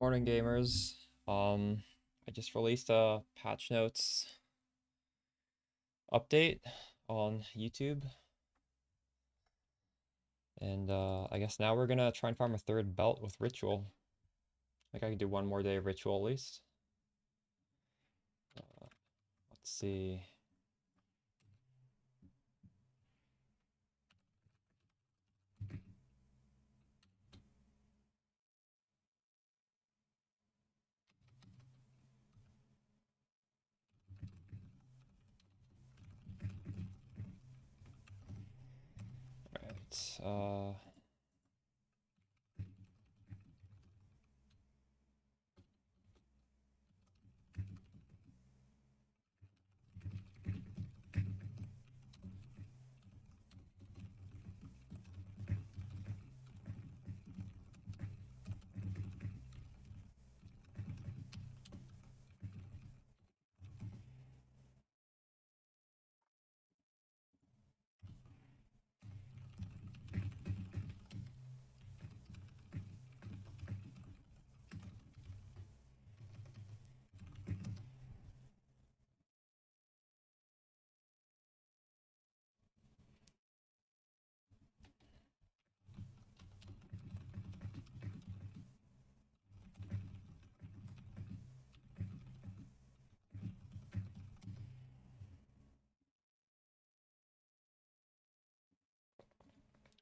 Morning, gamers. I just released a patch notes update on YouTube. And I guess now we're gonna try and farm a third belt with Ritual. I think I can do one more day of Ritual at least. Let's see. Alright,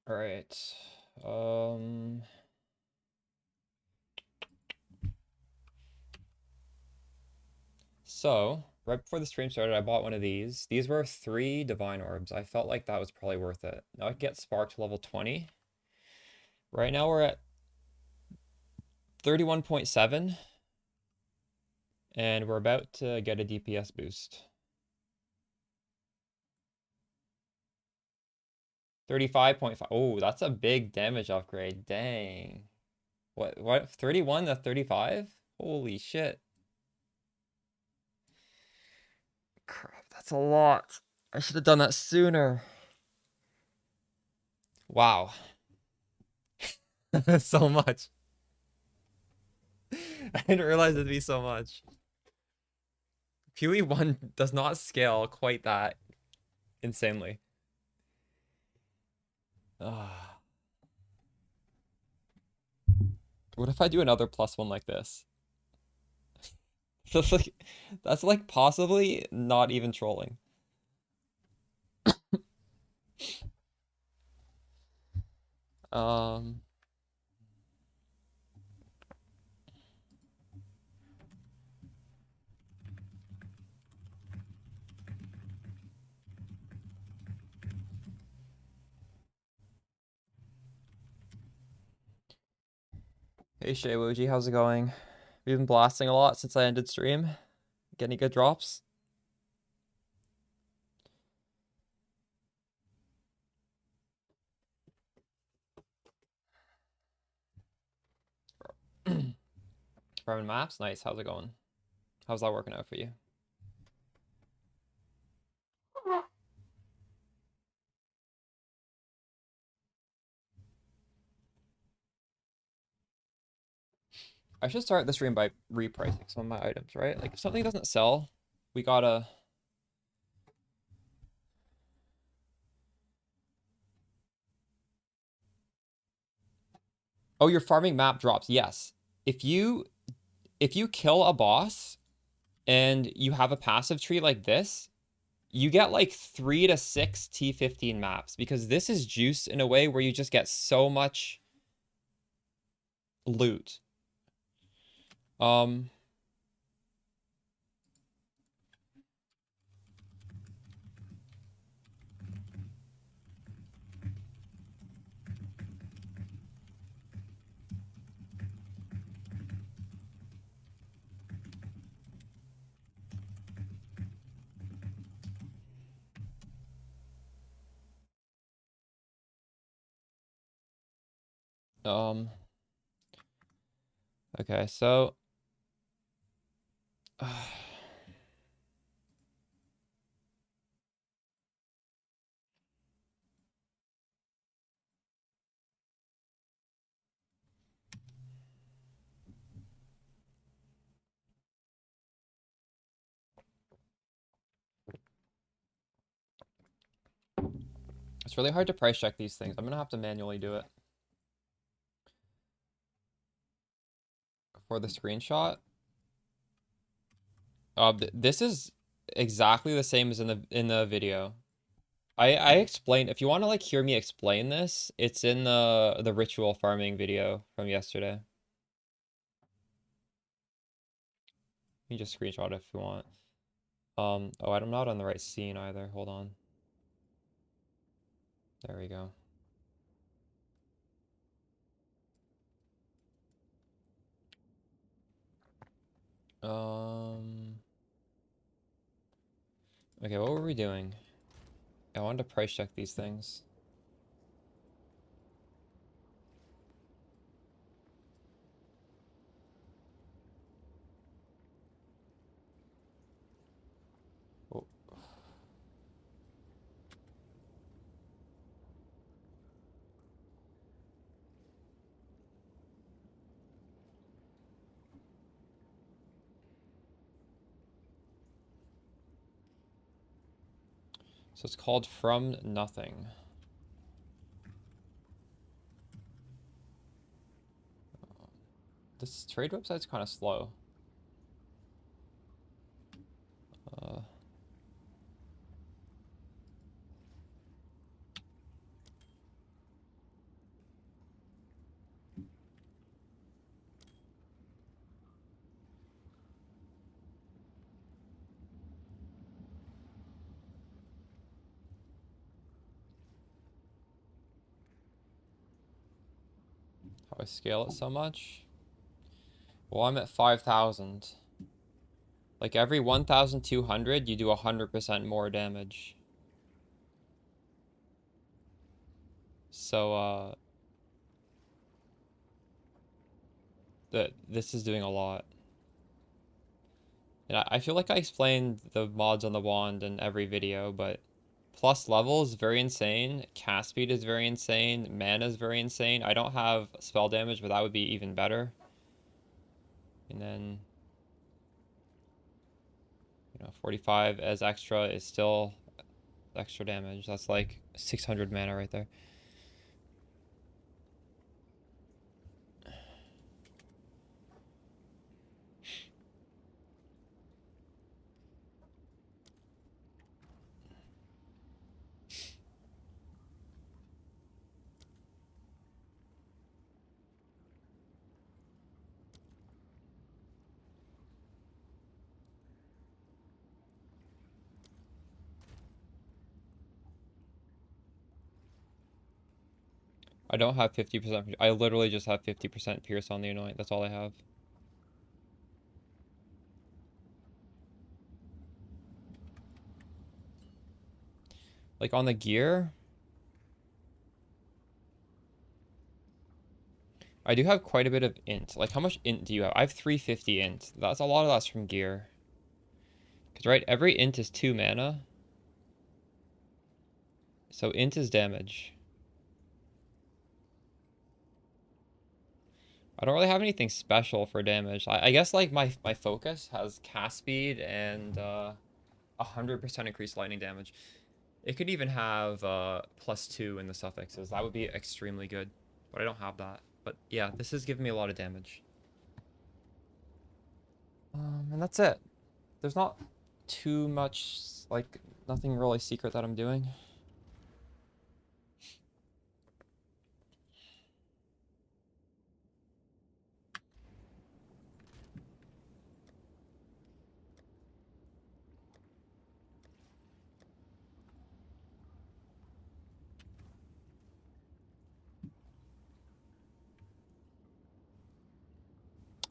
Alright. So, right before the stream started, I bought one of these. These were 3 Divine Orbs. I felt like that was probably worth it. Now I can get Spark to level 20. Right now we're at 31.7. And we're about to get a DPS boost. 35.5. Oh, that's a big damage upgrade. Dang. What? 31 to 35? Holy shit. Crap, that's a lot. I should have done that sooner. Wow. So much. I didn't realize it'd be so much. PoE 1 does not scale quite that insanely. What if I do another +1 like this? That's like possibly not even trolling. Hey Shay Wuji, how's it going? We've been blasting a lot since I ended stream. Get any good drops? Farming maps? Nice, how's it going? How's that working out for you? I should start the stream by repricing some of my items, right? Like if something doesn't sell, we gotta... Oh, you're farming map drops. Yes. If you kill a boss and you have a passive tree like this, you get like 3 to 6 T15 maps because this is juice in a way where you just get so much loot. Um, okay, so It's really hard to price check these things. I'm gonna have to manually do it. For the screenshot. This is exactly the same as in the video. I explained, if you want to like hear me explain this, it's in the ritual farming video from yesterday. You can just screenshot it if you want. Oh, I'm not on the right scene either. Hold on. There we go. Okay, what were we doing? I wanted to price check these things. Oh. So it's called From Nothing. This trade website's kind of slow. How I scale it so much? Well, I'm at 5,000. Like every 1,200, you do 100% more damage. So, this is doing a lot. And I feel like I explained the mods on the wand in every video, but plus level is very insane. Cast speed is very insane. Mana is very insane. I don't have spell damage, but that would be even better. And then, 45 as extra is still extra damage. That's like 600 mana right there. I don't have 50%. I literally just have 50% pierce on the anoint. That's all I have. Like on the gear, I do have quite a bit of int. Like how much int do you have? I have 350 int. That's a lot of that's from gear. Because right, every int is 2 mana. So int is damage. I don't really have anything special for damage. I guess like my focus has cast speed and 100% increased lightning damage. It could even have +2 in the suffixes. That would be extremely good. But I don't have that. But yeah, this is giving me a lot of damage. And that's it. There's not too much, like, nothing really secret that I'm doing.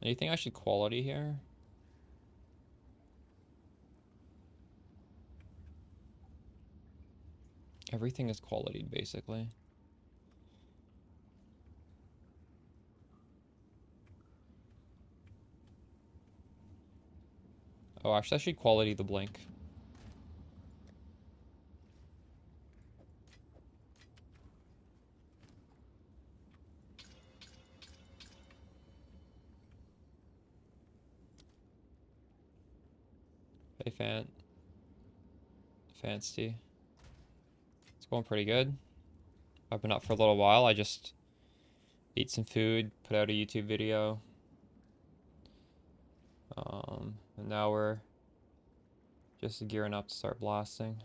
Anything I should quality here? Everything is quality, basically. Oh, actually, I should quality the blink. Hey, Fancy. It's going pretty good. I've been up for a little while. I just ate some food, put out a YouTube video. And now we're just gearing up to start blasting.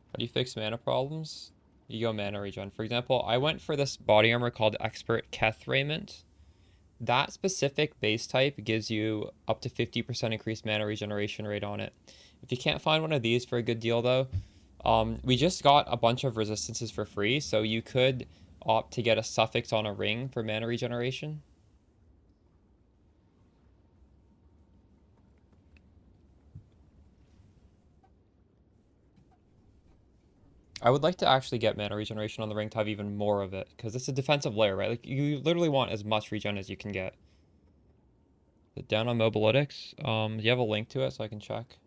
How do you fix mana problems? You go mana regen. For example, I went for this body armor called Expert Keth Raiment. That specific base type gives you up to 50% increased mana regeneration rate on it. If you can't find one of these for a good deal though, we just got a bunch of resistances for free, so you could opt to get a suffix on a ring for mana regeneration. I would like to actually get mana regeneration on the ring to have even more of it, because it's a defensive layer, right? Like, you literally want as much regen as you can get. But down on Mobalytics, do you have a link to it so I can check?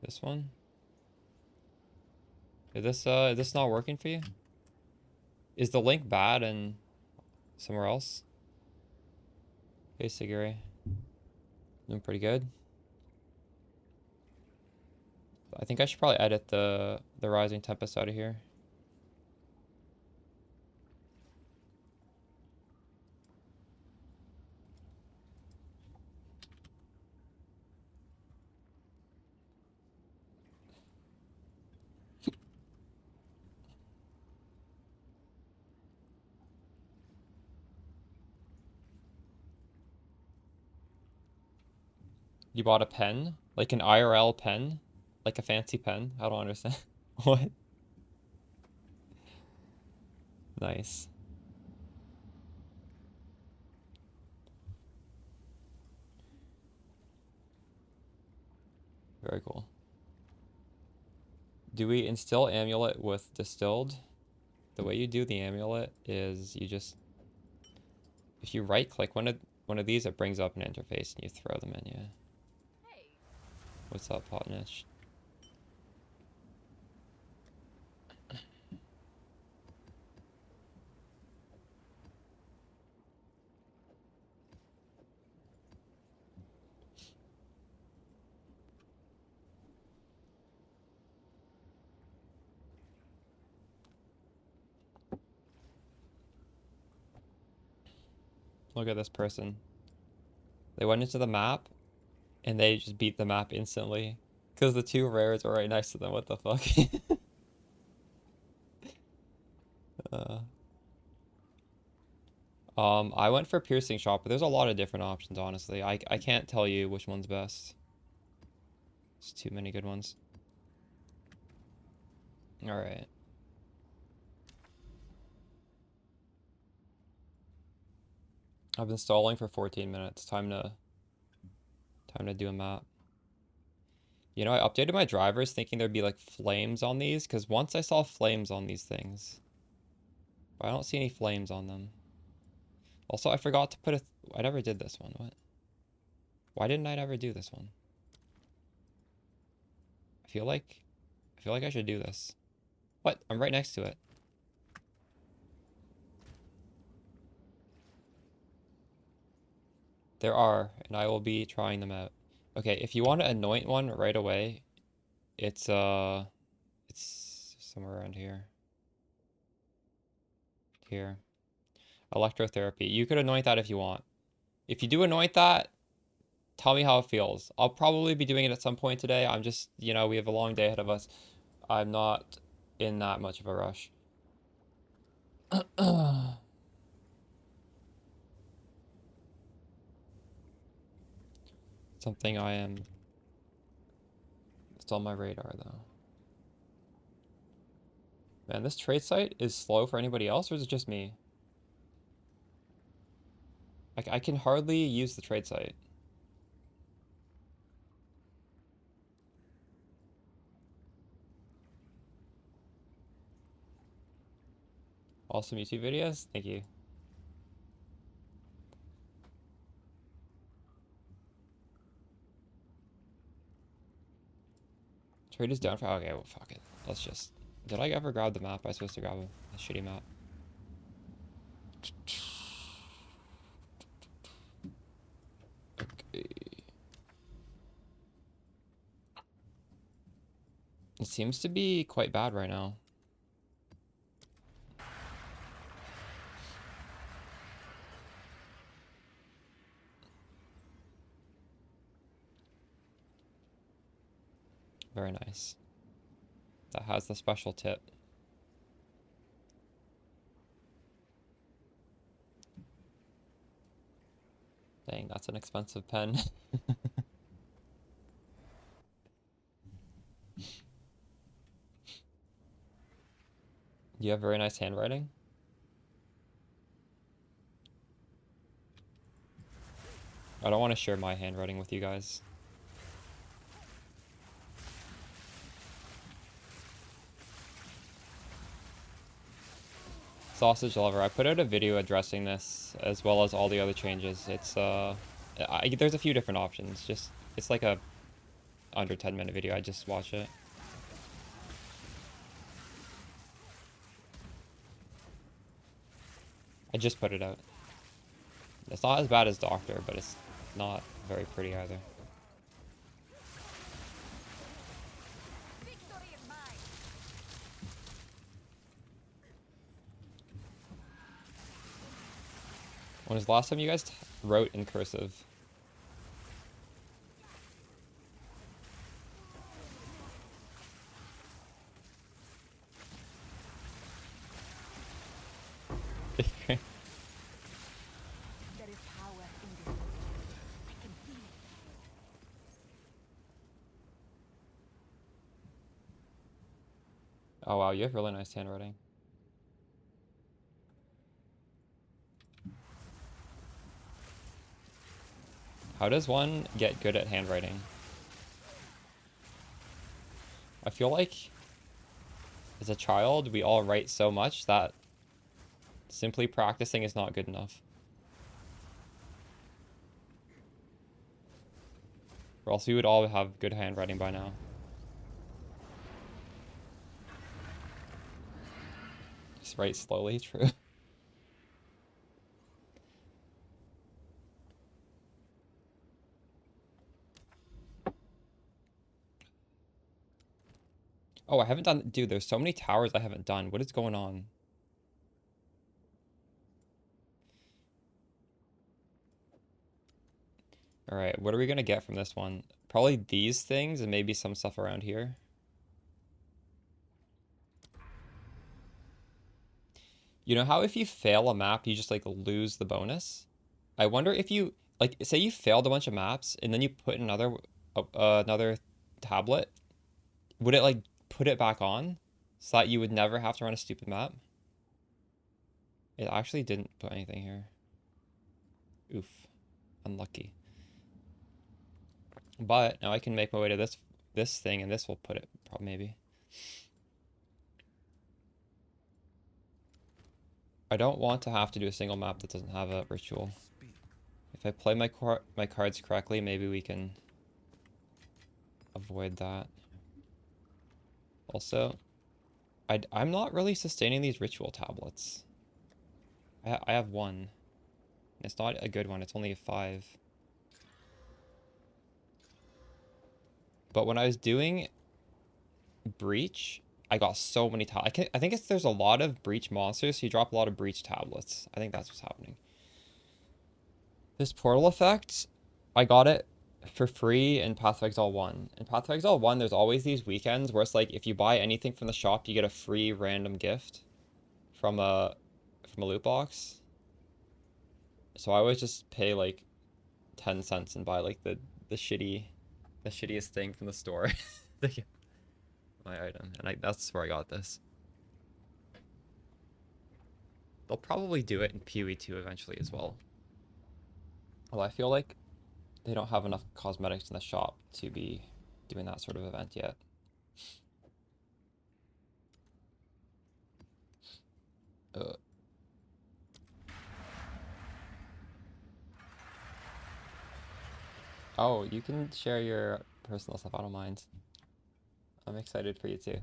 This one? Is this not working for you? Is the link bad and somewhere else? Hey, Siguri. Doing pretty good. I think I should probably edit the Rising Tempest out of here. You bought a pen? Like an IRL pen? Like a fancy pen? I don't understand. What? Nice. Very cool. Do we instill amulet with distilled? The way you do the amulet is you just, if you right click one of these, it brings up an interface and you throw them in, yeah. What's up, Potnish? Look at this person. They went into the map and they just beat the map instantly because the two rares were right next to them. What the fuck? uh, I went for piercing shot, but there's a lot of different options, honestly. I can't tell you which one's best. There's too many good ones. All right. I've been stalling for 14 minutes. Time to do a map. You know, I updated my drivers thinking there'd be like flames on these, because once I saw flames on these things. But I don't see any flames on them. Also, I forgot to put a... I never did this one. What? Why didn't I ever do this one? I feel like I should do this. What? I'm right next to it. There are, and I will be trying them out. Okay, if you want to anoint one right away, it's somewhere around here. Here. Electrotherapy. You could anoint that if you want. If you do anoint that, tell me how it feels. I'll probably be doing it at some point today. I'm just, you know, we have a long day ahead of us. I'm not in that much of a rush. Something I am... It's on my radar, though. Man, this trade site is slow for anybody else, or is it just me? I can hardly use the trade site. Awesome YouTube videos? Thank you. Trade is down for... Okay, well, fuck it. Let's just... Did I ever grab the map? I was supposed to grab a shitty map. Okay. It seems to be quite bad right now. Very nice. That has the special tip. Dang, that's an expensive pen. You have very nice handwriting. I don't want to share my handwriting with you guys. Sausage lover. I put out a video addressing this as well as all the other changes. It's there's a few different options. Just it's like a under 10-minute video. I just watched it. I just put it out. It's not as bad as Doctor, but it's not very pretty either. When was the last time you guys wrote in cursive? Oh wow, you have really nice handwriting. How does one get good at handwriting? I feel like as a child, we all write so much that simply practicing is not good enough. Or else we would all have good handwriting by now. Just write slowly, true. Oh, I haven't done... Dude, there's so many towers I haven't done. What is going on? Alright, what are we gonna get from this one? Probably these things and maybe some stuff around here. You know how if you fail a map, you just like lose the bonus? I wonder if you... Like, say you failed a bunch of maps and then you put another tablet. Would it like put it back on so that you would never have to run a stupid map? It actually didn't put anything here. Oof. Unlucky. But now I can make my way to this thing and this will put it probably maybe. I don't want to have to do a single map that doesn't have a ritual. If I play my cards correctly, maybe we can avoid that. Also, I'm not really sustaining these ritual tablets. I have one. It's not a good one. It's only a 5. But when I was doing Breach, I got so many tablets. I think there's a lot of Breach monsters, so you drop a lot of Breach tablets. I think that's what's happening. This portal effect, I got it for free in Path of Exile 1. In Path of Exile 1, there's always these weekends where it's like, if you buy anything from the shop, you get a free random gift from a loot box. So I always just pay like 10 cents and buy like the the shittiest thing from the store. My item, and that's where I got this. They'll probably do it in PoE 2 eventually as well. Well, I feel like they don't have enough cosmetics in the shop to be doing that sort of event yet. Oh, you can share your personal stuff. I don't mind. I'm excited for you too.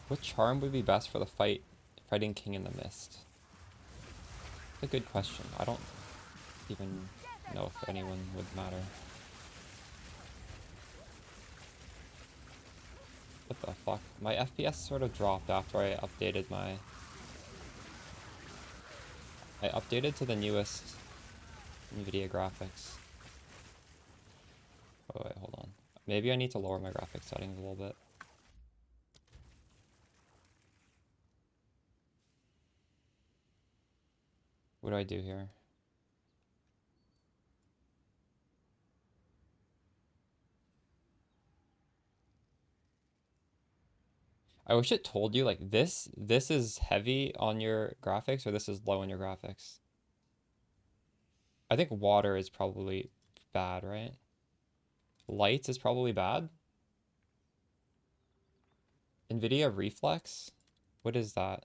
What charm would be best for the fighting King in the Mist? It's a good question. I don't even know if anyone would matter. What the fuck? My FPS sort of dropped after I updated my... I updated to the newest NVIDIA graphics. Oh wait, hold on. Maybe I need to lower my graphics settings a little bit. What do I do here? I wish it told you like this is heavy on your graphics or this is low on your graphics. I think water is probably bad, right? Lights is probably bad. NVIDIA Reflex? What is that?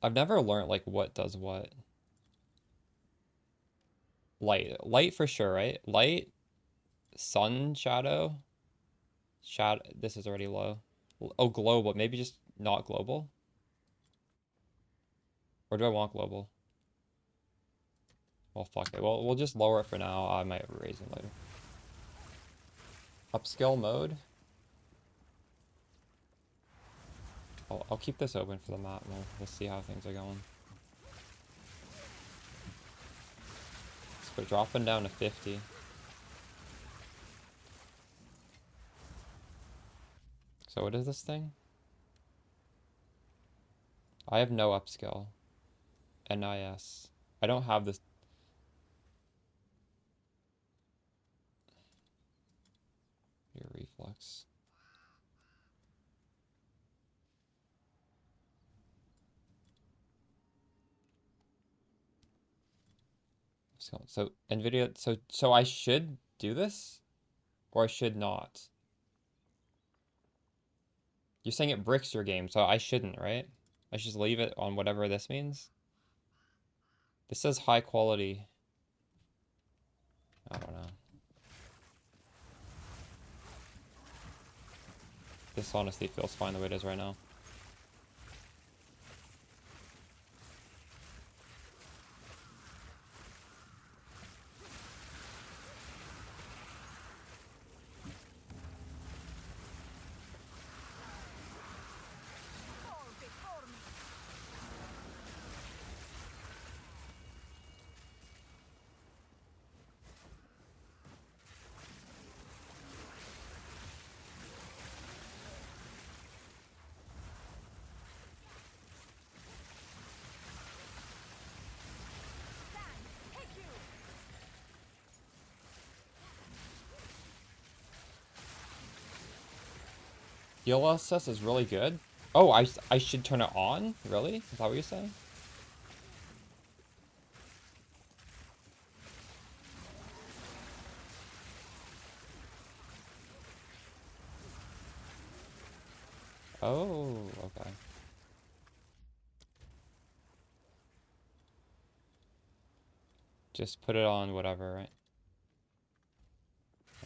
I've never learned like what does what. Light for sure, right? Light, sun, shadow. Shadow, this is already low. Oh, global, maybe just not global? Or do I want global? Well, fuck it. Well, we'll just lower it for now. I might raise it later. Upscale mode. I'll keep this open for the map and we'll see how things are going. So we're dropping down to 50. So what is this thing? I have no upscale. NIS. I don't have this. Your reflex. So NVIDIA, so I should do this? Or I should not? You're saying it bricks your game, so I shouldn't, right? I should just leave it on whatever this means? This says high quality. I don't know. This honestly feels fine the way it is right now. DLSS is really good. Oh, I should turn it on? Really? Is that what you're saying? Oh, okay. Just put it on whatever, right?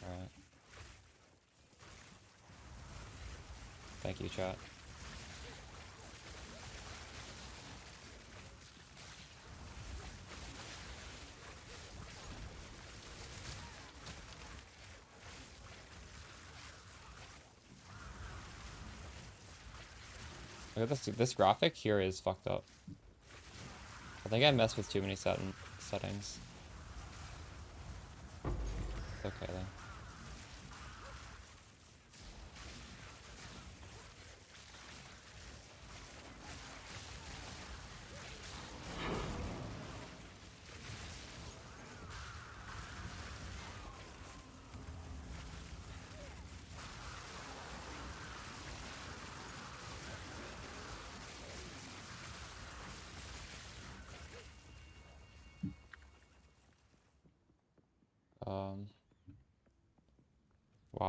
Alright. Thank you, chat. Look at this. This graphic here is fucked up. I think I messed with too many settings. It's okay though.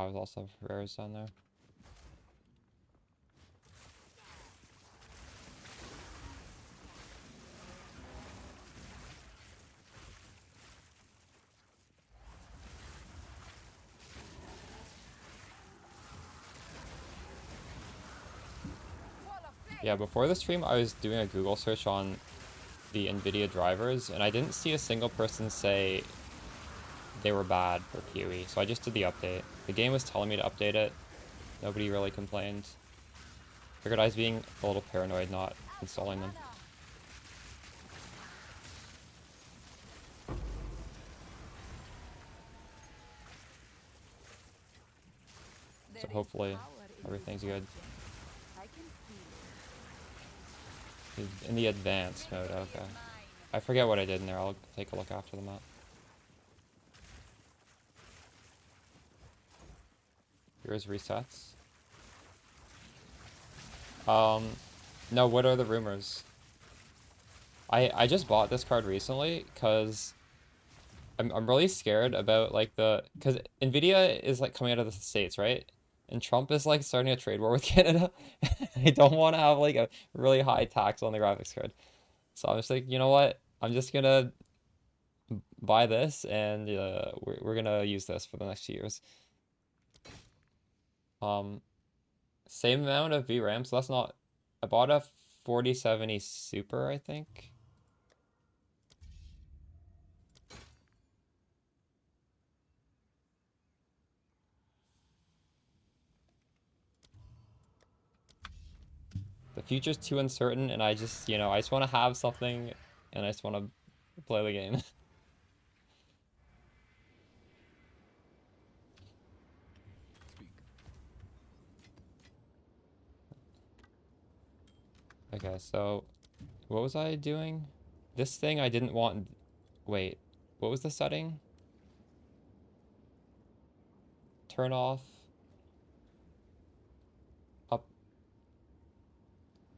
Wow, there's also rares down there. Yeah, before the stream, I was doing a Google search on the NVIDIA drivers, and I didn't see a single person say they were bad for PoE, so I just did the update. The game was telling me to update it. Nobody really complained. Figured I was being a little paranoid not installing them. So hopefully everything's good. In the advanced mode, okay. I forget what I did in there. I'll take a look after the map. Here's resets. No, what are the rumors? I just bought this card recently because I'm really scared about like because Nvidia is like coming out of the States, right? And Trump is like starting a trade war with Canada. I don't want to have like a really high tax on the graphics card. So I'm just like, you know what? I'm just gonna buy this and we're gonna use this for the next few years. Same amount of VRAM, so that's not. I bought a 4070 Super, I think. The future's too uncertain, and I just, I just want to have something, and I just want to play the game. Okay, so what was I doing? This thing I didn't want. Wait, what was the setting? Turn off. Up.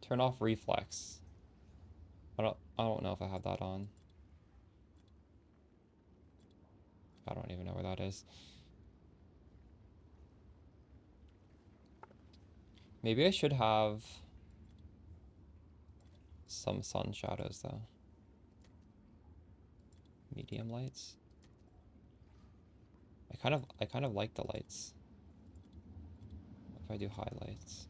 Turn off reflex. I don't know if I have that on. I don't even know where that is. Maybe I should have some sun shadows though. Medium lights. I kind of like the lights. What if I do highlights?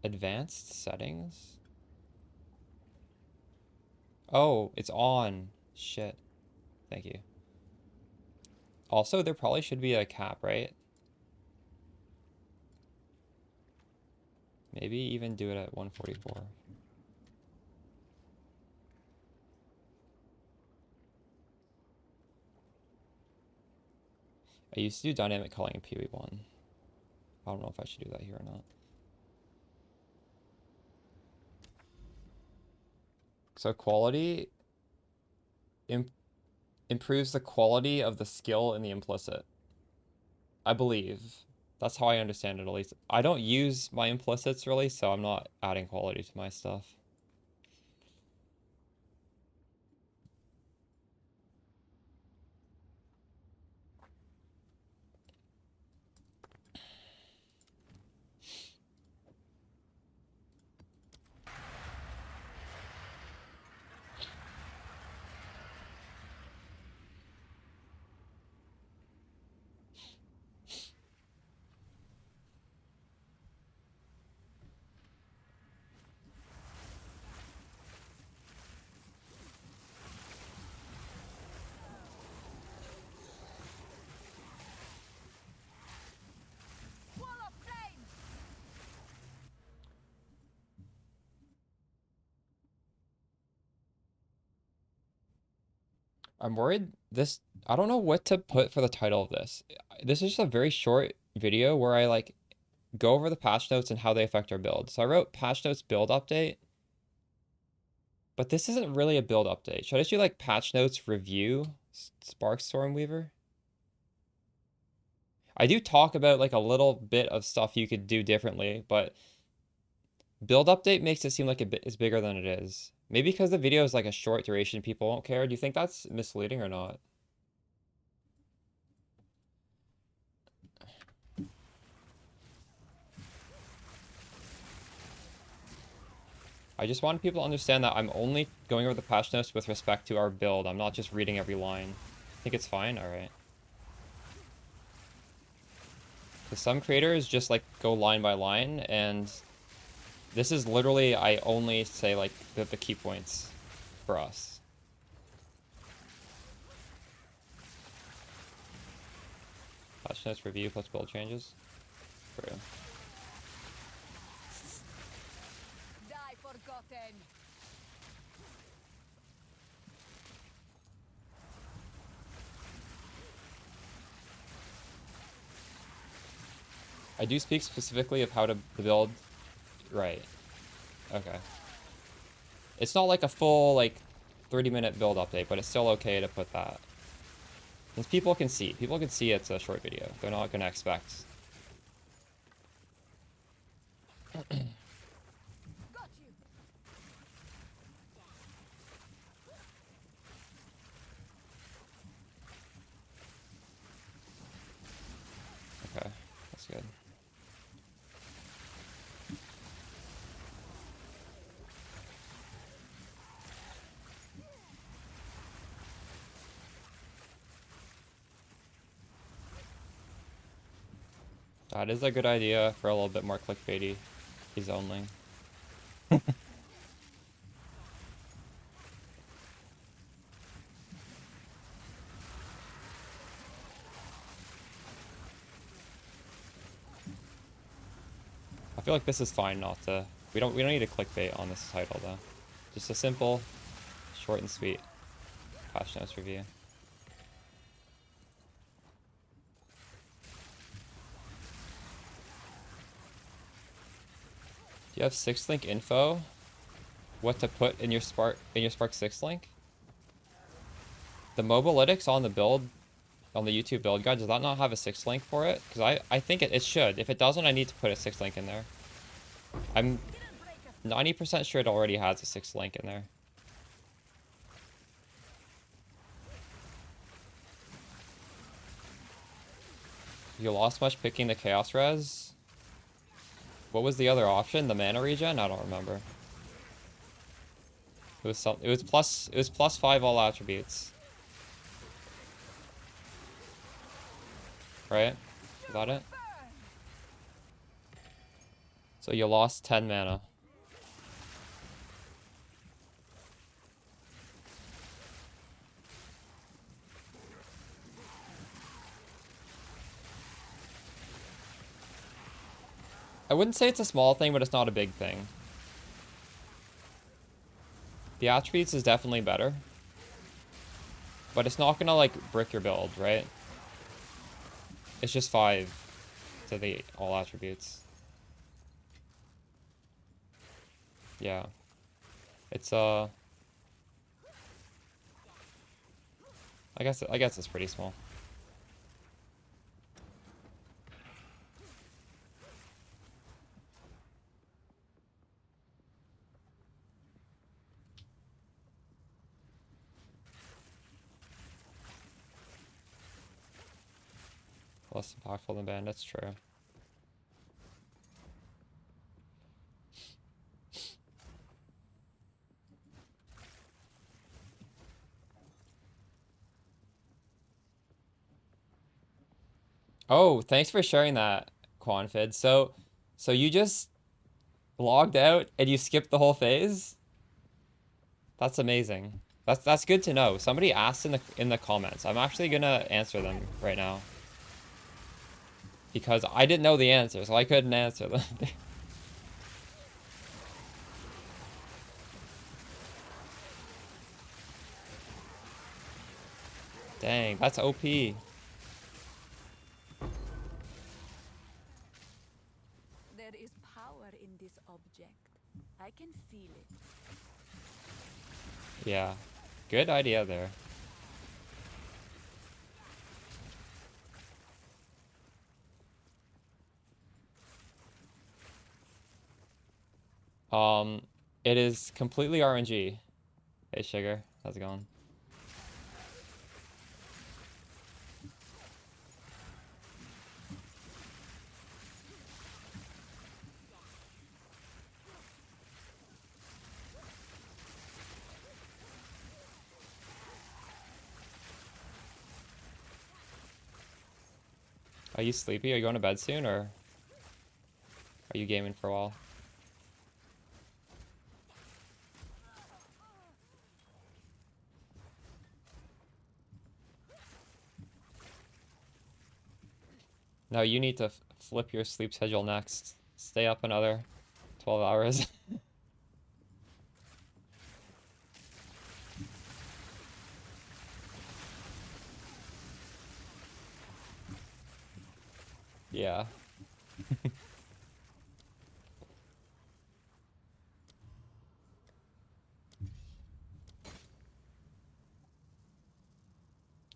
Advanced settings? Oh, it's on. Shit. Thank you. Also, there probably should be a cap, right? Maybe even do it at 144. I used to do dynamic culling in PoE 1. I don't know if I should do that here or not. So quality improves the quality of the skill in the implicit. I believe. That's how I understand it, at least. I don't use my implicits really, so I'm not adding quality to my stuff. I'm worried this, I don't know what to put for the title of this. This is just a very short video where I like go over the patch notes and how they affect our build. So I wrote patch notes build update, but this isn't really a build update. Should I just do like patch notes review Spark Stormweaver? I do talk about like a little bit of stuff you could do differently, but build update makes it seem like it's bigger than it is. Maybe because the video is like a short duration, people won't care. Do you think that's misleading or not? I just want people to understand that I'm only going over the patch notes with respect to our build. I'm not just reading every line. Think it's fine? Alright. Because some creators just like go line by line, and this is literally, I only say like the key points for us. Patch notes review plus build changes. True. Die forgotten. I do speak specifically of how to build. Right. Okay. It's not like a full, like, 30-minute build update, but it's still okay to put that. Since people can see. People can see it's a short video. They're not going to expect. Got you. Okay. That's good. That is a good idea for a little bit more clickbaity. He's only. I feel like this is fine not to. We don't need a clickbait on this title though. Just a simple, short and sweet patch notes review. Do you have 6-link info? What to put in your Spark 6 link? The Mobalytics on the build, on the YouTube build guide, does that not have a 6 link for it? Because I think it should. If it doesn't, I need to put a 6 link in there. I'm 90% sure it already has a 6 link in there. You lost much picking the Chaos Res? What was the other option? The mana regen? I don't remember. It was some. It was plus 5 all attributes. Right? Is that it? So you lost 10 mana. I wouldn't say it's a small thing, but it's not a big thing. The attributes is definitely better. But it's not gonna, like, brick your build, right? It's just 5 to the all attributes. Yeah. It's, I guess it's pretty small. Less impactful than bandits, true. Oh, thanks for sharing that, Quanfid. So you just logged out and you skipped the whole phase? That's amazing. That's good to know. Somebody asked in the comments. I'm actually gonna answer them right now. Because I didn't know the answer, so I couldn't answer them. Dang, that's OP. There is power in this object. I can feel it. Yeah. Good idea there. It is completely RNG. Hey, Sugar. How's it going? Are you sleepy? Are you going to bed soon, or are you gaming for a while? No, you need to flip your sleep schedule next. Stay up another 12 hours. Yeah.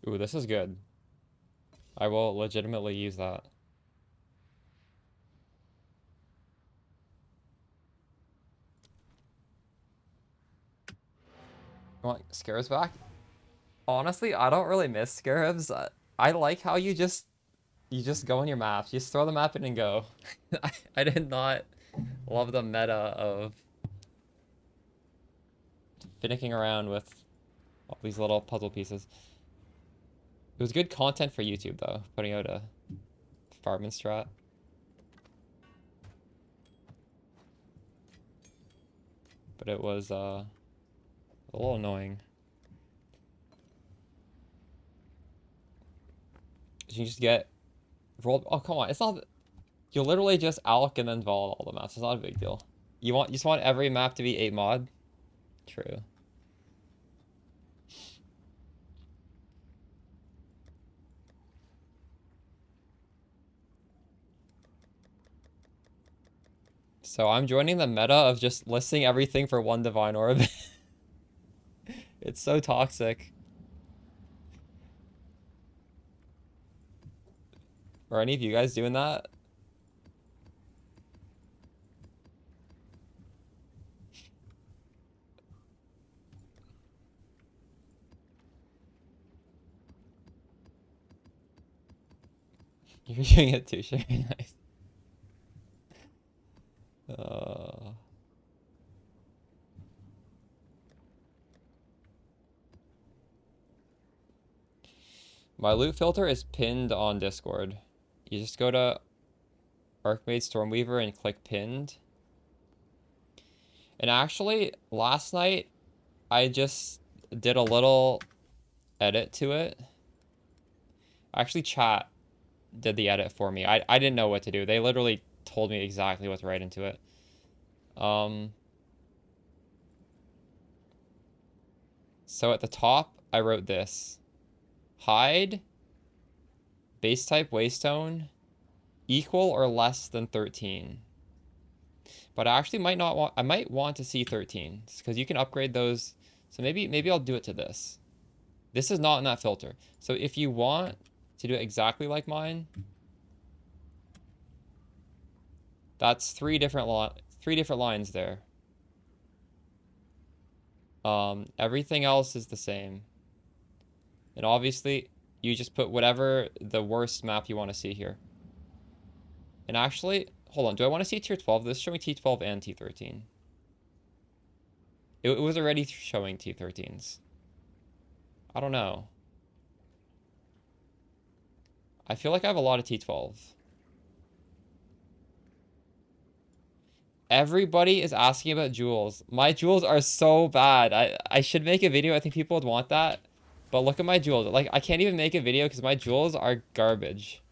Ooh, this is good. I will legitimately use that. You want Scarabs back? Honestly, I don't really miss Scarabs. I like how you just go on your maps. You just throw the map in and go. I did not love the meta of finicking around with all these little puzzle pieces. It was good content for YouTube though, putting out a farming strat. But it was a little annoying. You just get rolled. Oh, come on. It's not. You literally just alch and then vol all the maps. It's not a big deal. You just want every map to be 8 mod? True. So I'm joining the meta of just listing everything for one divine orb. It's so toxic. Are any of you guys doing that? You're doing it too, sure. Nice. Uh, my loot filter is pinned on Discord. You just go to Archmage Stormweaver and click pinned. And actually, last night, I just did a little edit to it. Actually, chat did the edit for me. I didn't know what to do. They literally told me exactly what to write into it. So at the top, I wrote this. Hide base type waystone equal or less than 13. But I actually might not want, I might want to see 13 because you can upgrade those. So maybe I'll do it to this. This is not in that filter. So if you want to do it exactly like mine, that's three different lines there. Everything else is the same. And obviously, you just put whatever the worst map you want to see here. And actually, hold on. Do I want to see tier 12? This is showing T12 and T13. It was already showing T13s. I don't know. I feel like I have a lot of T12. Everybody is asking about jewels. My jewels are so bad. I should make a video. I think people would want that. But look at my jewels. Like, I can't even make a video because my jewels are garbage.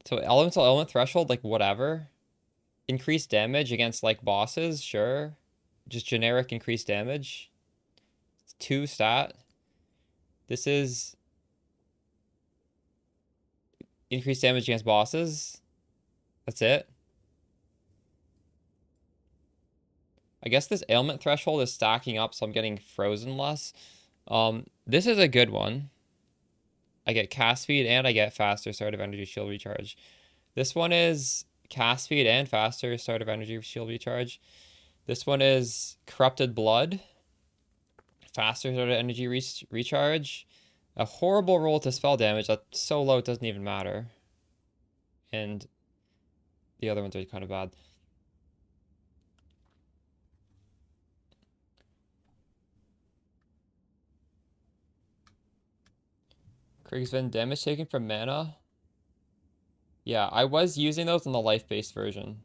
So elemental element threshold, like whatever. Increased damage against like bosses, sure. Just generic increased damage. 2 stat. This is increased damage against bosses. That's it. I guess this ailment threshold is stacking up, so I'm getting frozen less. This is a good one. I get cast speed and I get faster start of energy shield recharge. This one is cast speed and faster start of energy shield recharge. This one is Corrupted Blood. Faster sort of energy recharge. A horrible roll to spell damage that's so low it doesn't even matter. And the other ones are kind of bad. Kriegswind damage taken from mana. Yeah, I was using those in the life-based version.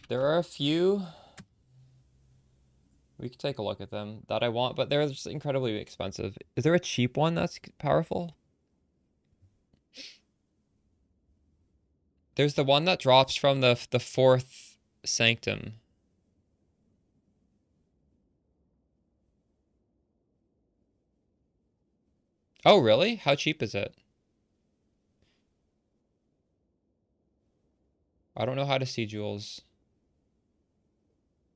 There are a few, we could take a look at them, that I want, but they're just incredibly expensive. Is there a cheap one that's powerful? There's the one that drops from the fourth sanctum. Oh, really? How cheap is it? I don't know how to see jewels.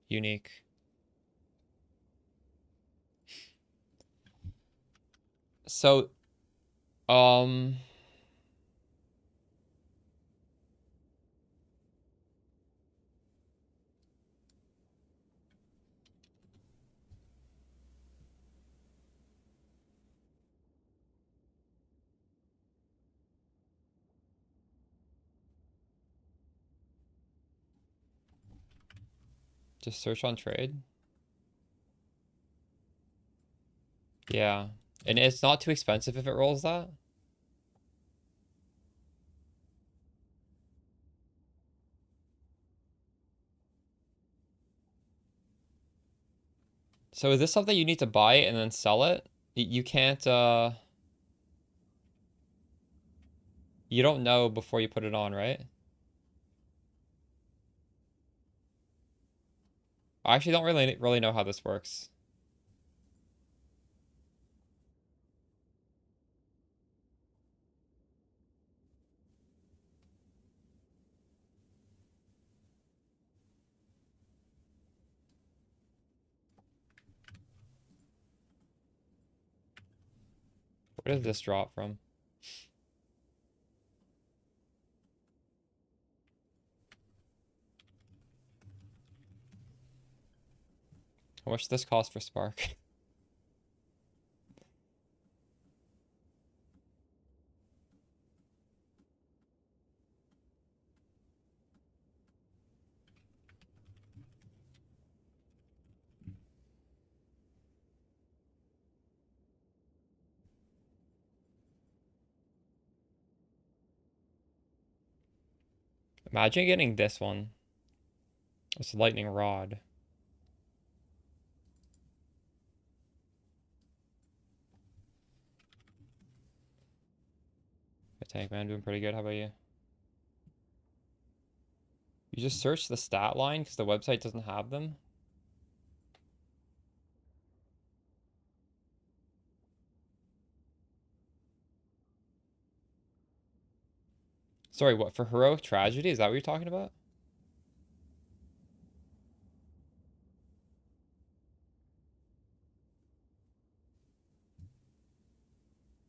Unique. So, um, just search on trade. Yeah. And it's not too expensive if it rolls that. So is this something you need to buy and then sell it? You can't, you don't know before you put it on, right? I actually don't really know how this works. Where did this drop from? How much does this cost for Spark? Imagine getting this one. It's lightning rod. The tank man doing pretty good. How about you? You just search the stat line because the website doesn't have them. Sorry, what, for heroic tragedy? Is that what you're talking about?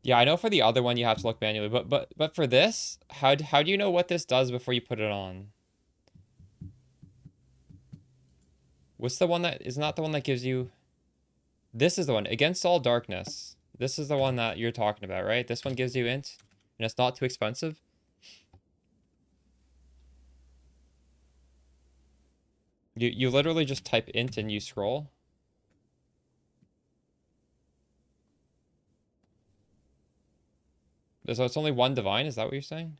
Yeah, I know for the other one you have to look manually, but for this, how do you know what this does before you put it on? What's the one that is not the one that gives you? This is the one, against all darkness. This is the one that you're talking about, right? This one gives you int, and it's not too expensive. You literally just type int and you scroll. So it's only one divine, is that what you're saying?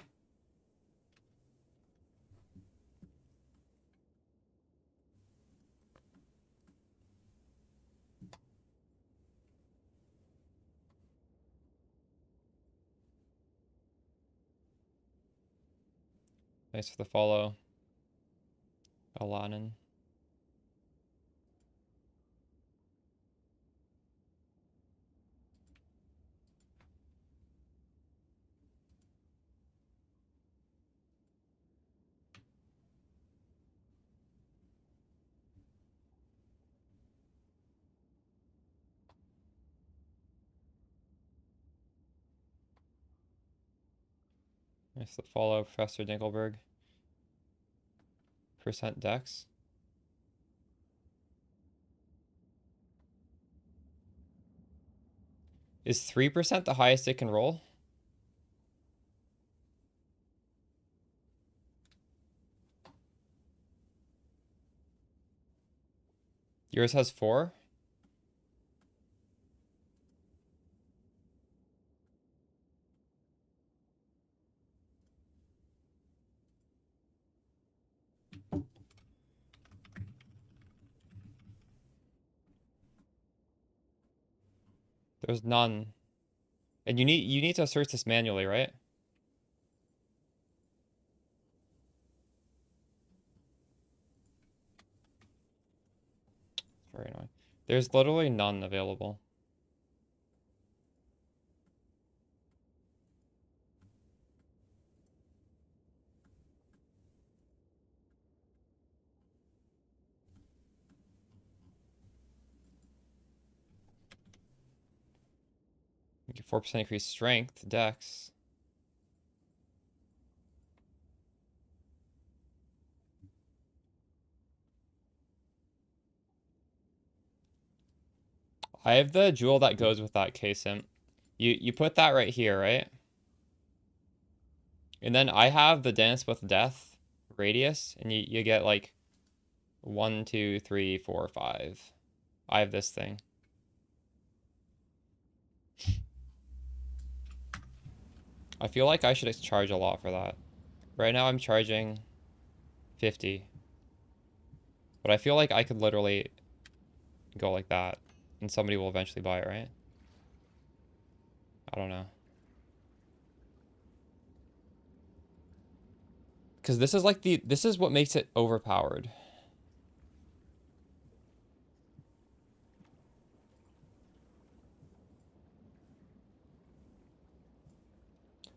Thanks for the follow, Alanin. Nice to follow Professor Dinkelberg. Percent dex. Is 3% the highest it can roll? Yours has 4? There's none. And you need to search this manually, right? Very annoying. There's literally none available. You get 4% increased strength, dex. I have the jewel that goes with that case imp. You put that right here, right? And then I have the Dance with Death radius, and you get like 1, 2, 3, 4, 5. I have this thing. I feel like I should charge a lot for that. Right now I'm charging 50. But I feel like I could literally go like that, and somebody will eventually buy it, right? I don't know. Because this is like this is what makes it overpowered.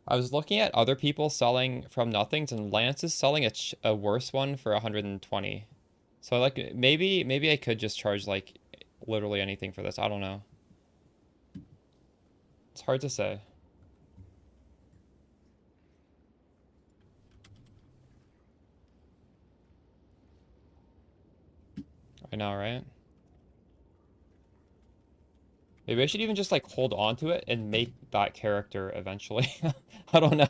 I was looking at other people selling from nothings, and Lance is selling a worse one for 120. So like maybe I could just charge like literally anything for this. I don't know. It's hard to say. I know, right? Maybe I should even just like hold on to it and make that character eventually. I don't know.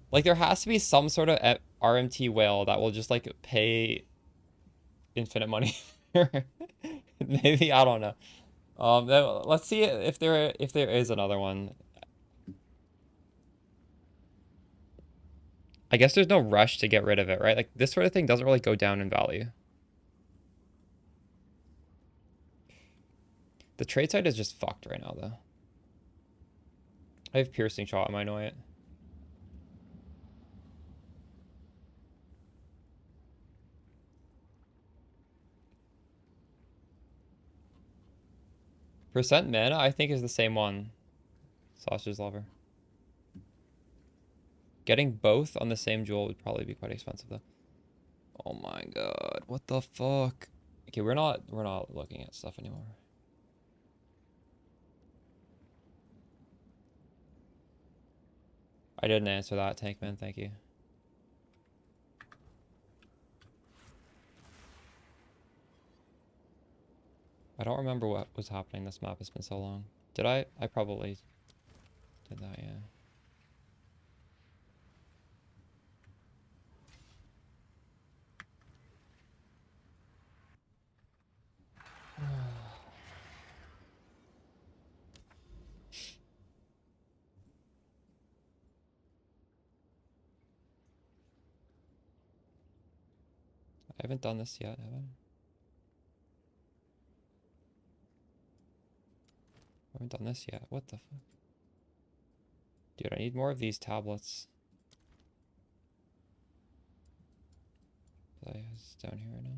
Like there has to be some sort of RMT whale that will just like pay infinite money. Maybe I don't know. Let's see if there is another one. I guess there's no rush to get rid of it, right? Like this sort of thing doesn't really go down in value. The trade side is just fucked right now, though. I have piercing shot. Am I annoy it? Percent mana, I think, is the same one. Sausage lover. Getting both on the same jewel would probably be quite expensive, though. Oh my god, what the fuck? Okay, we're not looking at stuff anymore. I didn't answer that, Tankman. Thank you. I don't remember what was happening. This map has been so long. Did I? I probably did that, yeah. I haven't done this yet, have I? I haven't done this yet. What the fuck? Dude, I need more of these tablets. It's down here right now.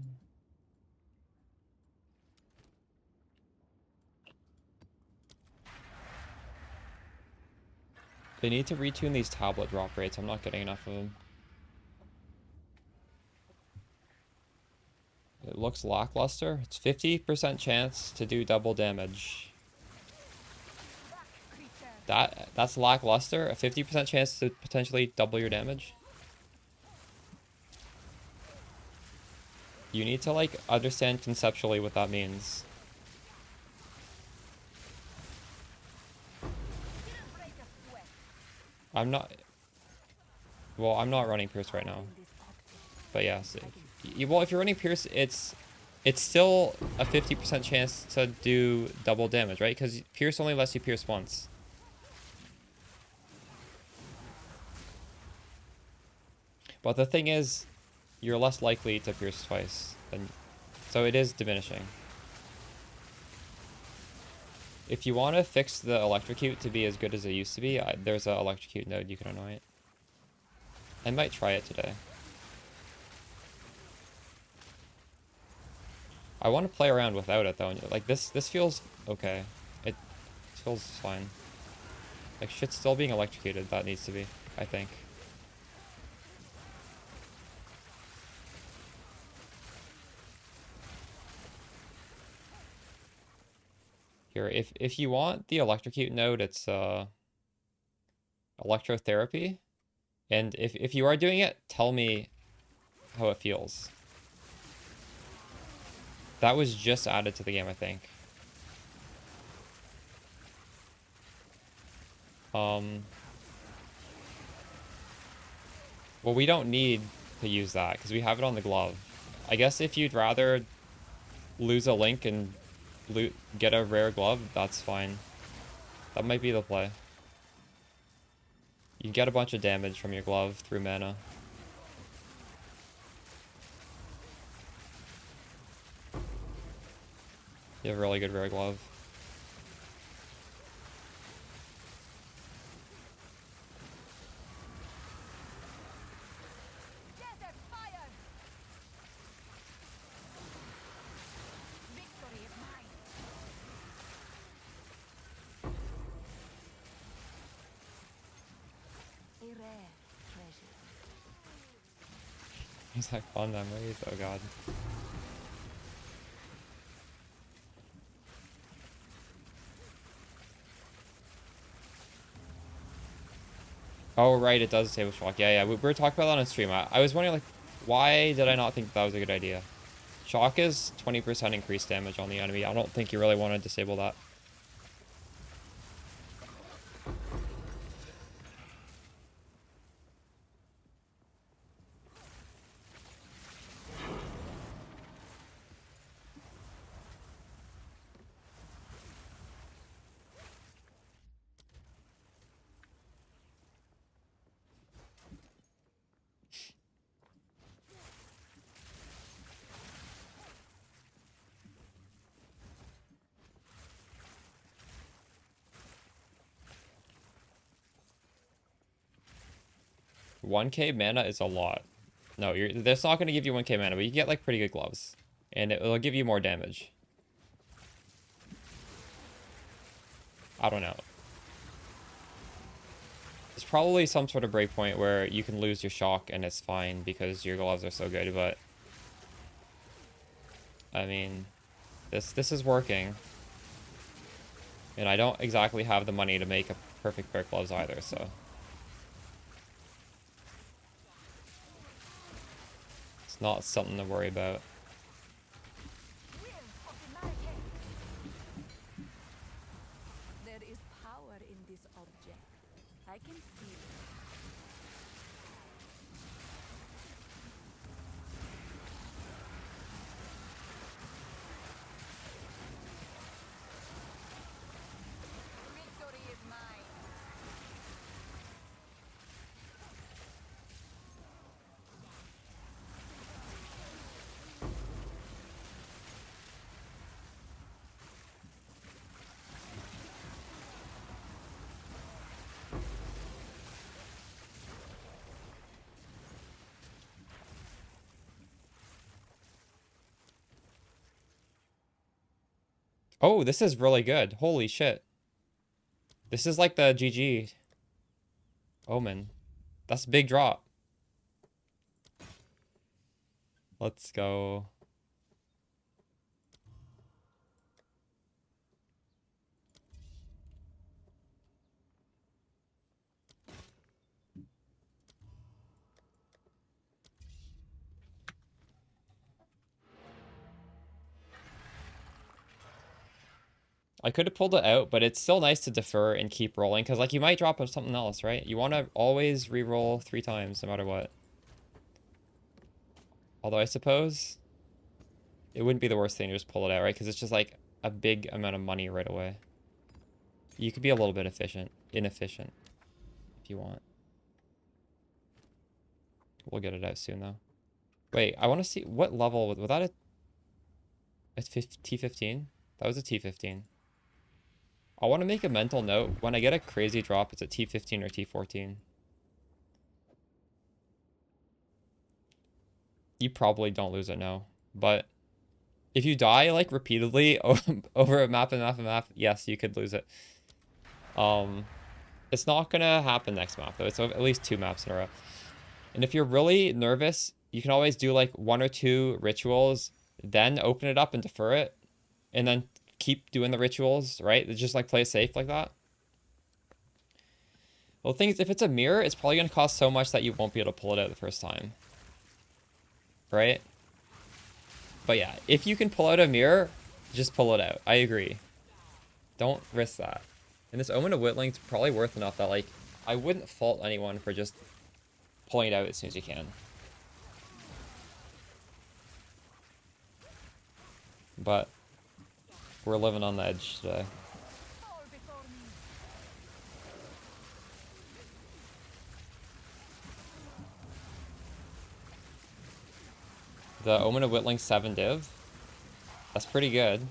They need to retune these tablet drop rates. I'm not getting enough of them. It looks lackluster. It's 50% chance to do double damage. That's lackluster. A 50% chance to potentially double your damage. You need to like understand conceptually what that means. I'm not. Well, I'm not running Pierce right now. But yeah, so well, if you're running Pierce, it's still a 50% chance to do double damage, right? Because Pierce only lets you pierce once. But the thing is, you're less likely to pierce twice, so it is diminishing. If you want to fix the electrocute to be as good as it used to be, there's an electrocute node you can annoy it. I might try it today. I want to play around without it though. Like this feels okay. It feels fine. Like shit's still being electrocuted. That needs to be, I think. Here, if you want the electrocute node, it's electrotherapy. And if you are doing it, tell me how it feels. That was just added to the game, I think. Well, we don't need to use that because we have it on the glove. I guess if you'd rather lose a link and get a rare glove, that's fine. That might be the play. You get a bunch of damage from your glove through mana. You have a really good rare glove. He's like fond memories. Oh god. Oh right, it does disable shock. Yeah, we were talking about that on stream. I was wondering like, why did I not think that was a good idea? Shock is 20% increased damage on the enemy. I don't think you really want to disable that. $1K mana is a lot. No, that's not going to give you 1K mana, but you get like pretty good gloves. And it'll give you more damage. I don't know. There's probably some sort of breakpoint where you can lose your shock and it's fine because your gloves are so good, but I mean, this is working. And I don't exactly have the money to make a perfect pair of gloves either, so it's not something to worry about. There is power in this object. I can feel it. Victory is mine. Oh, this is really good. Holy shit. This is like the GG Omen. That's a big drop. Let's go. I could have pulled it out, but it's still nice to defer and keep rolling, because, like, you might drop something else, right? You want to always re-roll 3 times, no matter what. Although I suppose it wouldn't be the worst thing to just pull it out, right? Because it's just, like, a big amount of money right away. You could be a little bit inefficient, if you want. We'll get it out soon, though. Wait, I want to see what level was that a T15? That was a T15. I want to make a mental note. When I get a crazy drop, it's a T15 or T14. You probably don't lose it, no. But if you die, like, repeatedly over a map and map and map, yes, you could lose it. It's not gonna happen next map, though. It's at least 2 maps in a row. And if you're really nervous, you can always do, like, 1 or 2 rituals, then open it up and defer it, and then keep doing the rituals, right? Just, like, play it safe like that. Well, the thing is, if it's a mirror, it's probably gonna cost so much that you won't be able to pull it out the first time. Right? But yeah, if you can pull out a mirror, just pull it out. I agree. Don't risk that. And this Omen of Whittling's probably worth enough that, like, I wouldn't fault anyone for just pulling it out as soon as you can. But we're living on the edge today. The Omen of Whittling 7 div. That's pretty good.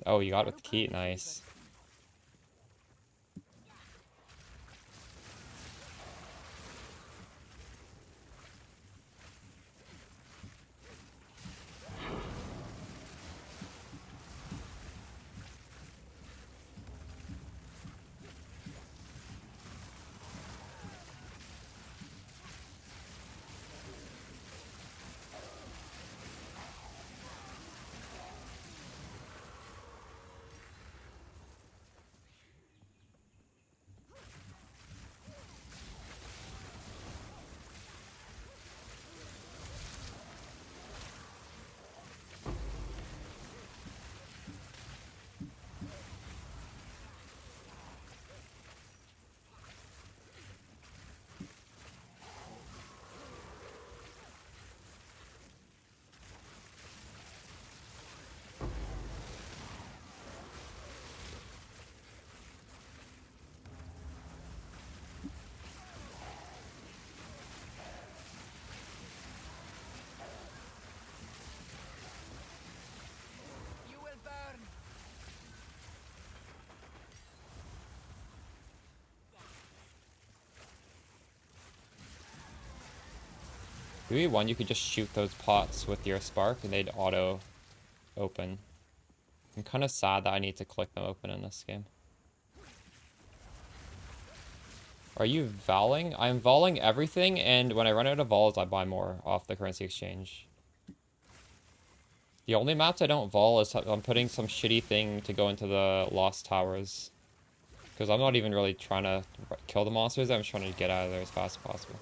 Oh, you got it with the key. Nice. Maybe one, you could just shoot those pots with your spark and they'd auto open. I'm kind of sad that I need to click them open in this game. Are you voling? I'm voling everything, and when I run out of vols, I buy more off the currency exchange. The only maps I don't vol is I'm putting some shitty thing to go into the Lost Towers. Because I'm not even really trying to kill the monsters, I'm just trying to get out of there as fast as possible.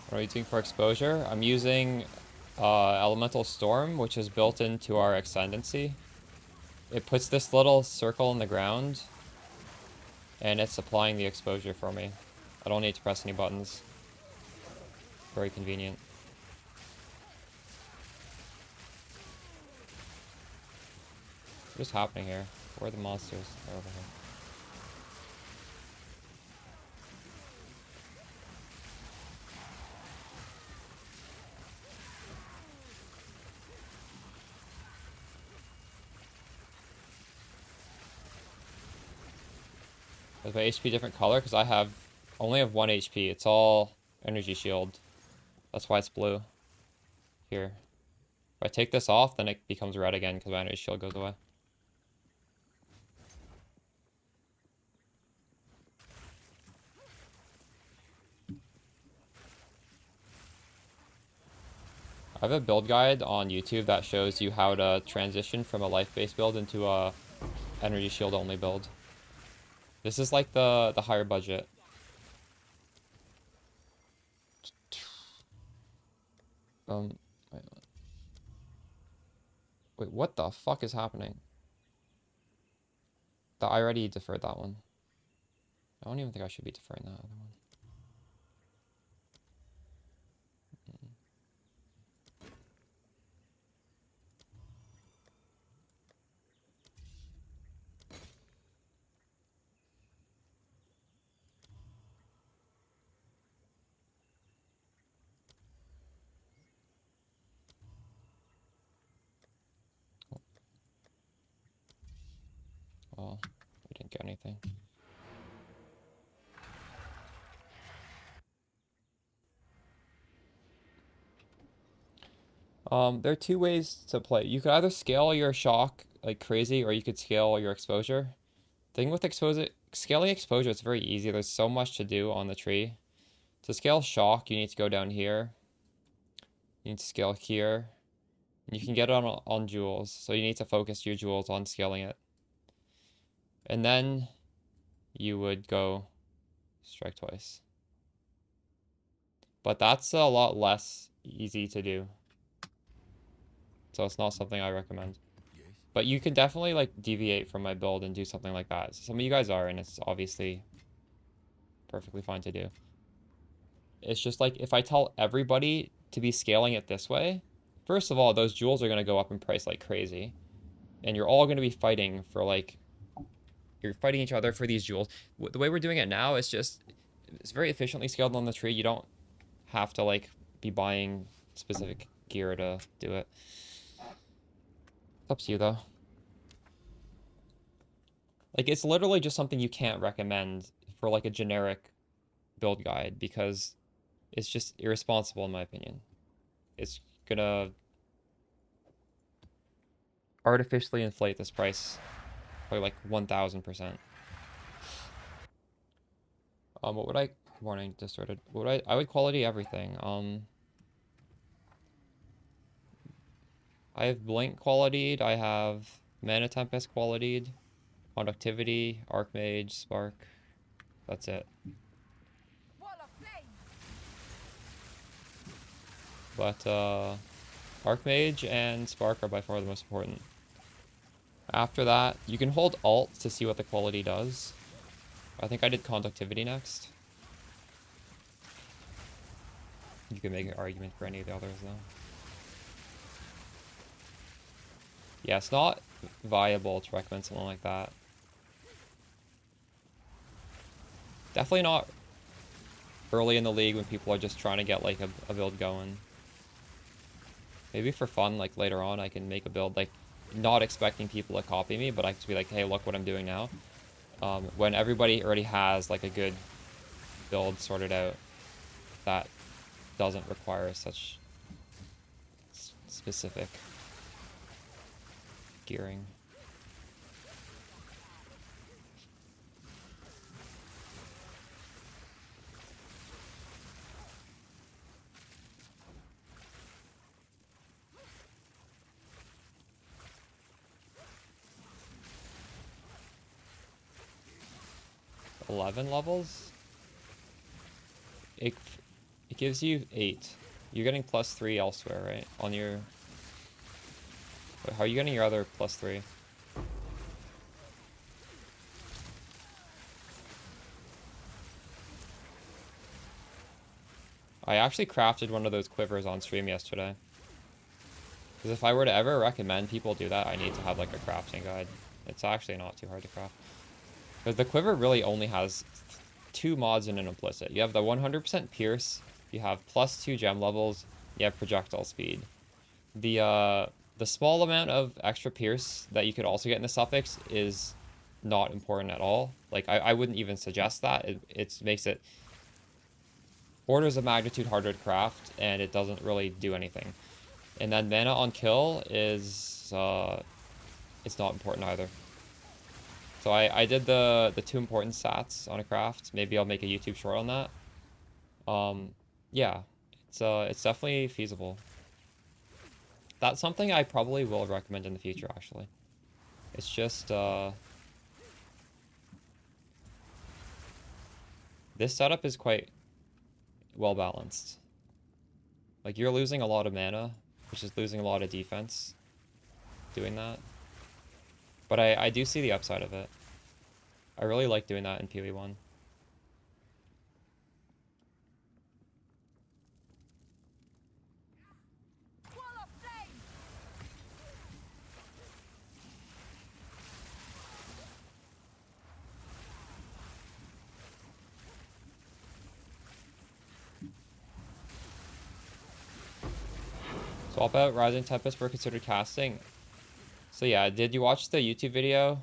What are you doing for exposure? I'm using Elemental Storm, which is built into our Ascendancy. It puts this little circle in the ground, and it's applying the exposure for me. I don't need to press any buttons. Very convenient. What's happening here? Where are the monsters? They're over here. Is my HP different color? Because I only have 1 HP. It's all energy shield. That's why it's blue. Here. If I take this off, then it becomes red again because my energy shield goes away. I have a build guide on YouTube that shows you how to transition from a life-based build into a energy shield only build. This is like the higher budget. Wait, wait, what the fuck is happening? I already deferred that one. I don't even think I should be deferring that other one. Well, we didn't get anything. There are two ways to play. You could either scale your shock like crazy, or you could scale your exposure. Thing with scaling exposure, it's very easy. There's so much to do on the tree. To scale shock, you need to go down here. You need to scale here. And you can get it on jewels, so you need to focus your jewels on scaling it. And then you would go strike twice. But that's a lot less easy to do. So it's not something I recommend. But you can definitely like deviate from my build and do something like that. Some of you guys are, and it's obviously perfectly fine to do. It's just like if I tell everybody to be scaling it this way, first of all, those jewels are going to go up in price like crazy. And you're all going to be fighting for like, you're fighting each other for these jewels. The way we're doing it now is just, it's very efficiently scaled on the tree. You don't have to like be buying specific gear to do it. It's up to you though. Like it's literally just something you can't recommend for like a generic build guide because it's just irresponsible in my opinion. It's gonna artificially inflate this price by like 1000%. What would I warning distorted? What would I would quality everything. I have blink qualityed, I have mana tempest qualityed, conductivity, archmage, spark. That's it. But archmage and spark are by far the most important. After that, you can hold alt to see what the quality does. I think I did conductivity next. You can make an argument for any of the others though. Yeah, it's not viable to recommend something like that. Definitely not early in the league when people are just trying to get like a build going. Maybe for fun, like later on, I can make a build like not expecting people to copy me, but I can be like, hey, look what I'm doing now. When everybody already has like a good build sorted out that doesn't require such specific gearing. $11 levels? It gives you 8. You're getting +3 elsewhere, right? On your... Wait, how are you getting your other +3? I actually crafted one of those quivers on stream yesterday. Because if I were to ever recommend people do that, I need to have like a crafting guide. It's actually not too hard to craft. Because the quiver really only has 2 mods in an implicit. You have the 100% pierce, you have +2 gem levels, you have projectile speed. The small amount of extra pierce that you could also get in the suffix is not important at all. Like, I wouldn't even suggest that. It makes it orders of magnitude harder to craft, and it doesn't really do anything. And then mana on kill is, it's not important either. So I did the 2 important stats on a craft. Maybe I'll make a YouTube short on that. Yeah, it's definitely feasible. That's something I probably will recommend in the future, actually. It's just, this setup is quite well balanced. Like, you're losing a lot of mana, which is losing a lot of defense doing that. But I do see the upside of it. I really like doing that in PoE 1. Swap out Rising Tempest for considered casting. So yeah, did you watch the YouTube video?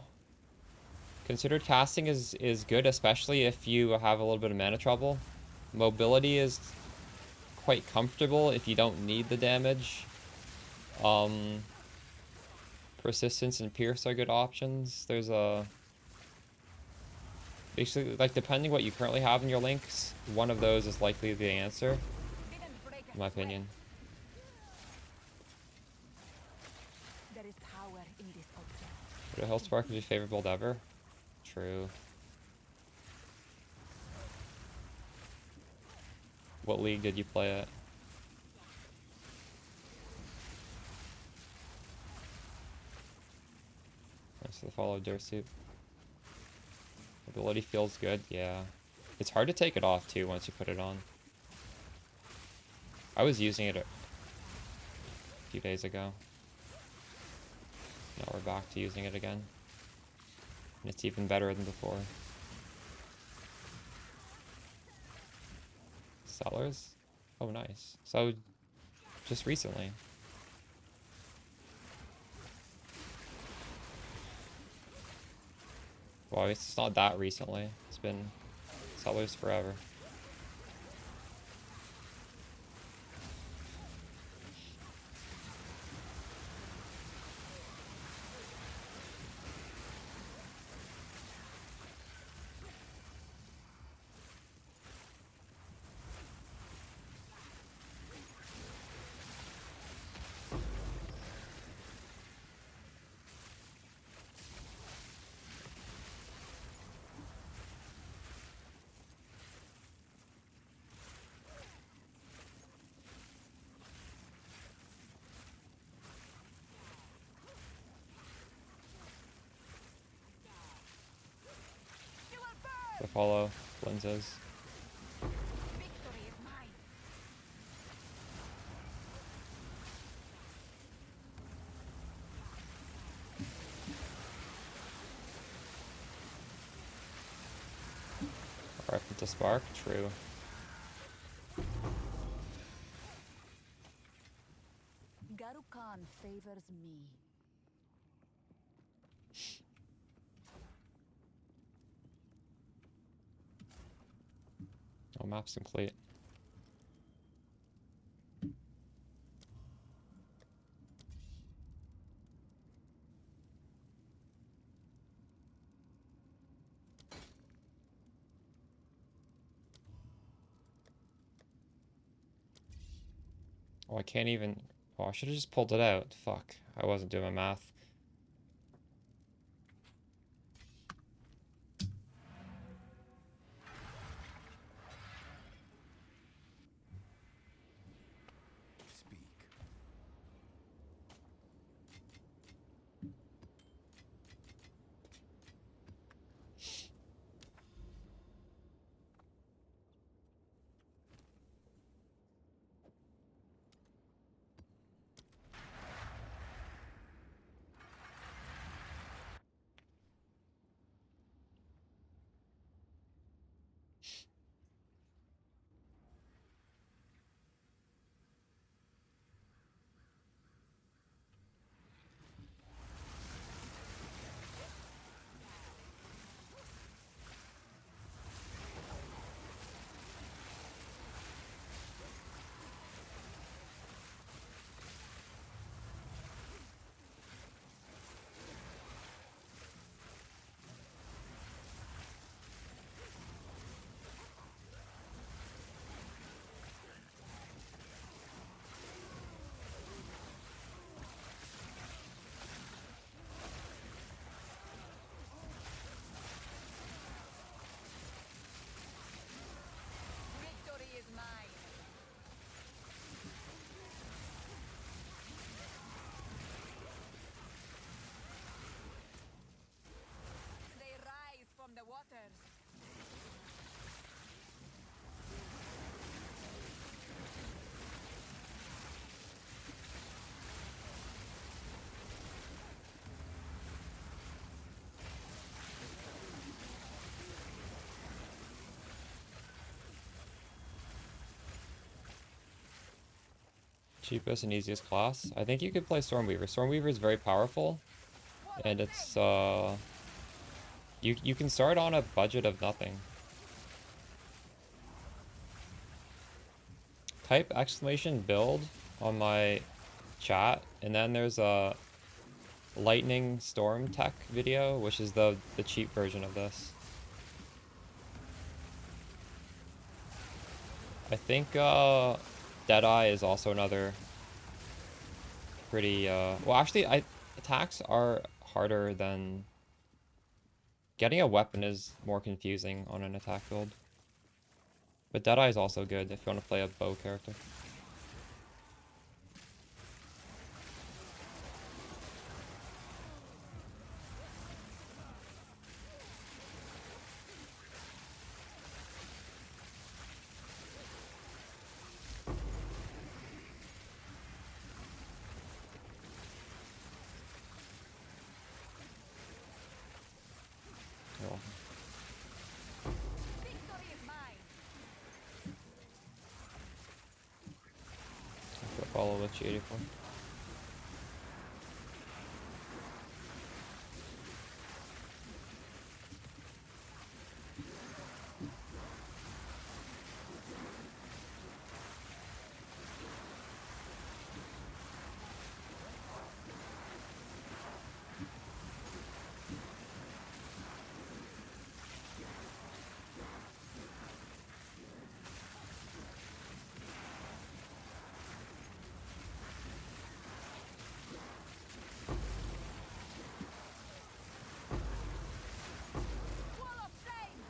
Considered casting is good, especially if you have a little bit of mana trouble. Mobility is quite comfortable if you don't need the damage. Persistence and Pierce are good options. There's a... Basically, like, depending what you currently have in your links, one of those is likely the answer, in my opinion. There is power in this object. Would a Hellspark be your favorite build ever? True. What league did you play at? Thanks for the follow, Dursuit. Ability feels good, yeah. It's hard to take it off too once you put it on. I was using it a few days ago. Now we're back to using it again. And it's even better than before. Sellers? Oh, nice. So, just recently. Well, it's not that recently. It's been sellers forever. The follow lenses. Victory is mine. Reference to Spark, true. Garukan favors me. Oh, map's complete. Oh, I can't even... Oh, I should have just pulled it out. Fuck. I wasn't doing my math. Speak. Cheapest and easiest class. I think you could play Stormweaver. Stormweaver is very powerful, and it's you can start on a budget of nothing. Type exclamation build on my chat, and then there's a lightning storm tech video, which is the cheap version of this. I think Deadeye is also another pretty well, actually attacks are harder than getting a weapon is more confusing on an attack build. But Deadeye is also good if you want to play a bow character. Cool. Victory is mine. I'll follow with G84. Wall of flame.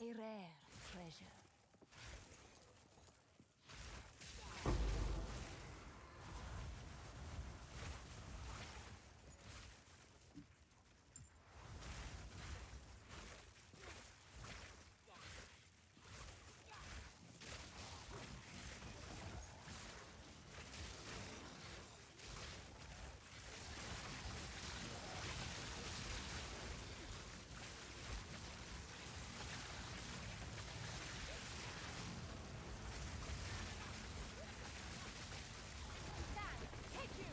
A rare treasure. Hit you.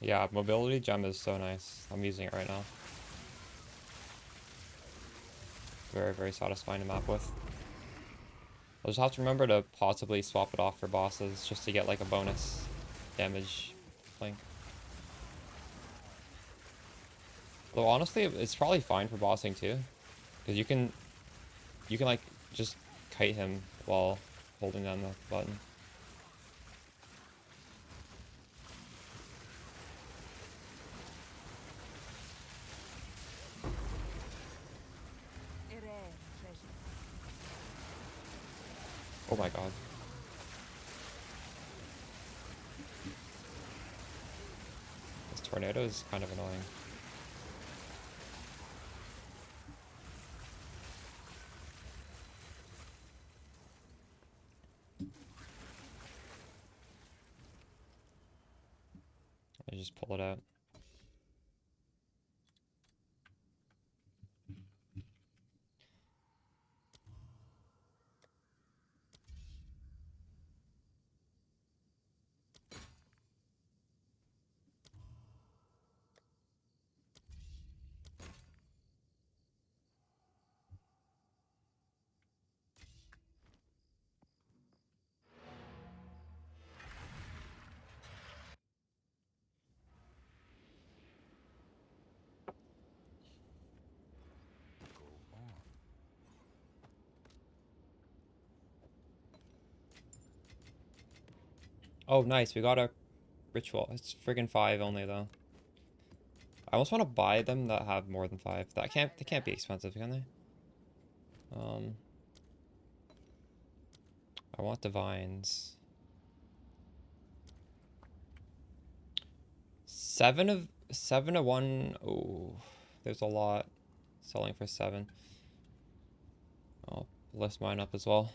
Yeah, mobility gem is so nice. I'm using it right now. Very, very satisfying to map with. I'll just have to remember to possibly swap it off for bosses just to get like a bonus damage link. Though honestly, it's probably fine for bossing too, because you can like just kite him while holding down the button. A rare treasure. Oh my god. Tornado is kind of annoying. I just pull it out. Go on. Oh, nice. We got a ritual. It's friggin' 5 only though. I almost want to buy them that have more than 5. They can't be expensive, can they? I want divines. 7 of 1. Oh, there's a lot selling for 7. I'll list mine up as well.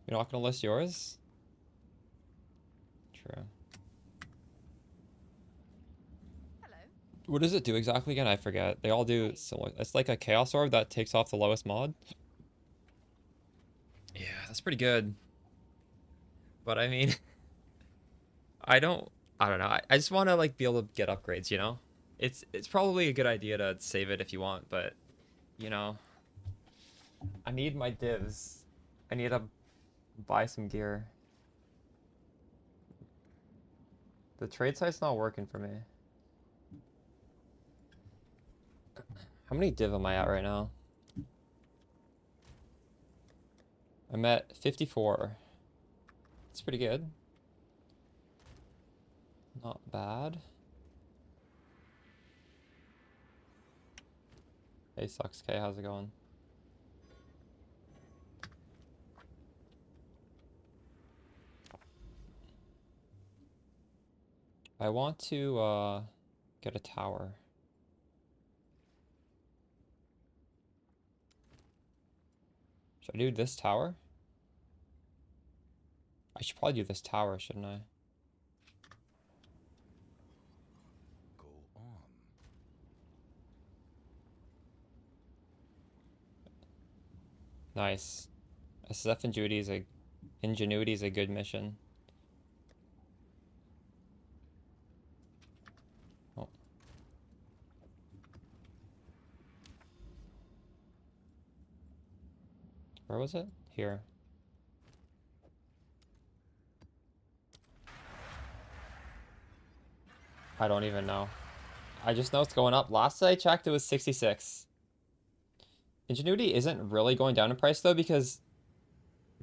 You're not gonna list yours? True. Hello. What does it do exactly again? I forget. They all do similar. It's like a chaos orb that takes off the lowest mod. Yeah, that's pretty good. But I mean, I don't know. I just want to like be able to get upgrades, you know? It's probably a good idea to save it if you want, but you know, I need my divs. I need to buy some gear. The trade site's not working for me. How many div am I at right now? I'm at 54. It's pretty good. Not bad. Hey, sucks K, how's it going? I want to get a tower. Should I do this tower? I should probably do this tower, shouldn't I? Go on. Nice. SSF Ingenuity is a good mission. Oh. Where was it? Here. I don't even know. I just know it's going up. Last I checked, it was 66. Ingenuity isn't really going down in price though because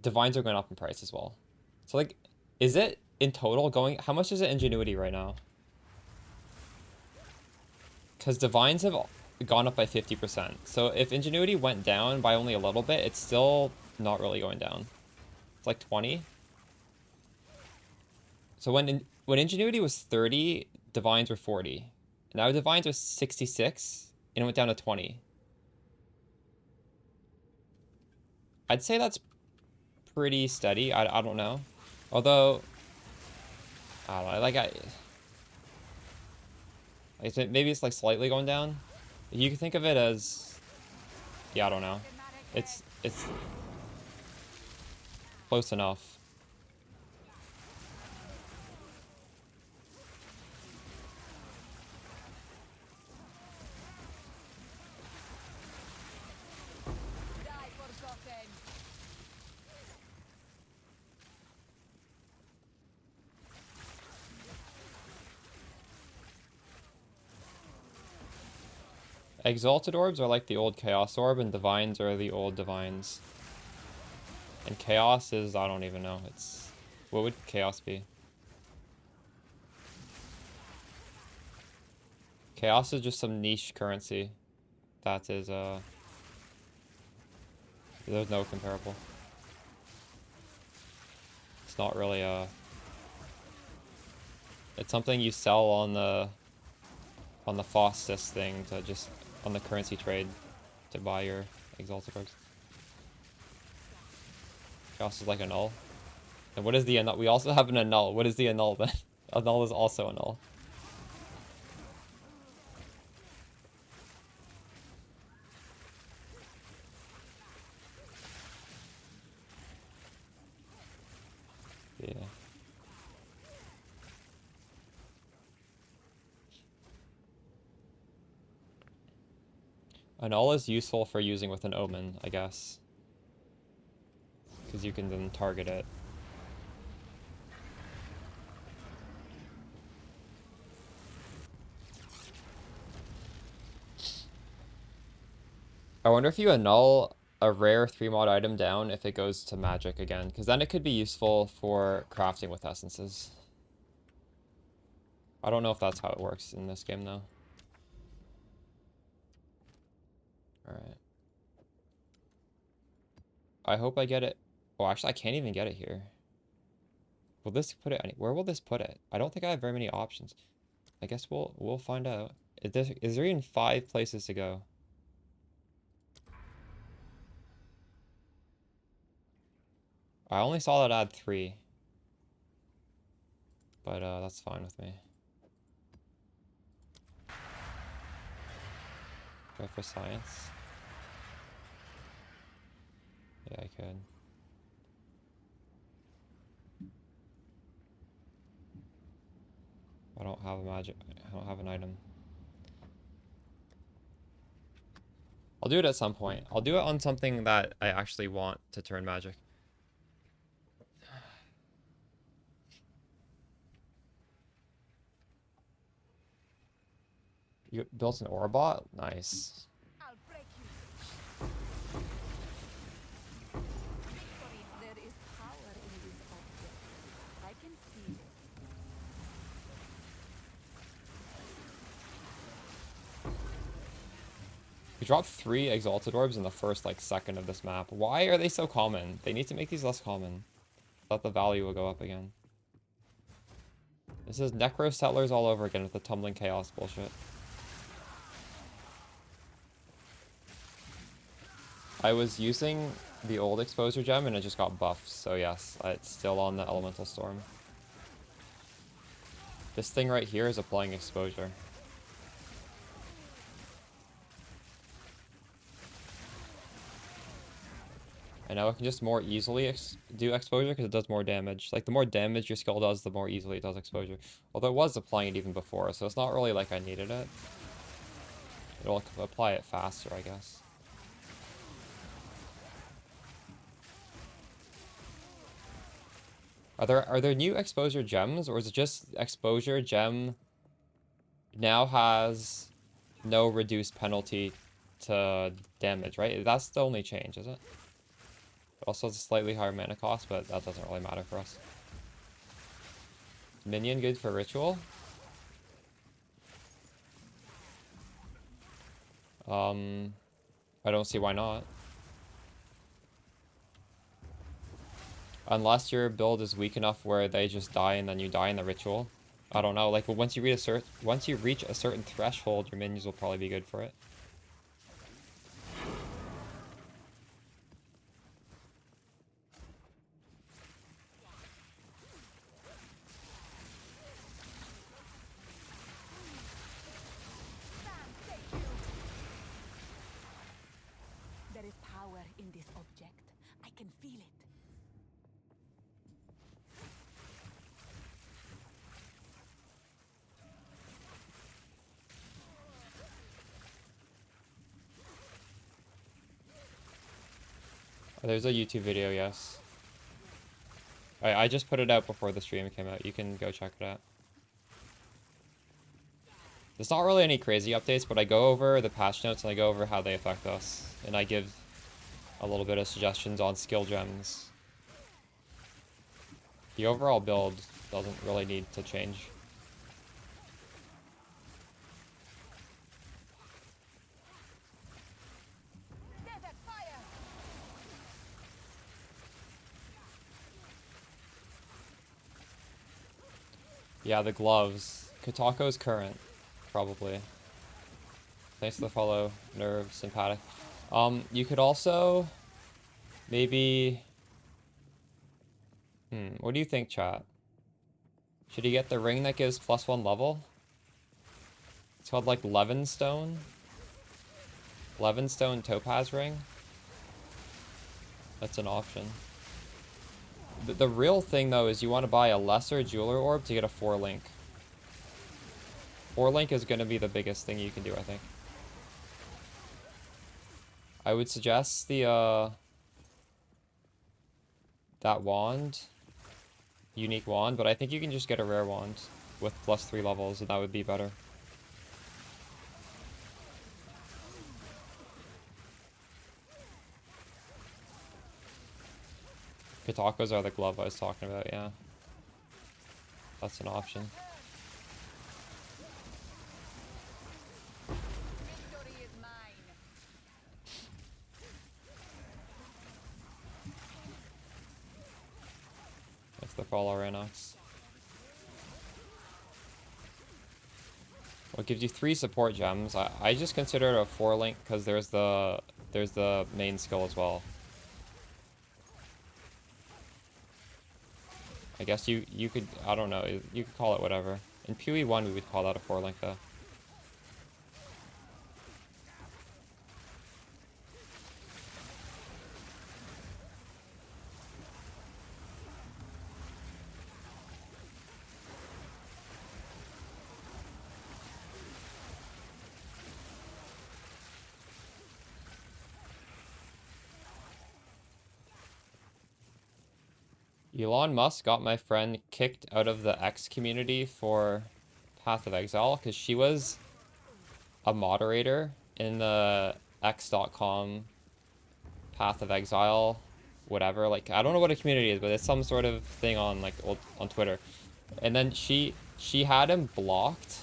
divines are going up in price as well. So like, is it in total going? How much is it Ingenuity right now? Because divines have gone up by 50%. So if Ingenuity went down by only a little bit, it's still not really going down. It's like 20. So when Ingenuity was 30, divines were 40. Now divines are 66 and it went down to 20. I'd say that's pretty steady. I don't know. Although I don't know, maybe it's like slightly going down. You can think of it as, yeah, I don't know. It's close enough. Die forgotten. Exalted orbs are like the old Chaos Orb, and divines are the old divines. And Chaos is, I don't even know. What would Chaos be? Chaos is just some niche currency. That is, There's no comparable. It's not really a... It's something you sell on the FOSS thing to just on the currency trade to buy your exalted orbs. Chaos is like a null. And what is the annul? We also have an annul. What is the annul then? Annul is also a null. Yeah. Annul is useful for using with an omen, I guess. Because you can then target it. I wonder if you annul a rare 3-mod item down if it goes to magic again. Because then it could be useful for crafting with essences. I don't know if that's how it works in this game though. Alright. I hope I get it. Oh, actually, I can't even get it here. Will this put it where will this put it? I don't think I have very many options. I guess we'll find out. Is there even 5 places to go? I only saw that add 3. But that's fine with me. Go for science. Yeah, I could. I don't have a magic. I don't have an item. I'll do it at some point. I'll do it on something that I actually want to turn magic. You built an Orbot? Nice. I'll break you. Victory. There is power in this object. I can feel it. We dropped 3 Exalted Orbs in the first, like, second of this map. Why are they so common? They need to make these less common. Thought the value will go up again. This is Necro Settlers all over again with the Tumbling Chaos bullshit. I was using the old Exposure Gem and it just got buffed, so yes, it's still on the Elemental Storm. This thing right here is applying Exposure. And now it can just more easily do Exposure because it does more damage. Like, the more damage your skill does, the more easily it does Exposure. Although it was applying it even before, so it's not really like I needed it. It'll apply it faster, I guess. Are there new Exposure Gems, or is it just Exposure Gem now has no reduced penalty to damage, right? That's the only change, is it? Also, it's a slightly higher mana cost, but that doesn't really matter for us. Minion good for ritual? I don't see why not. Unless your build is weak enough where they just die and then you die in the ritual. I don't know. Like, but once you reach a certain threshold, your minions will probably be good for it. There is power in this object. I can feel it. Oh, there's a YouTube video, yes. I just put it out before the stream came out. You can go check it out. There's not really any crazy updates, but I go over the patch notes and I go over how they affect us. And I give a little bit of suggestions on skill gems. The overall build doesn't really need to change. Desert fire. Yeah, the gloves. Kotako's current, probably. Thanks for the follow, Nerve, Sympathetic. You could also maybe... what do you think, chat? Should he get the ring that gives +1 level? It's called like Levinstone. Levinstone Topaz ring. That's an option. The real thing though is you want to buy a lesser jeweler orb to get a 4-link. 4-link is going to be the biggest thing you can do, I think. I would suggest the that wand, unique wand, but I think you can just get a rare wand with +3 levels, and that would be better. Katakos are the glove I was talking about, yeah. That's an option. Victory is mine. That's the follow Ranox. Well, it gives you 3 support gems. I just consider it a 4-link because there's the main skill as well. I guess you could, I don't know, you could call it whatever. In PoE 1 we would call that a 4-link though. Elon Musk got my friend kicked out of the X community for Path of Exile because she was a moderator in the X.com Path of Exile, whatever. Like, I don't know what a community is, but it's some sort of thing on like on Twitter. And then she had him blocked.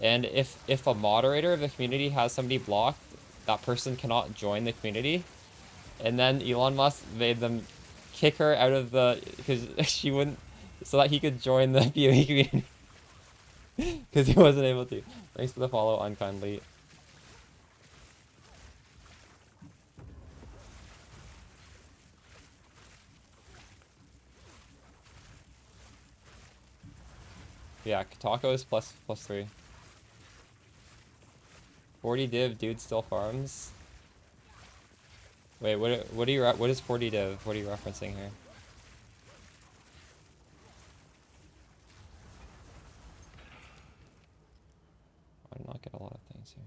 And if a moderator of the community has somebody blocked, that person cannot join the community. And then Elon Musk made them kick her out of the, because she wouldn't, so that he could join the PoE community. Because he wasn't able to. Thanks for the follow, unkindly. Yeah, Katako is +3. 40 div, dude still farms. Wait, what is 40 div? What are you referencing here? I did not get a lot of things here.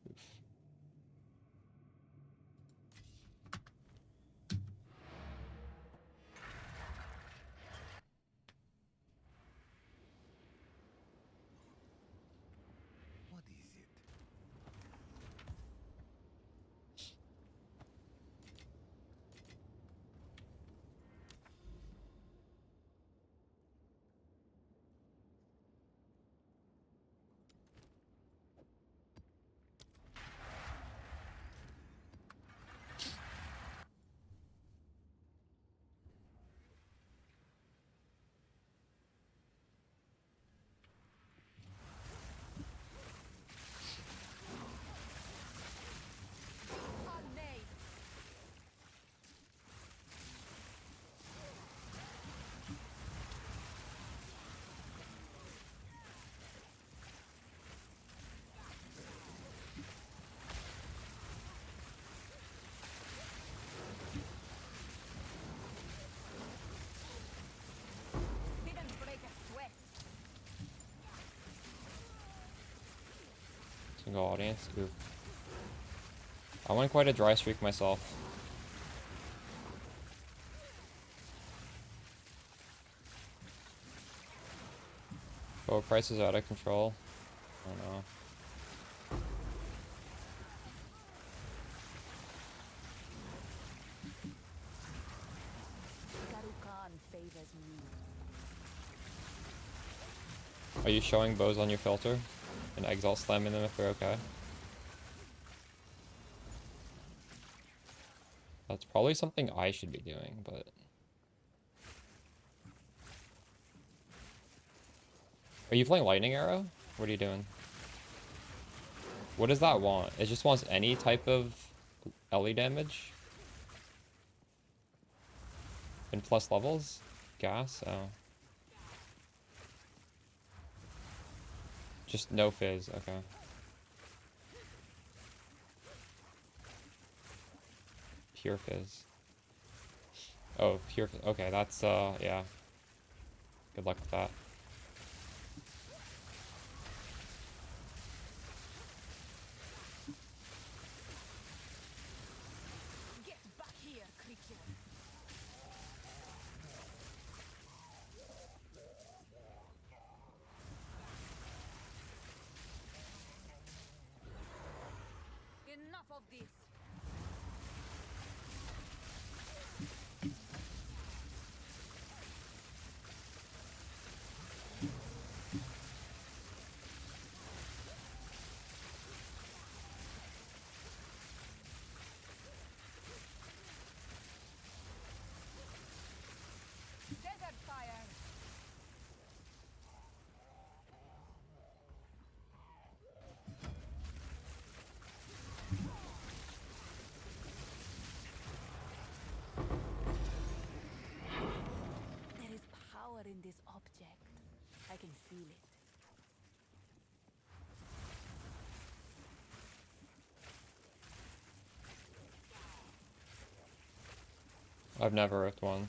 What is it? Didn't break a sweat. Single audience. Oof. I went quite a dry streak myself. Oh, price is out of control. I don't know. Karukan favors me. Are you showing bows on your filter? And exalt slamming them if they're okay? That's probably something I should be doing, but... Are you playing Lightning Arrow? What are you doing? What does that want? It just wants any type of LE damage? And plus levels? Gas? Oh. Just no fizz, okay. Pure fizz. Oh, pure fizz. Okay, that's, yeah. Good luck with that. Get back here, creature. Enough of this. Desert fire. There is power in this object. I can feel it. I've never ripped one.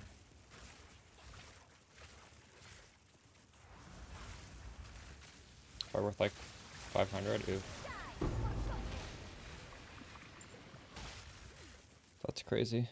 Probably worth like 500. Ooh. That's crazy.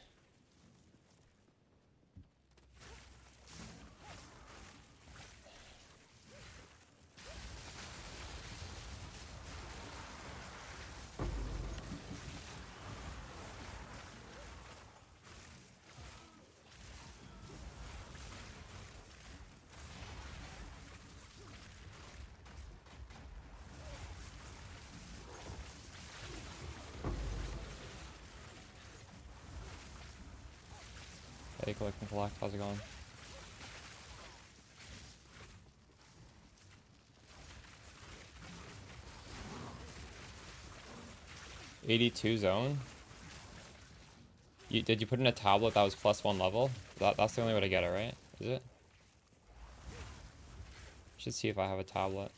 Hey, collect and collect. How's it going? '82 zone. Did you put in a tablet that was +1 level? That's the only way to get it, right? Is it? Should see if I have a tablet.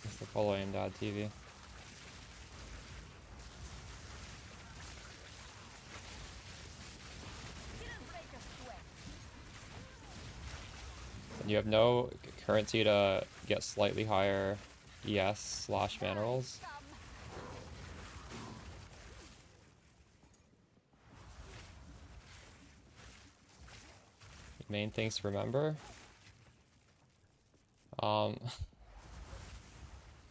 It's the follow aim dad TV. Didn't break a sweat. And you have no currency to get slightly higher ES/mana rolls. Come. Main things to remember.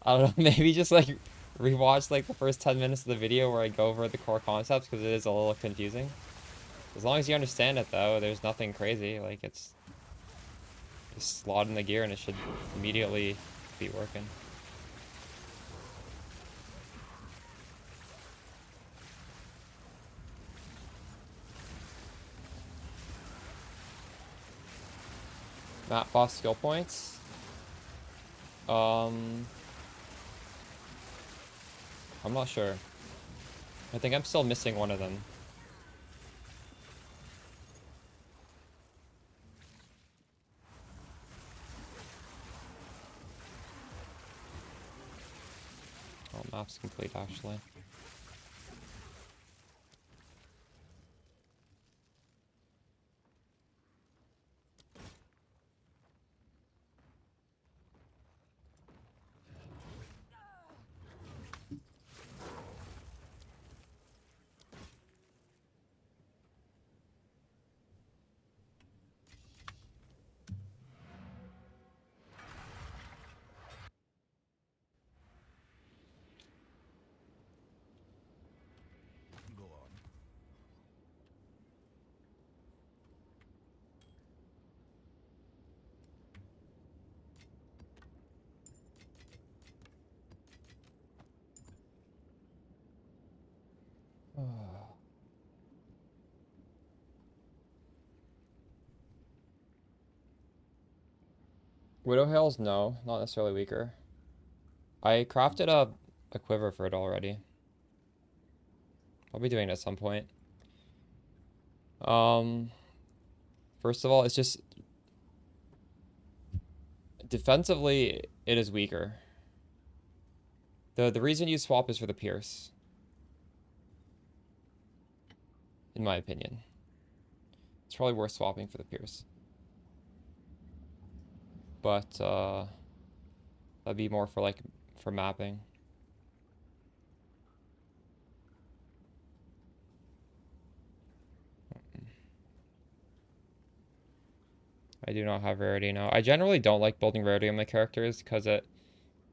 I don't know, maybe just like rewatch like the first 10 minutes of the video where I go over the core concepts because it is a little confusing. As long as you understand it though, there's nothing crazy. Like it's just slot in the gear and it should immediately be working. Map boss skill points. I'm not sure. I think I'm still missing one of them. Oh, map's complete actually. Go on. Widow Hails, no, not necessarily weaker. I crafted a quiver for it already. I'll be doing it at some point. First of all, it's just defensively it is weaker. The reason you swap is for the Pierce, in my opinion. It's probably worth swapping for the Pierce. But that'd be more for for mapping. I do not have rarity now. I generally don't like building rarity on my characters because it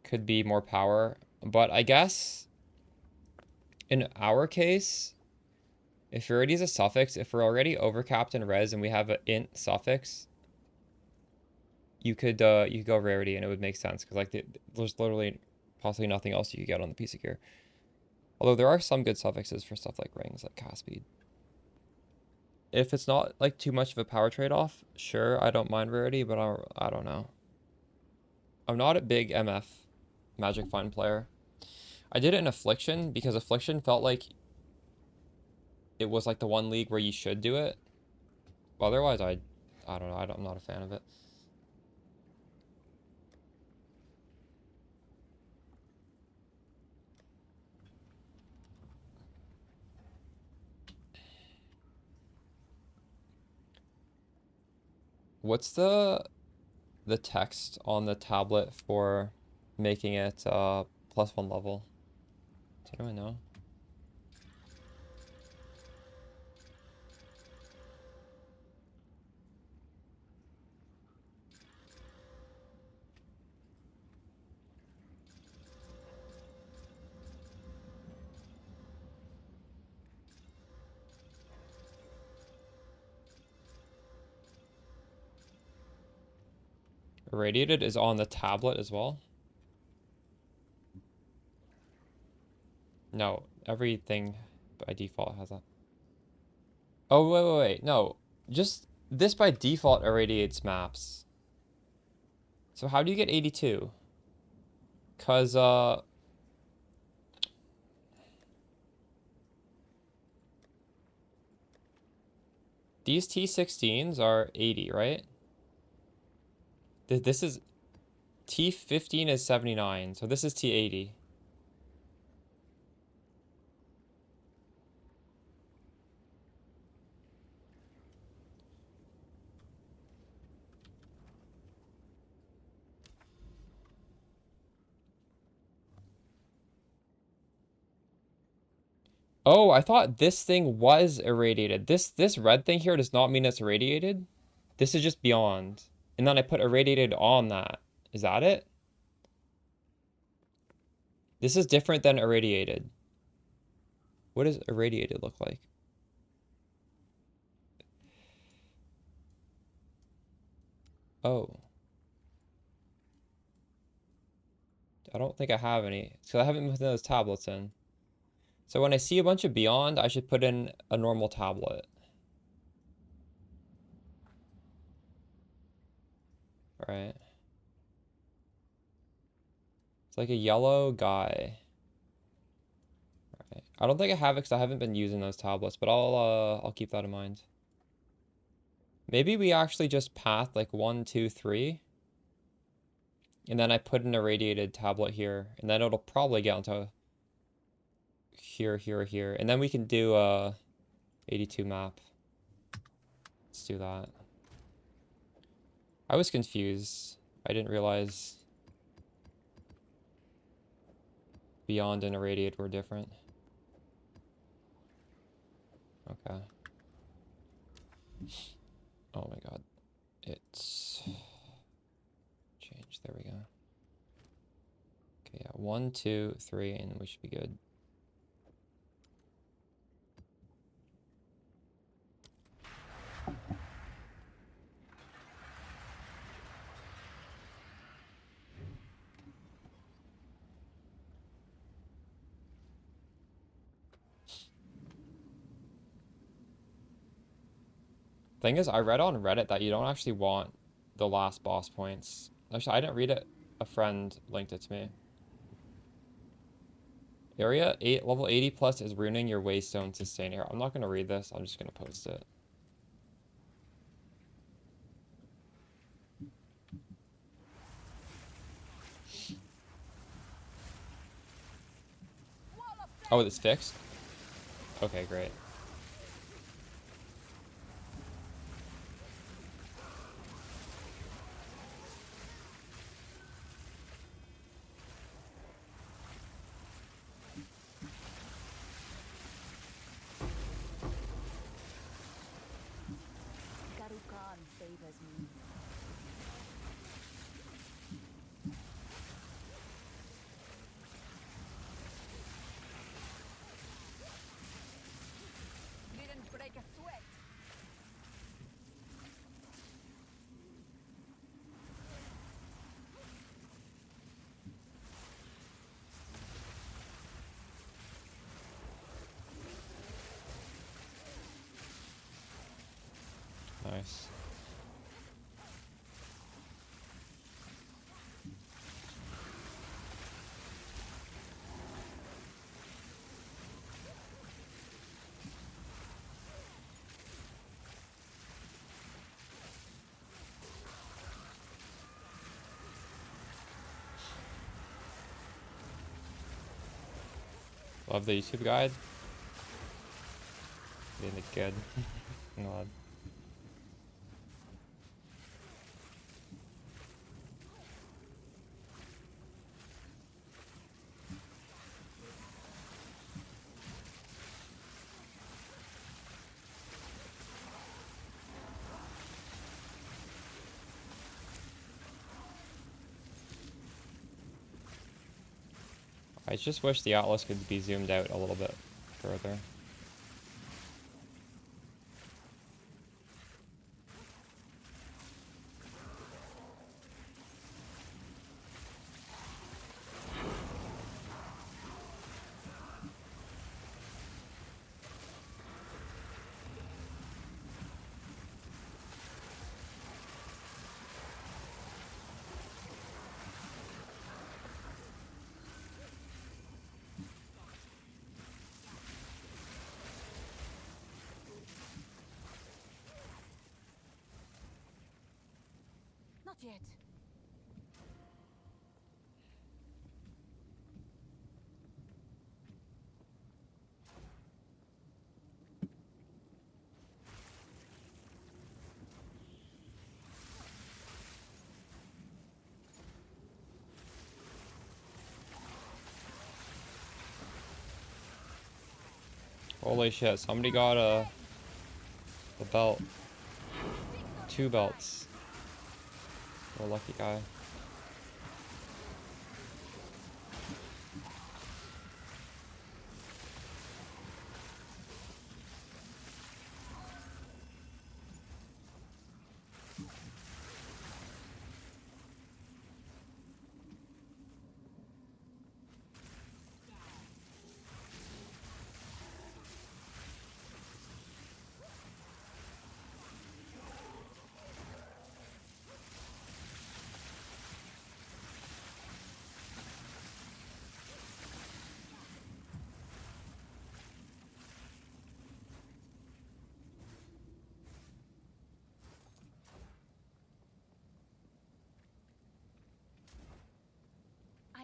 could be more power. But I guess in our case, if rarity is a suffix, if we're already overcapped in res and we have an int suffix, you could go rarity and it would make sense because there's literally possibly nothing else you could get on the piece of gear. Although there are some good suffixes for stuff like rings, like cast speed. If it's not like too much of a power trade-off, sure, I don't mind rarity, but I don't know. I'm not a big MF Magic Find player. I did it in Affliction because Affliction felt like it was like the one league where you should do it. Otherwise, I don't know. I'm not a fan of it. What's the text on the tablet for making it +1 level? Does anyone know? Irradiated is on the tablet as well? No, everything by default has that. Oh, wait. No, just this by default irradiates maps. So how do you get 82? Because, these T16s are 80, right? This is... T15 is 79, so this is T80. Oh, I thought this thing was irradiated. This red thing here does not mean it's irradiated. This is just beyond. And then I put irradiated on that. Is that it? This is different than irradiated. What does irradiated look like? Oh. I don't think I have any. So I haven't put those tablets in. So when I see a bunch of beyond, I should put in a normal tablet. right? It's like a yellow guy. Right. I don't think I have it because I haven't been using those tablets, but I'll keep that in mind. Maybe we actually just path like 1, 2, 3. And then I put an irradiated tablet here, and then it'll probably get onto here, here, here. And then we can do a 82 map. Let's do that. I was confused. I didn't realize beyond and irradiated were different. Okay. Oh my god. It's changed. There we go. Okay, yeah. 1, 2, 3, and we should be good. Thing is, I read on Reddit that you don't actually want the last boss points. Actually, I didn't read it. A friend linked it to me. Area 8, level 80 plus is ruining your waystone sustain here. I'm not going to read this. I'm just going to post it. Oh, it's fixed? Okay, great. Karukan favors me. Didn't break a sweat. Nice. Love the YouTube guide. Being it good. God. I just wish the Atlas could be zoomed out a little bit further. Not yet. Holy shit, somebody got a belt. 2 belts. What a lucky guy.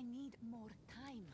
need more time.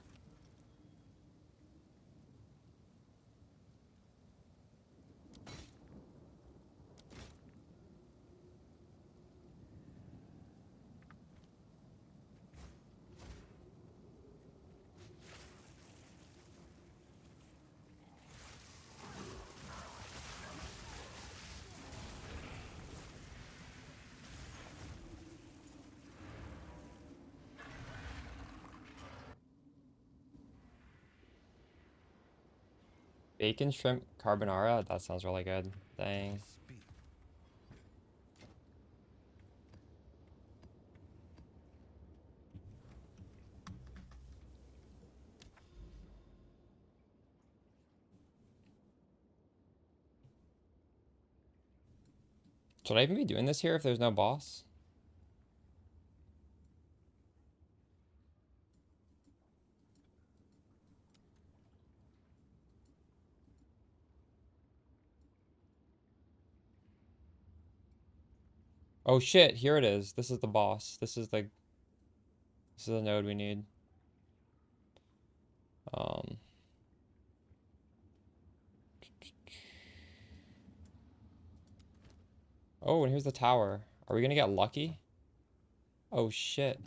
Bacon shrimp carbonara? That sounds really good. Dang. Speak. Should I even be doing this here if there's no boss? Oh shit, here it is. This is the boss. This is the node we need. Um Oh, and here's the tower. Are we gonna get lucky? Oh shit.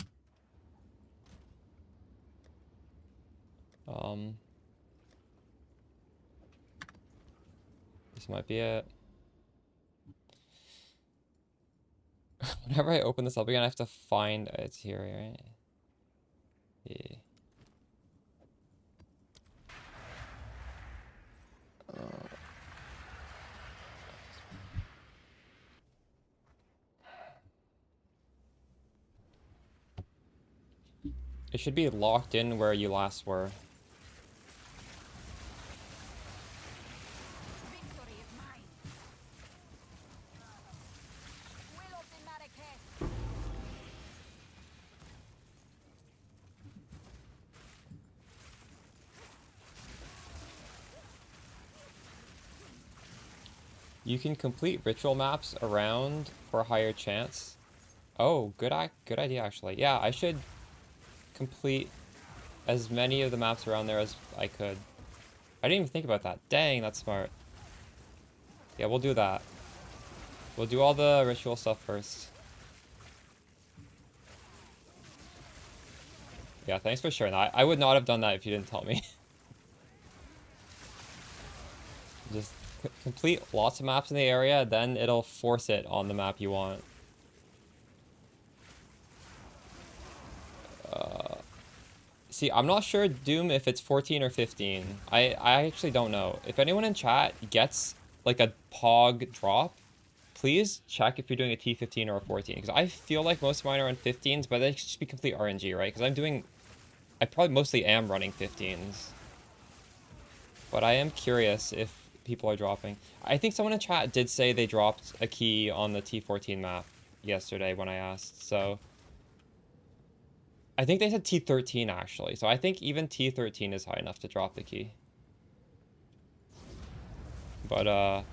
This might be it. Whenever I open this up again, I have to find it's here, right? Yeah. It should be locked in where you last were. Victory is mine. Will of the Marrakesh. You can complete ritual maps around for a higher chance. Oh, good idea actually. Yeah, I should complete as many of the maps around there as I could. I didn't even think about that. Dang, that's smart. Yeah, we'll do that. We'll do all the ritual stuff first. Yeah, thanks for sharing that. I would not have done that if you didn't tell me. Just complete lots of maps in the area, then it'll force it on the map you want. See, I'm not sure, Doom, if it's 14 or 15. I actually don't know. If anyone in chat gets like a POG drop, please check if you're doing a T15 or a 14. Because I feel like most of mine are on 15s, but that should just be complete RNG, right? Because I probably mostly am running 15s. But I am curious if people are dropping. I think someone in chat did say they dropped a key on the T14 map yesterday when I asked, so... I think they said T13 actually, so I think even T13 is high enough to drop the key. But, I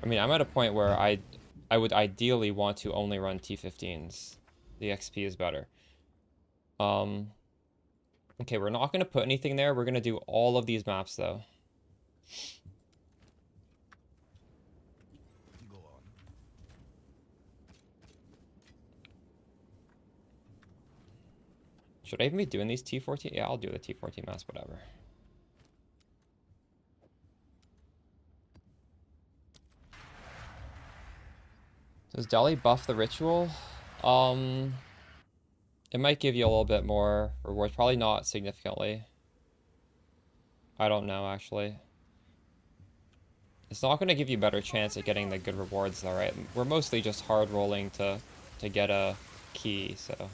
mean, I'm at a point where I would ideally want to only run T15s. The XP is better. Okay, we're not going to put anything there. We're going to do all of these maps, though. Go on. Should I even be doing these T14? Yeah, I'll do the T14 maps, whatever. Does Delhi buff the ritual? It might give you a little bit more rewards. Probably not significantly. I don't know, actually. It's not going to give you a better chance at getting the good rewards, though, right? We're mostly just hard rolling to get a key, so...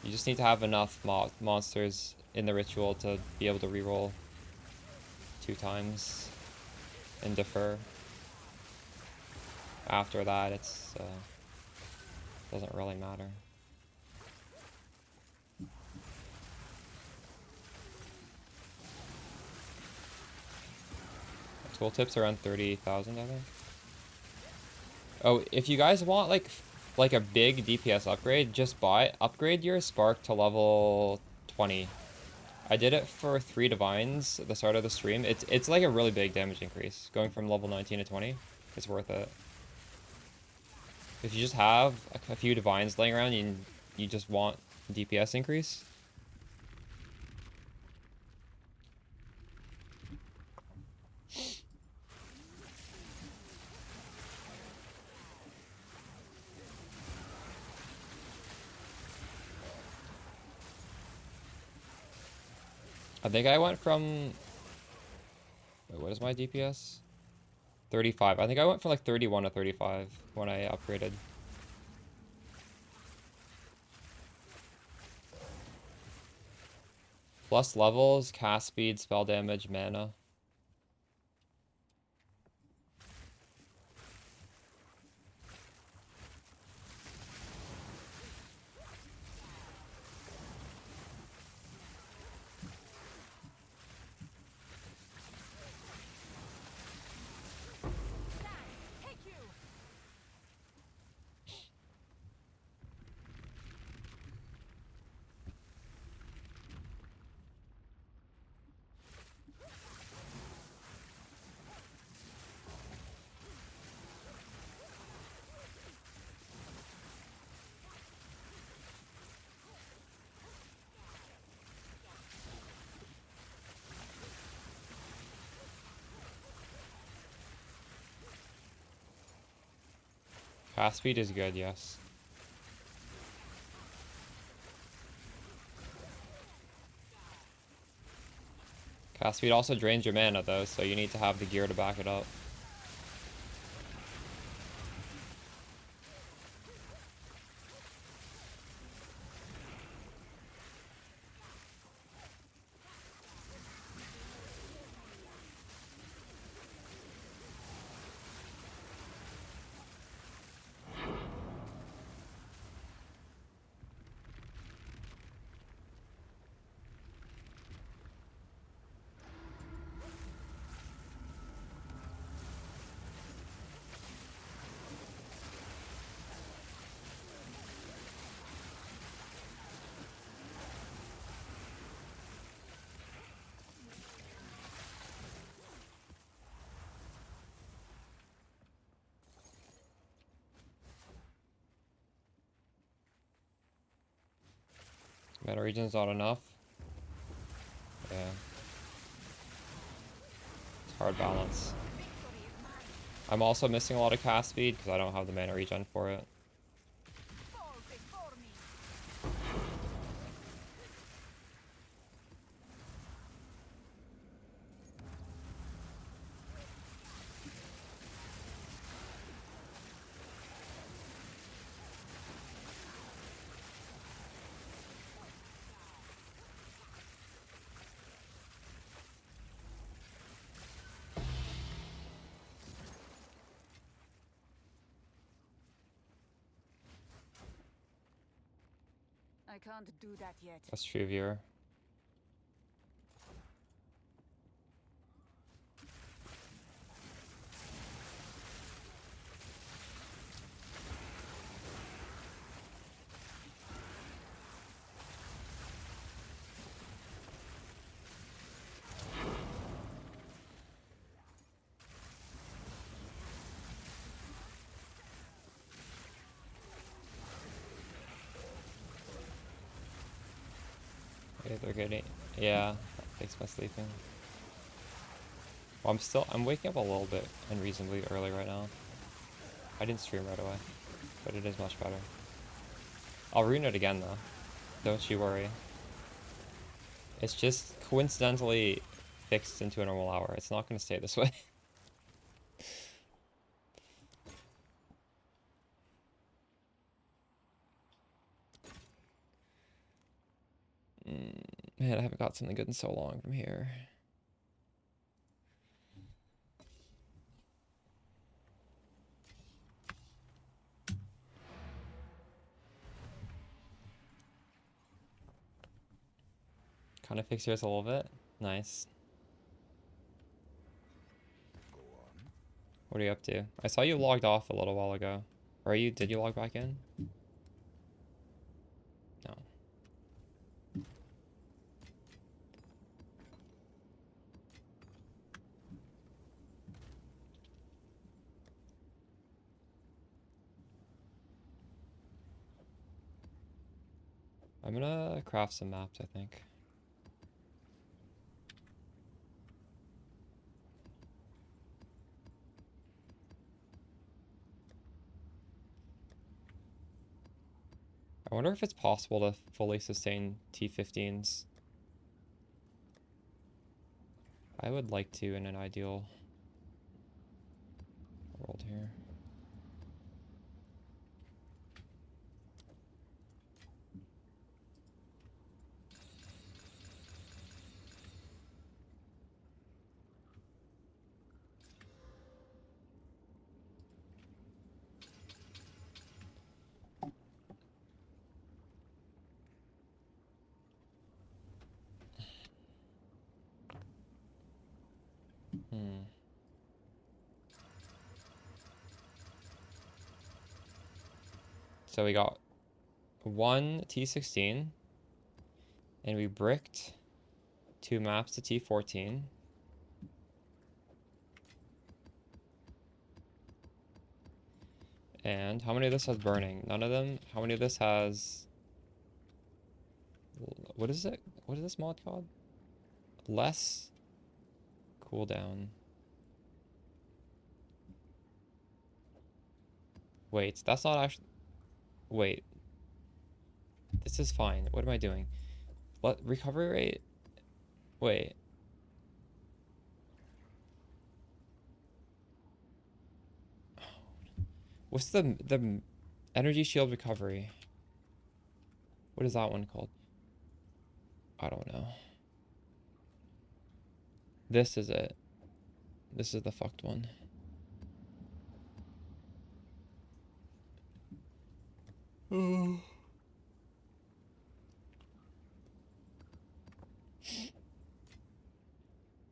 You just need to have enough monsters in the ritual to be able to reroll 2 times and defer. After that, it's doesn't really matter. Tooltips around 30,000, I think. Oh, if you guys want like like a big DPS upgrade, just upgrade your Spark to level 20. I did it for 3 Divines at the start of the stream. It's like a really big damage increase. Going from level 19 to 20, it's worth it. If you just have a few Divines laying around, you just want DPS increase. I think I went from... Wait, what is my DPS? 35. I think I went from like 31 to 35 when I upgraded. Plus levels, cast speed, spell damage, mana. Cast speed is good, yes. Cast speed also drains your mana though, so you need to have the gear to back it up. Mana regen's not enough. Yeah. It's hard balance. I'm also missing a lot of cast speed because I don't have the mana regen for it. I can't do that yet. That's true, viewer. Okay, they're getting... Yeah, that fixed my sleeping. Well, I'm waking up a little bit unreasonably early right now. I didn't stream right away, but it is much better. I'll ruin it again though. Don't you worry. It's just coincidentally fixed into a normal hour. It's not going to stay this way. Man, I haven't got something good in so long from here. Kind of fix yours a little bit. Nice. Go on. What are you up to? I saw you logged off a little while ago. Are you? Did you log back in? No. I'm gonna craft some maps, I think. I wonder if it's possible to fully sustain T15s. I would like to in an ideal world here. Hmm. So we got one T16, and we bricked 2 maps to T14. And how many of this has burning? None of them. How many of this has... What is it? What is this mod called? Less cooldown. Wait, that's not actually... Wait. This is fine. What am I doing? What? Recovery rate? Wait. What's the energy shield recovery? What is that one called? I don't know. This is it. This is the fucked one.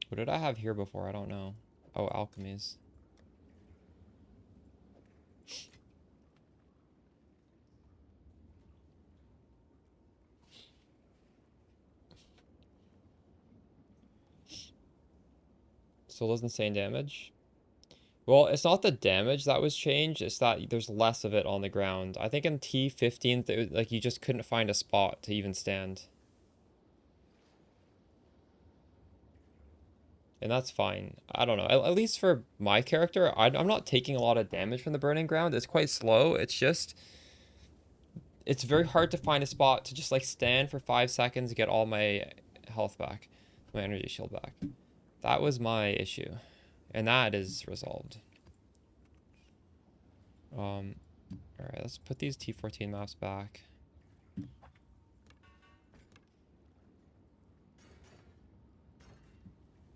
What did I have here before? I don't know. Oh, alchemies. Still does insane damage. Well, it's not the damage that was changed. It's that there's less of it on the ground. I think in T15, like you just couldn't find a spot to even stand. And that's fine. I don't know. At least for my character, I'm not taking a lot of damage from the burning ground. It's quite slow. It's just... It's very hard to find a spot to just like stand for 5 seconds, get all my health back. My energy shield back. That was my issue. And that is resolved. Alright, let's put these T14 maps back.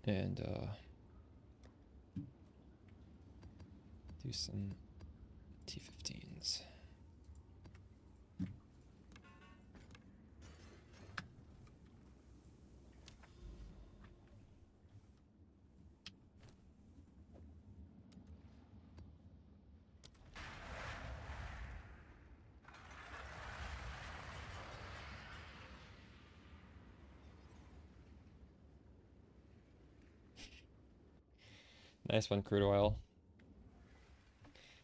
And do some T15s. Nice one, crude oil.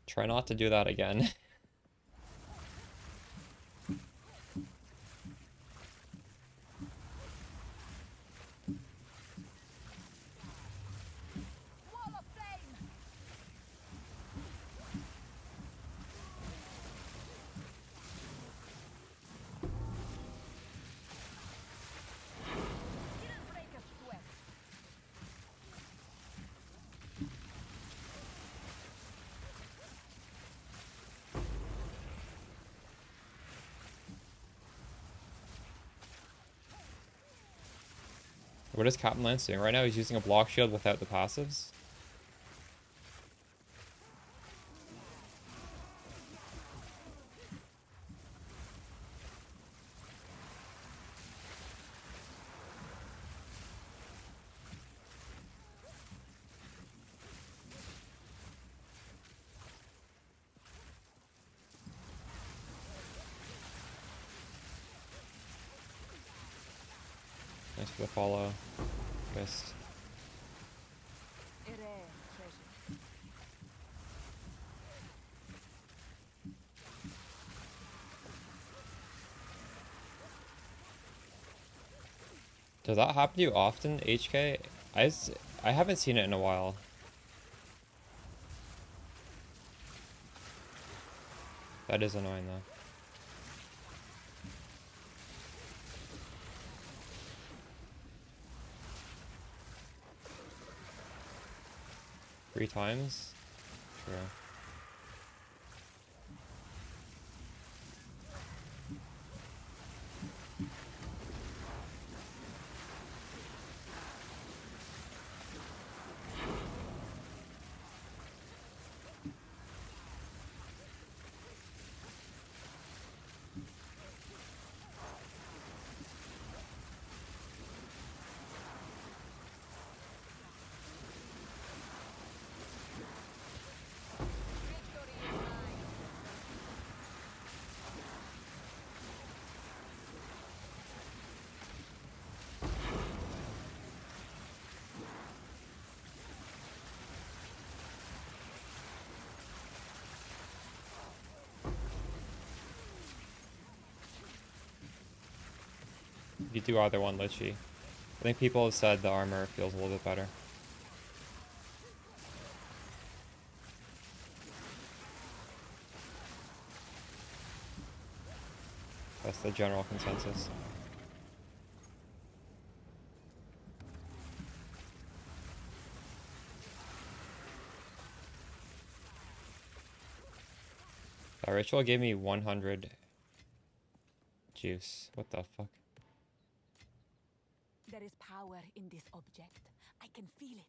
Try not to do that again. Wall of flame! Didn't break a sweat. What is Captain Lance doing right now? He's using a block shield without the passives. Thanks for the follow. Twist. A rare treasure. Does that happen to you often, HK? I haven't seen it in a while. That is annoying though. Three times? True. Victory is mine. You do either one, Lichy. I think people have said the armor feels a little bit better. That's the general consensus. That ritual gave me 100 juice. What the fuck? There is power in this object. I can feel it.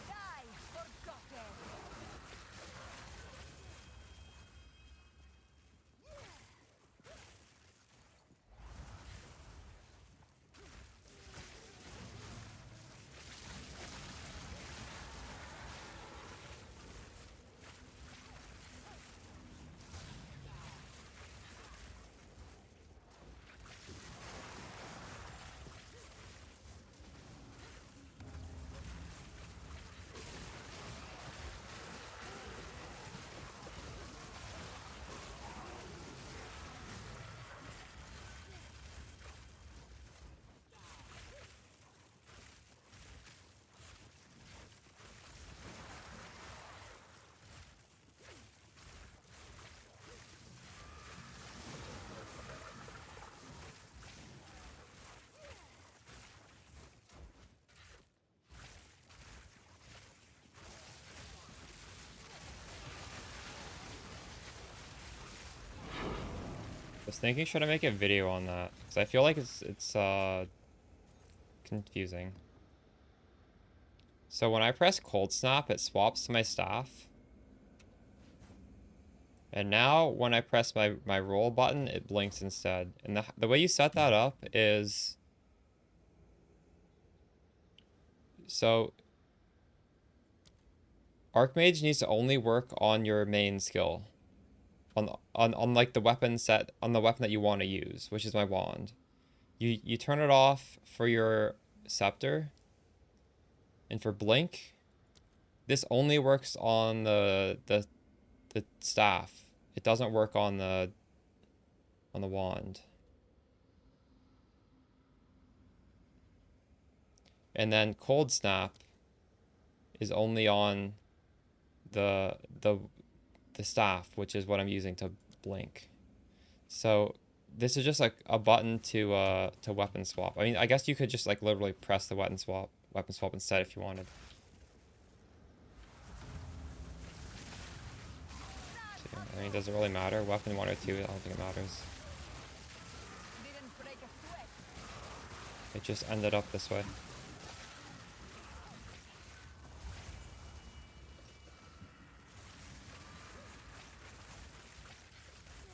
Die, forgotten. I was thinking, should I make a video on that? Because I feel like it's confusing. So when I press cold snap, it swaps to my staff. And now when I press my roll button, it blinks instead. And the way you set that up is, so Archmage needs to only work on your main skill. On like the weapon set, on the weapon that you want to use, which is my wand. You turn it off for your scepter. And for blink, this only works on the staff. It doesn't work on the wand. And then cold snap is only on the the the staff, which is what I'm using to blink. So this is just like a button to weapon swap. I mean, I guess you could just like literally press the weapon swap instead if you wanted. So, I mean, does it really matter? Weapon 1 or 2, I don't think it matters. Didn't break a sweat. It just ended up this way.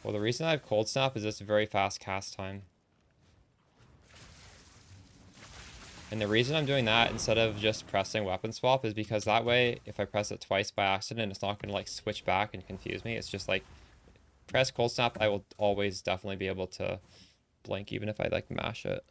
Well, the reason I have Cold Snap is it's a very fast cast time. And the reason I'm doing that instead of just pressing weapon swap is because that way, if I press it twice by accident, it's not going to like switch back and confuse me. It's just like, press Cold Snap, I will always definitely be able to blink even if I like mash it.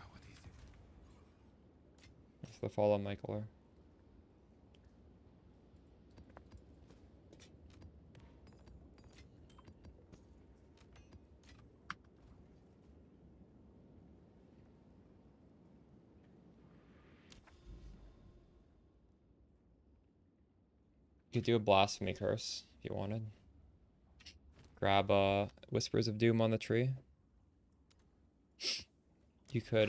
What do you think? That's the follow my color. You could do a Blasphemy Curse if you wanted. Grab Whispers of Doom on the tree. You could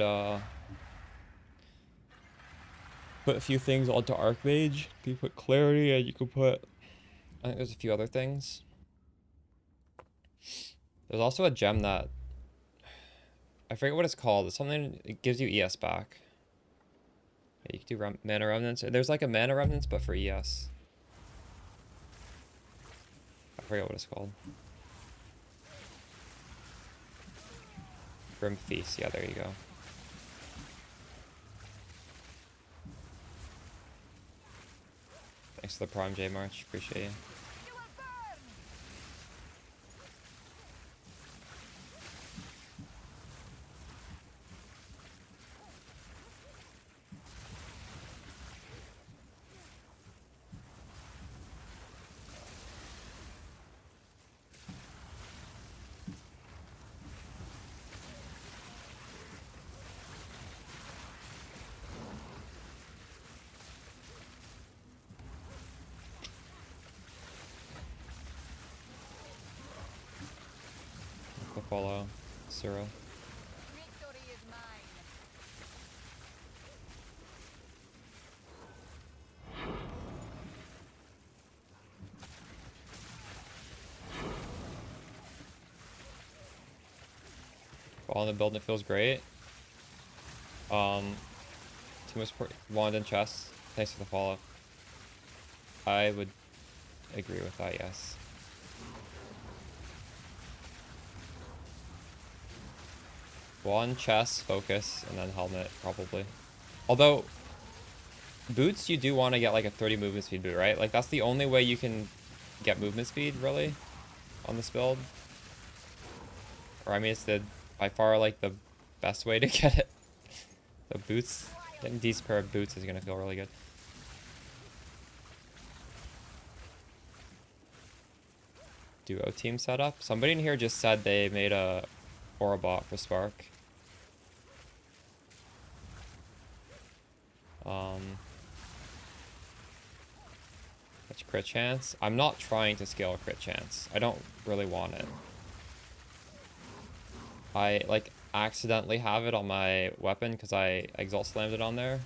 put a few things onto Archmage. You could put Clarity and you could put, I think there's a few other things. There's also a gem that, I forget what it's called. It's something, it gives you ES back. You could do Mana Remnants. There's like a Mana Remnants, but for ES. I forget what it's called. Grim Feast, yeah, there you go. Thanks for the Prime J March, appreciate you. You will burn. The follow Cyril. Victory is mine. Fall in the build and it feels great. Too much wand and chest. Thanks for the follow. I would agree with that, yes. Wand, chest, focus, and then helmet, probably. Although, boots, you do want to get like a 30 movement speed boot, right? Like, that's the only way you can get movement speed, really, on this build. Or, I mean, it's by far, like, the best way to get it. The boots, getting a decent pair of boots is going to feel really good. Duo team setup. Somebody in here just said they made a Aura bot for Spark. That's crit chance. I'm not trying to scale crit chance. I don't really want it. I like accidentally have it on my weapon because I exalt slammed it on there.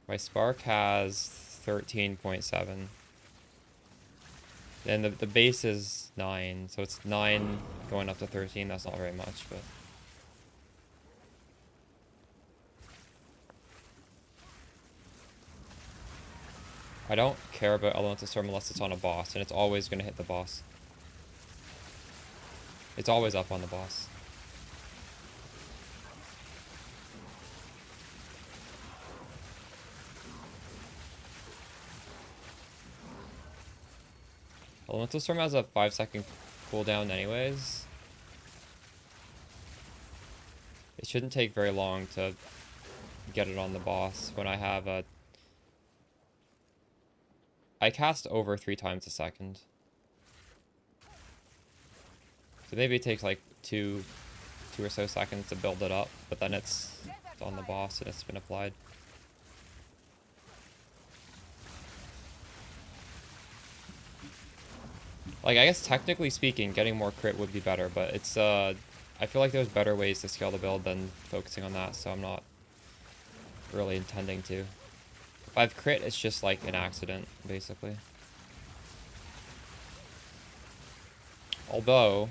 My Spark has 13.7. And the base is 9, so it's 9 going up to 13. That's not very much, but... I don't care about Elemental Storm unless it's on a boss, and it's always going to hit the boss. It's always up on the boss. Elemental Storm has a 5-second cooldown anyways. It shouldn't take very long to get it on the boss when I have a... I cast over 3 times a second. So maybe it takes like two or so seconds to build it up, but then it's on the boss and it's been applied. Like, I guess technically speaking, getting more crit would be better, but it's, I feel like there's better ways to scale the build than focusing on that, so I'm not really intending to. If I have crit, it's just like an accident, basically. Although,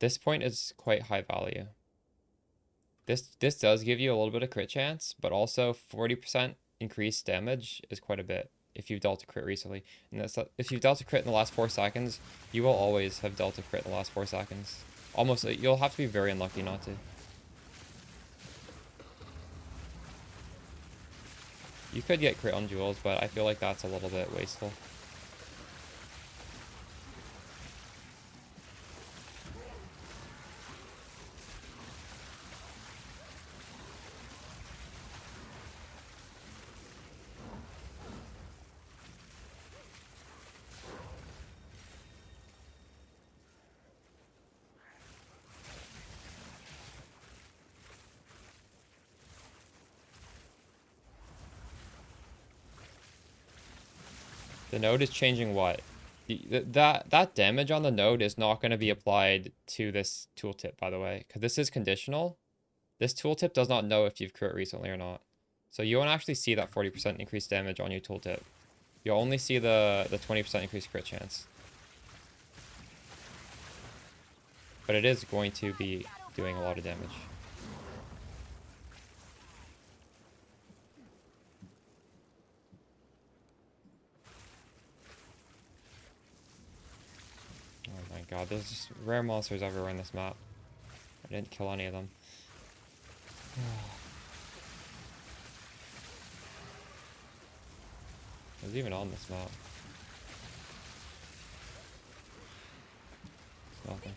this point is quite high value. This does give you a little bit of crit chance, but also 40% increased damage is quite a bit if you've dealt a crit recently. And that's, if you've dealt a crit in the last 4 seconds, you will always have dealt a crit in the last 4 seconds. Almost, you'll have to be very unlucky not to. You could get crit on jewels, but I feel like that's a little bit wasteful. The node is changing what? That damage on the node is not going to be applied to this tooltip, by the way, because this is conditional. This tooltip does not know if you've crit recently or not. So you won't actually see that 40% increased damage on your tooltip. You'll only see the 20% increased crit chance. But it is going to be doing a lot of damage. Oh my god, there's just rare monsters everywhere in this map. I didn't kill any of them. Who's even on this map? Nothing.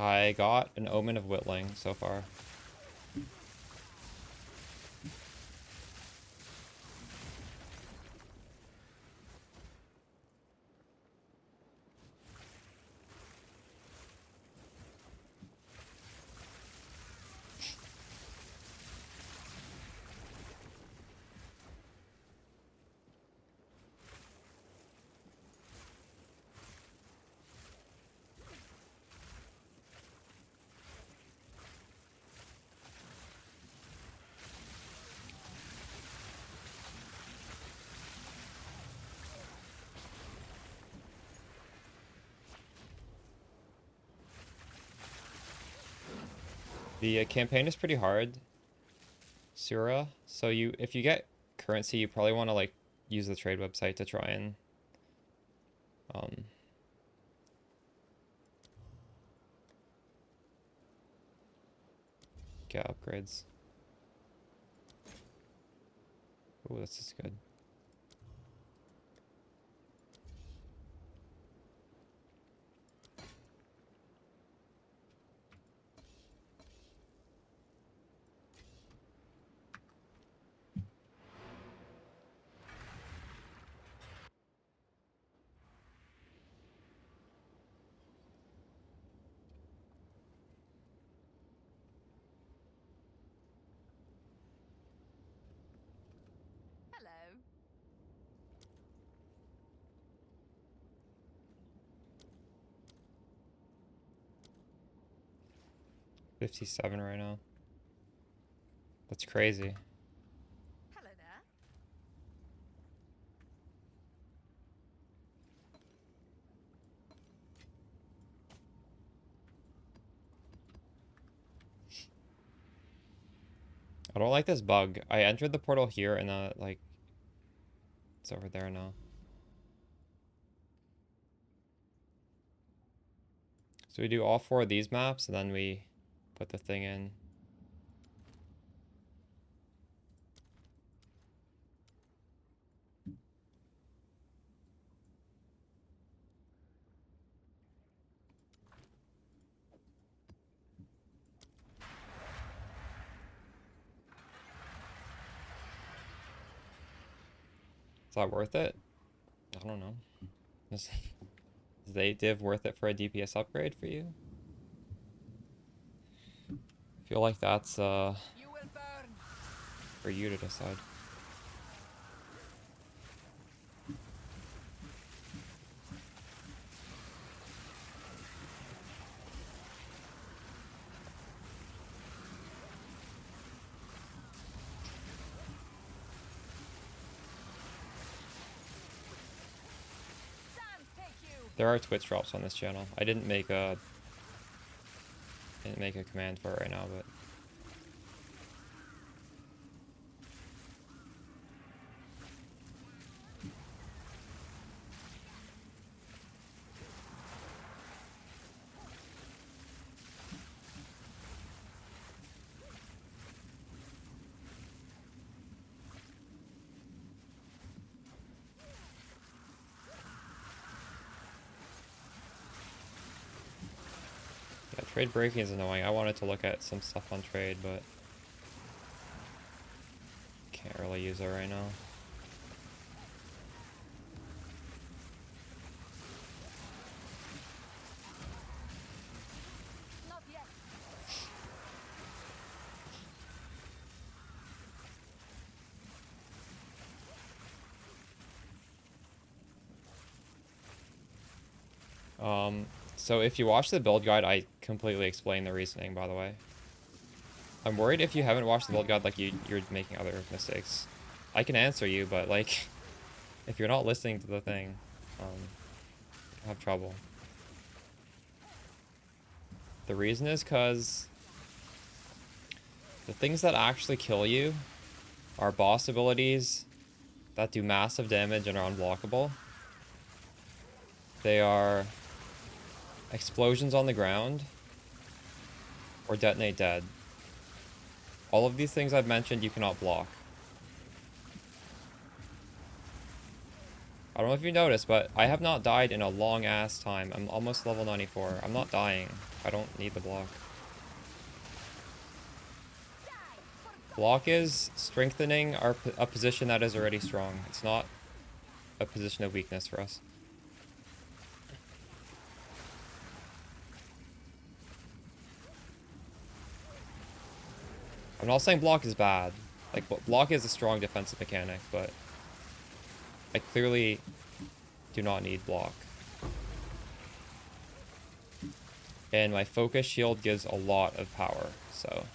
I got an Omen of Whittling so far. The campaign is pretty hard, Sura. So if you get currency, you probably want to like use the trade website to try and get upgrades. Oh, this is good. Hello. 57 right now. That's crazy. Hello there. I don't like this bug. I entered the portal here and like it's over there now. So we do all 4 of these maps, and then we put the thing in. Is that worth it? I don't know. Is 8 div worth it for a DPS upgrade for you? I feel like that's You will burn. for you to decide. Sun take you. There are Twitch drops on this channel. I didn't make a command for it right now, but yeah, trade breaking is annoying. I wanted to look at some stuff on trade, but can't really use it right now. Not yet. So if you watch the build guide, I completely explain the reasoning, by the way. I'm worried if you haven't watched the build guide, like you're making other mistakes. I can answer you, but like, if you're not listening to the thing, I have trouble. The reason is because the things that actually kill you are boss abilities that do massive damage and are unblockable. They are explosions on the ground or detonate dead. All of these things I've mentioned you cannot block. I don't know if you noticed, but I have not died in a long ass time. I'm almost level 94. I'm not dying. I don't need the block. Block is strengthening a position that is already strong. It's not a position of weakness for us. I'm not saying block is bad. Like, block is a strong defensive mechanic, but I clearly do not need block. And my focus shield gives a lot of power, so.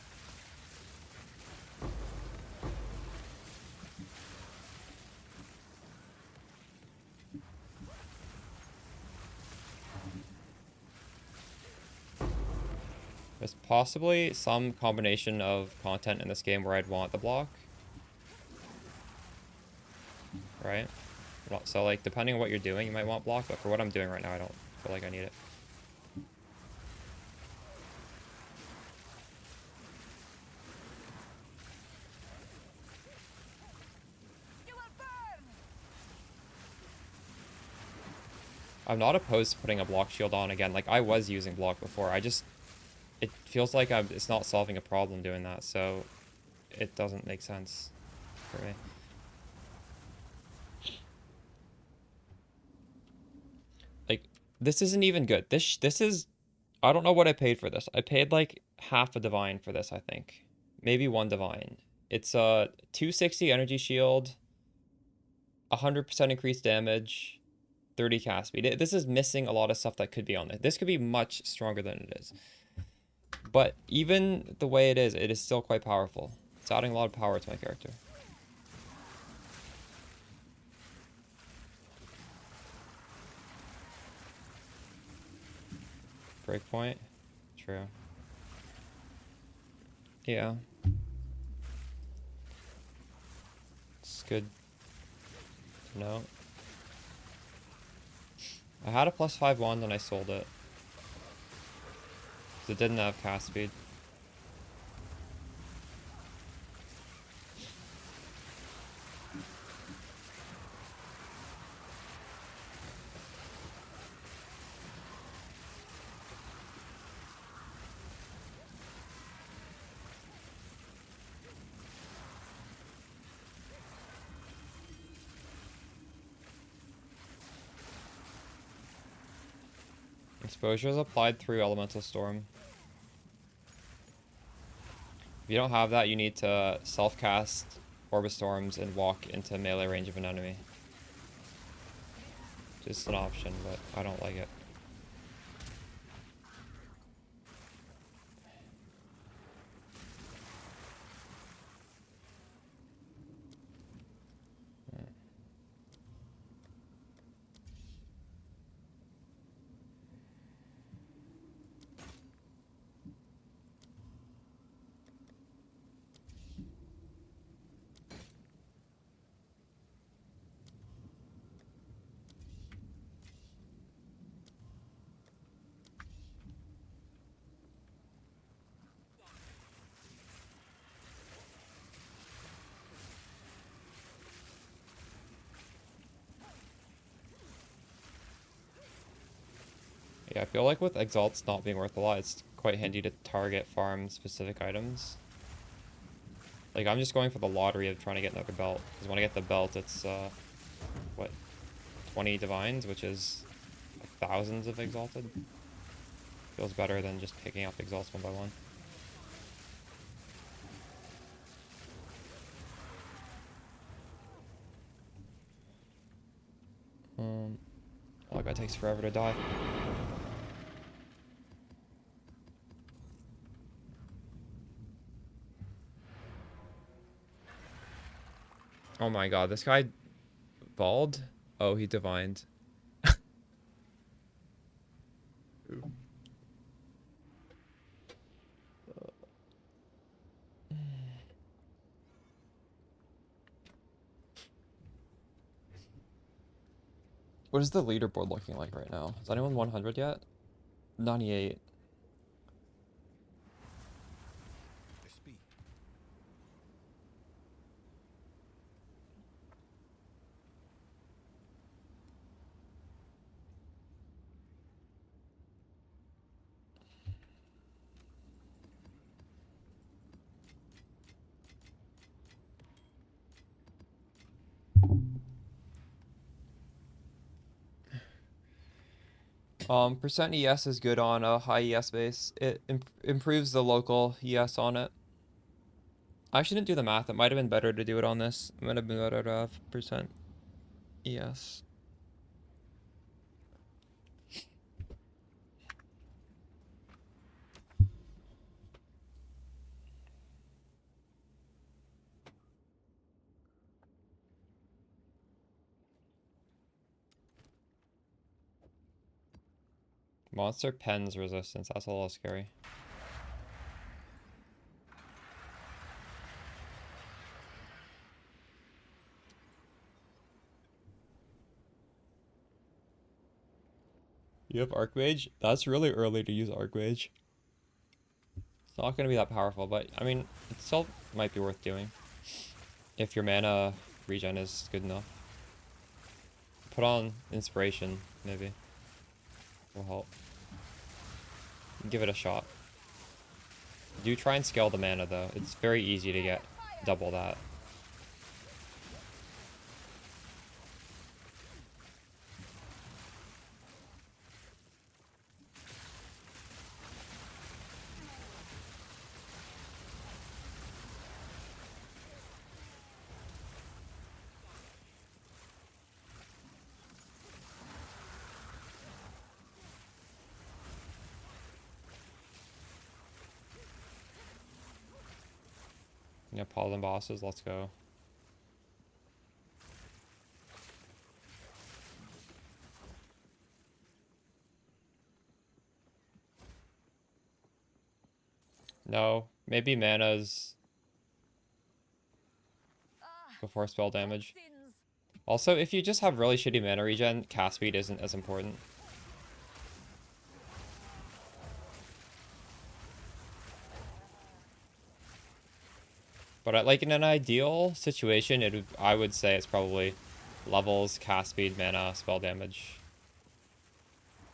There's possibly some combination of content in this game where I'd want the block. Right? So, like, depending on what you're doing, you might want block, but for what I'm doing right now, I don't feel like I need it. You will burn. I'm not opposed to putting a block shield on again. Like, I was using block before. It feels like it's not solving a problem doing that, so it doesn't make sense for me. Like, this isn't even good. This is, I don't know what I paid for this. I paid like half a divine for this, I think. Maybe 1 divine. It's a 260 energy shield, 100% increased damage, 30 cast speed. This is missing a lot of stuff that could be on it. This could be much stronger than it is. But even the way it is still quite powerful. It's adding a lot of power to my character. Breakpoint? True. Yeah. It's good to know. I had a +5 wand and I sold it. 'Cause it didn't have cast speed. Exposure is applied through Elemental Storm. If you don't have that, you need to self-cast Orb of Storms and walk into melee range of an enemy. Just an option, but I don't like it. Yeah, I feel like with Exalts not being worth a lot, it's quite handy to target farm specific items. Like, I'm just going for the lottery of trying to get another belt. Because when I get the belt, it's, what, 20 divines, which is like thousands of Exalted. Feels better than just picking up Exalts one by one. Oh, that guy takes forever to die. Oh my god, this guy bald? Oh, he divined. What is the leaderboard looking like right now? Is anyone 100 yet? 98. Speed. Percent ES is good on a high ES base. It improves the local ES on it. I shouldn't do the math. It might have been better to do it on this. It might have been better to have percent ES. Monster Pens resistance. That's a little scary. You have Archmage? That's really early to use Archmage. It's not going to be that powerful, but I mean, it still might be worth doing. If your mana regen is good enough. Put on Inspiration, maybe. Will help. Give it a shot. Do try and scale the mana though. It's very easy to get double that. Yeah, Paladin bosses, let's go. No, maybe mana's before spell damage. Also, if you just have really shitty mana regen, cast speed isn't as important. But like in an ideal situation, I would say it's probably levels, cast speed, mana, spell damage.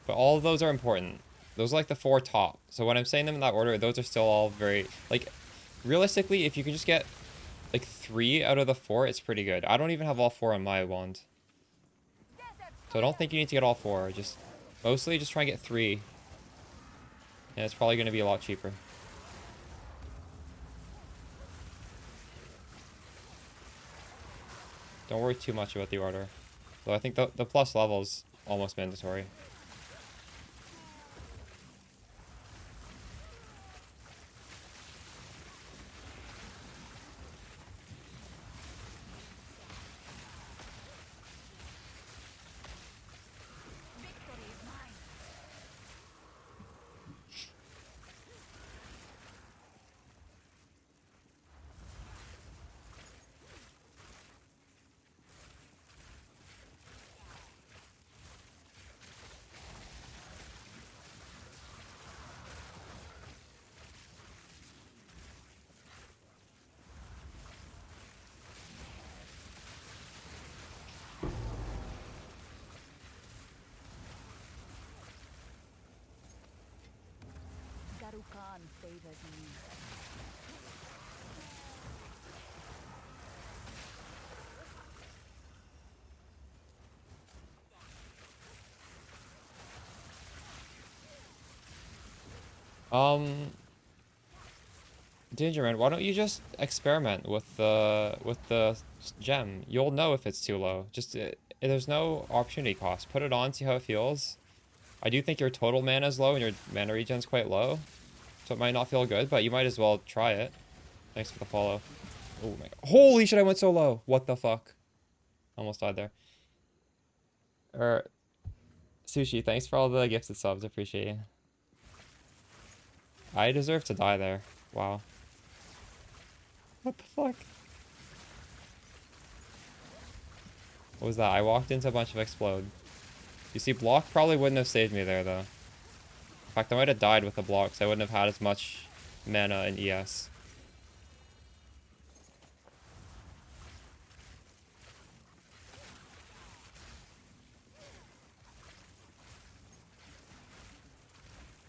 But all of those are important. Those are like the 4 top. So when I'm saying them in that order, those are still all very like realistically, if you can just get like 3 out of the 4, it's pretty good. I don't even have all 4 on my wand. So I don't think you need to get all 4. Just mostly just try and get 3. And it's probably going to be a lot cheaper. Don't worry too much about the order. Though I think the plus level is almost mandatory. Victory is mine. Garukan favors me. Dangerman, why don't you just experiment with the gem? You'll know if it's too low. Just there's no opportunity cost. Put it on, see how it feels. I do think your total mana is low and your mana regen's quite low, so it might not feel good, but you might as well try it. Thanks for the follow. Oh my god. Holy shit, I went so low. What the fuck? Almost died there. Sushi, thanks for all the gifted subs. Appreciate you. I deserve to die there. Wow. What the fuck? What was that? I walked into a bunch of explode. You see, block probably wouldn't have saved me there, though. In fact, I might have died with the block, so I wouldn't have had as much mana in ES.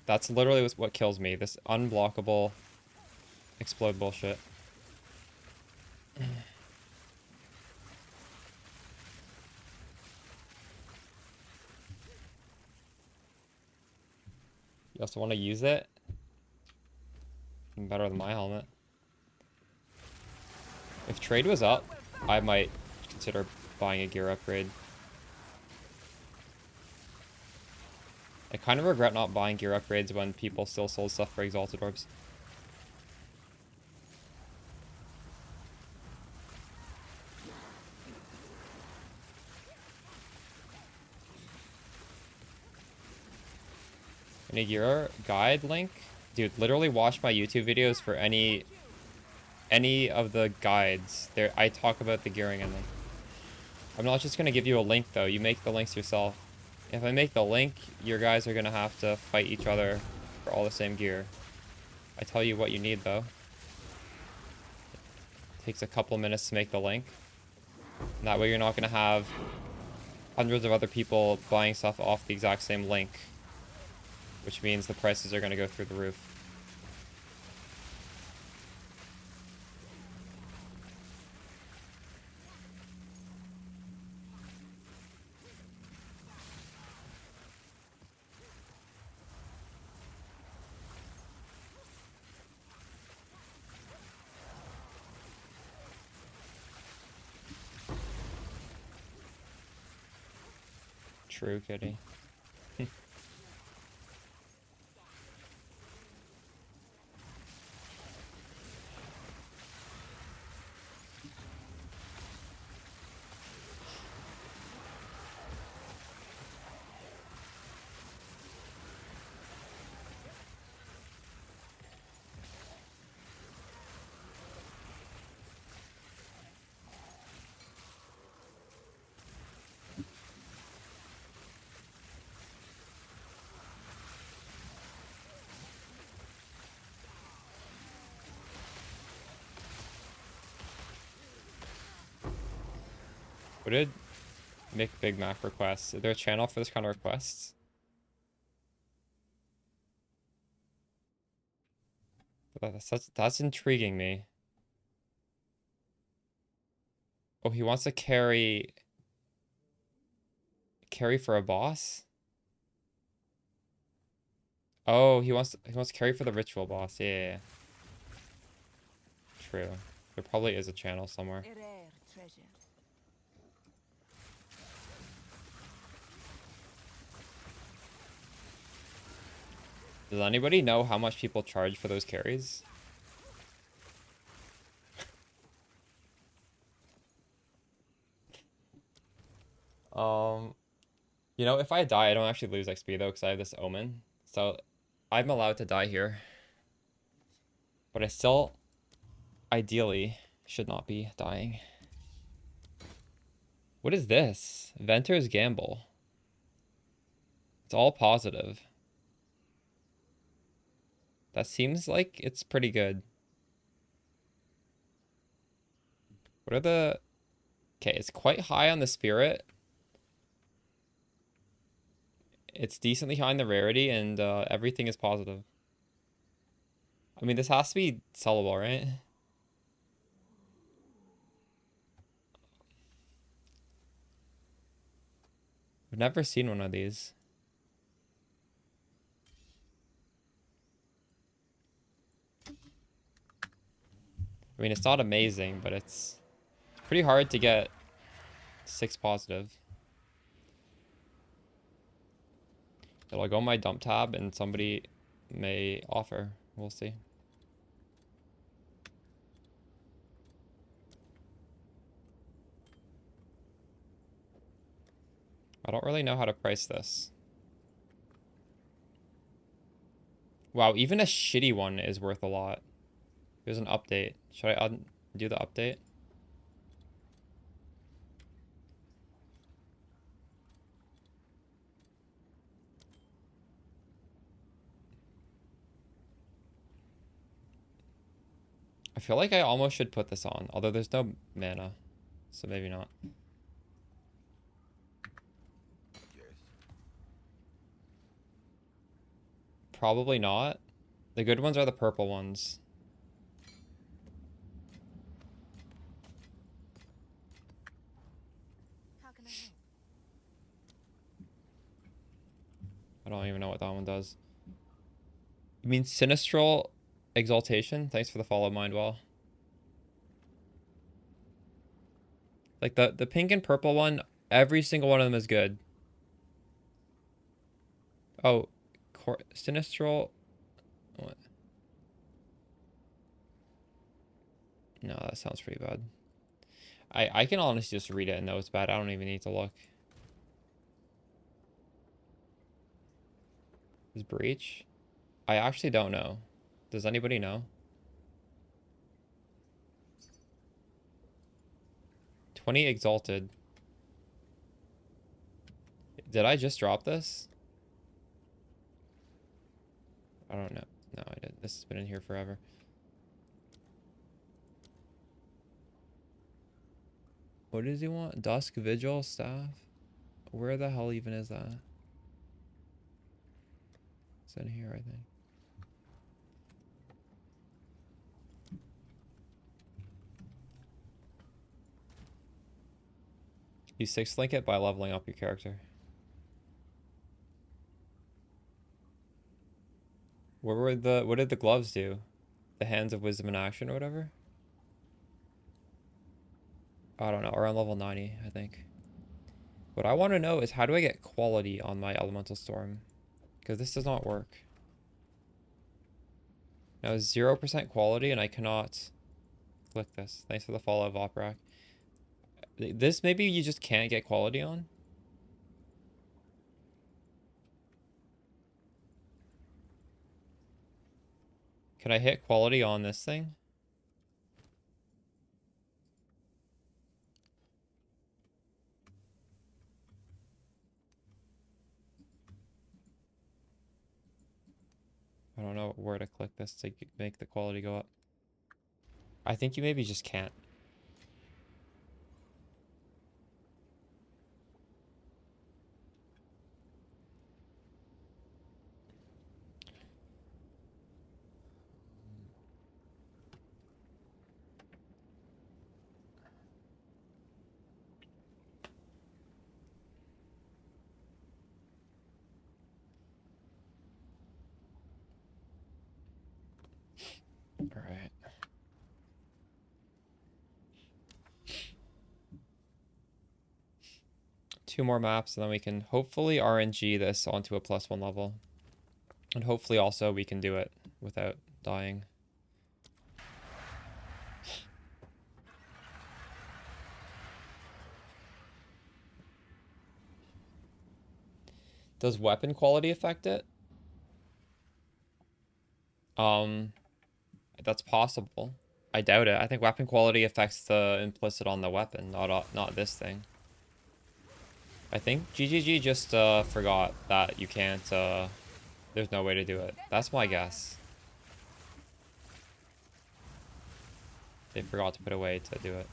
That's literally what kills me. This unblockable explode bullshit. You also want to use it? Better than my helmet. If trade was up, I might consider buying a gear upgrade. I kind of regret not buying gear upgrades when people still sold stuff for exalted orbs. Any gear guide link? Dude, literally watch my YouTube videos for any of the guides. There, I talk about the gearing in them. I'm not just gonna give you a link though. You make the links yourself. If I make the link, your guys are gonna have to fight each other for all the same gear. I tell you what you need though. It takes a couple minutes to make the link. And that way you're not gonna have hundreds of other people buying stuff off the exact same link, which means the prices are gonna go through the roof. True, kitty. What did Mick Big Mac request? Is there a channel for this kind of requests? That's intriguing me. Oh, he wants to carry for a boss? Oh, he wants to carry for the ritual boss. Yeah. True. There probably is a channel somewhere. A rare treasure. Does anybody know how much people charge for those carries? Um, if I die, I don't actually lose XP though, because I have this omen. So I'm allowed to die here. But I still, ideally, should not be dying. What is this? Venter's Gamble. It's all positive. That seems like it's pretty good. What are the... Okay, it's quite high on the spirit. It's decently high in the rarity, and everything is positive. I mean, this has to be sellable, right? I've never seen one of these. I mean, it's not amazing, but it's pretty hard to get 6 positive. It'll go on my dump tab and somebody may offer. We'll see. I don't really know how to price this. Wow, even a shitty one is worth a lot. There's an update. Should I undo the update? I feel like I almost should put this on, although there's no mana, so maybe not. Yes. Probably not. The good ones are the purple ones. How can I help? I don't even know what that one does. You mean Sinistral Exaltation? Thanks for the follow, Mindwell. Like the pink and purple one, every single one of them is good. Oh, Sinistral. What? No, that sounds pretty bad. I can honestly just read it and know it's bad. I don't even need to look. Is Breach? I actually don't know. Does anybody know? 20 Exalted. Did I just drop this? I don't know. No, I didn't. This has been in here forever. What does he want? Dusk Vigil Staff? Where the hell even is that? It's in here, I think. You 6-link it by leveling up your character. What did the gloves do? The Hands of Wisdom in Action or whatever? I don't know. Around level 90, I think. What I want to know is how do I get quality on my Elemental Storm? Because this does not work. Now 0% quality and I cannot click this. Thanks for the follow of Operac. This maybe you just can't get quality on? Can I hit quality on this thing? I don't know where to click this to make the quality go up. I think you maybe just can't. All right. Two more maps, and then we can hopefully RNG this onto a +1 level. And hopefully also we can do it without dying. Does weapon quality affect it? That's possible. I doubt it. I think weapon quality affects the implicit on the weapon, not this thing. I think GGG just forgot that you can't, there's no way to do it. That's my guess. They forgot to put a way to do it.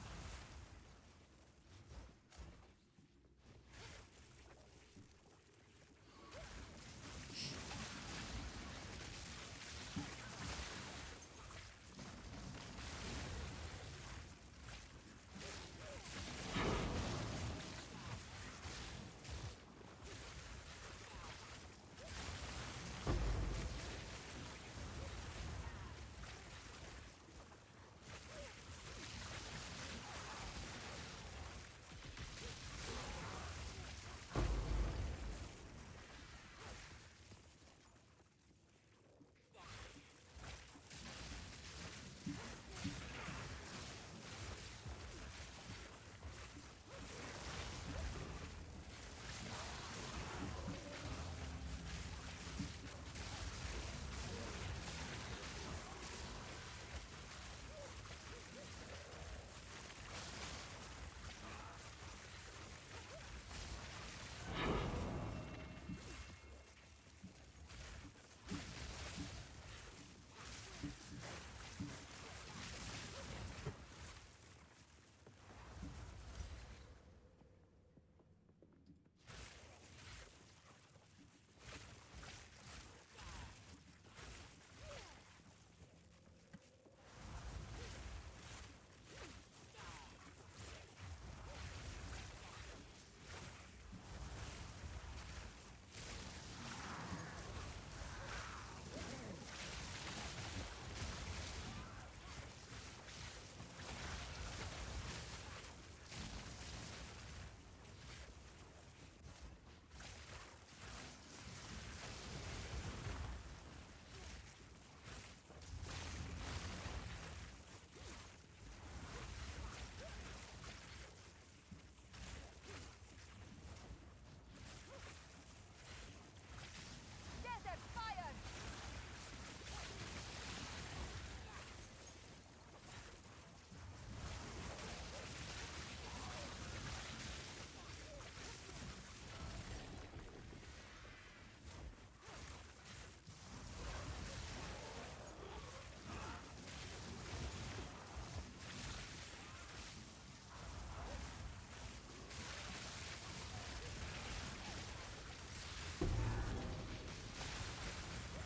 Desert fire!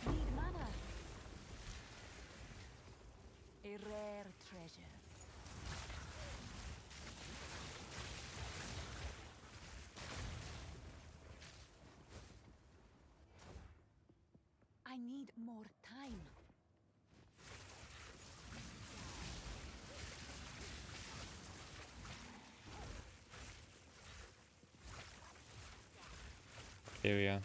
Need mana. A rare treasure. I need more time. Here we go.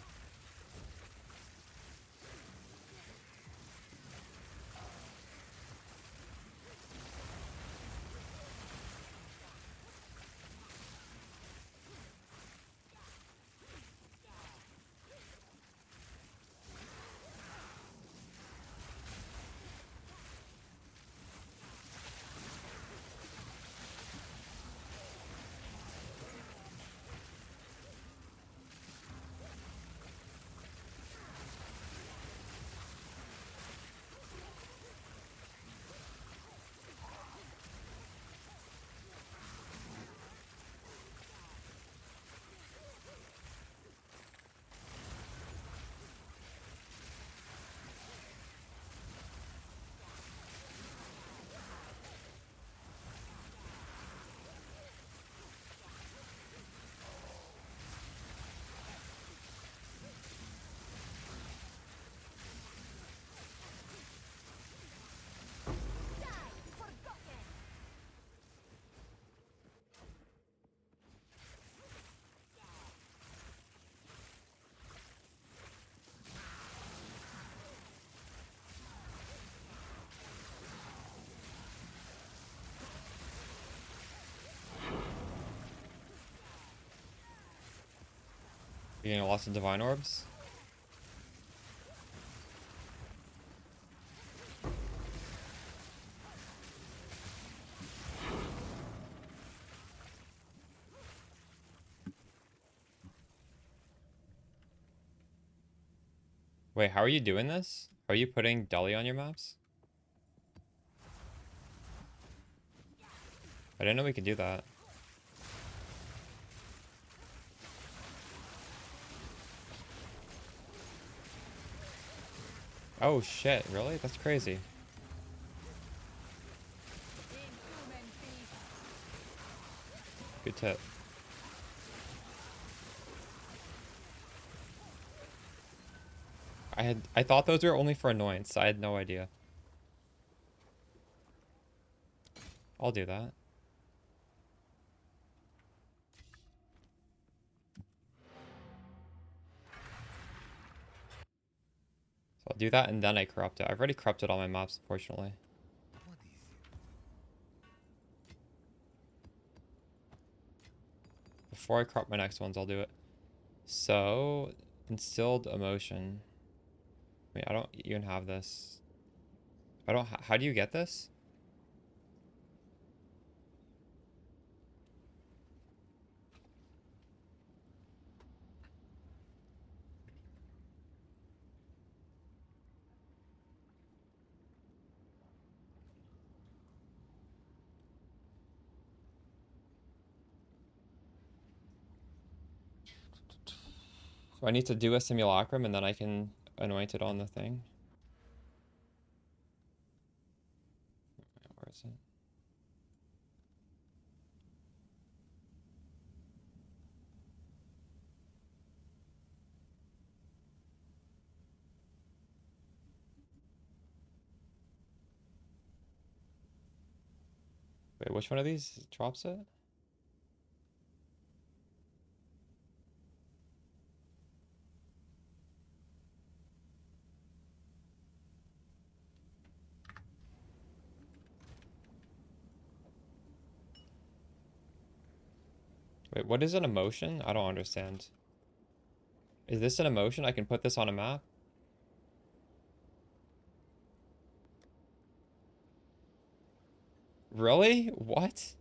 You getting lots of divine orbs? Wait, how are you doing this? Are you putting Deli on your maps? I didn't know we could do that. Oh shit, really? That's crazy. Good tip. I thought those were only for annoyance. I had no idea. I'll do that. So I'll do that and then I corrupt it. I've already corrupted all my maps, unfortunately. What is it? Before I corrupt my next ones, I'll do it. So, instilled emotion. Wait, I don't even have this. I don't. How do you get this? So I need to do a simulacrum and then I can anoint it on the thing. Where is it? Wait, which one of these drops it? Wait, what is an emotion? I don't understand. Is this an emotion? I can put this on a map? Really? What?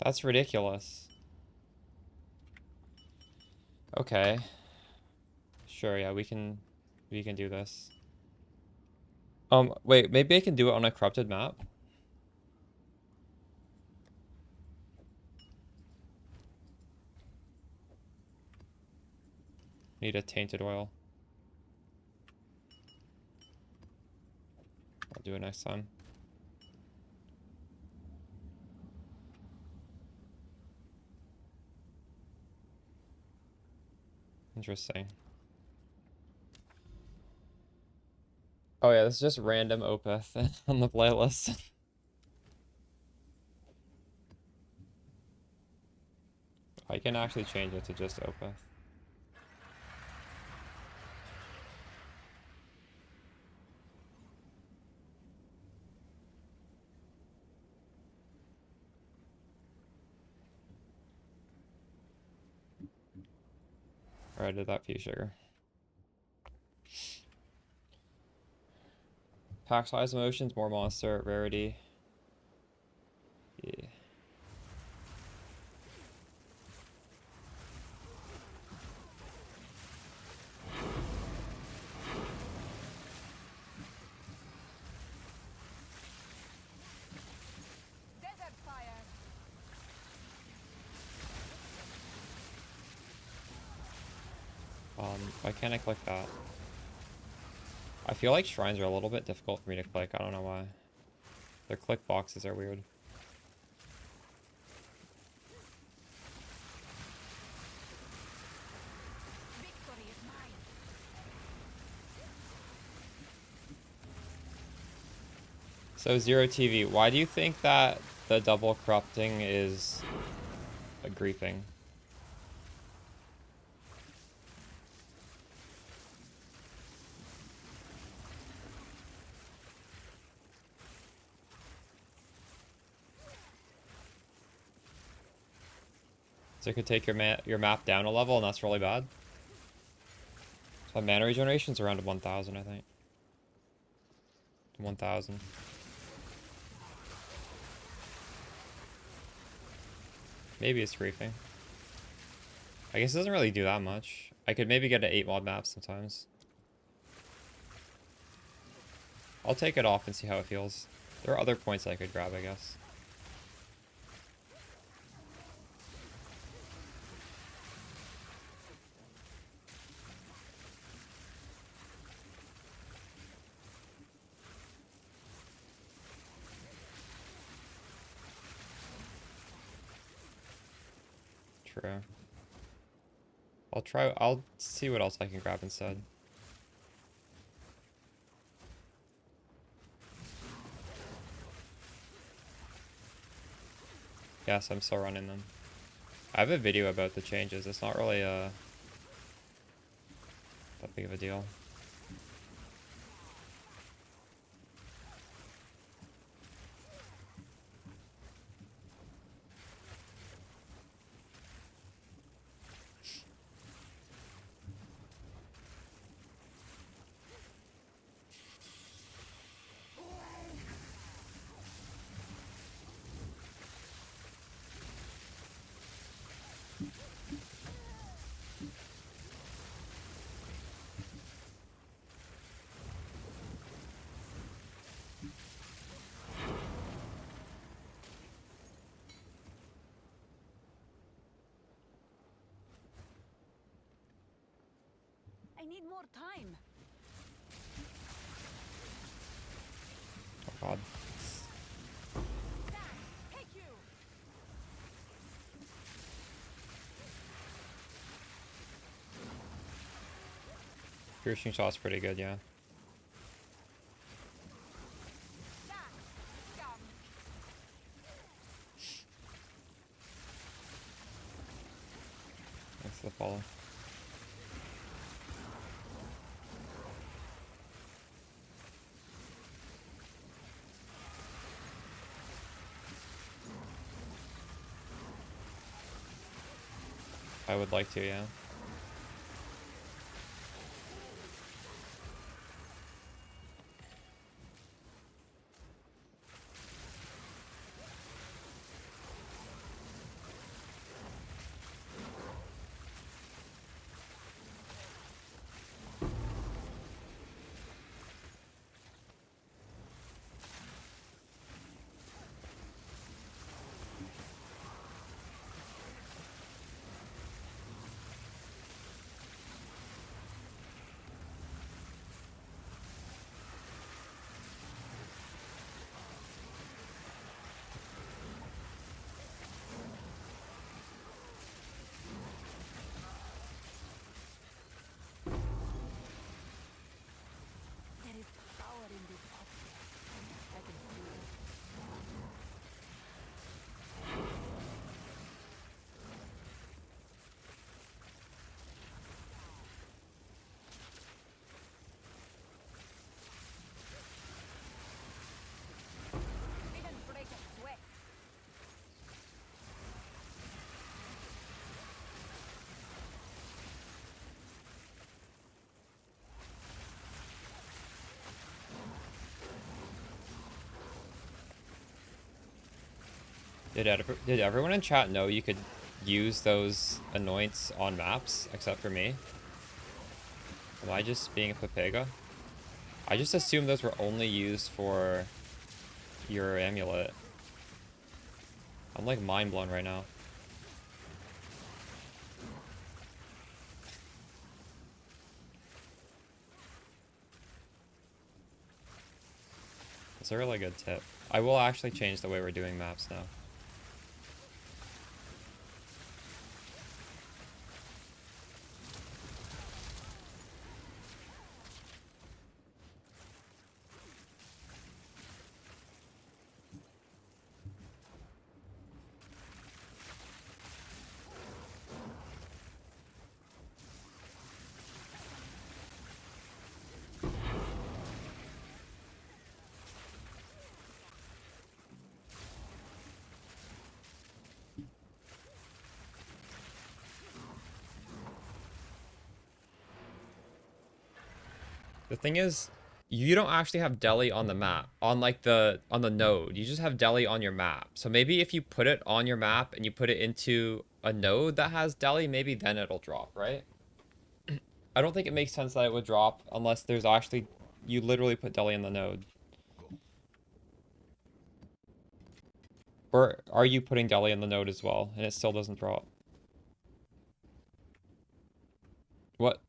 That's ridiculous. Okay. Sure, yeah, we can do this. Wait, maybe I can do it on a corrupted map. Need a tainted oil. I'll do it next time. Interesting. Oh yeah, this is just random Opeth on the playlist. I can actually change it to just Opeth. Or I did that for you, sugar. Pack size emotions, more monster, rarity. Yeah. Desert fire. Why can't I click that? I feel like shrines are a little bit difficult for me to click. I don't know why. Their click boxes are weird. Victory is mine. So Zero TV, why do you think that The double corrupting is a griefing. So it could take your map down a level, and that's really bad. So mana regeneration's around 1,000, I think. 1,000. Maybe it's griefing. I guess it doesn't really do that much. I could maybe get an 8 mod map sometimes. I'll take it off and see how it feels. There are other points I could grab, I guess. True. I'll see what else I can grab instead. Yes, I'm still running them. I have a video about the changes. It's not really that big of a deal. I need more time. Oh god. Take you. Piercing shot's pretty good, yeah. That's the follow. I would like to, yeah. There is power in this object. I can feel it. Didn't break a sweat. Did everyone in chat know you could use those anoints on maps, except for me? Am I just being a Pepega? I just assumed those were only used for your amulet. I'm like mind blown right now. It's a really good tip. I will actually change the way we're doing maps now. The thing is, you don't actually have deli on the map, on like on the node. You just have deli on your map. So maybe if you put it on your map and you put it into a node that has deli, maybe then it'll drop, right? I don't think it makes sense that it would drop unless there's actually, you literally put deli in the node. Or are you putting deli in the node as well and it still doesn't drop? What?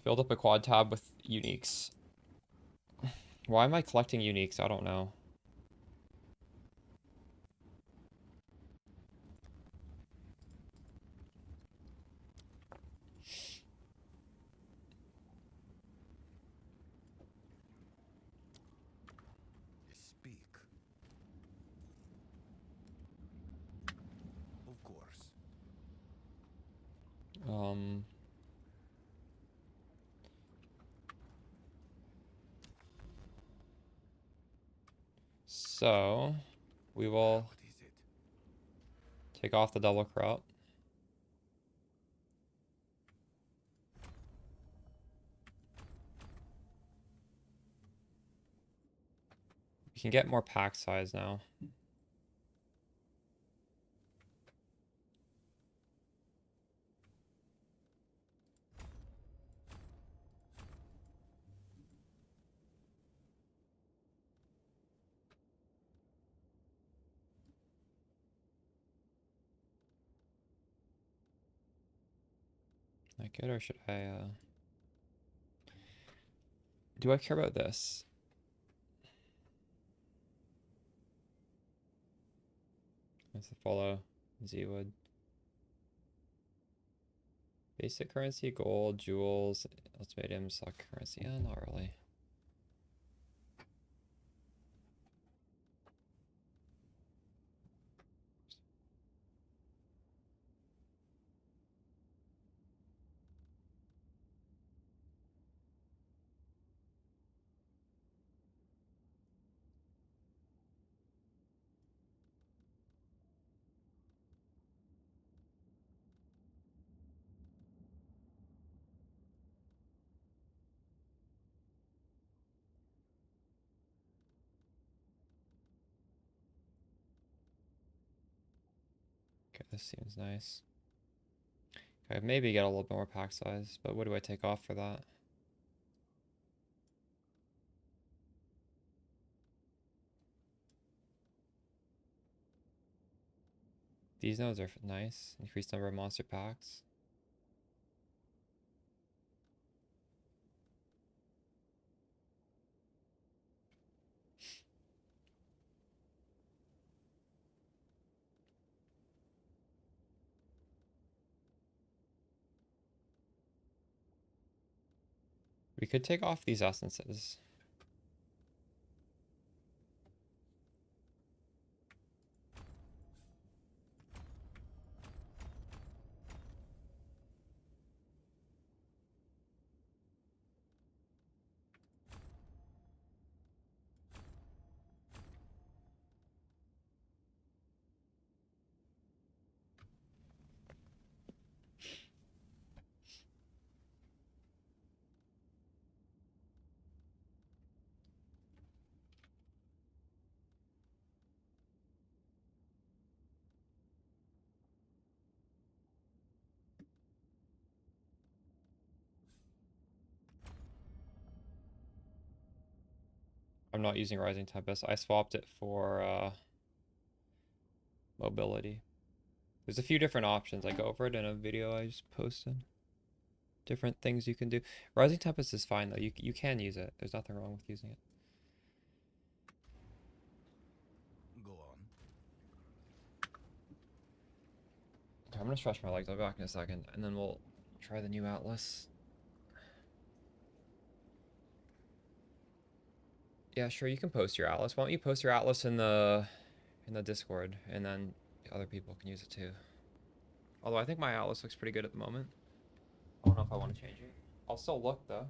Filled up a quad tab with uniques. Why am I collecting uniques? I don't know. Speak. Of course. Um, so we will What is it? take off the double crop. We can get more pack size now. That good, or should I, do I care about this? Let's follow Z-Wood. Basic currency, gold, jewels, ultimatum, stock currency. Yeah, not really. Okay, this seems nice. Okay, maybe get a little bit more pack size, but what do I take off for that? These nodes are nice. Increased number of monster packs. We could take off these essences. I'm not using Rising Tempest. I swapped it for mobility. There's a few different options. I go over it in a video I just posted. Different things you can do. Rising Tempest is fine though. You can use it. There's nothing wrong with using it. Go on. Okay, I'm gonna stretch my legs. I'll be back in a second, and then we'll try the new Atlas. Yeah, sure. You can post your Atlas. Why don't you post your Atlas in the Discord, and then other people can use it too. Although I think my Atlas looks pretty good at the moment. I don't know if I want to change it. I'll still look though.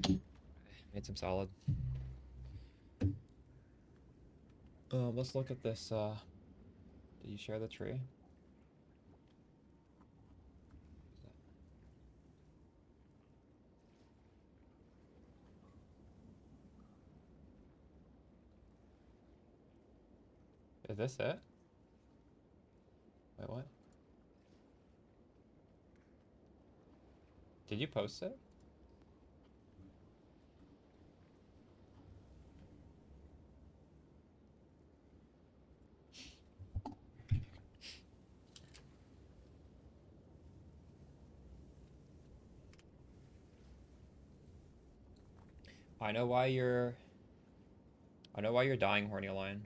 Made some salad. Let's look at this. Did you share the tree? Is this it? Wait, what? Did you post it? I know why you're dying, horny lion.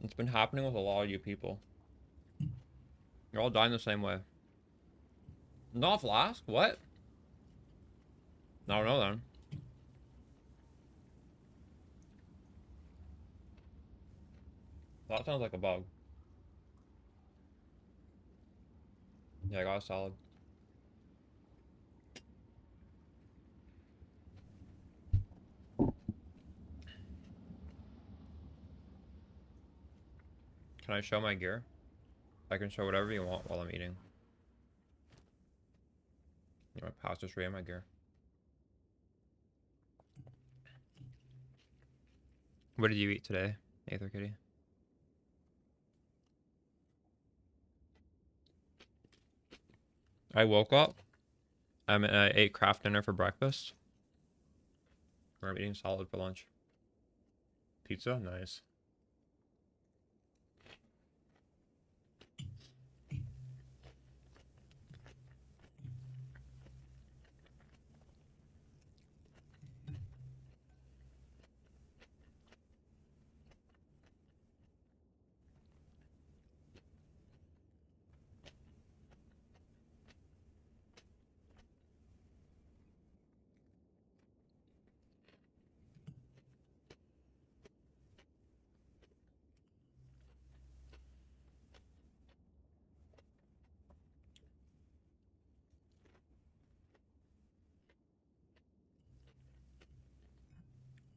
It's been happening with a lot of you people. You're all dying the same way. Not flask? What? I don't know then. That sounds like a bug. Yeah, I got a salad. Can I show my gear? I can show whatever you want while I'm eating. My pasta's free and my gear. What did you eat today, Aether Kitty? I woke up. I ate craft dinner for breakfast. I'm eating salad for lunch. Pizza? Nice.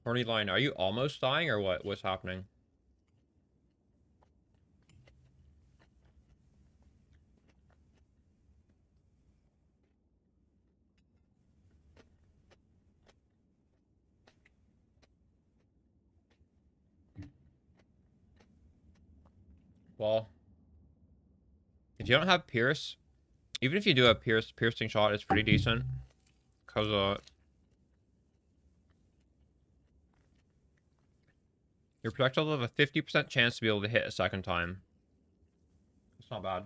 Horny Lion, are you almost dying or what? What's happening? Well, if you don't have Pierce, even if you do have piercing shot, it's pretty decent. Because, your projectiles have a 50% chance to be able to hit a second time. It's not bad.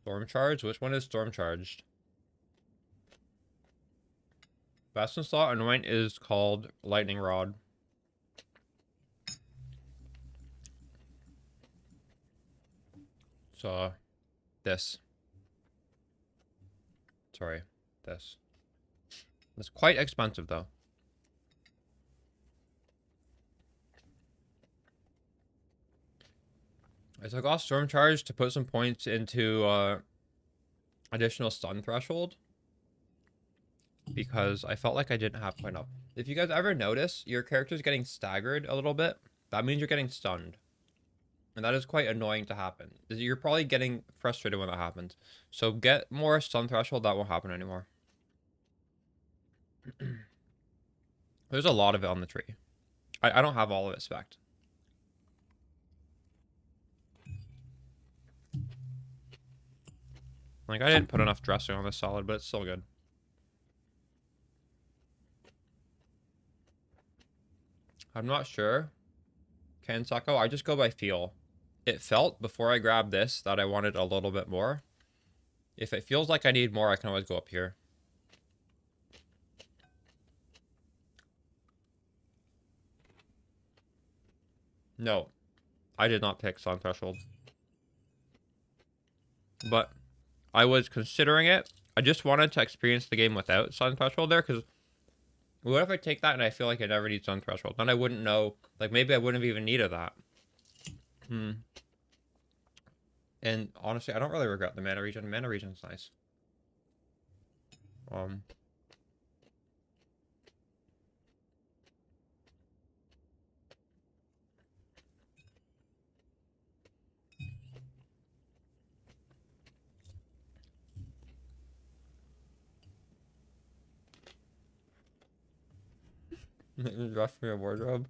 Storm Charge? Which one is Storm Charged? Best in slot anoint is called Lightning Rod. So, this. Sorry, this. It's quite expensive though. I took off Storm Charge to put some points into additional stun threshold because I felt like I didn't have point up. If you guys ever notice your character's getting staggered a little bit, that means you're getting stunned. And that is quite annoying to happen. You're probably getting frustrated when that happens. So get more stun threshold, that won't happen anymore. There's a lot of it on the tree. I don't have all of it spec'd. Like, I didn't put enough dressing on this salad, but it's still good. I'm not sure. Ken Sacco, I just go by feel. It felt before I grabbed this that I wanted a little bit more. If it feels like I need more, I can always go up here. No, I did not pick Sun Threshold. But I was considering it. I just wanted to experience the game without Sun Threshold there, because What if I take that and I feel like I never need Stone Threshold? Then I wouldn't know. Like, maybe I wouldn't have even needed that. And honestly, I don't really regret the mana regen. Mana regen's nice. Um, Dress for your wardrobe.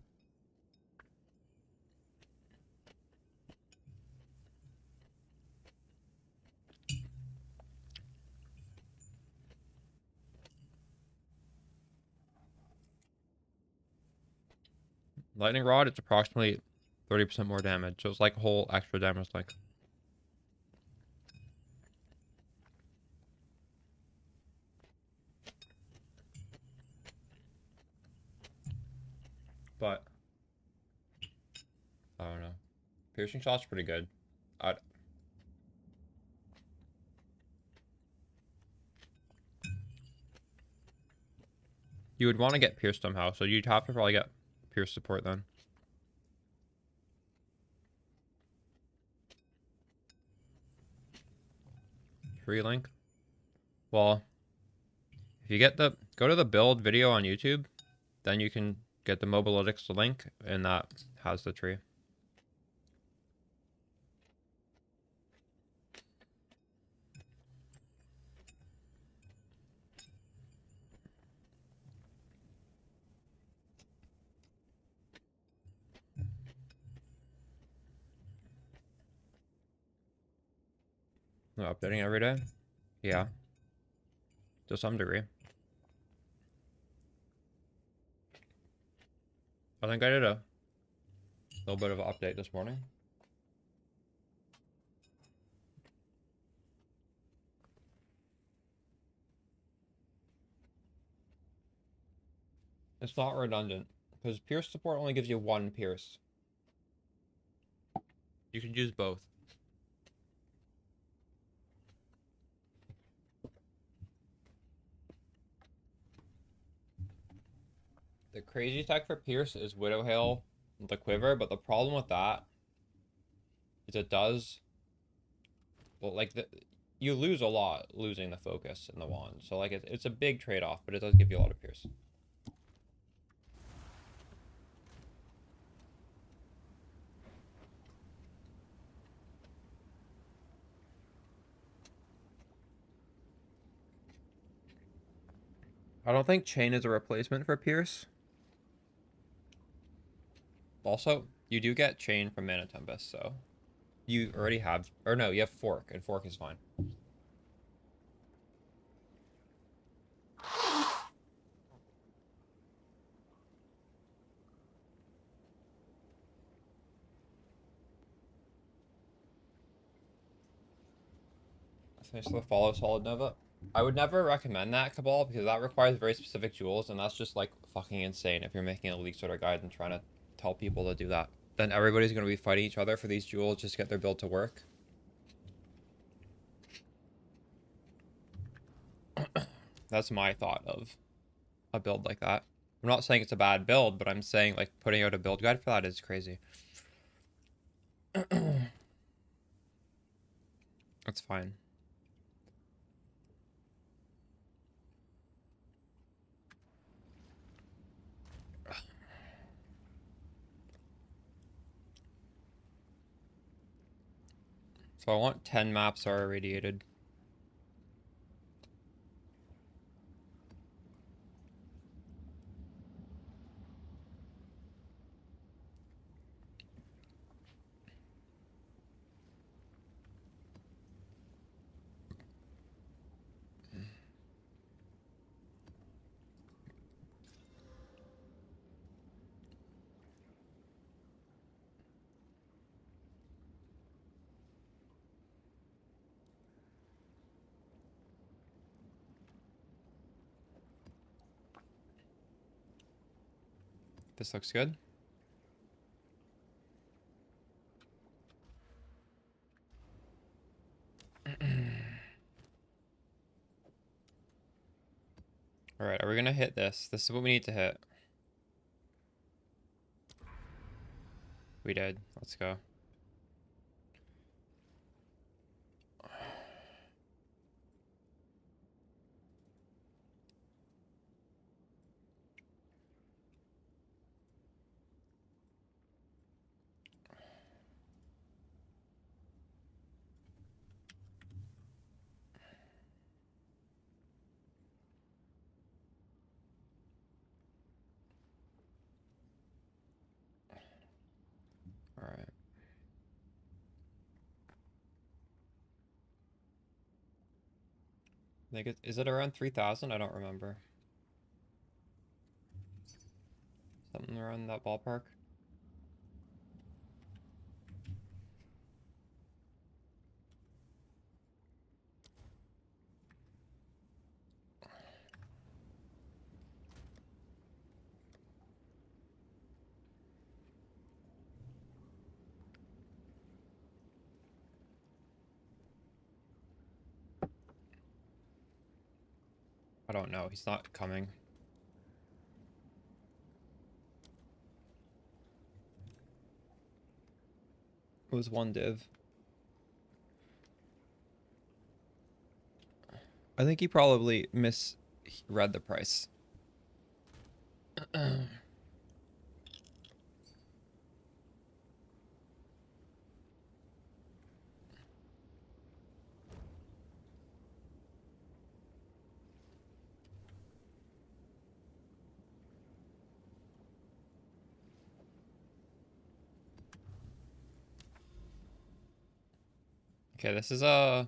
Lightning Rod, it's approximately 30% more damage. So it's like a whole extra damage like. But I don't know. Piercing shot's pretty good. I'd You would want to get Pierce somehow, so you'd have to probably get Pierce support then. Free link. Well, if you get go to the build video on YouTube, then you can get the Mobalytics link, and that has the tree. They're updating every day? Yeah. To some degree. I think I did a little bit of an update this morning. It's not redundant, because Pierce support only gives you one Pierce. You can use both. The crazy tech for Pierce is Widow Hail, the Quiver, but the problem with that is it does, well, like, you lose a lot losing the focus in the wand. So, like, it's a big trade-off, but it does give you a lot of Pierce. I don't think Chain is a replacement for Pierce. Also, you do get Chain from Mana Tempest, so you already have, or no, you have Fork, and Fork is fine. Thanks for the follow, Solid Nova. I would never recommend that, Cabal, because that requires very specific jewels, and that's just, like, fucking insane if you're making a League Sorter guide and trying to tell people to do that. Then everybody's going to be fighting each other for these jewels just to get their build to work. That's my thought of a build like that. I'm not saying it's a bad build, but I'm saying, like, putting out a build guide for that is crazy. That's fine. So I want 10 maps are irradiated. This looks good. Alright, are we gonna hit this? This is what we need to hit. We did. Let's go. Alright. I think is it around 3,000? I don't remember. Something around that ballpark. I don't know. He's not coming. It was one div. I think he probably misread the price. Okay, this is a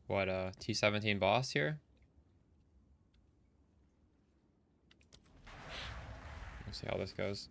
what T17 boss here. We'll see how this goes.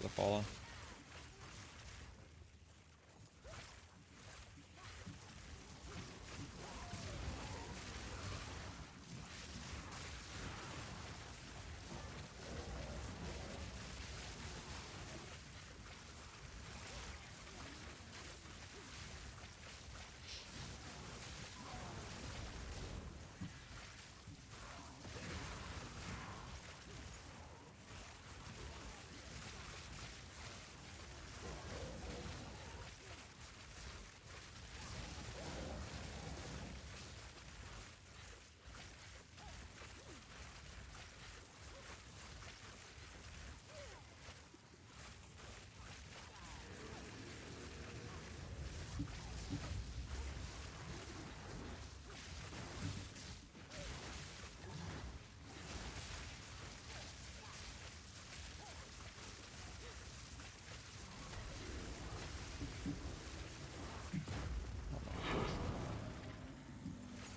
The follow.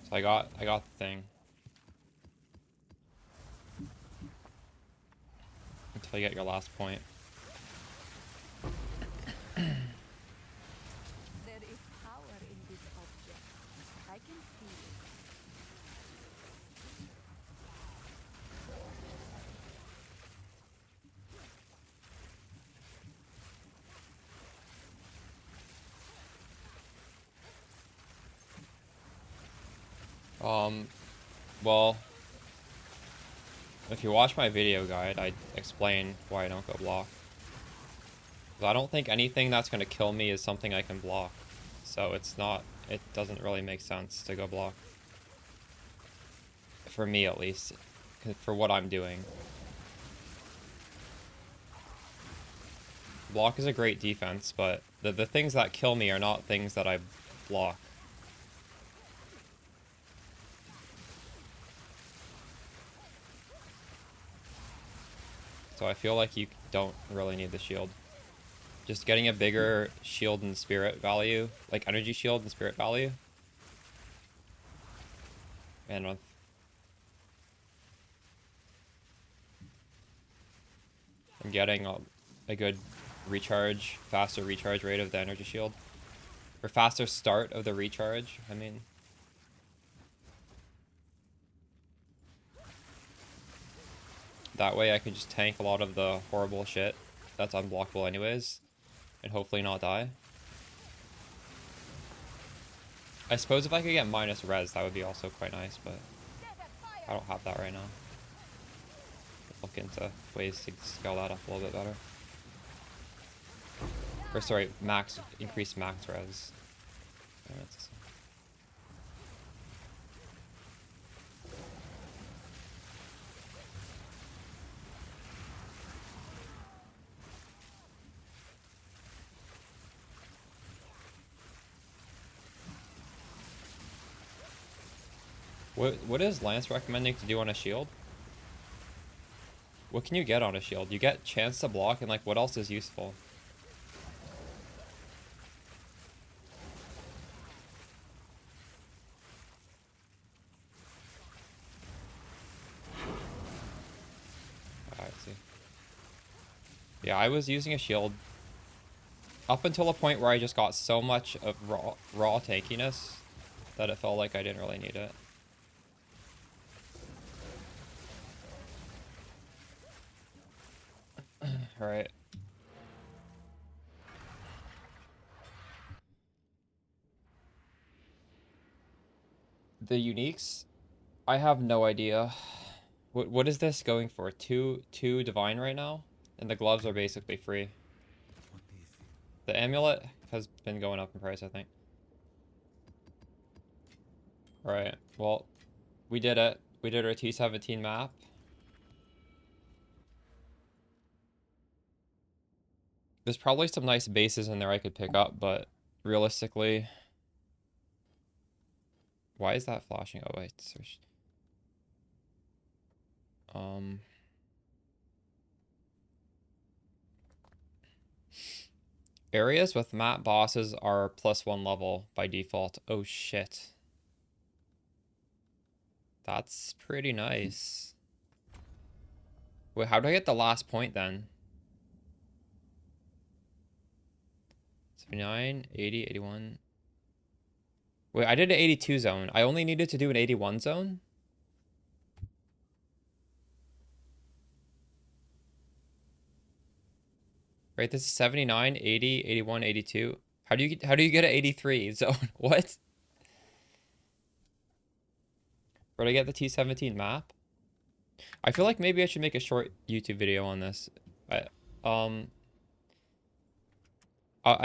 So I got the thing. Until you get your last point. There is power in this object. I can feel it. Well, if you watch my video guide, I explain why I don't go block. 'Cause I don't think anything that's going to kill me is something I can block. So it's not, it doesn't really make sense to go block. For me, at least. For what I'm doing. Block is a great defense, but the things that kill me are not things that I block. So I feel like you don't really need the shield. Just getting a bigger shield and spirit value, like energy shield and spirit value. And I'm getting a good recharge, faster recharge rate of the energy shield. Or faster start of the recharge, I mean. That way I can just tank a lot of the horrible shit that's unblockable anyways. And hopefully not die. I suppose if I could get minus res, that would be also quite nice, but I don't have that right now. Look into ways to scale that up a little bit better. Or sorry, increase max res. What is Lance recommending to do on a shield? What can you get on a shield? You get chance to block, and like what else is useful? I see. Yeah, I was using a shield up until a point where I just got so much of raw tankiness that it felt like I didn't really need it. Alright. The uniques? I have no idea. What is this going for? Two divine right now? And the gloves are basically free. What is it? The amulet has been going up in price, I think. Alright, well, we did it. We did our T17 map. There's probably some nice bases in there I could pick up, but realistically... Why is that flashing? Oh, wait. Search. Areas with map bosses are +1 level by default. Oh, shit. That's pretty nice. Wait, how do I get the last point then? 79, 80, 81. Wait, I did an 82 zone. I only needed to do an 81 zone? Right, this is 79, 80, 81, 82. How do you get an 83 zone? What? Where did I get the T17 map? I feel like maybe I should make a short YouTube video on this. I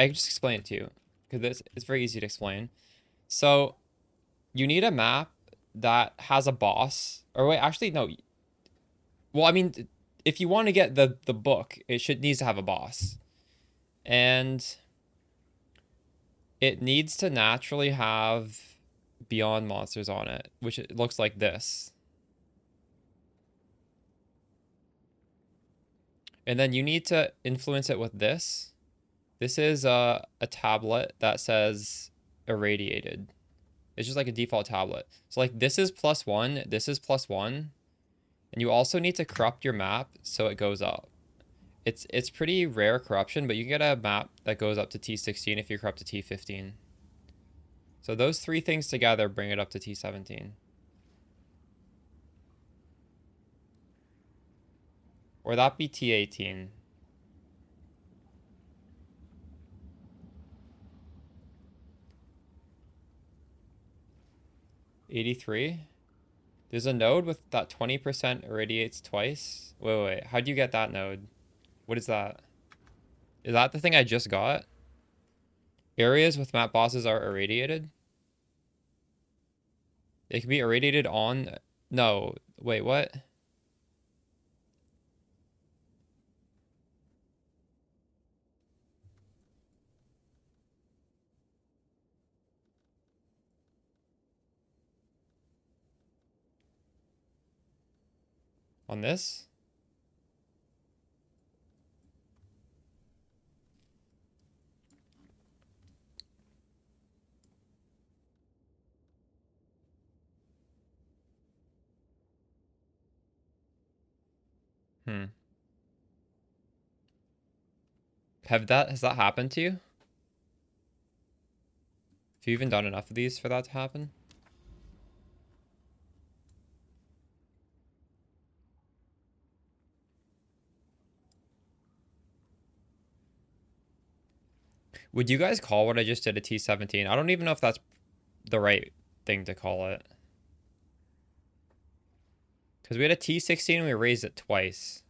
can just explain it to you because it's very easy to explain. So you need a map that has a boss. Or wait, actually no. Well, I mean, if you want to get the book, needs to have a boss. And it needs to naturally have beyond monsters on it, which it looks like this. And then you need to influence it with this. This is a tablet that says irradiated. It's just like a default tablet. So like this is +1, this is +1. And you also need to corrupt your map so it goes up. It's pretty rare corruption, but you can get a map that goes up to T16 if you corrupt to T15. So those three things together bring it up to T17. Or that be T18. '83. There's a node with that 20% irradiates twice. Wait. How do you get that node? What is that? Is that the thing I just got? Areas with map bosses are irradiated? It can be irradiated on... No. Wait, what? On this? Hmm. Has that happened to you? Have you even done enough of these for that to happen? Would you guys call what I just did a T17? I don't even know if that's the right thing to call it. Because we had a T16 and we raised it twice.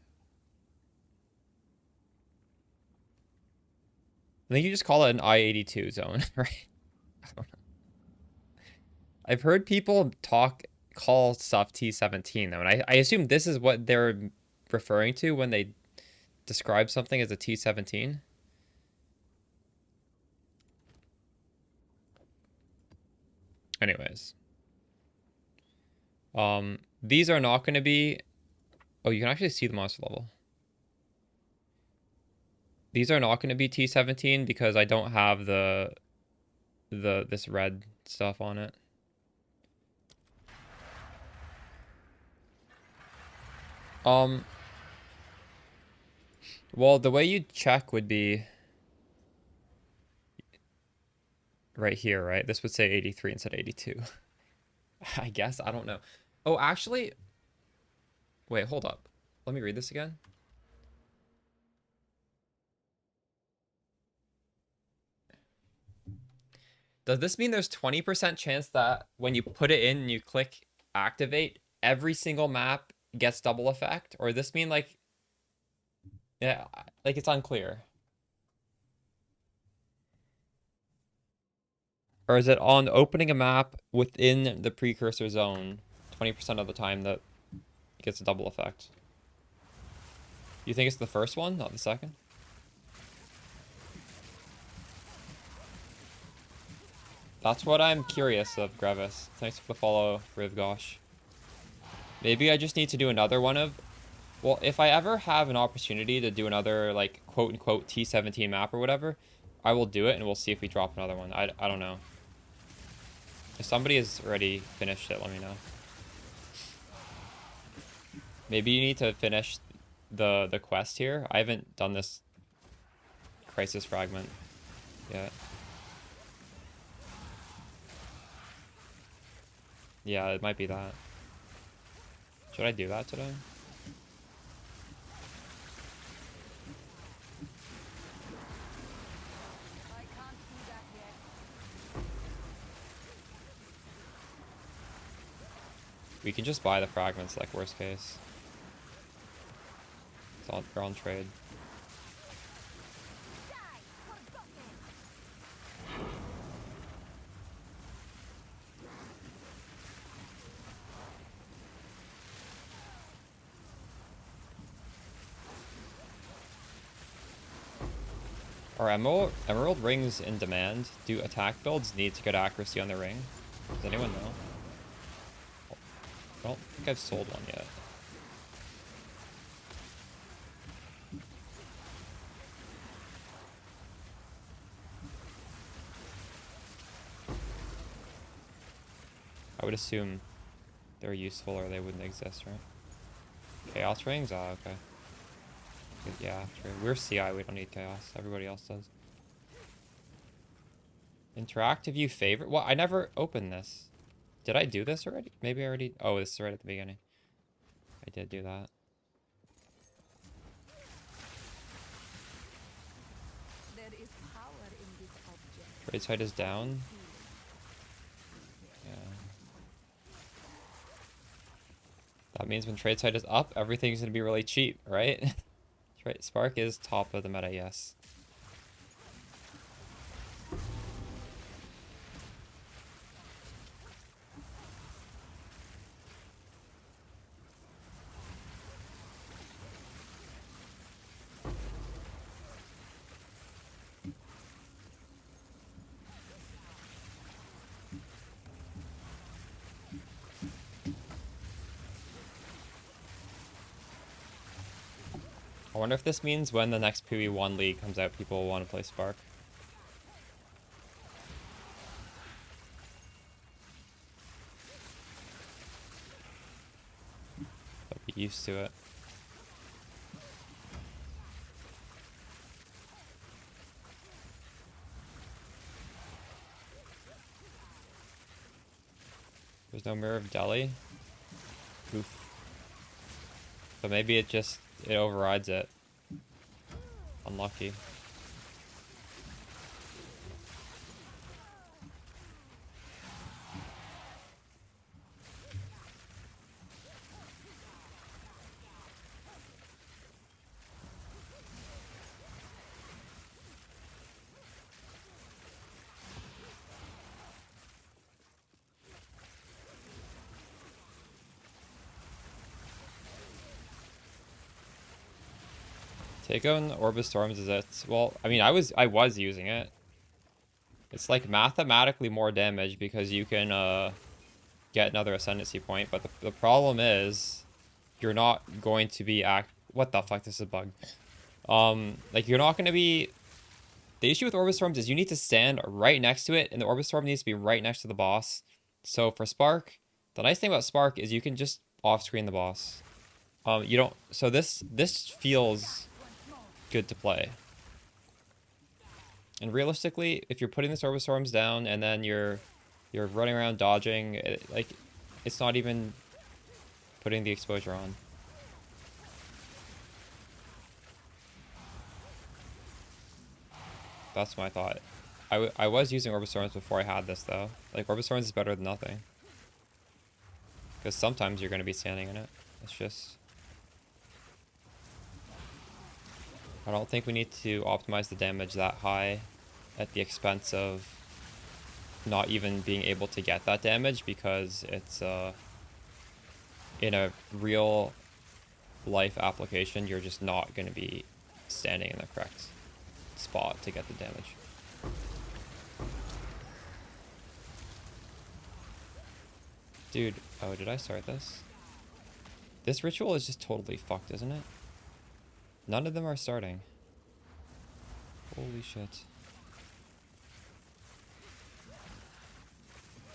I think you just call it an I-82 zone, right? I don't know. I've heard people call stuff T17 though, and I assume this is what they're referring to when they describe something as a T17. Anyways. These are not going to be... Oh, you can actually see the monster level. These are not going to be T17 because I don't have this red stuff on it. Well, the way you check would be right here, right? This would say 83 instead of 82. I guess, I don't know. Oh, actually, wait, hold up. Let me read this again. Does this mean there's 20% chance that when you put it in and you click activate, every single map gets double effect? Or does this mean like, yeah, like it's unclear? Or is it on opening a map within the precursor zone, 20% of the time that it gets a double effect? You think it's the first one, not the second? That's what I'm curious of, Grevis. Thanks for the follow, Rivgosh. Maybe I just need to do another one of... Well, if I ever have an opportunity to do another, like, quote-unquote T17 map or whatever, I will do it, and we'll see if we drop another one. I don't know. If somebody has already finished it, let me know. Maybe you need to finish the quest here. I haven't done this Crisis Fragment yet. Yeah, it might be that. Should I do that today? I can't do that yet. We can just buy the fragments, like, worst case. They're on trade. Are emerald rings in demand? Do attack builds need to get accuracy on the ring? Does anyone know? I don't think I've sold one yet. I would assume they're useful or they wouldn't exist, right? Chaos rings? Ah, okay. Yeah, true. We're CI, we don't need chaos. Everybody else does. Interactive view favorite? Well, I never opened this. Did I do this already? Maybe I already... Oh, this is right at the beginning. I did do that. There is power in this object. Trade side is down. Yeah. That means when trade side is up, everything's going to be really cheap, right? Right, Spark is top of the meta, yes. wonder if this means when the next PoE 1 league comes out, people will want to play Spark. They'll be used to it. There's no Mirror of Delhi. Oof. But maybe it overrides it. Unlucky. Take on Orbis Storms is it? Well, I mean, I was using it. It's like mathematically more damage because you can get another ascendancy point, but the problem is you're not going to be what the fuck, this is a bug. Like you're not going to be. The issue with Orbis Storms is you need to stand right next to it, and the Orbis Storm needs to be right next to the boss. So for Spark, the nice thing about Spark is you can just off-screen the boss. You don't. So this feels good to play. And realistically, if you're putting the Orbis Storms down and then you're running around dodging, it's not even putting the exposure on. That's my thought. I was using Orbis Storms before I had this though. Like Orbis Storms is better than nothing. Because sometimes you're going to be standing in it. It's just... I don't think we need to optimize the damage that high at the expense of not even being able to get that damage, because it's in a real life application you're just not going to be standing in the correct spot to get the damage. Dude, oh, did I start this? This ritual is just totally fucked, isn't it? None of them are starting. Holy shit.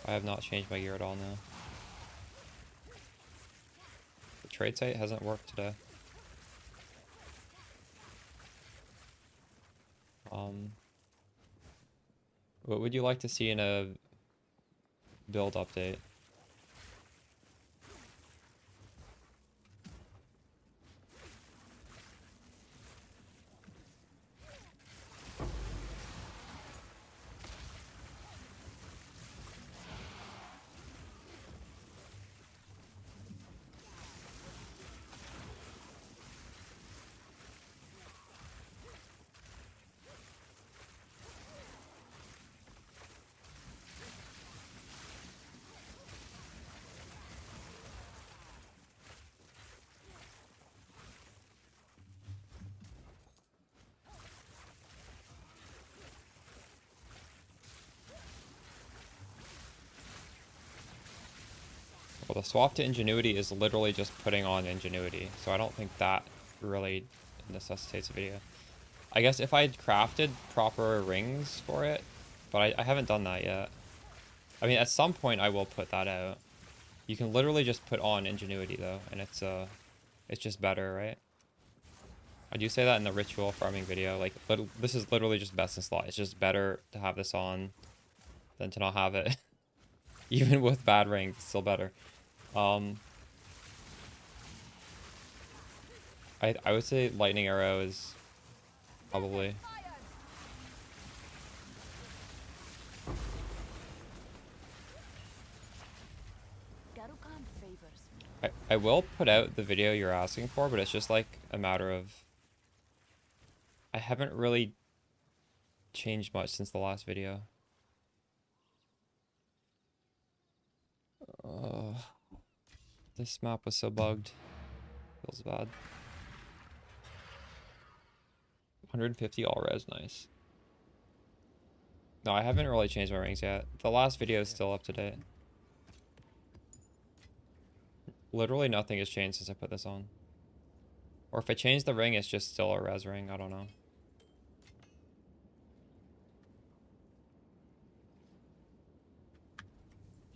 I have not changed my gear at all now. The trade site hasn't worked today. What would you like to see in a build update? Well, the swap to Ingenuity is literally just putting on Ingenuity, so I don't think that really necessitates a video. I guess if I had crafted proper rings for it, but I haven't done that yet. I mean, at some point I will put that out. You can literally just put on Ingenuity though, and it's just better, right? I do say that in the ritual farming video. Like, this is literally just best in slot. It's just better to have this on than to not have it. Even with bad rings, it's still better. I would say lightning arrow is probably. I will put out the video you're asking for, but it's just like a matter of I haven't really changed much since the last video. This map was so bugged. Feels bad. 150 all res, nice. No, I haven't really changed my rings yet. The last video is still up to date. Literally nothing has changed since I put this on. Or if I change the ring, it's just still a res ring. I don't know.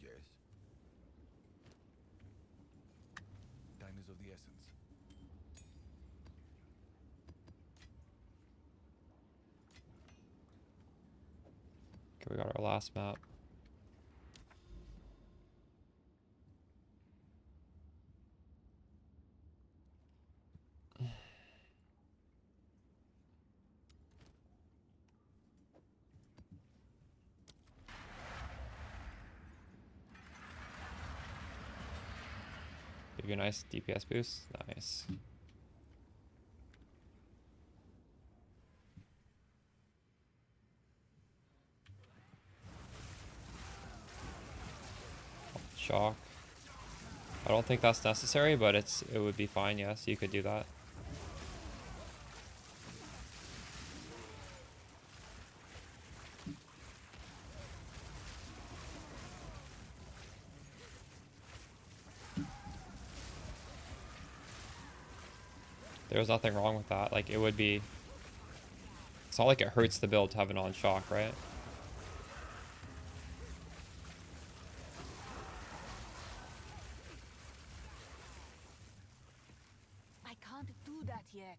Yes. Time is of the essence. Okay, we got our last map. Give you a nice DPS boost. Nice. Shock. I don't think that's necessary, but it would be fine. Yes, you could do that. There's nothing wrong with that. Like, it would be... It's not like it hurts the build to have it on shock, right? I can't do that yet.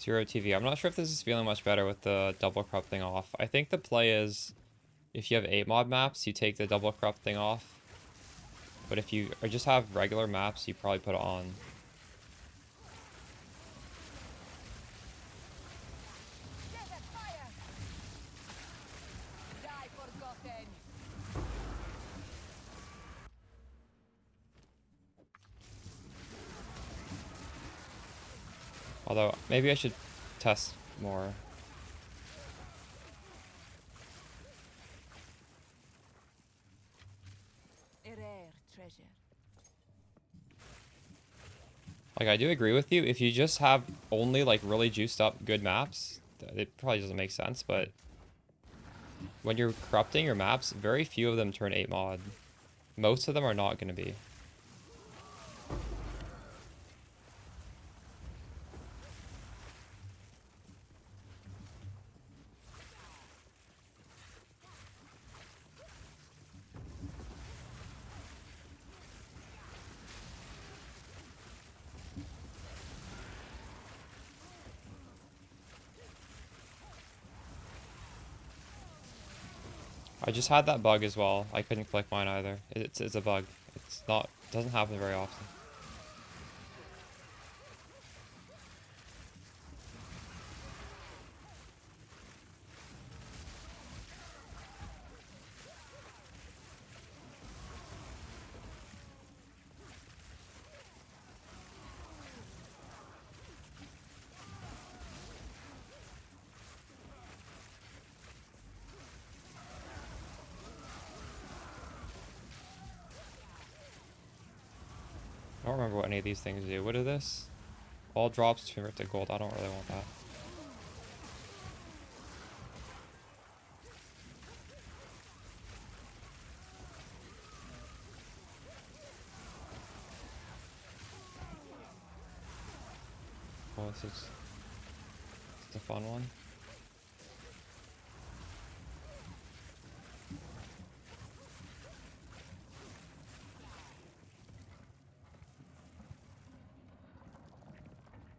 Zero TV. I'm not sure if this is feeling much better with the double corrupt thing off. I think the play is, if you have 8 mod maps, you take the double corrupt thing off. But if you or just have regular maps, you probably put it on. Desert fire! Die forgotten! Although, maybe I should test more. A rare treasure. Like, I do agree with you. If you just have only, like, really juiced up good maps, it probably doesn't make sense, but when you're corrupting your maps, very few of them turn 8 mod. Most of them are not going to be. I just had that bug as well. I couldn't click mine either. It's a bug. It's not, doesn't happen very often. I don't remember what any of these things do. What is this? All drops to convert to gold. I don't really want that. Oh, it's a fun one.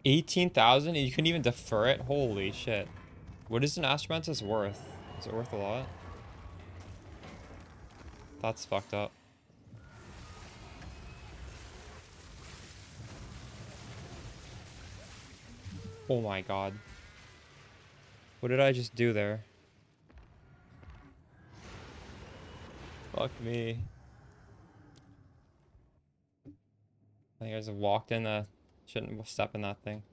$18,000 and you couldn't even defer it? Holy shit. What is an Astromantis worth? Is it worth a lot? That's fucked up. Oh my god. What did I just do there? Fuck me. I think I just walked in a... Shouldn't step in that thing.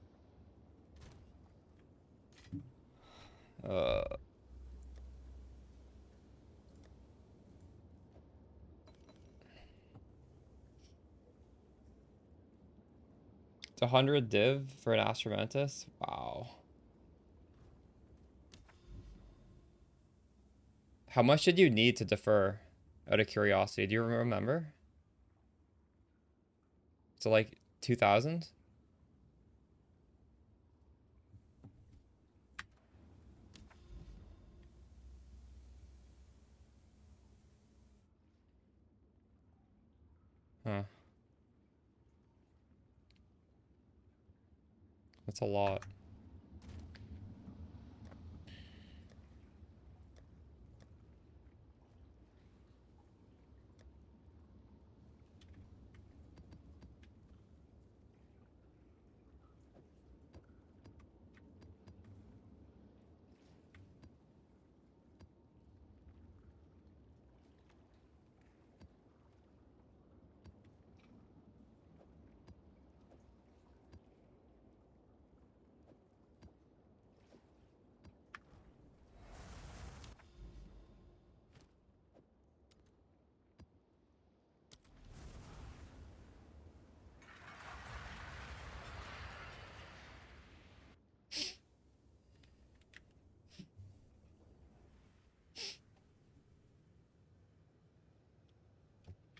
It's 100 div for an Astromantis? Wow. How much did you need to defer? Out of curiosity, do you remember? So like 2,000? Huh. That's a lot.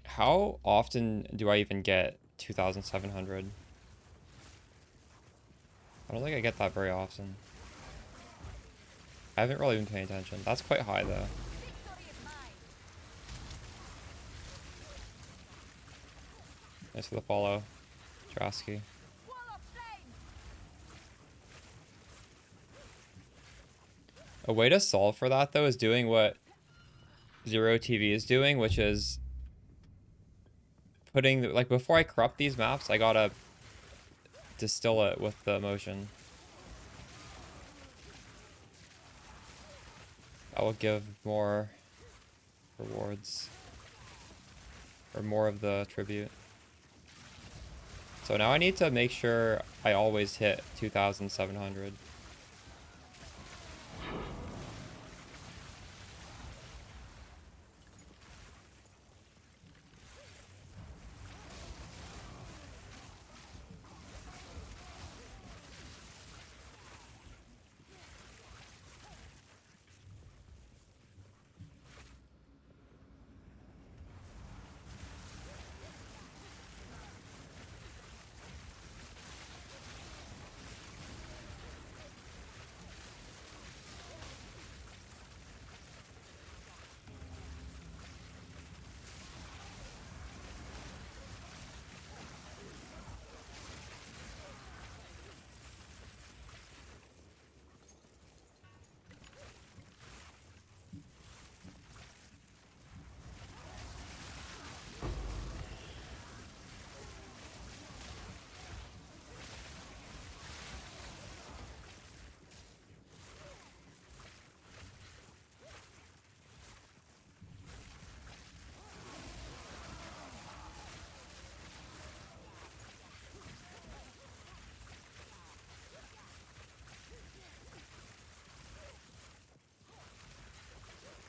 How often do I even get 2,700? I don't think I get that very often. I haven't really been paying attention. That's quite high though. Thanks for the follow, Drasky. A way to solve for that though is doing what Zero TV is doing, which is putting, like, before I corrupt these maps, I gotta distill it with the motion. That will give more rewards. Or more of the tribute. So now I need to make sure I always hit 2,700.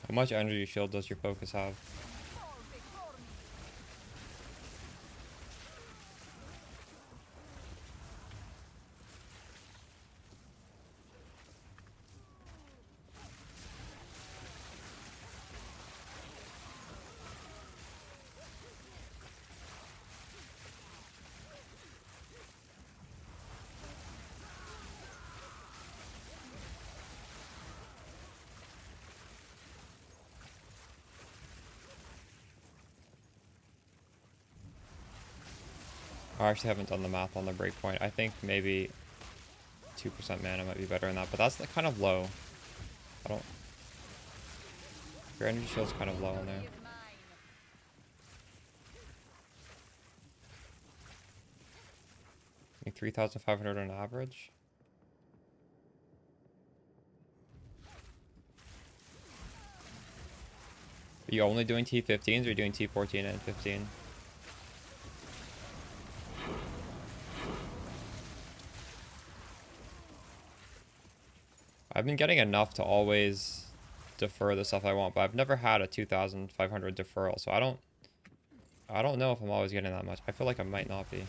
How much energy shield does your focus have? I actually haven't done the math on the breakpoint. I think maybe 2% mana might be better than that, but that's kind of low. don't... Your energy shield's kind of low in there. I think 3,500 on average. Are you only doing T15s or are you doing T14 and 15? I've been getting enough to always defer the stuff I want, but I've never had a 2,500 deferral, so I don't know if I'm always getting that much. I feel like I might not be.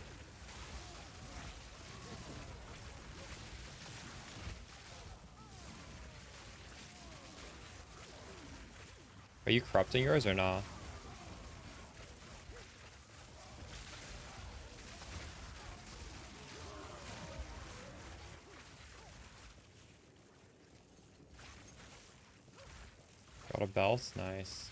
Are you corrupting yours or not? Got a belt, nice.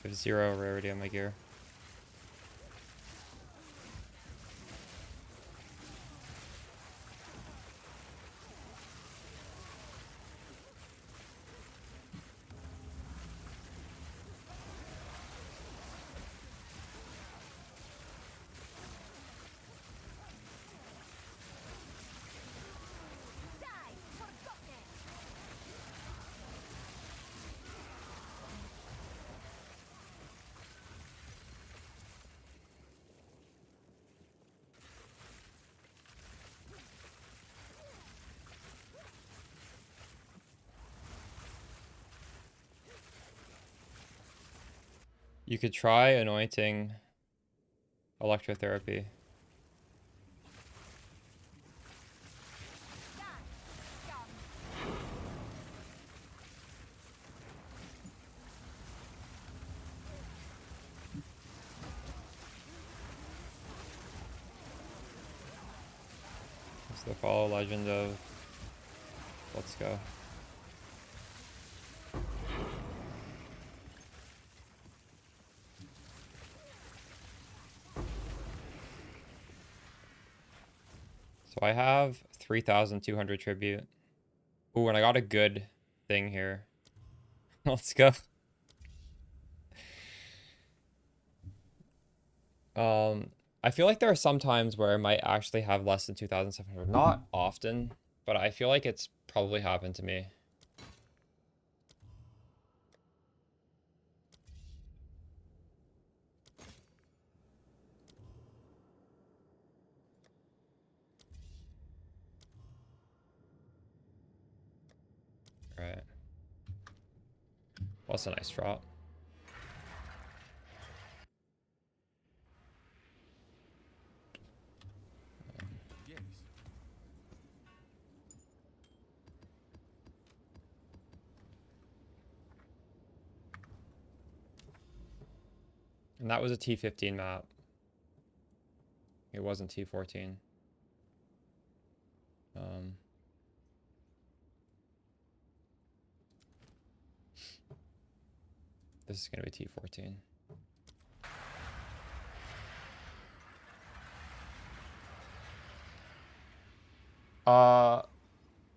I have 0 rarity on my gear. You could try anointing electrotherapy. It's the follow legend of... Let's go. So I have 3,200 tribute. Ooh, and I got a good thing here. Let's go. I feel like there are some times where I might actually have less than 2,700. Not often, but I feel like it's probably happened to me. Right. Well, that's a nice drop. Yes. And that was a T15 map. It wasn't T14. This is gonna be T14.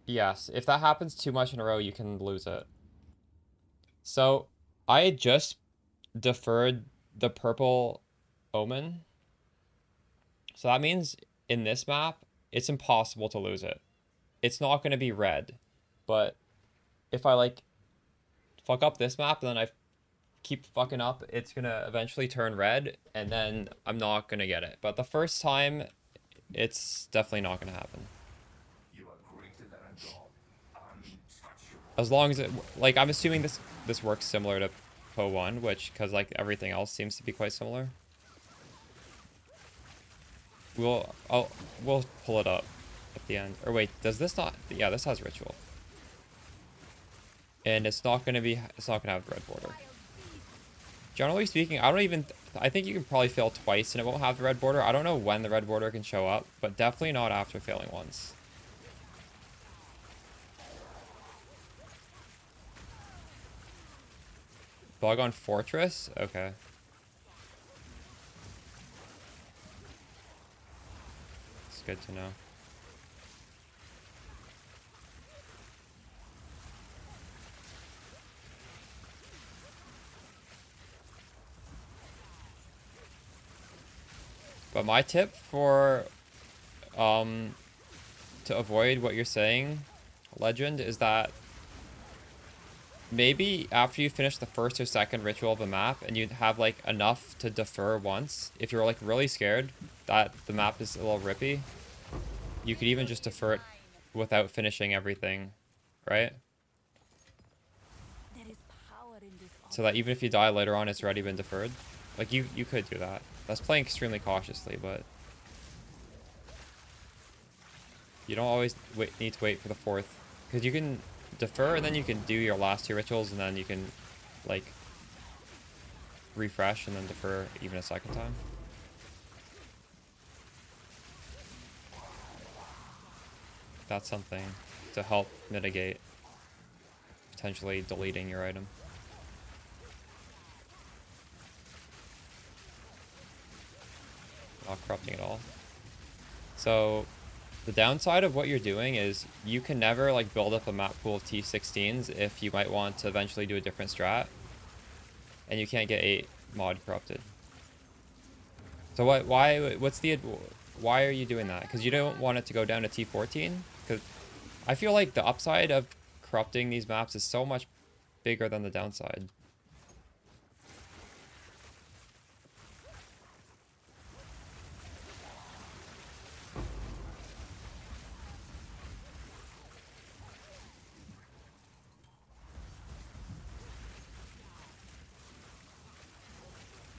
Yes. If that happens too much in a row, you can lose it. So, I just deferred the purple omen. So that means in this map, it's impossible to lose it. It's not going to be red. But if I like fuck up this map and then I keep fucking up, it's going to eventually turn red and then I'm not going to get it. But the first time, it's definitely not going to happen. As long as it, like, I'm assuming this works similar to PoE1, which, because like everything else seems to be quite similar. We'll pull it up at the end. Or wait, does this not? Yeah, this has ritual. And it's not gonna have the red border. Generally speaking, I think you can probably fail twice and it won't have the red border. I don't know when the red border can show up, but definitely not after failing once. Bug on Fortress? Okay. It's good to know. But my tip for to avoid what you're saying, Legend, is that maybe after you finish the first or second ritual of a map and you have like enough to defer once, if you're like really scared that the map is a little rippy, you could even just defer it without finishing everything, right? There is power in this So that even if you die later on, it's already been deferred. Like you could do that. That's playing extremely cautiously, but you don't always need to wait for the fourth, because you can defer and then you can do your last two rituals and then you can like refresh and then defer even a second time. That's something to help mitigate potentially deleting your item. Not corrupting at all. So the downside of what you're doing is you can never like build up a map pool of T16s if you might want to eventually do a different strat, and you can't get 8 mod corrupted. So why are you doing that? Because you don't want it to go down to T14? Because I feel like the upside of corrupting these maps is so much bigger than the downside.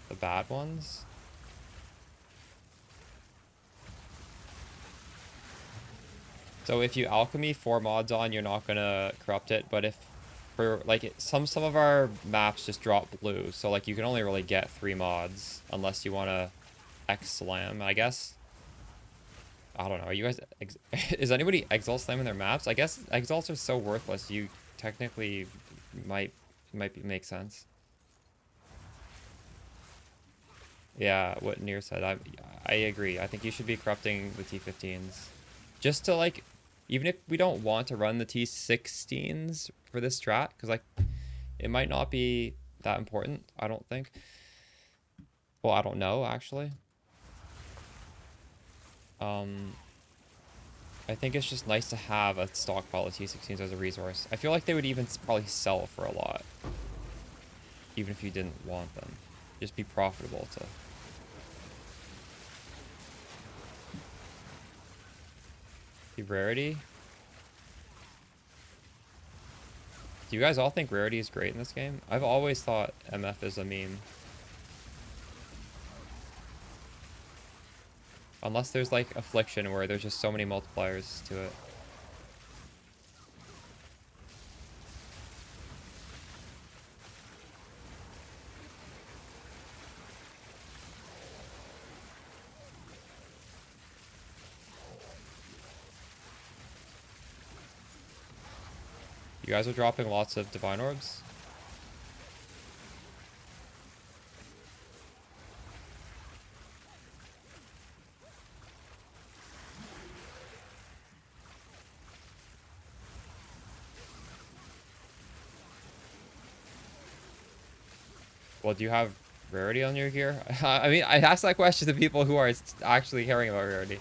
The bad ones? So if you alchemy 4 mods on, you're not gonna corrupt it, but if for like some of our maps just drop blue, so like you can only really get 3 mods unless you want to X slam, I guess. I don't know. Are you guys is anybody exalt slamming their maps? I guess exalts are so worthless. You technically might make sense. Yeah, what Nier said. I agree. I think you should be corrupting the T15s. Just to like, even if we don't want to run the T16s for this strat, because like it might not be that important, I don't think. Well, I don't know actually. I think it's just nice to have a stockpile of T16s as a resource. I feel like they would even probably sell for a lot, even if you didn't want them. Just be profitable to. The rarity. Do you guys all think rarity is great in this game? I've always thought MF is a meme. Unless there's like Affliction where there's just so many multipliers to it. You guys are dropping lots of Divine Orbs? Well, do you have rarity on your gear? I mean, I asked that question to people who are actually caring about rarity.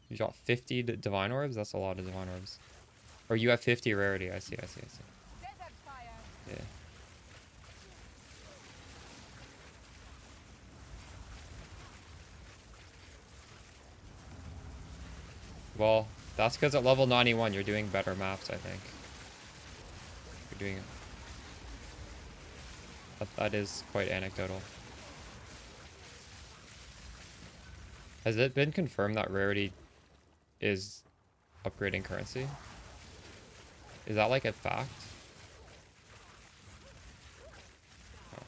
You got 50 Divine Orbs? That's a lot of Divine Orbs. Or you have 50 rarity. I see. Yeah. Well, that's because at level 91 you're doing better maps, I think. You're doing That is quite anecdotal. Has it been confirmed that rarity is upgrading currency? Is that like a fact? Oh.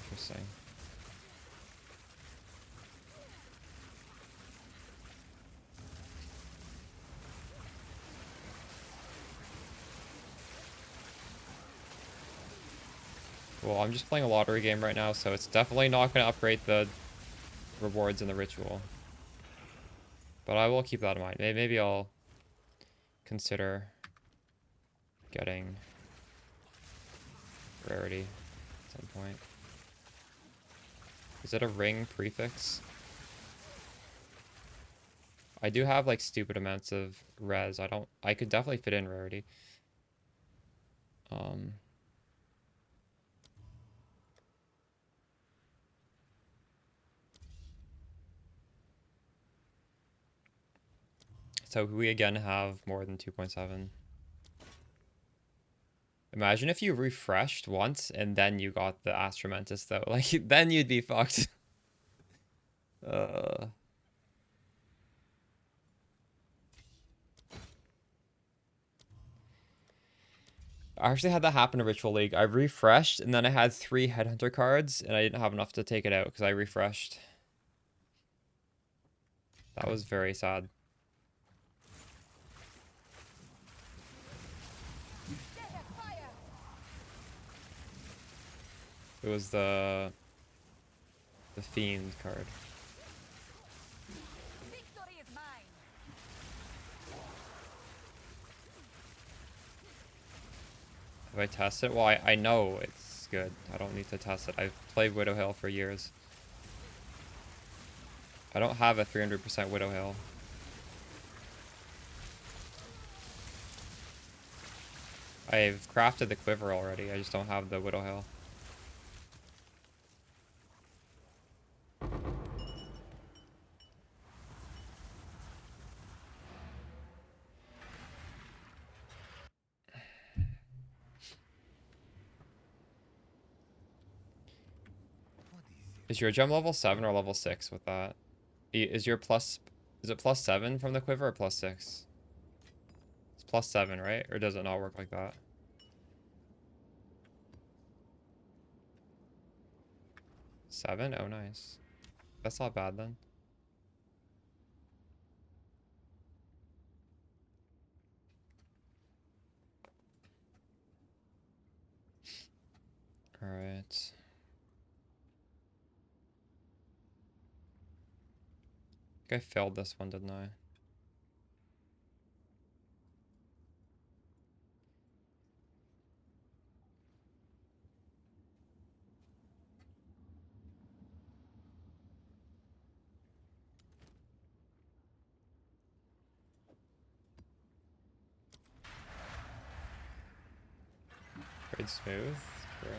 Interesting. Well, I'm just playing a lottery game right now, so it's definitely not going to upgrade the rewards in the ritual. But I will keep that in mind. Maybe I'll consider getting rarity at some point. Is it a ring prefix? I do have like stupid amounts of res. I could definitely fit in rarity. So we again have more than 2.7. Imagine if you refreshed once and then you got the Astromantis though. Like then you'd be fucked. I actually had that happen in Ritual League. I refreshed and then I had 3 Headhunter cards and I didn't have enough to take it out because I refreshed. That was very sad. It was the Fiend card. Victory is mine. If I test it, well, I know it's good. I don't need to test it. I've played Widow Hill for years. I don't have a 300% Widow Hill. I've crafted the quiver already. I just don't have the Widow Hill. Is your gem level 7 or level 6 with that? Is your plus... Is it plus 7 from the quiver or plus 6? It's plus 7, right? Or does it not work like that? 7? Oh, nice. That's not bad then. Alright. I think I failed this one, didn't I? Trade smooth. Bro.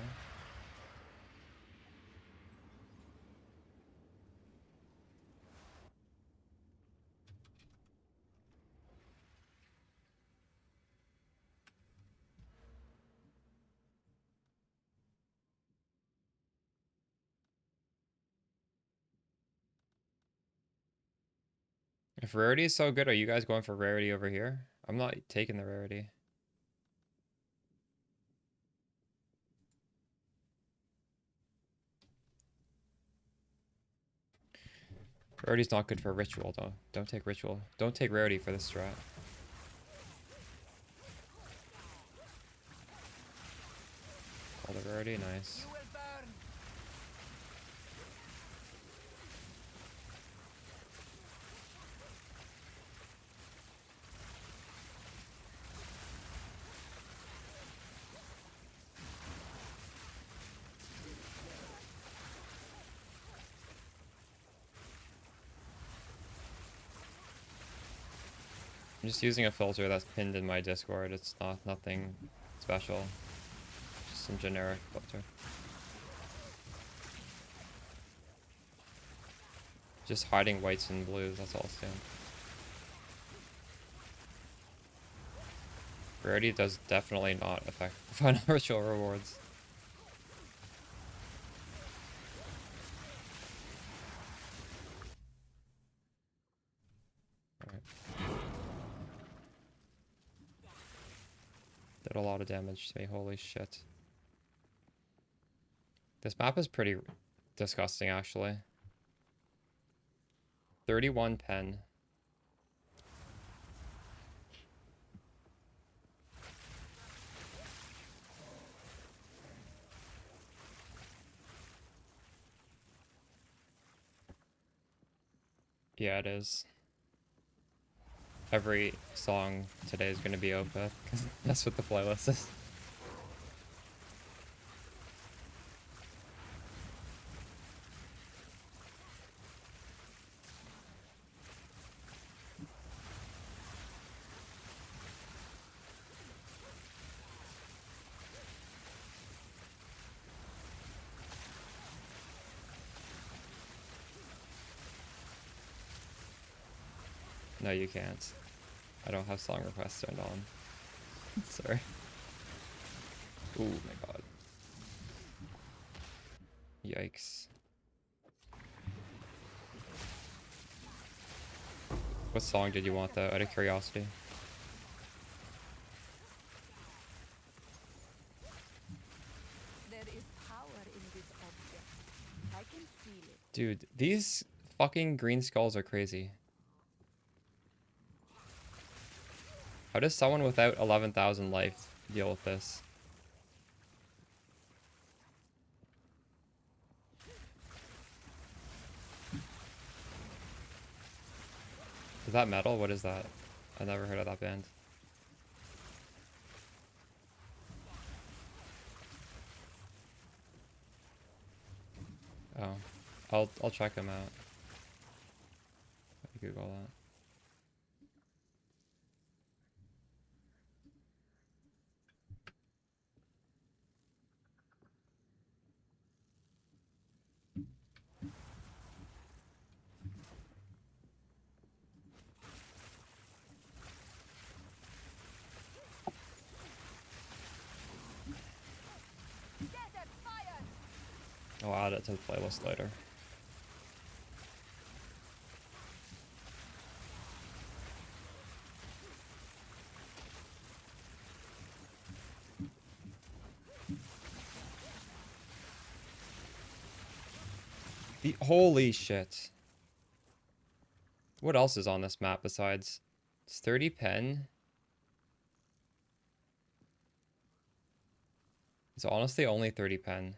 If rarity is so good, are you guys going for rarity over here? I'm not taking the rarity. Rarity's not good for ritual, though. Don't take ritual. Don't take rarity for this strat. All the rarity, nice. I'm just using a filter that's pinned in my Discord. It's nothing special. Just some generic filter. Just hiding whites and blues, that's all it's doing. Rarity does definitely not affect final ritual rewards. Alright. Did a lot of damage to me, holy shit. This map is pretty disgusting, actually. 31 pen. Yeah, it is. Every song today is going to be Opeth, because that's what the playlist is. No, you can't. I don't have song requests turned on. Sorry. Ooh, my god. Yikes. What song did you want, though, out of curiosity? There is power in this object. I can feel it. Dude, these fucking green skulls are crazy. How does someone without 11,000 life deal with this? Is that metal? What is that? I've never heard of that band. Oh, I'll check them out. Google that. Desert fire! I'll add it to the playlist later. Holy shit. What else is on this map besides? It's 30 pen. It's honestly only 30 pen.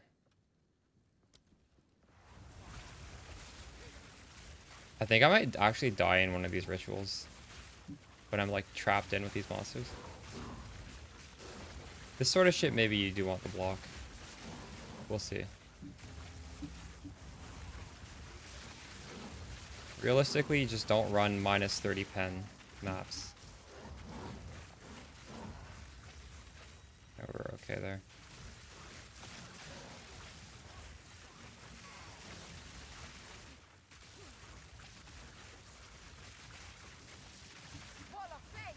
I think I might actually die in one of these rituals when I'm like trapped in with these monsters. This sort of shit, maybe you do want the block. We'll see. Realistically, you just don't run minus 30 pen maps. Oh, we're okay there. Wall of flame!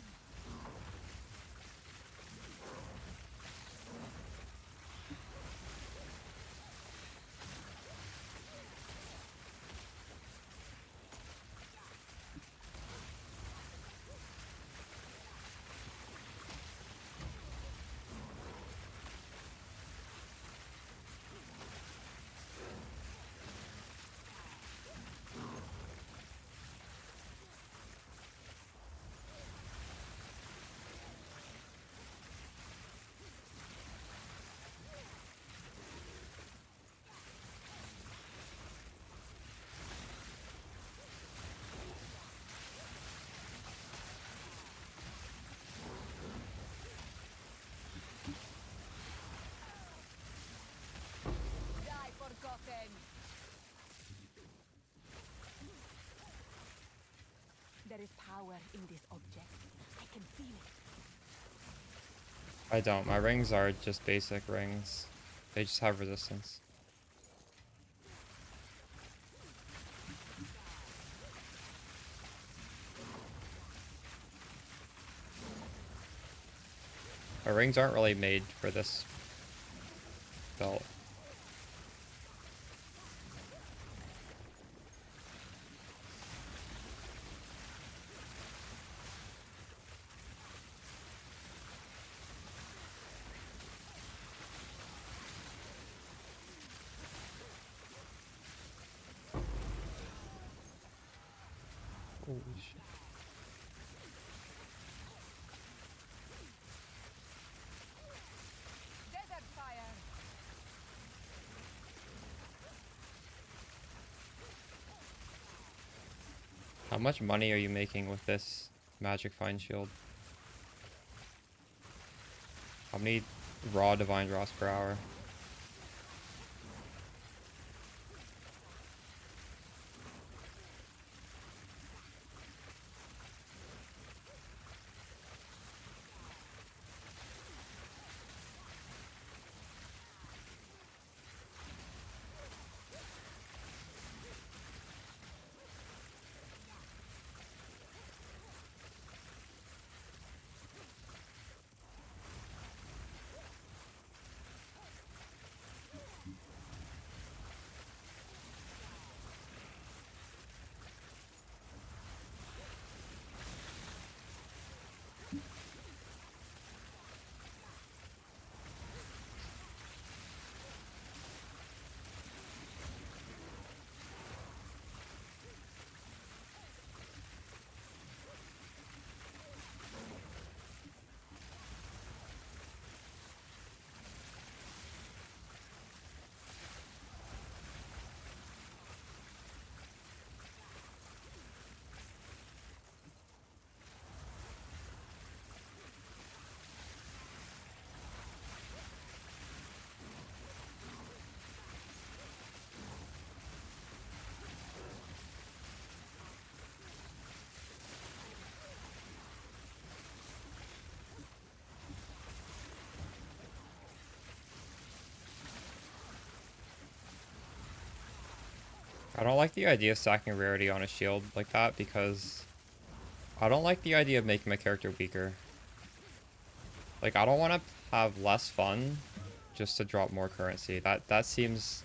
Die forgotten! There is power in this object. I can feel it. I don't. My rings are just basic rings. They just have resistance. My rings aren't really made for this belt. Holy shit. Desert fire. How much money are you making with this magic fine shield? How many raw divine drops per hour? I don't like the idea of stacking rarity on a shield like that because I don't like the idea of making my character weaker. Like, I don't want to have less fun just to drop more currency. That seems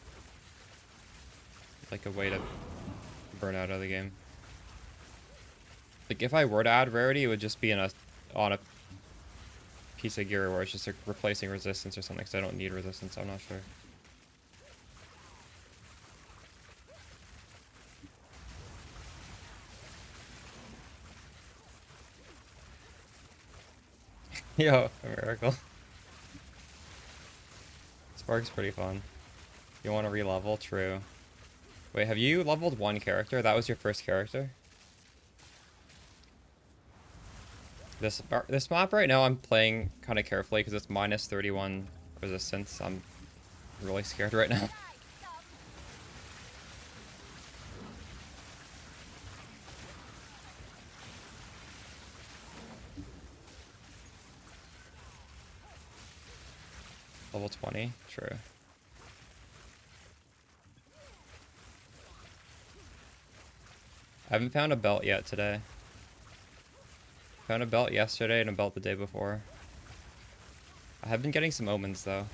like a way to burn out of the game. Like, if I were to add rarity, it would just be on a piece of gear where it's just like replacing resistance or something, because I don't need resistance. I'm not sure. Yo, a miracle. Spark's pretty fun. You want to re-level? True. Wait, have you leveled one character? That was your first character? This map right now I'm playing kind of carefully because it's minus 31 resistance. I'm really scared right now. Level 20? True. I haven't found a belt yet today. Found a belt yesterday and a belt the day before. I have been getting some omens though.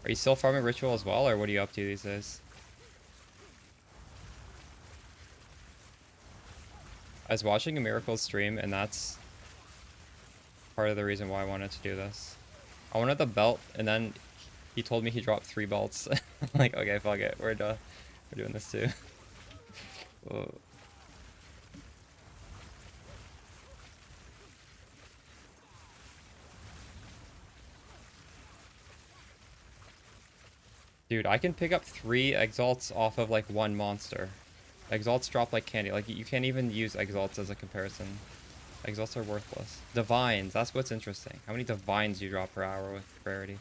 Are you still farming ritual as well, or what are you up to these days? I was watching a Miracles stream, and that's part of the reason why I wanted to do this. I wanted the belt, and then he told me he dropped 3 belts. Like, okay, fuck it, we're done. We're doing this too. Whoa. Dude, I can pick up 3 exalts off of like 1 monster. Exalts drop like candy. Like, you can't even use exalts as a comparison. Exalts are worthless. Divines, that's what's interesting. How many divines do you drop per hour with rarity?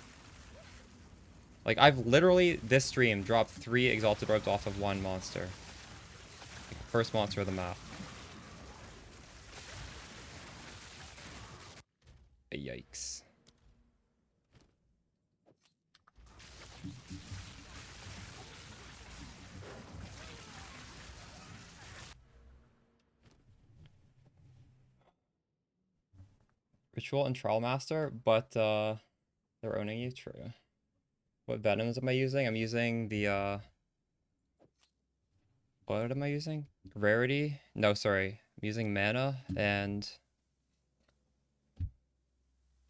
Like, I've literally, this stream, dropped 3 exalted orbs off of 1 monster. Like, first monster of the map. Yikes. Ritual and Trial Master, but they're owning you. True. What venoms am I using? I'm using the what am I using? Rarity? No, sorry. I'm using mana and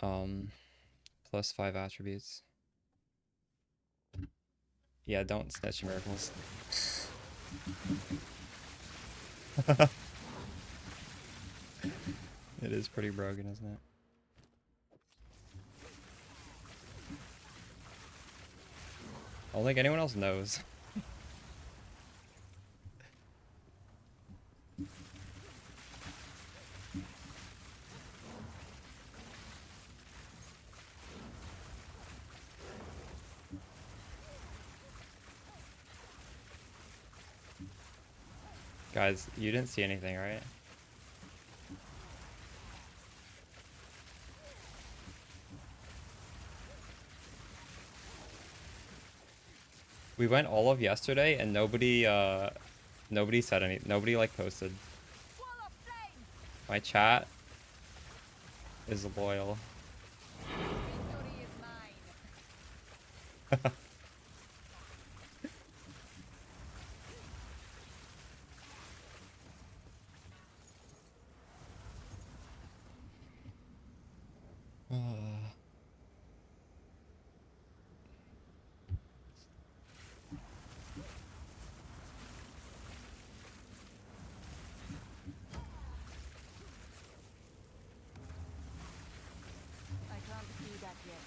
+5 attributes. Yeah, don't snitch miracles. It is pretty broken, isn't it? I don't think anyone else knows. Guys, you didn't see anything, right? We went all of yesterday and nobody said anything. Nobody like posted. Wall of flame! My chat is loyal. Victory is mine. I can't see that yet.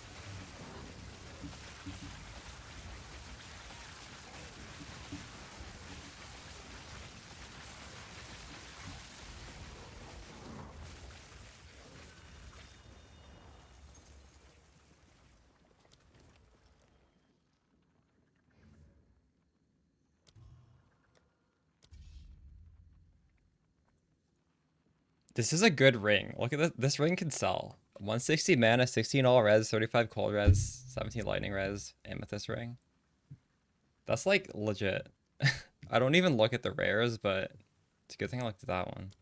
This is a good ring. Look at this. This ring can sell. 160 mana, 16 all res, 35 cold res, 17 lightning res, amethyst ring. That's like legit. I don't even look at the rares, but it's a good thing I looked at that one.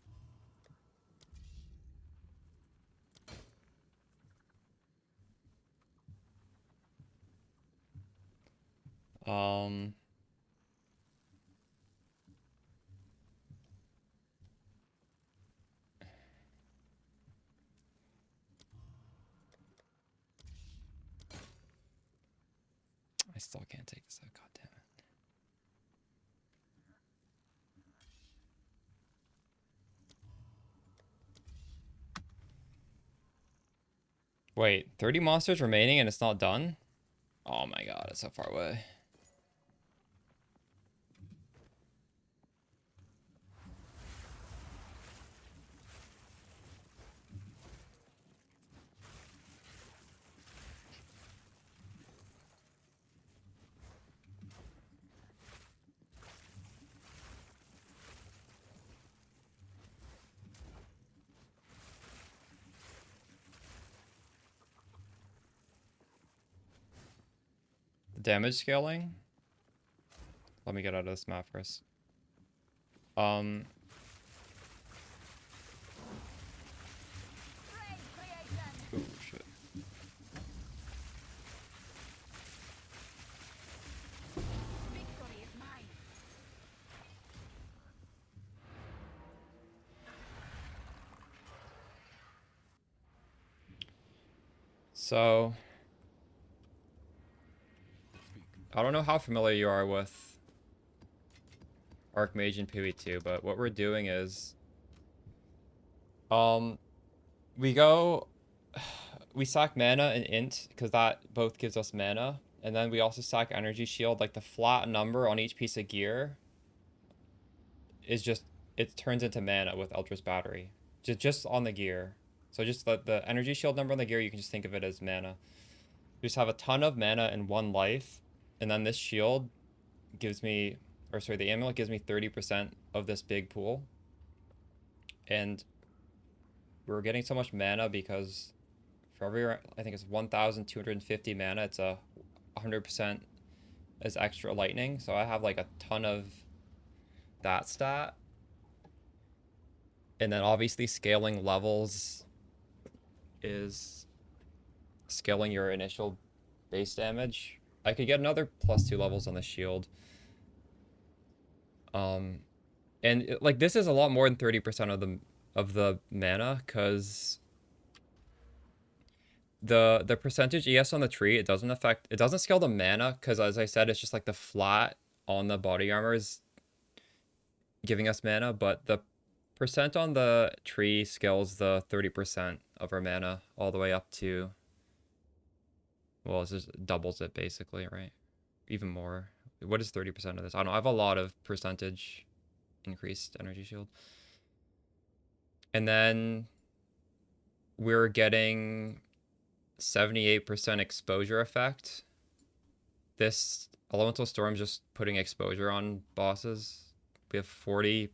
I still can't take this out. God damn it. Wait, 30 monsters remaining and it's not done? Oh my god, it's so far away. The damage scaling? Let me get out of this map first. Rain creation! Oh shit. Victory is mine. So, Speak. I don't know how familiar you are with Archmage and PoE 2, but what we're doing is, we go, we sack mana and int, because that both gives us mana, and then we also sack energy shield, like the flat number on each piece of gear is just, it turns into mana with Eldritch Battery, just on the gear. So just the energy shield number on the gear, you can just think of it as mana. You just have a ton of mana and 1 life, and then this shield gives me, or sorry, the amulet gives me 30% of this big pool. And we're getting so much mana because for every, I think it's 1,250 mana, it's a 100% is extra lightning. So I have like a ton of that stat. And then obviously scaling levels is scaling your initial base damage. I could get another +2 levels on the shield. And like this is a lot more than 30% of the mana, because the percentage ES on the tree, it doesn't scale the mana, because as I said, it's just like the flat on the body armor is giving us mana, but the percent on the tree scales the 30% of our mana all the way up to, well, it just doubles it basically, right? Even more. What is 30% of this? I don't know. I have a lot of percentage increased energy shield. And then we're getting 78% exposure effect. This elemental storm just putting exposure on bosses. We have 40%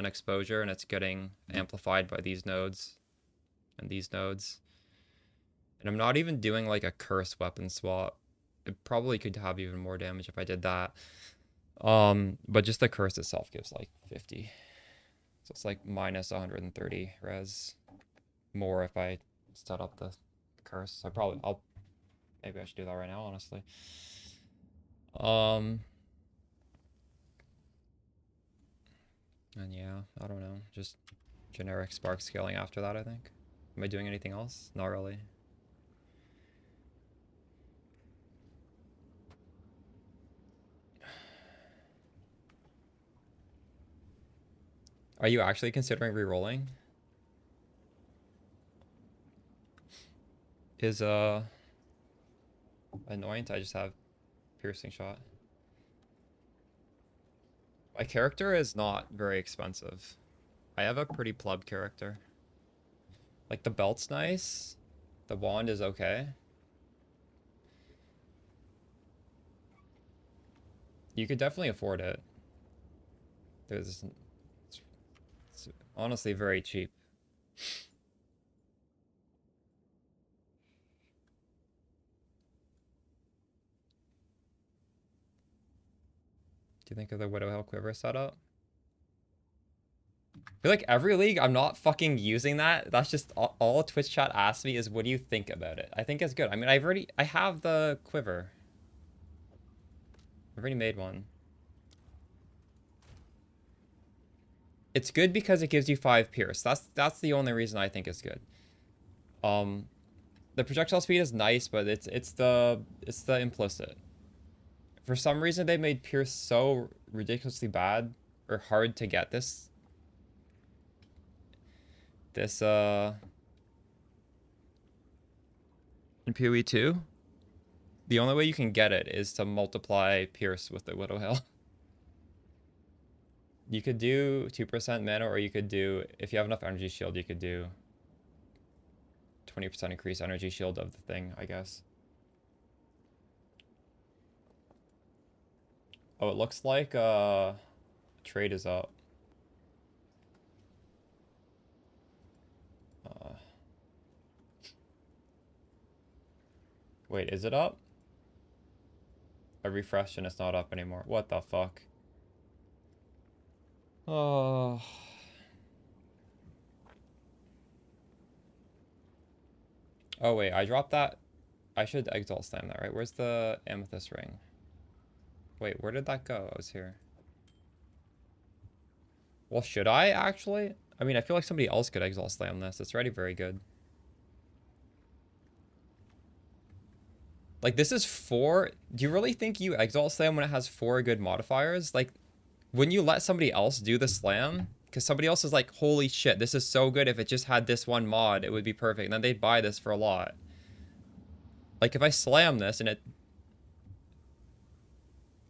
exposure, and it's getting amplified by these nodes and these nodes. And I'm not even doing like a curse weapon swap. It probably could have even more damage if I did that. But just the curse itself gives like 50. So it's like minus 130 res more if I set up the curse. So maybe I should do that right now, honestly. And yeah, I don't know. Just generic spark scaling after that, I think. Am I doing anything else? Not really. Are you actually considering re-rolling? Is Anoint? I just have piercing shot. My character is not very expensive. I have a pretty pleb character. Like the belt's nice. The wand is okay. You could definitely afford it. It's honestly very cheap. Do you think of the Widowhill Quiver setup? I feel like every league I'm not fucking using that. That's just all Twitch chat asks me is, what do you think about it? I think it's good. I mean, I have the quiver. I've already made one. It's good because it gives you 5 pierce. That's the only reason I think it's good. The projectile speed is nice, but it's the implicit. For some reason they made pierce so ridiculously bad or hard to get this in PoE 2. The only way you can get it is to multiply pierce with the Widowhill. You could do 2% mana, or you could do, if you have enough energy shield, you could do 20% increase energy shield of the thing, I guess. Oh, it looks like trade is up. Wait, is it up? I refreshed and it's not up anymore. What the fuck? Oh. Oh wait, I dropped that. I should exalt slam that, right? Where's the amethyst ring? Wait, where did that go? I was here. Well, should I actually? I mean, I feel like somebody else could exalt slam this. It's already very good. Like, this is 4. Do you really think you exalt slam when it has 4 good modifiers? Like, when you let somebody else do the slam, because somebody else is like, holy shit, this is so good. If it just had this one mod, it would be perfect. And then they'd buy this for a lot. Like, if I slam this and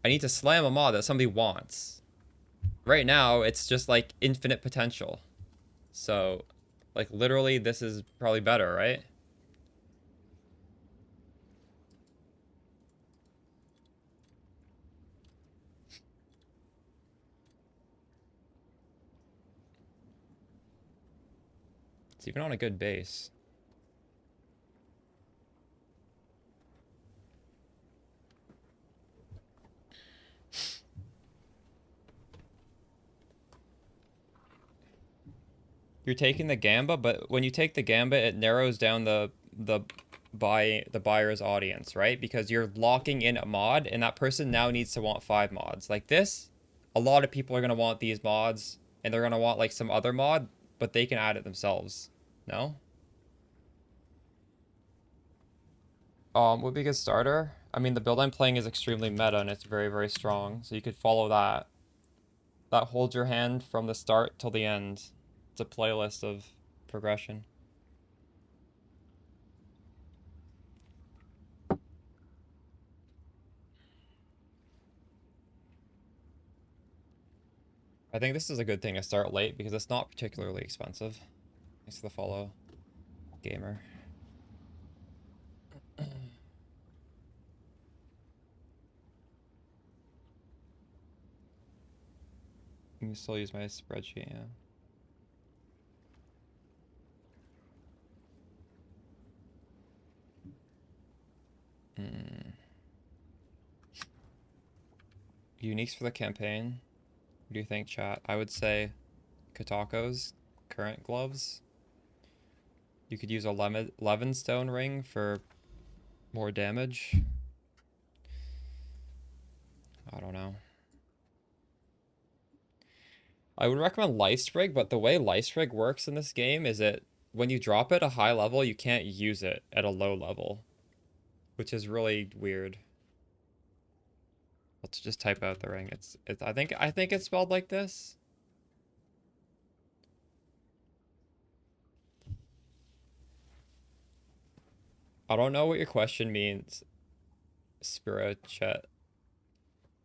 I need to slam a mod that somebody wants. Right now, it's just like infinite potential. So, like, literally, this is probably better, right? It's even on a good base. you're taking the Gamba, but when you take the Gamba, it narrows down the buyer's audience, right? Because you're locking in a mod, and that person now needs to want 5 mods. Like this, a lot of people are gonna want these mods, and they're gonna want like some other mod, but they can add it themselves. No? Would be a good starter. I mean, the build I'm playing is extremely meta, and it's very, very strong, so you could follow that. That holds your hand from the start till the end. It's a playlist of progression. I think this is a good thing to start late because it's not particularly expensive. Thanks for the follow, gamer. You can still use my spreadsheet, yeah. Uniques for the campaign. What do you think, chat? I would say Katako's current gloves. You could use a Levinstone ring for more damage. I don't know. I would recommend Lifesprig, but the way Lifesprig works in this game is it when you drop it at a high level, you can't use it at a low level, which is really weird. Let's just type out the ring. It's I think it's spelled like this. I don't know what your question means, Spirit Chat.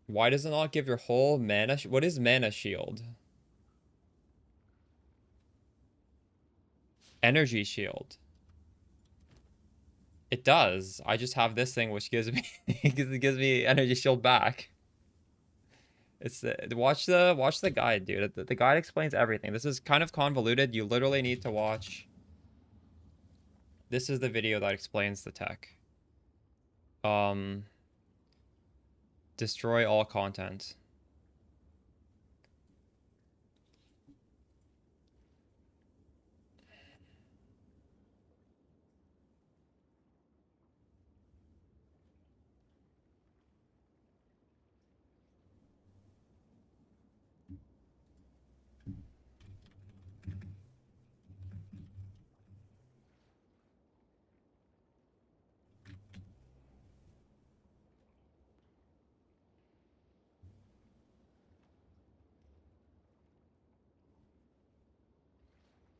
Why does it not give your whole mana? What is mana shield? Energy shield. It does. I just have this thing which gives me it gives me energy shield back. It's watch the guide, dude. The guide explains everything. This is kind of convoluted. You literally need to watch. This is the video that explains the tech. Destroy all content.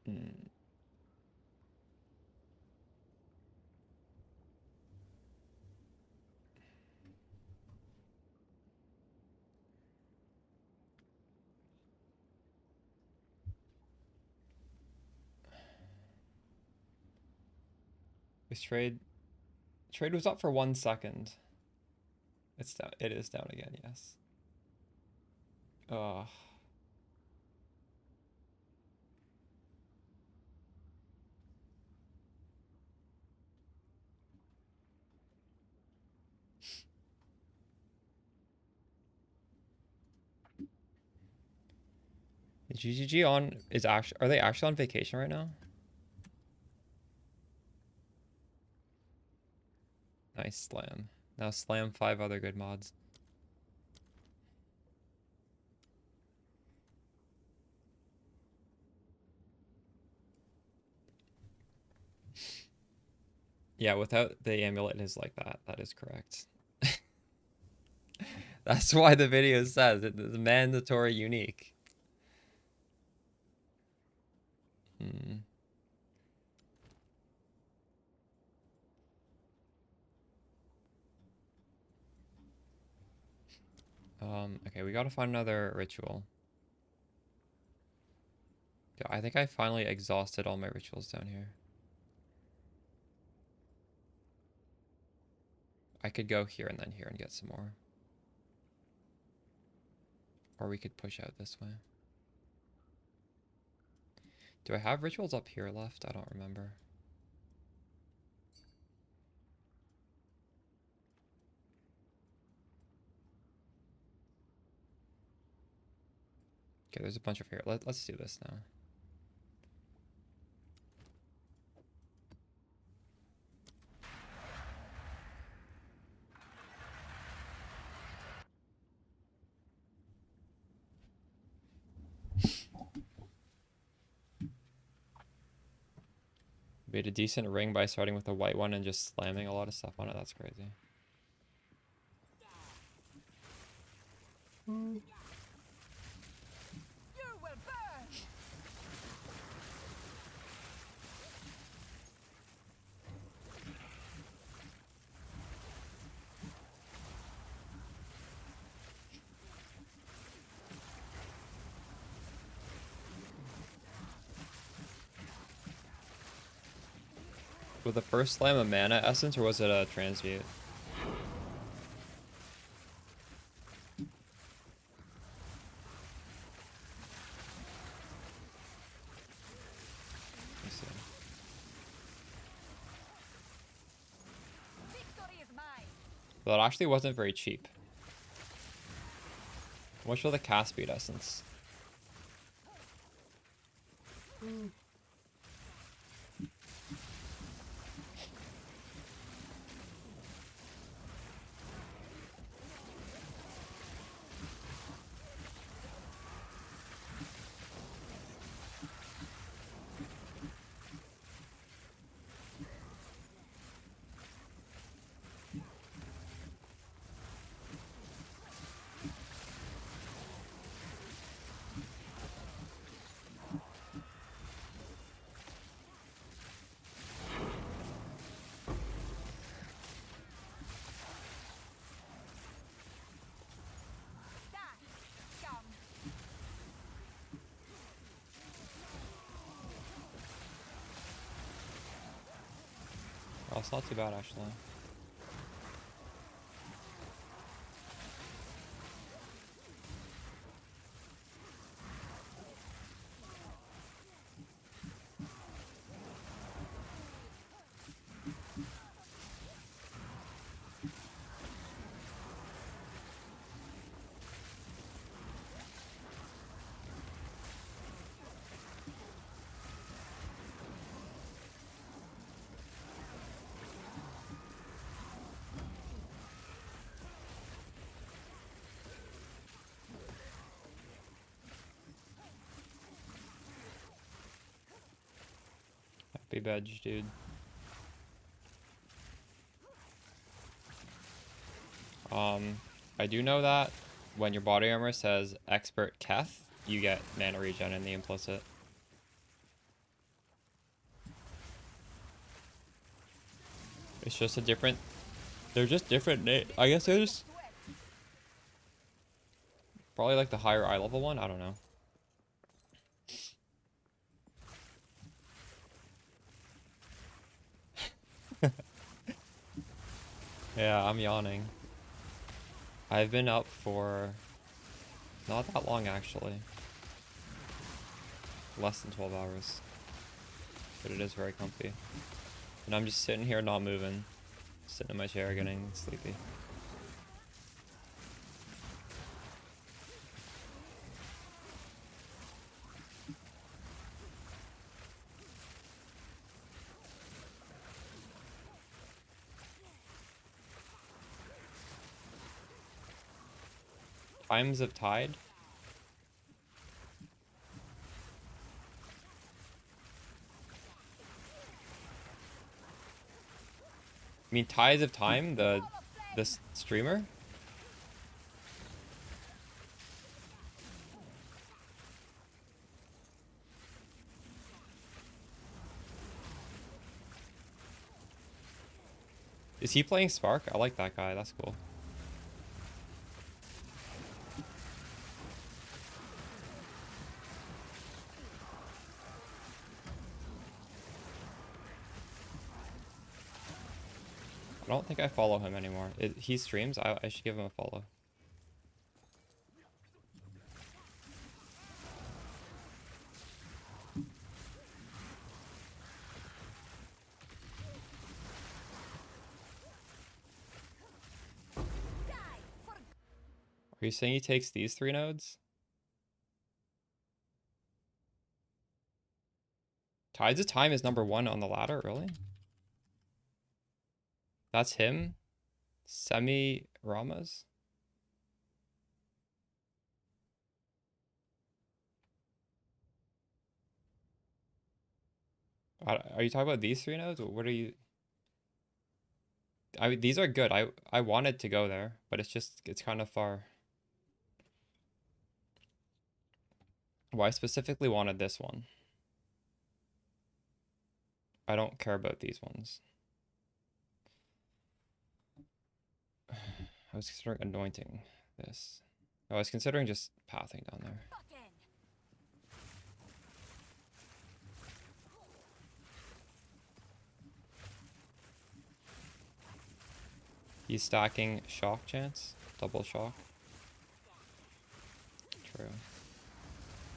Hmm. This trade was up for 1 second. It's down. It is down again. Yes. Ugh. Is GGG on? Is actually are they actually on vacation right now? Nice slam. Now slam 5 other good mods. Yeah, without the amulet is like that. That is correct. That's why the video says it's mandatory unique. Hmm. Okay, we gotta find another ritual. Yeah, I think I finally exhausted all my rituals down here. I could go here and then here and get some more. Or we could push out this way. Do I have rituals up here left? I don't remember. Okay, there's a bunch of here. Let's do this now. Made a decent ring by starting with a white one and just slamming a lot of stuff on it. That's crazy. You will burn. Was the first slam a mana essence or was it a transmute? Let's see. Victory is mine. Well, it actually wasn't very cheap. How much for the cast speed essence? Come. Oh, it's not too bad actually. Happy badge, dude. I do know that when your body armor says expert Keth, you get mana regen in the implicit. It's just a different. They're just different names. I guess they're just probably like the higher eye level one. I don't know. Yeah, I'm yawning. I've been up for not that long actually. Less than 12 hours. But it is very comfy. And I'm just sitting here not moving. Sitting in my chair getting sleepy. Times of Tide? I mean Tides of Time, the streamer? Is he playing Spark? I like that guy, that's cool. I don't think I follow him anymore. He streams, I should give him a follow. Are you saying he takes these 3 nodes? Tides of Time is number 1 on the ladder, really? That's him? Semi-Ramas? Are you talking about these 3 nodes? What are you? These are good. I wanted to go there, but it's kind of far. Well, I specifically wanted this one. I don't care about these ones. I was considering anointing this. I was considering just pathing down there. He's stacking shock chance, double shock. True.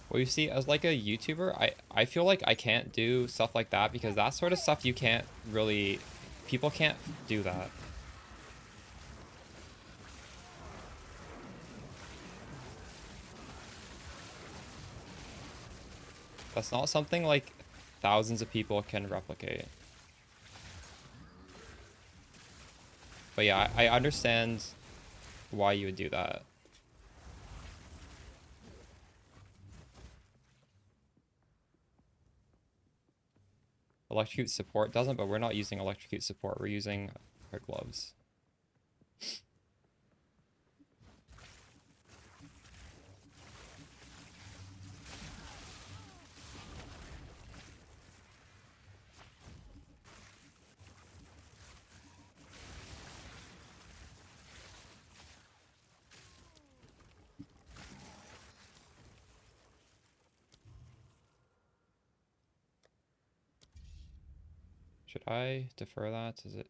Well, you see, as like a YouTuber, I feel like I can't do stuff like that because that sort of stuff you can't really, people can't do that. That's not something like thousands of people can replicate. But yeah, I understand why you would do that. Electrocute support doesn't, but we're not using electrocute support. We're using our gloves. Should I defer that? Is it?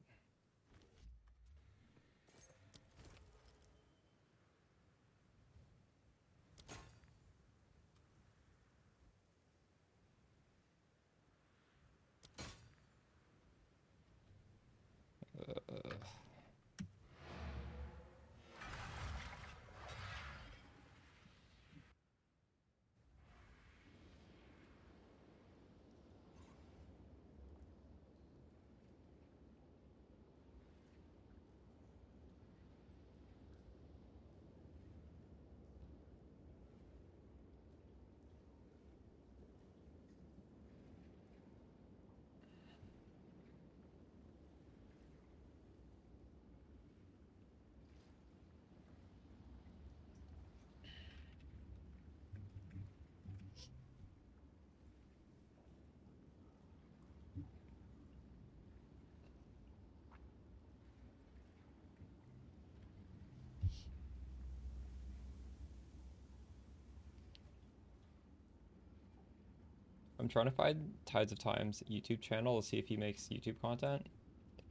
I'm trying to find Tides of Time's YouTube channel to see if he makes YouTube content.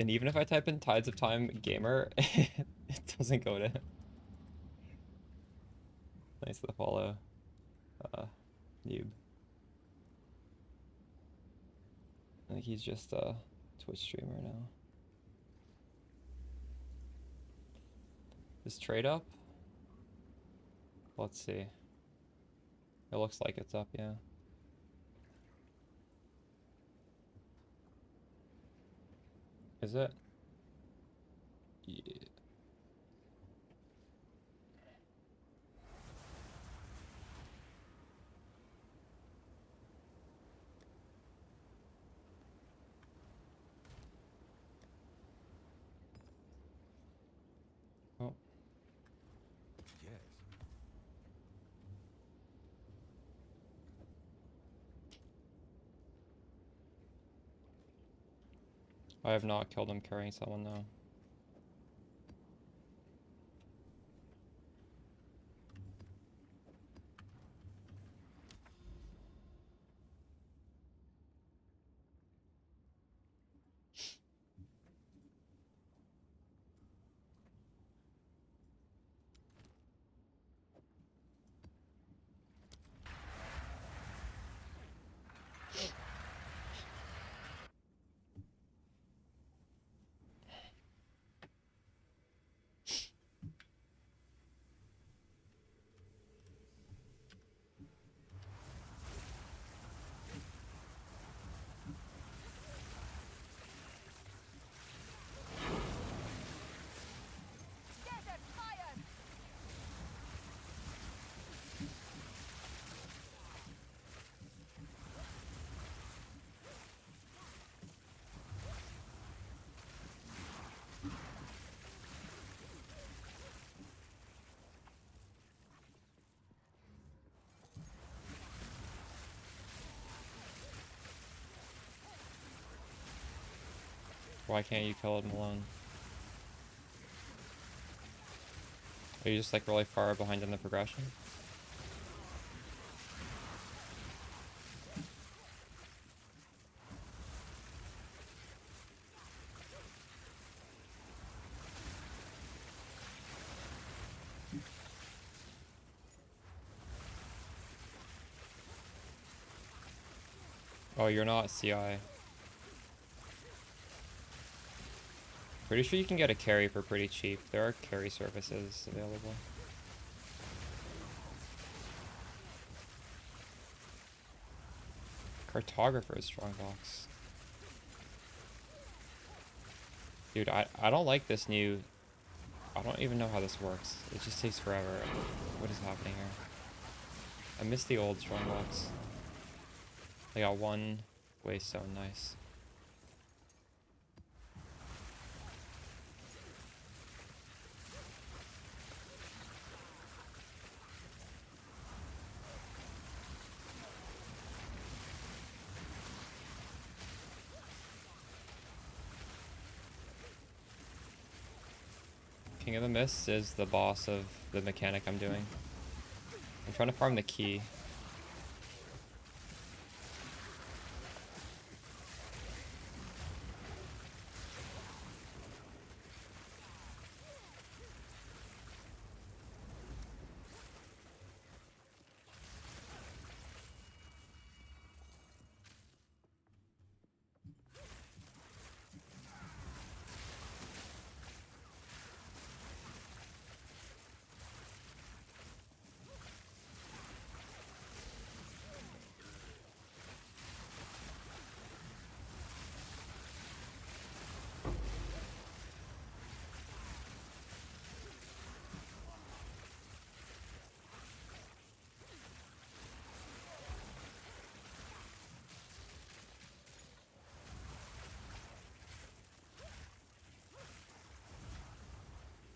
And even if I type in Tides of Time gamer, it doesn't go to him. Thanks for the follow, noob. I think he's just a Twitch streamer now. Is trade up? Let's see. It looks like it's up, yeah. Is it? Yeah. Oh, Yes. I have not killed him carrying someone though. Why can't you kill him alone? Are you just like really far behind in the progression? Oh, you're not CI. Pretty sure you can get a carry for pretty cheap. There are carry services available. Cartographer is strongbox. Dude, I don't like this new... I don't even know how this works. It just takes forever. What is happening here? I miss the old strongbox. They got one waste zone, nice. King of the Mist is the boss of the mechanic I'm doing. I'm trying to farm the key.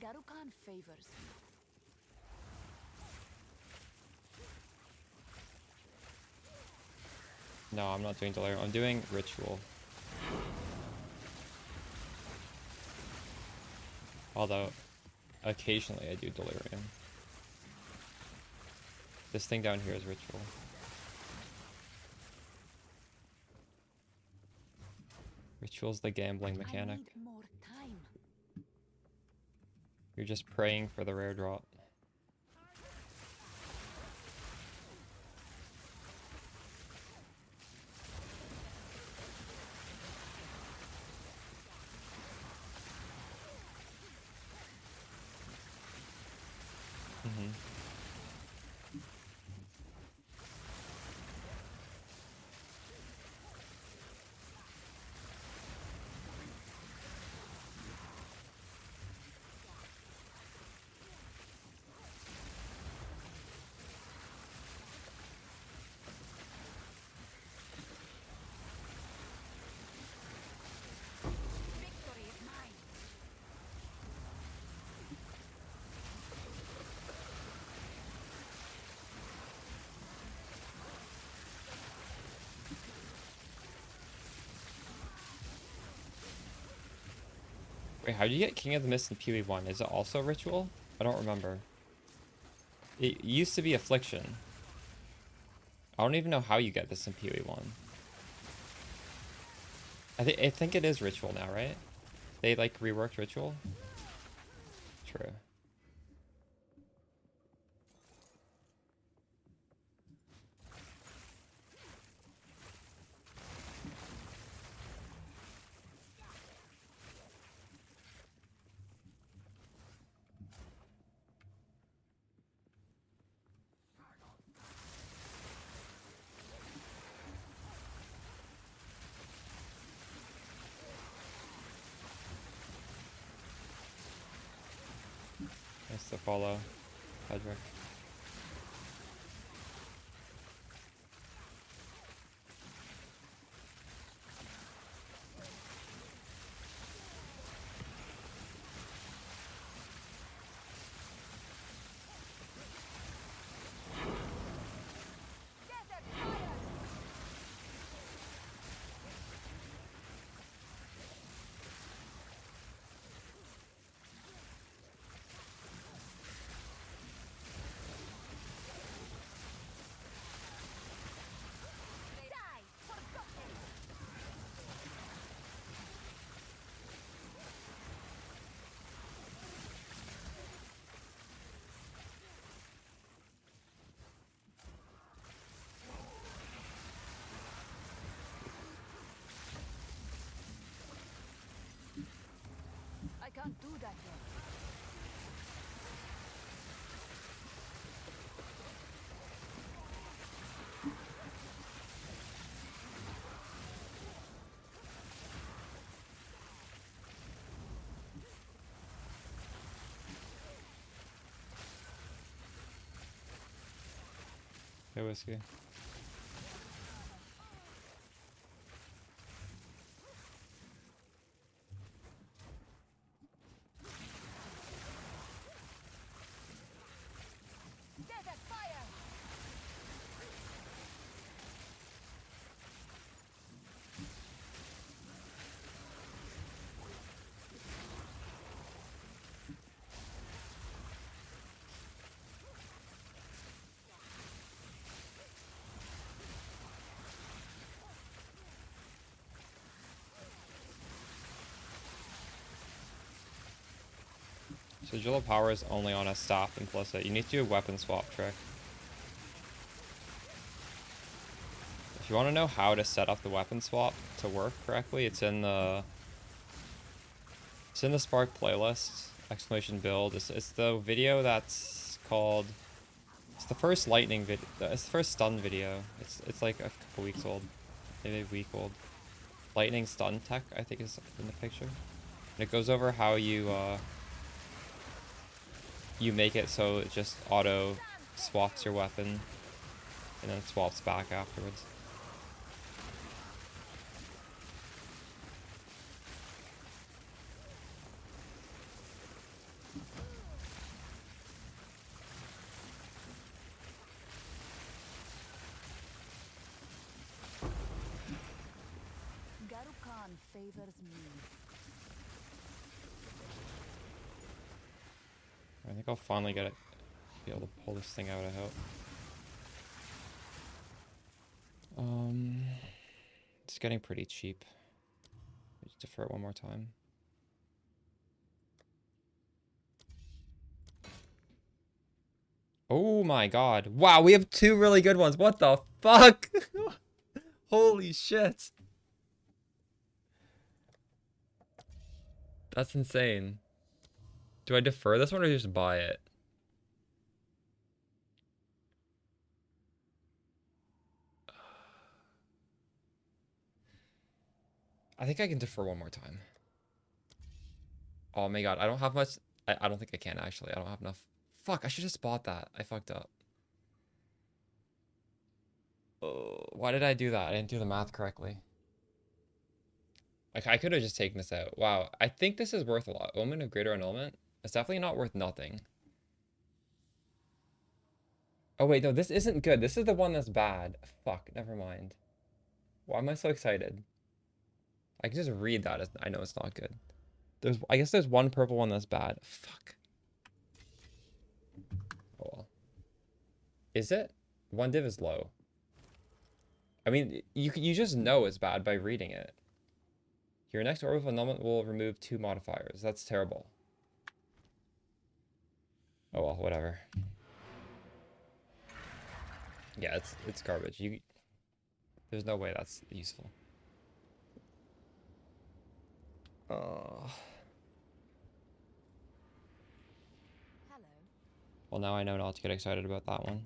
Garukan favors me. No, I'm not doing Delirium. I'm doing Ritual. Although, occasionally I do Delirium. This thing down here is Ritual. Ritual's the gambling mechanic. I need more time. You're just praying for the rare drop. Mm-hmm. Victory is mine. Wait, how do you get King of the Mist in PoE 1? Is it also Ritual? I don't remember. It used to be Affliction. I don't even know how you get this in PoE 1. I think it is Ritual now, right? They like reworked Ritual? True. Nice to follow, Hedrick. Desert fire. can't do that yet. Hey, Whiskey. Desert fire! So Jewel of Power is only on a staff implicit. You need to do a weapon swap trick. If you want to know how to set up the weapon swap to work correctly, it's in the Spark playlist. Exclamation build. It's the video that's called. It's the first lightning vid. It's the first stun video. It's like a couple weeks old, maybe a week old. Lightning stun tech, I think, is in the picture. And it goes over how you make it so it just auto swaps your weapon and then swaps back afterwards. Garukan favors me. I think I'll finally be able to pull this thing out, I hope. It's getting pretty cheap. Just defer it one more time. Oh my god. Wow, we have two really good ones. What the fuck? Holy shit. That's insane. Do I defer this one or just buy it? I think I can defer one more time. Oh my god, I don't have much. I don't think I can actually. I don't have enough. Fuck, I should just bought that. I fucked up. Oh, why did I do that? I didn't do the math correctly. Like, I could have just taken this out. Wow, I think this is worth a lot. Omen of Greater Annulment? It's definitely not worth nothing. Oh wait, no, this isn't good. This is the one that's bad. Fuck, never mind. Why am I so excited? I can just read that. I know it's not good. I guess there's one purple one that's bad. Fuck. Oh well. Is it? One div is low. I mean, you just know it's bad by reading it. Your next order of annulment will remove 2 modifiers. That's terrible. Oh well, whatever. Yeah, it's garbage. There's no way that's useful. Hello. Well, now I know not to get excited about that one.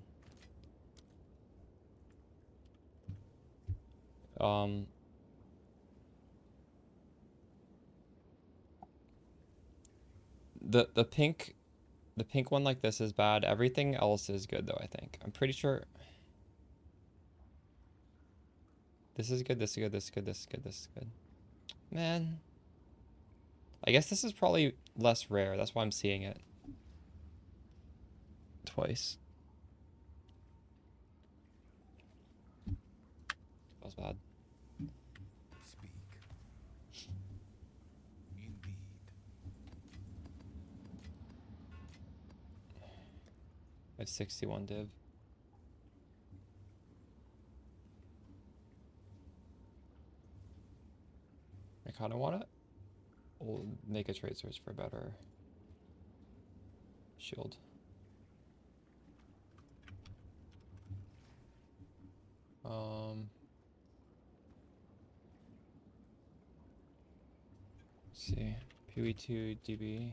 The pink one like this is bad. Everything else is good though, I think. I'm pretty sure this is good, this is good, this is good, this is good, this is good. Man. I guess this is probably less rare. That's why I'm seeing it twice. That was bad. Speak. Indeed. I have 61 div. I kind of want it. We'll make a trade search for a better shield. Let's see. PoE 2 DB.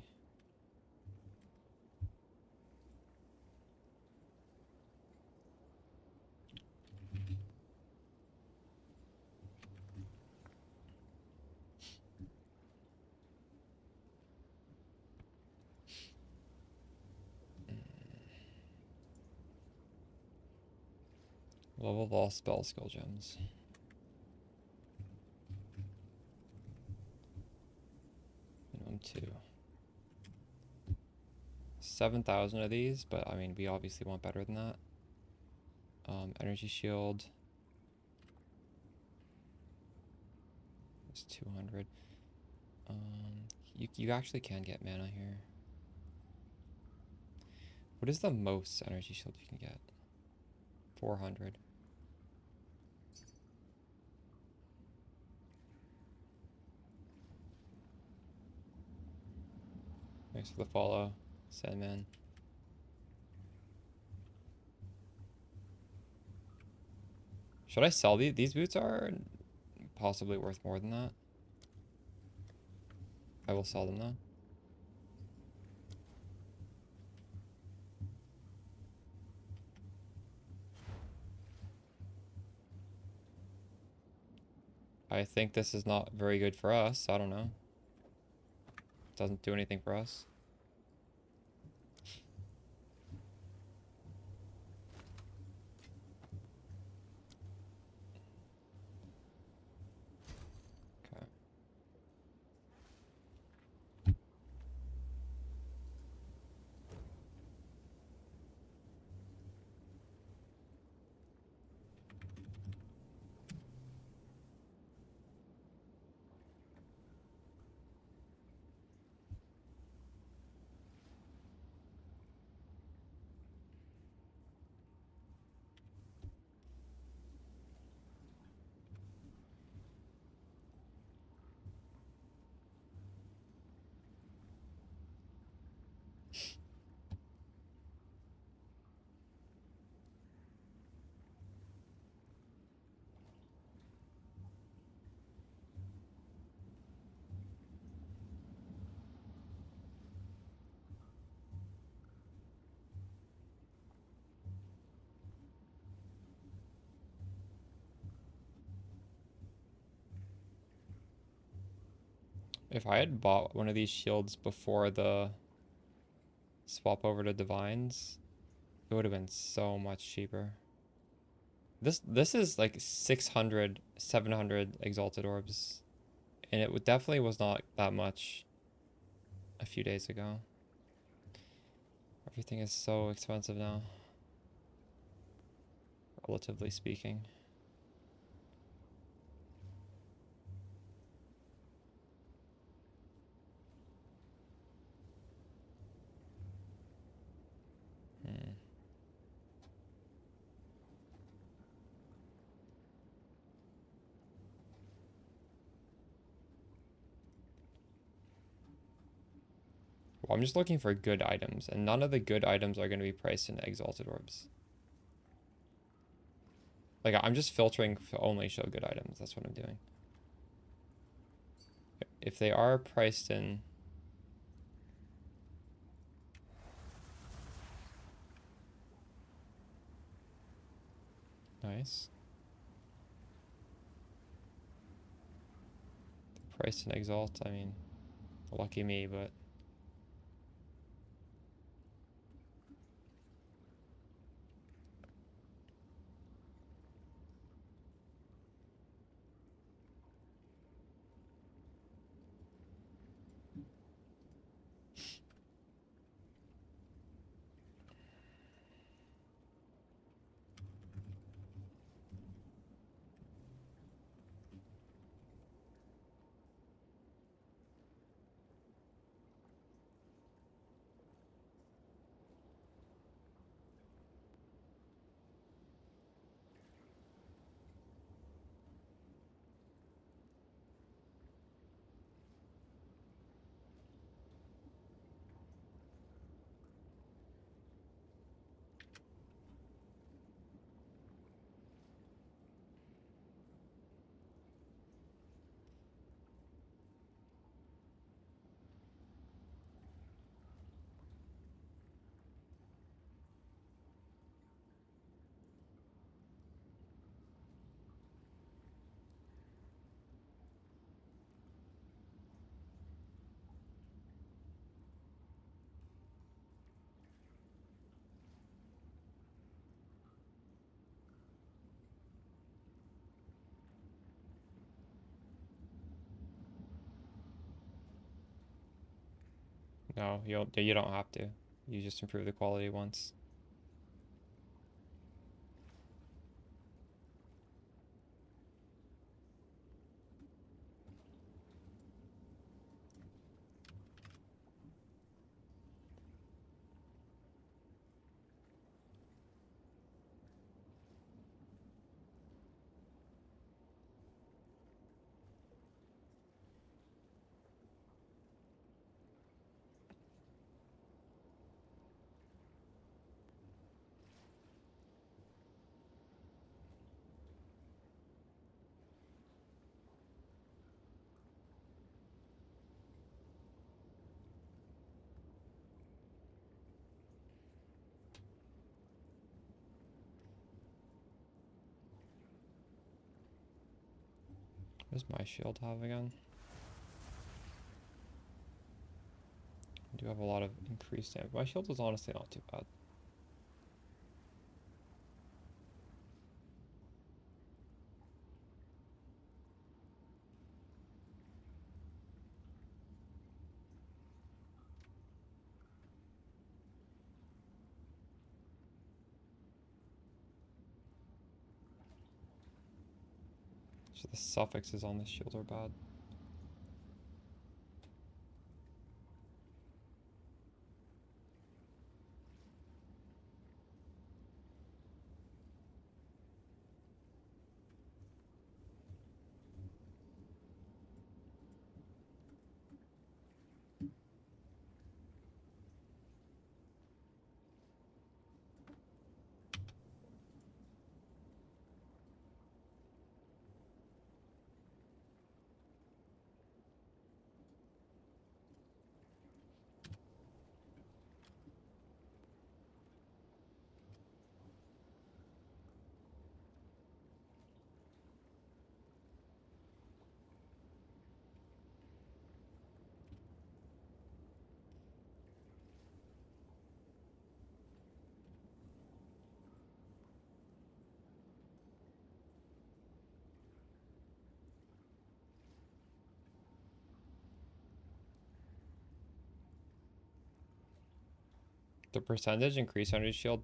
Level of all spell skill gems. Minimum 2. 7,000 of these, but I mean, we obviously want better than that. Energy shield. It's 200. You actually can get mana here. What is the most energy shield you can get? 400. Thanks for the follow, Sandman. Should I sell these? These boots are possibly worth more than that. I will sell them though. I think this is not very good for us. I don't know. Doesn't do anything for us. Okay. If I had bought one of these shields before the swap over to divines, it would have been so much cheaper. This is like 600, 700 exalted orbs, and it definitely was not that much a few days ago. Everything is so expensive now, relatively speaking. Well, I'm just looking for good items, and none of the good items are going to be priced in exalted orbs. Like, I'm just filtering to only show good items. That's what I'm doing. If they are priced in... Nice. Priced in exalt, I mean, lucky me, but... No, you don't have to. You just improve the quality once. What does my shield have again? I do have a lot of increased damage. My shield is honestly not too bad. So the suffixes on this shield are bad. The percentage increase energy shield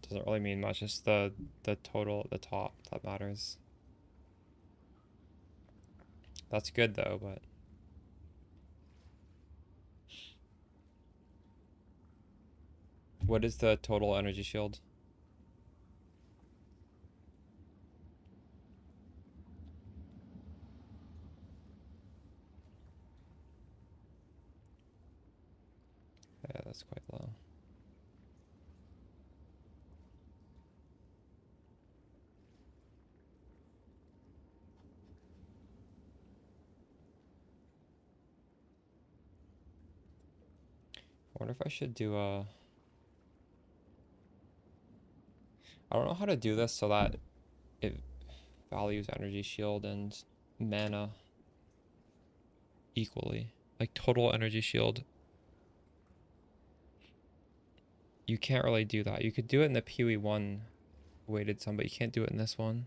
doesn't really mean much. It's the total at the top that matters. That's good though, but what is the total energy shield? Yeah, that's quite low. I wonder if I should do a... I don't know how to do this so that it values energy shield and mana equally. Like total energy shield. You can't really do that. You could do it in the PoE 1 weighted sum, but you can't do it in this one.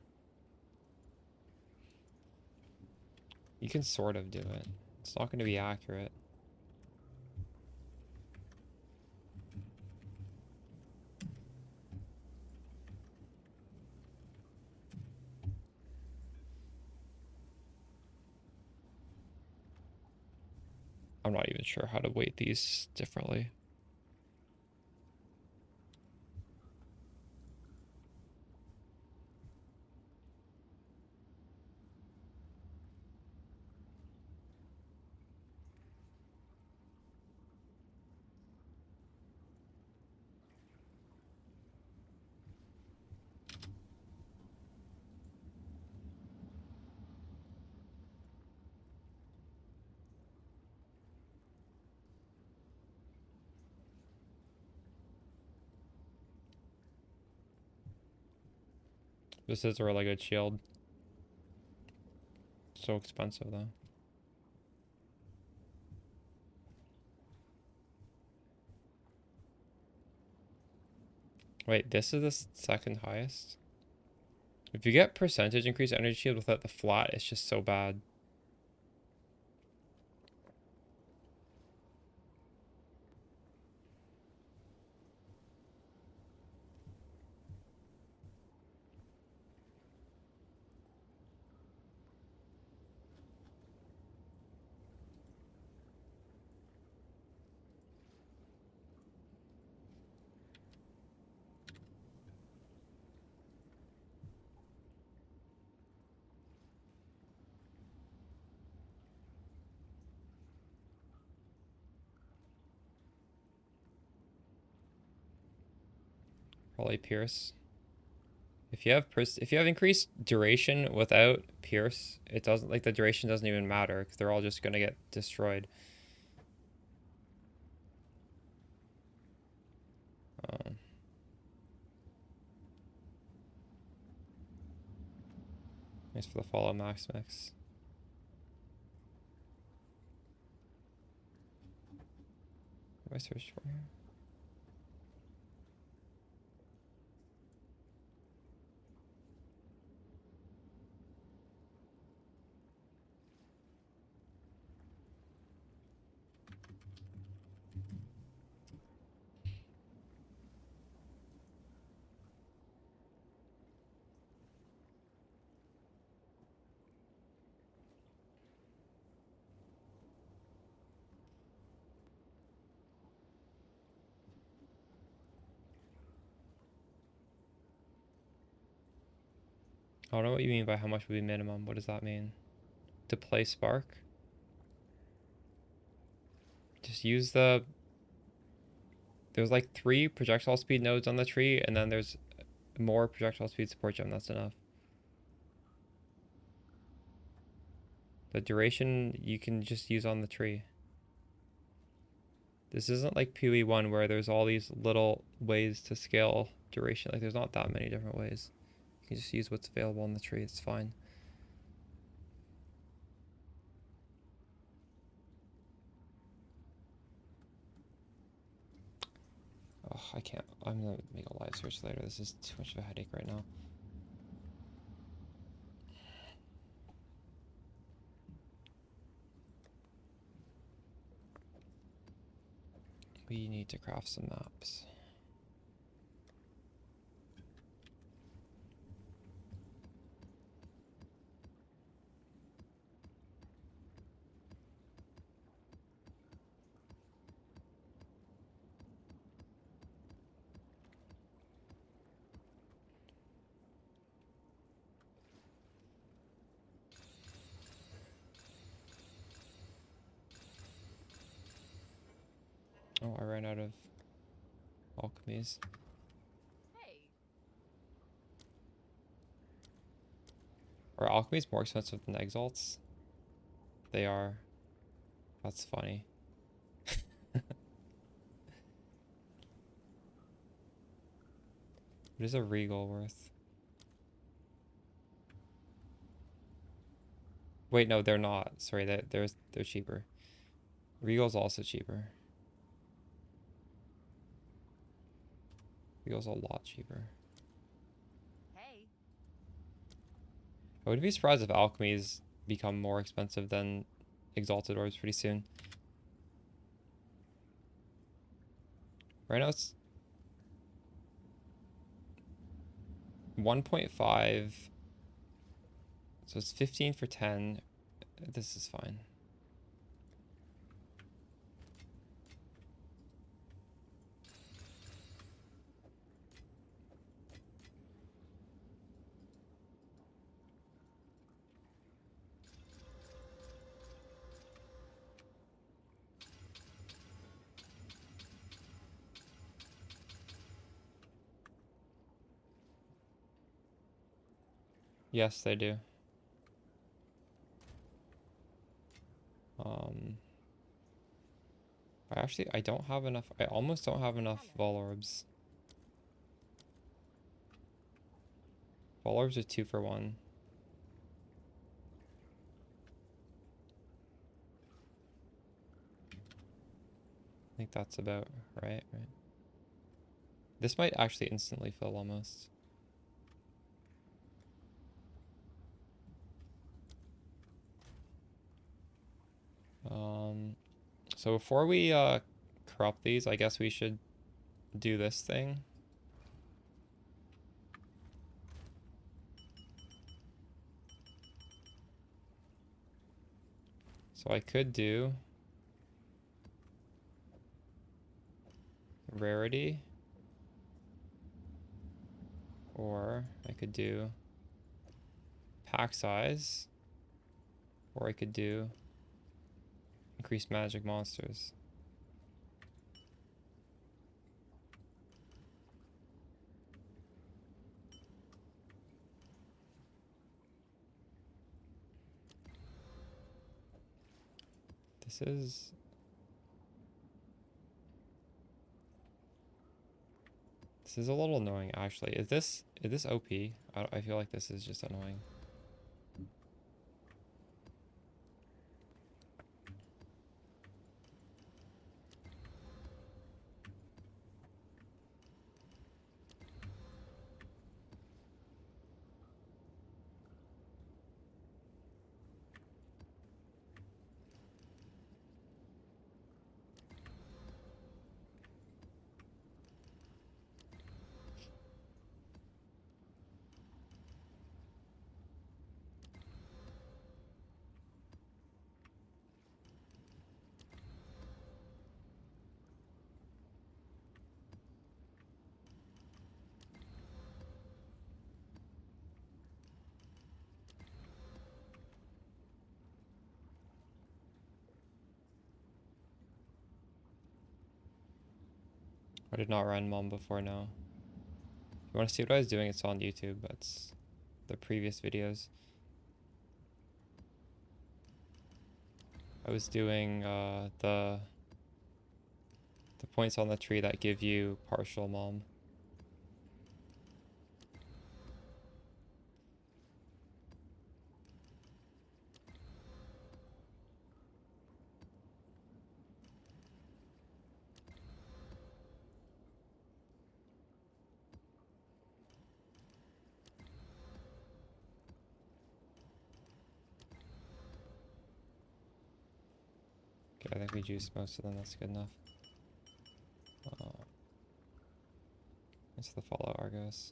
You can sort of do it. It's not going to be accurate. I'm not even sure how to weight these differently. This is a really good shield. So expensive though. Wait, this is the second highest? If you get percentage increase energy shield without the flat, it's just so bad. Probably Pierce. If you have increased duration without Pierce, it doesn't, like, the duration doesn't even matter because they're all just gonna get destroyed. Thanks for the follow, Max Mix. What do I search for here? I don't know what you mean by how much would be minimum. What does that mean? To play Spark? Just use the... There's like 3 projectile speed nodes on the tree, and then there's more projectile speed support gem. That's enough. The duration you can just use on the tree. This isn't like PoE 1 where there's all these little ways to scale duration. Like, there's not that many different ways. You can just use what's available on the tree. It's fine. Oh, I can't. I'm gonna make a live search later. This is too much of a headache right now. We need to craft some maps. Oh, I ran out of alchemies. Hey, Are alchemies more expensive than exalts? They are. That's funny. What is a regal worth? Wait, no, they're not. Sorry, they're cheaper. Regal's also cheaper. Regal's a lot cheaper. hey. I wouldn't be surprised if alchemies become more expensive than exalted orbs pretty soon. Right now it's 1.5. So it's 15 for 10. This is fine. Yes, they do. I don't have enough. I almost don't have enough Vol Orbs. Vol Orbs are 2 for 1. I think that's about right. This might actually instantly fill almost. So before we corrupt these, I guess we should do this thing. So I could do rarity, or I could do pack size, or I could do increased magic monsters. This is... This is a little annoying, actually. Is this OP? I feel like this is just annoying. I did not run Mom before now. If you want to see what I was doing, it's on YouTube. That's the previous videos. I was doing the points on the tree that give you partial Mom. Okay, I think we juiced most of them. That's good enough. It's the follow Argos.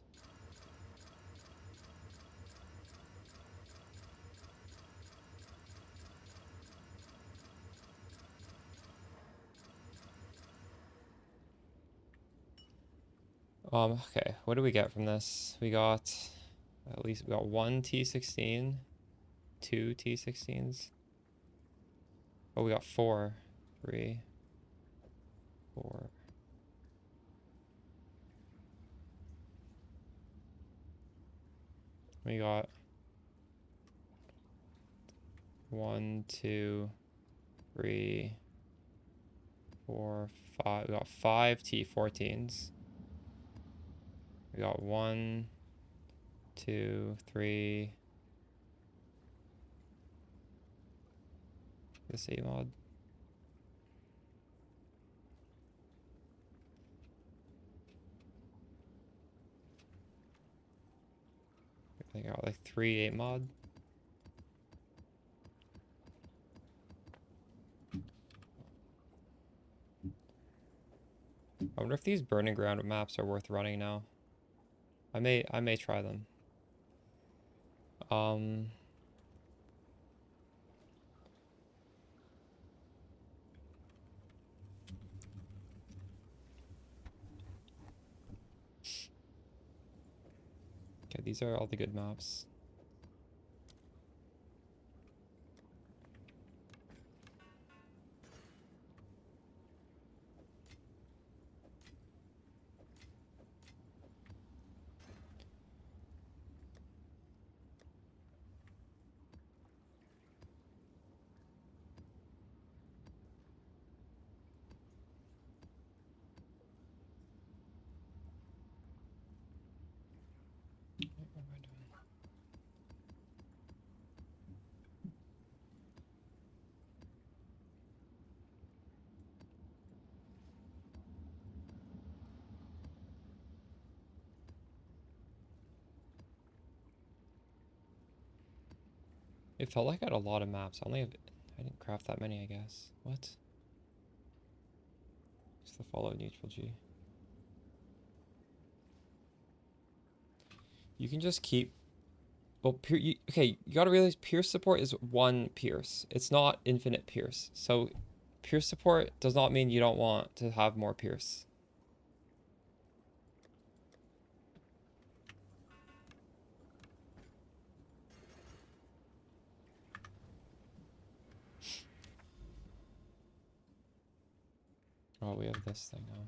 Okay, what do we get from this? We got at least we got 1 T16, 2 T16s. Oh, we got 4, 3, 4. We got 1, 2, 3, 4, 5. We got 5 T14s. We got 1, 2, 3. This A mod. I got like 3 8 mod. I wonder if these burning ground maps are worth running now. I may try them. Okay, these are all the good maps. What am I doing? It felt like I had a lot of maps. I didn't craft that many, I guess. What? It's the follow neutral G. You can just keep... Well, okay, you gotta realize Pierce support is 1 Pierce. It's not infinite Pierce. So Pierce support does not mean you don't want to have more Pierce. Oh, we have this thing now.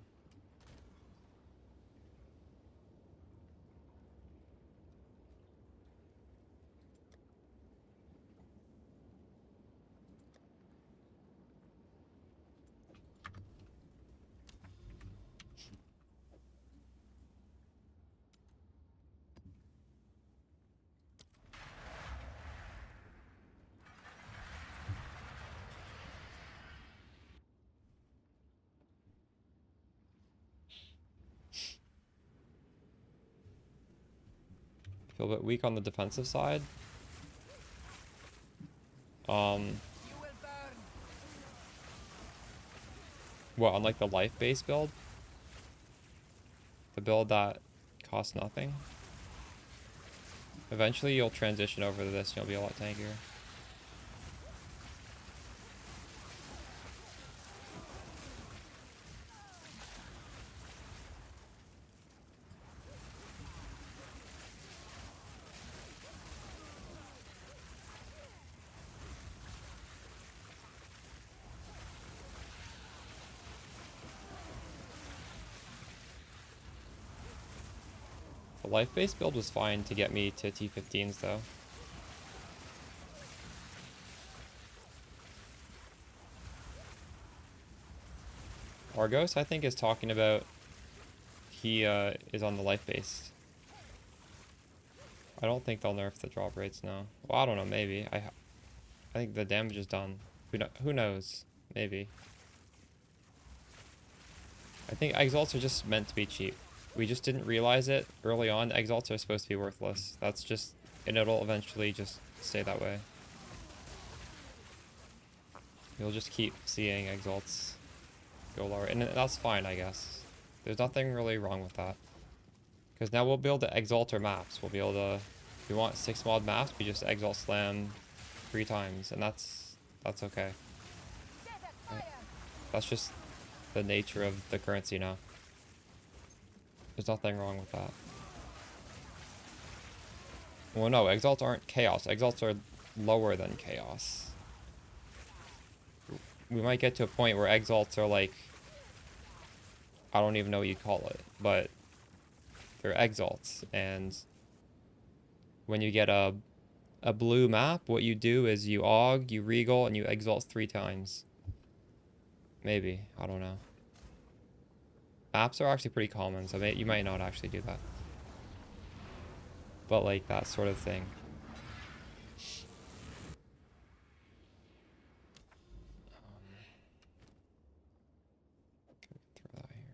Feel a bit weak on the defensive side. What, on like the life-based build? The build that costs nothing? Eventually you'll transition over to this and you'll be a lot tankier. The life-based build was fine to get me to T15s though. Argos, I think, is talking about he is on the life-based. I don't think they'll nerf the drop rates now. Well, I don't know, maybe. I think the damage is done. Who knows? Maybe. I think exalts are just meant to be cheap. We just didn't realize it early on. Exalts are supposed to be worthless. That's just, and it'll eventually just stay that way. You'll just keep seeing exalts go lower, and that's fine, I guess. There's nothing really wrong with that. Because now we'll be able to exalt our maps. We'll be able to, if we want 6 mod maps, we just exalt slam 3 times, and that's okay. Right? That's just the nature of the currency now. There's nothing wrong with that. Well, no, exalts aren't chaos. Exalts are lower than chaos. We might get to a point where exalts are like, I don't even know what you'd call it, but they're exalts. And when you get a blue map, what you do is you aug, you regal, and you exalt 3 times. Maybe, I don't know. Maps are actually pretty common, so you might not actually do that. But like that sort of thing. Throw that here.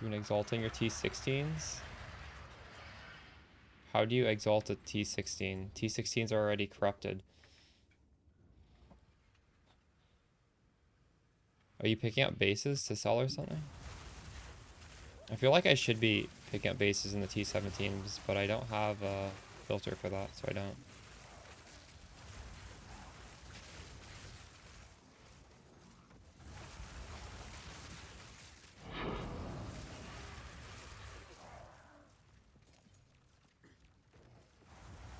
You mean exalting your T16s? How do you exalt a T16? T16s are already corrupted. Are you picking up bases to sell or something? I feel like I should be picking up bases in the T17s, but I don't have a filter for that, so I don't.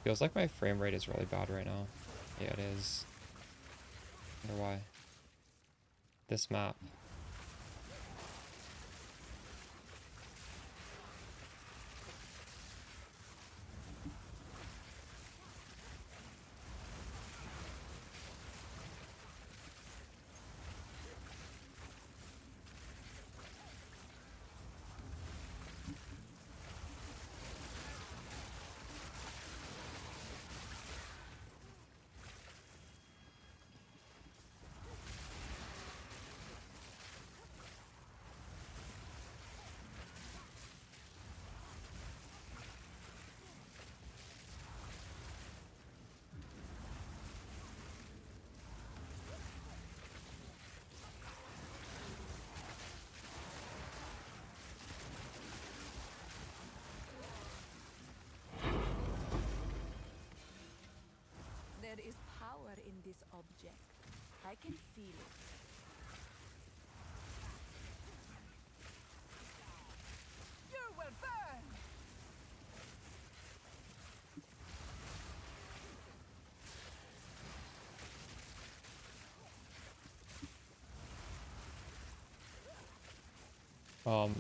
Feels like my frame rate is really bad right now. Yeah, it is. I wonder why. This map. There is power in this object. I can feel it. You will burn!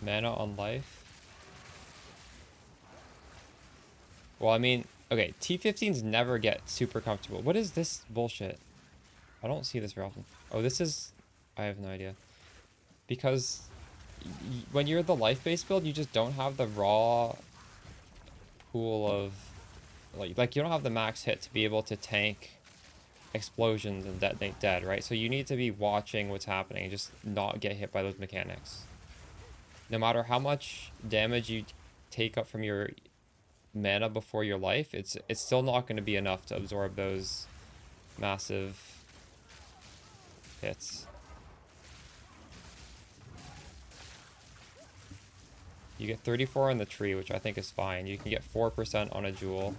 Mana on life. Well, I mean, okay, T15s never get super comfortable. What is this bullshit? I don't see this very often. Oh, this is... I have no idea. Because when you're the life-based build, you just don't have the raw pool of like you don't have the max hit to be able to tank explosions and detonate dead, right? So you need to be watching what's happening, just not get hit by those mechanics. No matter how much damage you take up from your mana before your life, it's still not going to be enough to absorb those massive hits. You get 34 on the tree, which I think is fine. You can get 4% on a jewel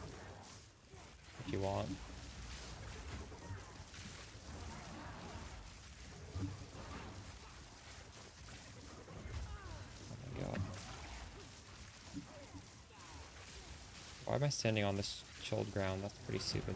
if you want. Oh my god. Why am I standing on this chilled ground? That's pretty stupid.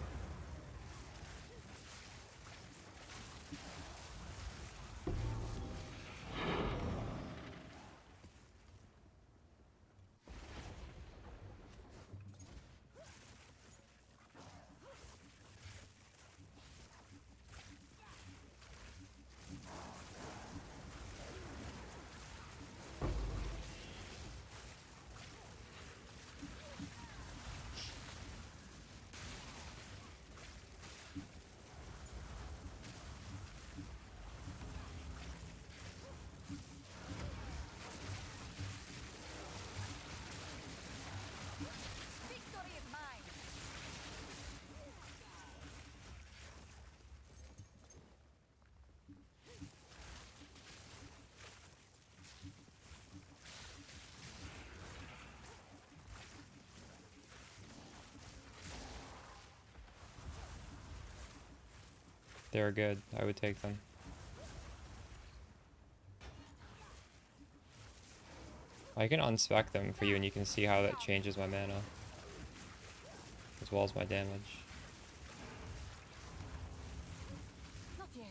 Victory is mine. They're good. I would take them. I can unspec them for you and you can see how that changes my mana. As well as my damage. Not yet.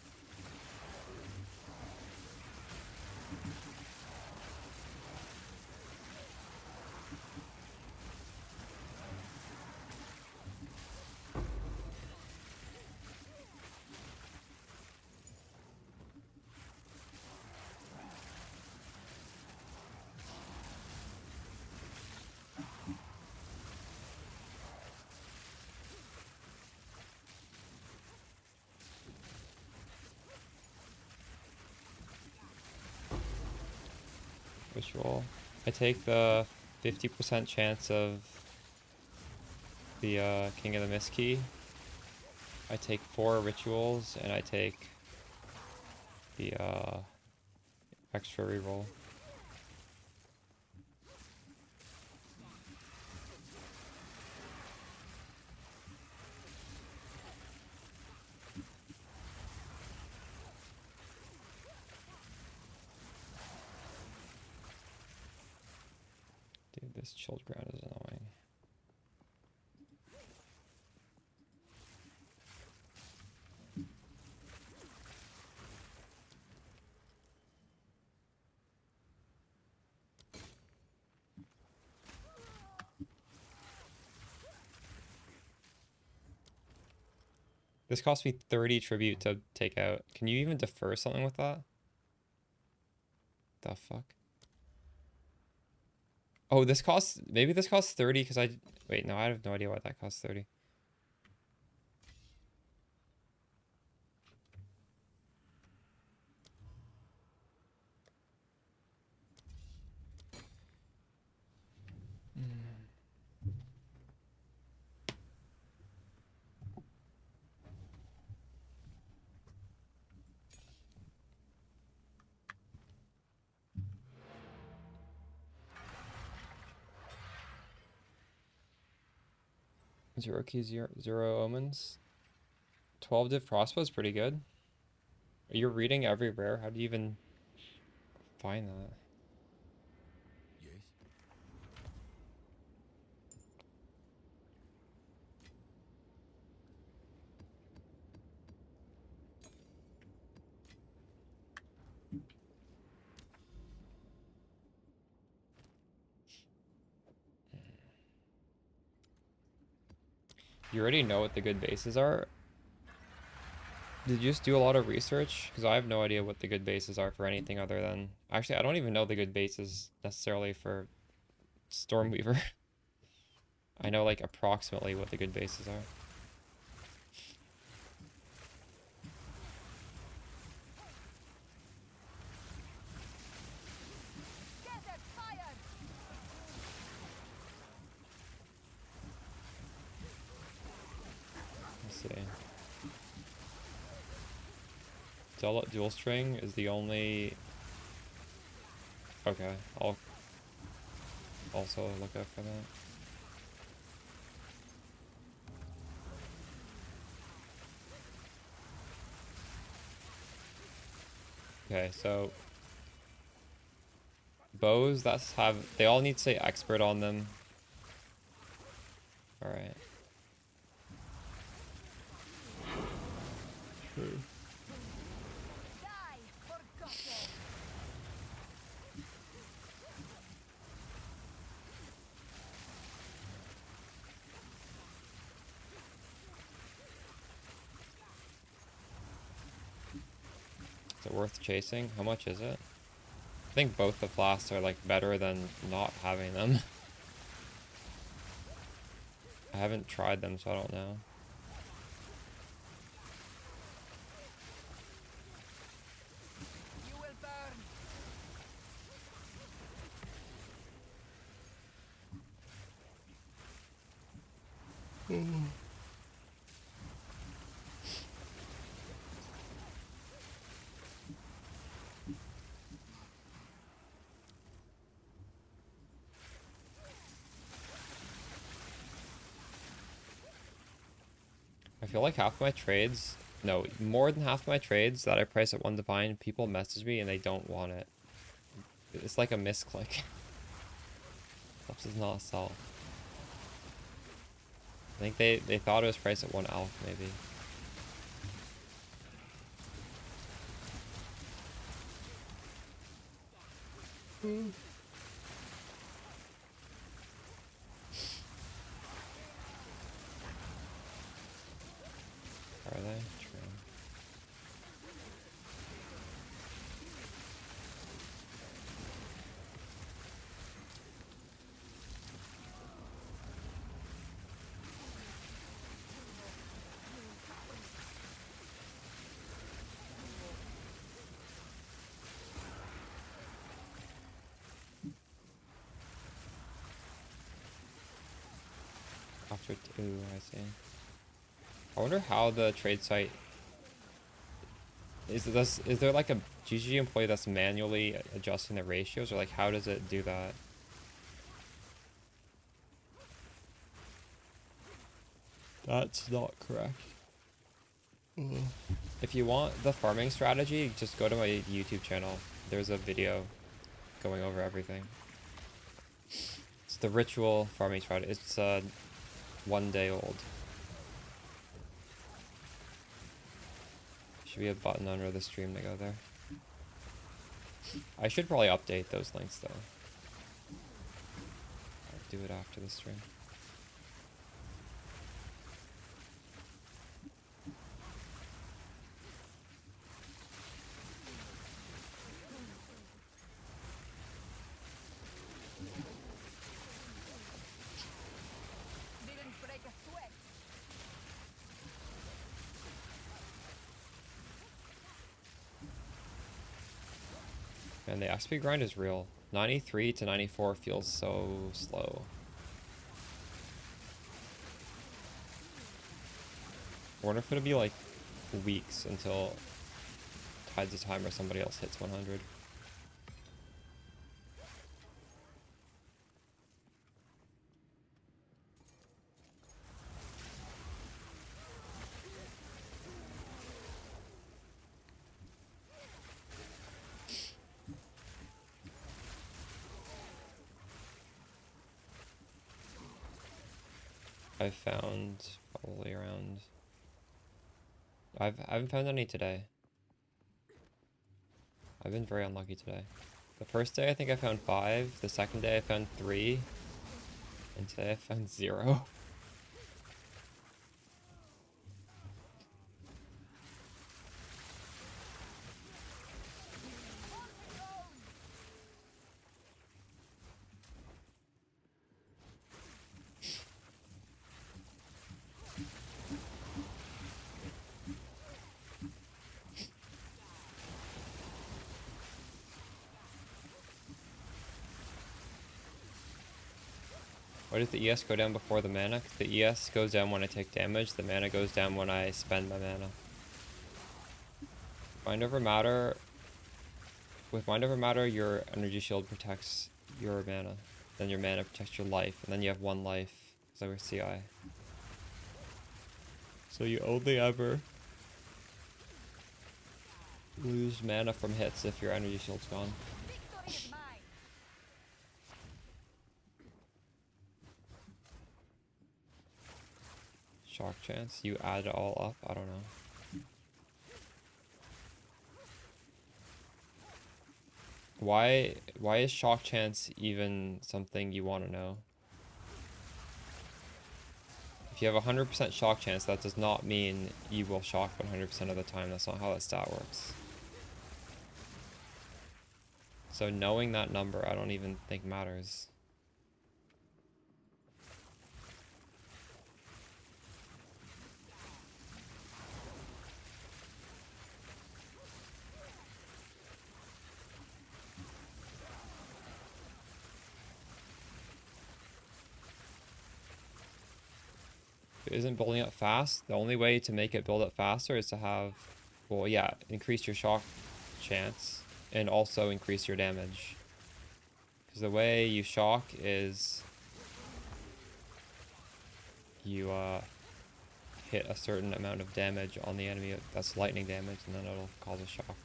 Ritual. I take the 50% chance of the King of the Mist key. I take 4 rituals and I take the extra reroll. Dude, this chilled ground is annoying. This cost me 30 tribute to take out. Can you even defer something with that? The fuck? Oh, this costs... Maybe this costs 30 because I... Wait, no, I have no idea why that costs 30. Zero key, zero omens. 12 div crossbow is pretty good. You're reading every rare. How do you even find that? Yes. You already know what the good bases are. Did you just do a lot of research? Because I have no idea what the good bases are for anything other than... Actually, I don't even know the good bases necessarily for Stormweaver. I know like approximately what the good bases are. Desert fire! Let's see. Dual string is the only... Okay, I'll also look out for that. Okay, so bows that's have they all need to say expert on them. All right. Die, forgotten! Is it worth chasing? How much is it? I think both the flasks are like better than not having them. I haven't tried them, so I don't know. You will burn! I feel like half my trades, no, more than half my trades that I price at 1 divine, people message me and they don't want it. It's like a misclick. Stuff does not sell. I think they thought it was priced at 1 alpha maybe. Are they? True. After two, I see. I wonder how the trade site is this. Is there like a GG employee that's manually adjusting the ratios, or like how does it do that? That's not correct. If you want the farming strategy, just go to my YouTube channel. There's a video going over everything. It's the ritual farming strategy. It's 1 day old. Should be a button under the stream to go there. I should probably update those links though. I'll do it after the stream. Didn't break a sweat! And the XP grind is real. 93 to 94 feels so slow. I wonder if it'll be like weeks until Tides of Time or somebody else hits 100. I've found probably around... I haven't found any today. I've been very unlucky today. The first day I think I found 5, the second day I found 3, and today I found 0. Why does the ES go down before the mana? 'Cause the ES goes down when I take damage. The mana goes down when I spend my mana. Mind over matter. With mind over matter, your energy shield protects your mana. Then your mana protects your life, and then you have 1 life. So we're CI. So you only ever lose mana from hits if your energy shield's gone. Victory is mine. Shock chance. You add it all up. I don't know. Why is shock chance even something you want to know? If you have 100% shock chance, that does not mean you will shock 100% of the time. That's not how that stat works. So knowing that number, I don't even think matters. If it isn't building up fast, the only way to make it build up faster is to have, well, yeah, increase your shock chance and also increase your damage. Because the way you shock is you hit a certain amount of damage on the enemy that's lightning damage, and then it'll cause a shock.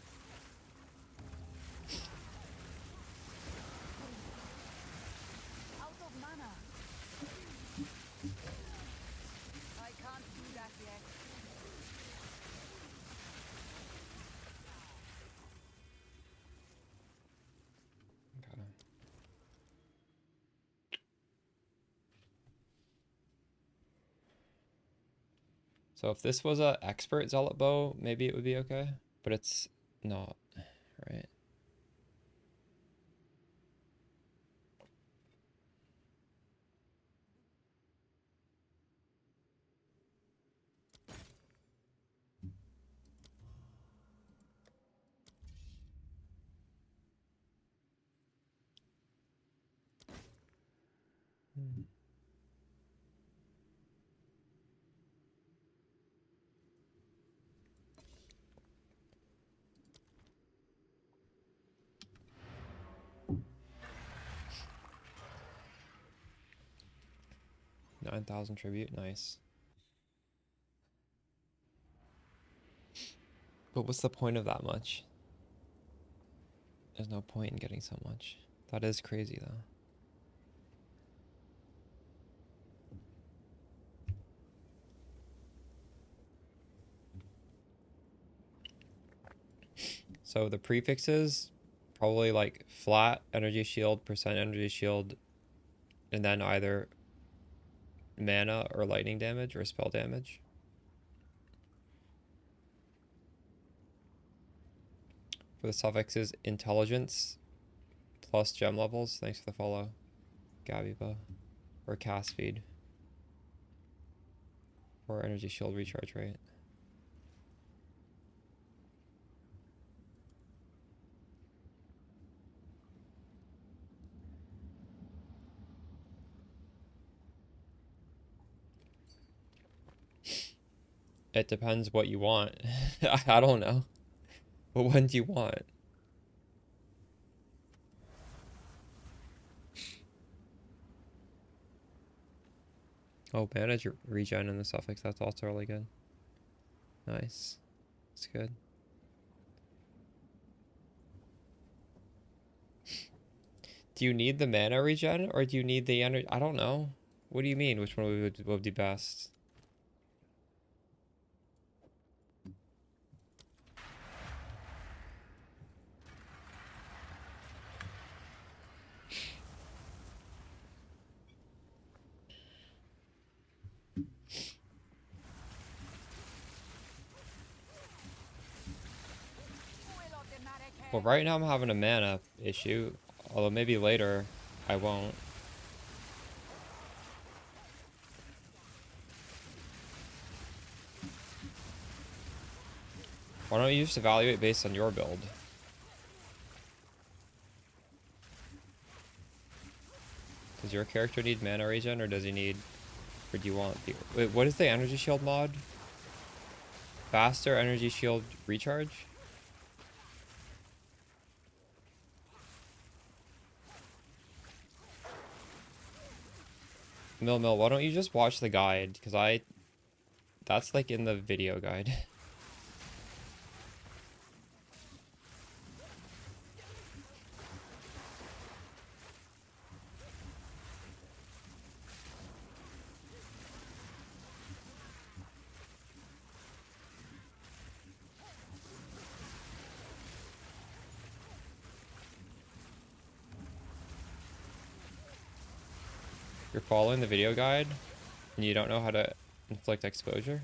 Out of mana. I can't do that yet. Okay. So if this was a expert zealot bow, maybe it would be okay, but it's not, right? Hmm. $9,000 tribute, nice. But what's the point of that much? There's no point in getting so much. That is crazy though. So the prefixes, probably like flat energy shield, percent energy shield, and then either mana or lightning damage or spell damage. For the suffixes, intelligence plus gem levels. Thanks for the follow, Gabiba. Or cast speed. Or energy shield recharge rate. It depends what you want. I don't know. What one do you want? Oh, manage regen in the suffix. That's also really good. Nice. That's good. Do you need the mana regen or do you need the energy? I don't know. What do you mean? Which one would be best? Well, right now I'm having a mana issue, although maybe later I won't. Why don't you just evaluate based on your build? Because Does your character need mana regen, or does he need... Or do you want the... Wait, what is the energy shield mod? Faster energy shield recharge? Mill, why don't you just watch the guide? Because that's like in the video guide. You're following the video guide and you don't know how to inflict exposure?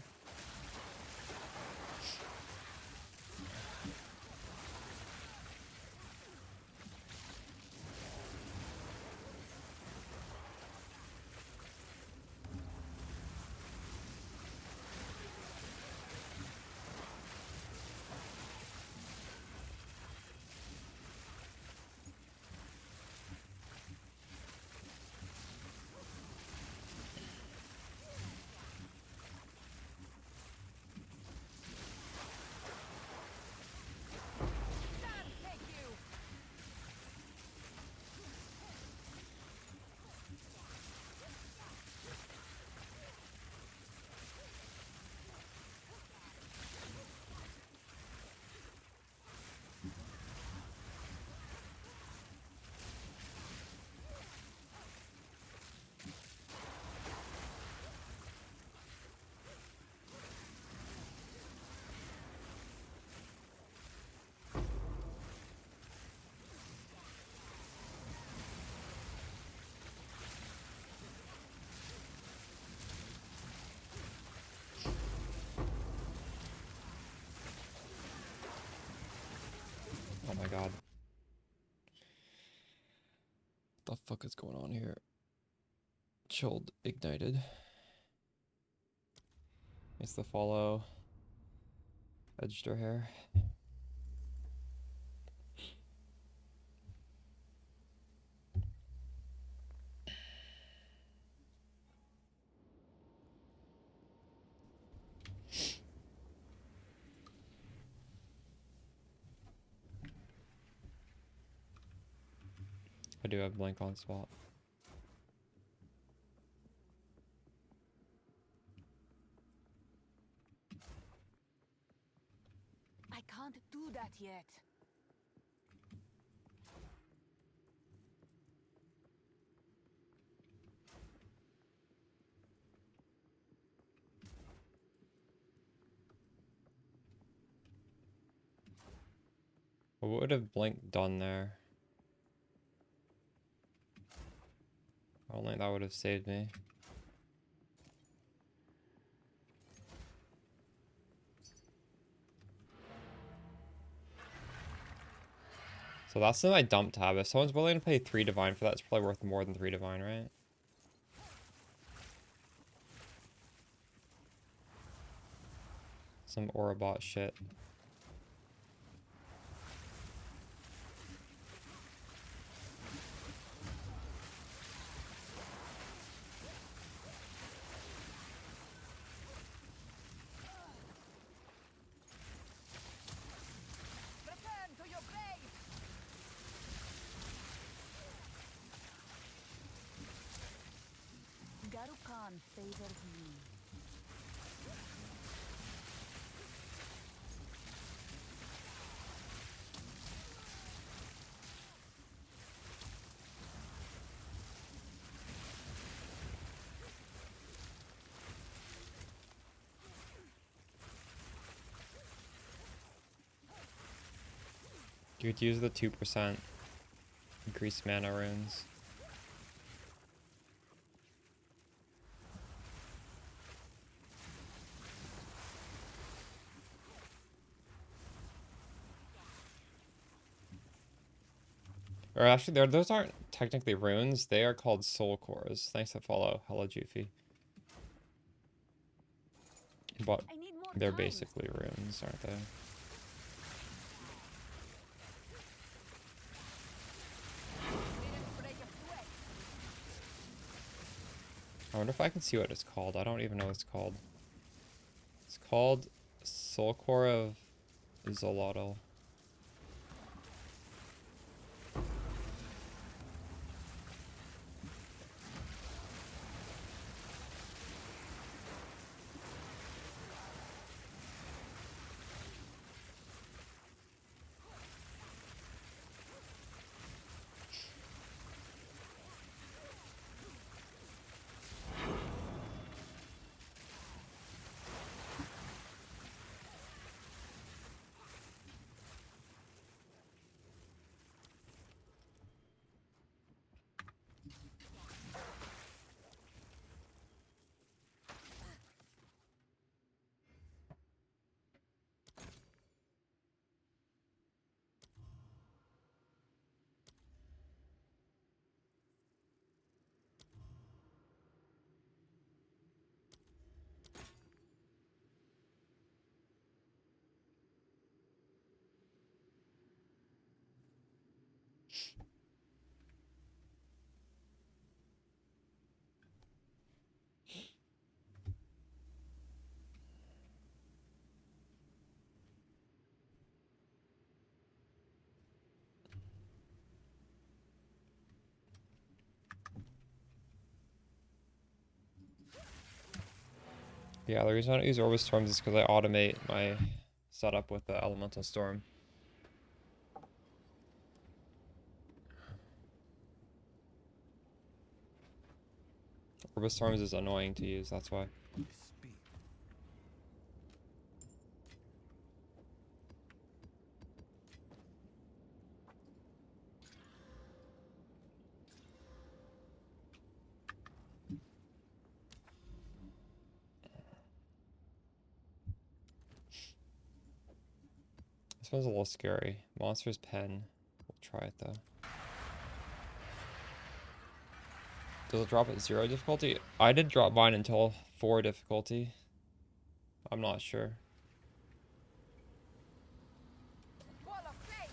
Oh my god. What the fuck is going on here? Chilled, ignited. It's the follow. Edged her hair. I do have blink on spot. I can't do that yet. What would have blink done there? Only that would have saved me. So that's in my dump tab. If someone's willing to pay 3 divine for that, it's probably worth more than 3 divine, right? Some aura bot shit. Return to your grave! Garukan favors me. You could use the 2% increased mana runes. Or actually, those aren't technically runes. They are called soul cores. Thanks to follow. Hello, Jufi. But I need more they're time. basically runes, aren't they? Didn't break a sweat. I wonder if I can see what it's called. I don't even know what it's called. It's called Soul Core of Zolotl. Yeah, the reason I don't use Orbis Storms is because I automate my setup with the Elemental Storm. Orbis Storms is annoying to use, that's why. Speed. This one's a little scary. Monster's Pen. We'll try it though. Does it drop at 0 difficulty? I didn't drop mine until 4 difficulty. I'm not sure. Wall of flame.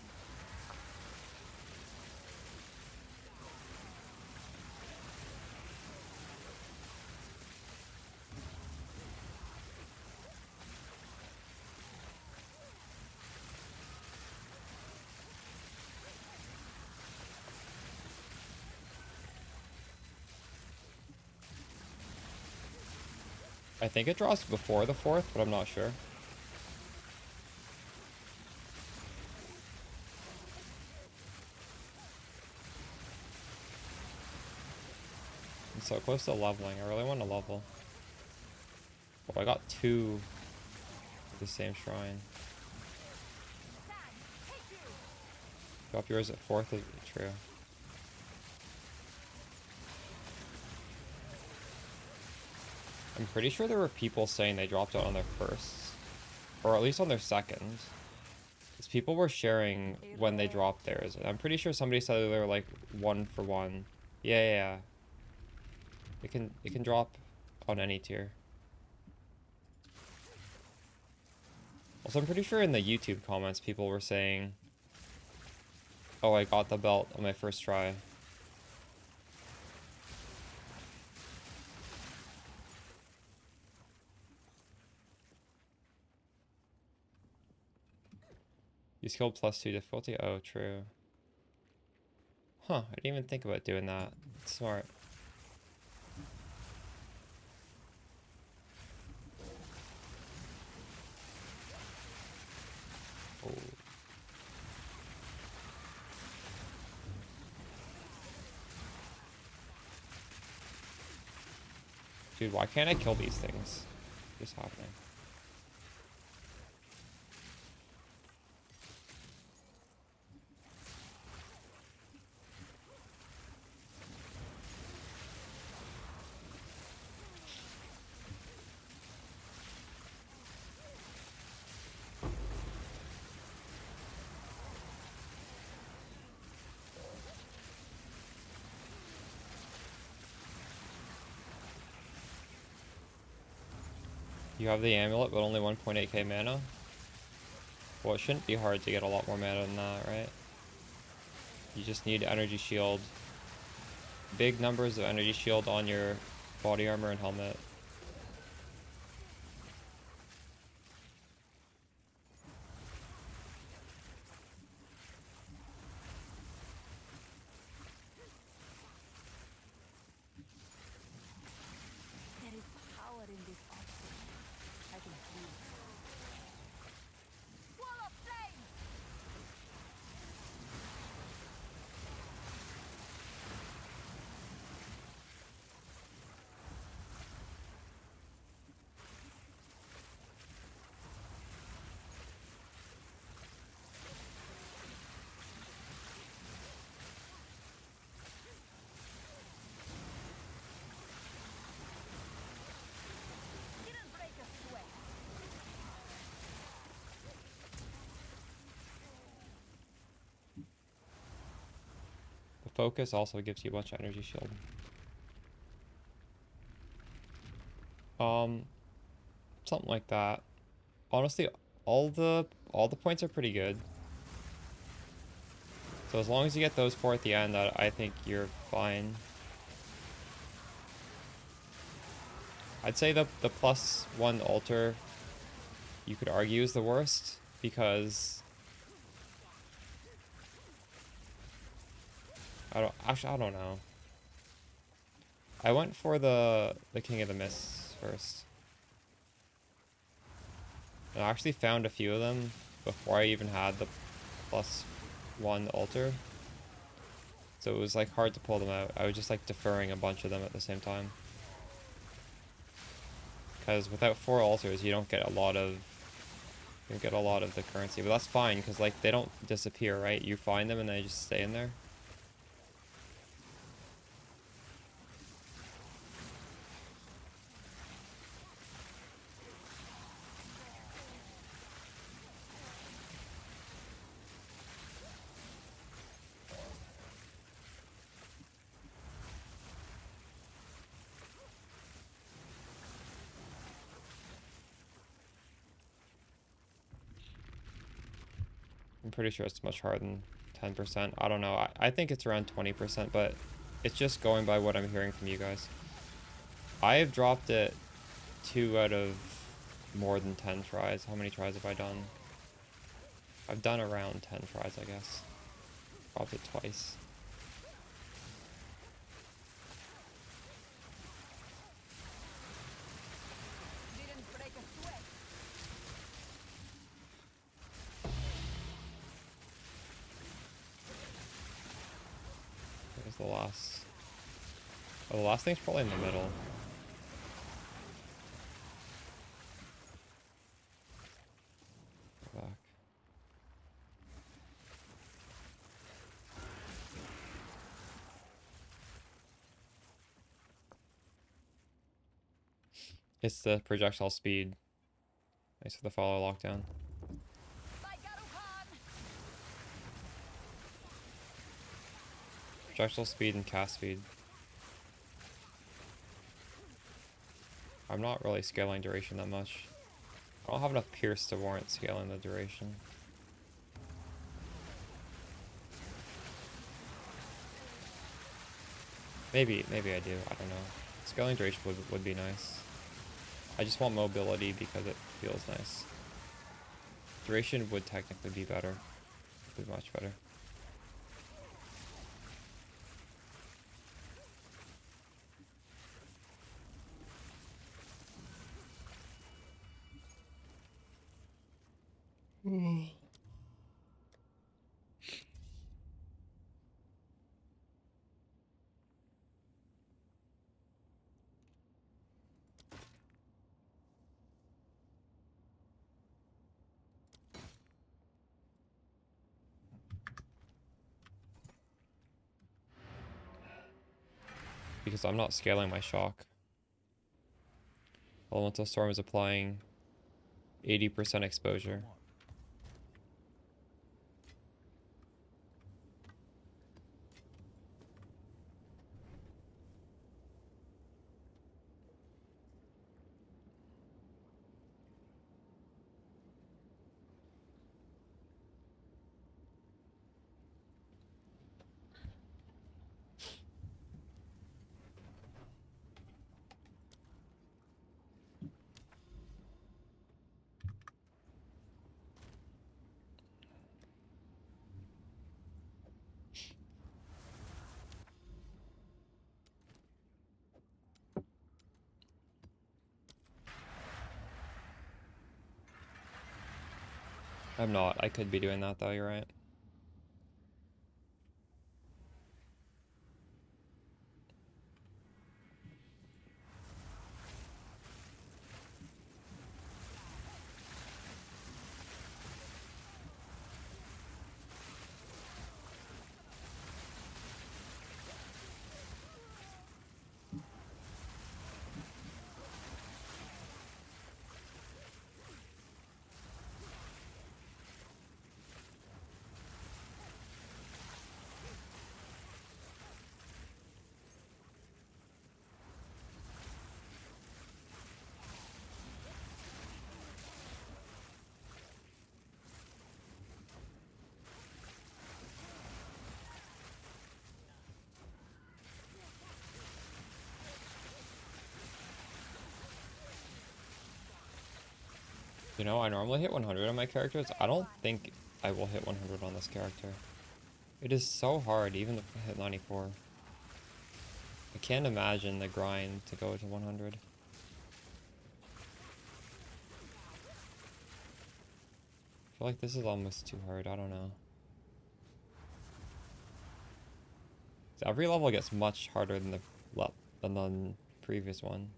I think it drops before the 4th, but I'm not sure. I'm so close to leveling. I really want to level. Oh, I got 2 for the same shrine. Drop yours at 4th is true. I'm pretty sure there were people saying they dropped out on their firsts. Or at least on their seconds. Because people were sharing when they dropped theirs. I'm pretty sure somebody said they were like 1 for 1. Yeah, yeah, yeah. It can drop on any tier. Also, I'm pretty sure in the YouTube comments people were saying, oh, I got the belt on my first try. You skilled +2 difficulty? Oh, true. Huh, I didn't even think about doing that. That's smart. Oh. Dude, why can't I kill these things? What's happening? You have the amulet, but only 1.8k mana? Well, it shouldn't be hard to get a lot more mana than that, right? You just need energy shield. Big numbers of energy shield on your body armor and helmet. There is power in this object. I can feel it. Wall of flame! Didn't break a sweat. The focus also gives you a bunch of energy shield. Something like that. Honestly, all the points are pretty good. So as long as you get those 4 at the end, I think you're fine. I'd say the +1 altar, you could argue, is the worst, because I don't know. I went for the King of the Mists first. And I actually found a few of them before I even had the +1 altar. So it was like hard to pull them out. I was just like deferring a bunch of them at the same time. Because without 4 altars, you don't get a lot of the currency. But that's fine, because like they don't disappear, right? You find them and they just stay in there. I'm pretty sure it's much harder than 10%. I don't know. I think it's around 20%, but it's just going by what I'm hearing from you guys. I have dropped it 2 out of more than 10 tries. How many tries have I done? I've done around 10 tries, I guess. Dropped it twice. Didn't break a sweat. There's the last. Oh, the last thing's probably in the middle. Go back. It's the projectile speed. Thanks for the follow lockdown. By Garuhan! Projectile speed and cast speed. I'm not really scaling duration that much. I don't have enough pierce to warrant scaling the duration. Maybe I do. I don't know. Scaling duration would be nice. I just want mobility because it feels nice. Duration would technically be better. Would be much better. Because I'm not scaling my shock. Elemental Storm is applying 80% exposure. I'm not. I could be doing that though, you're right. You know, I normally hit 100 on my characters. I don't think I will hit 100 on this character. It is so hard, even if I hit 94. I can't imagine the grind to go to 100. I feel like this is almost too hard. I don't know. Every level gets much harder than the previous one.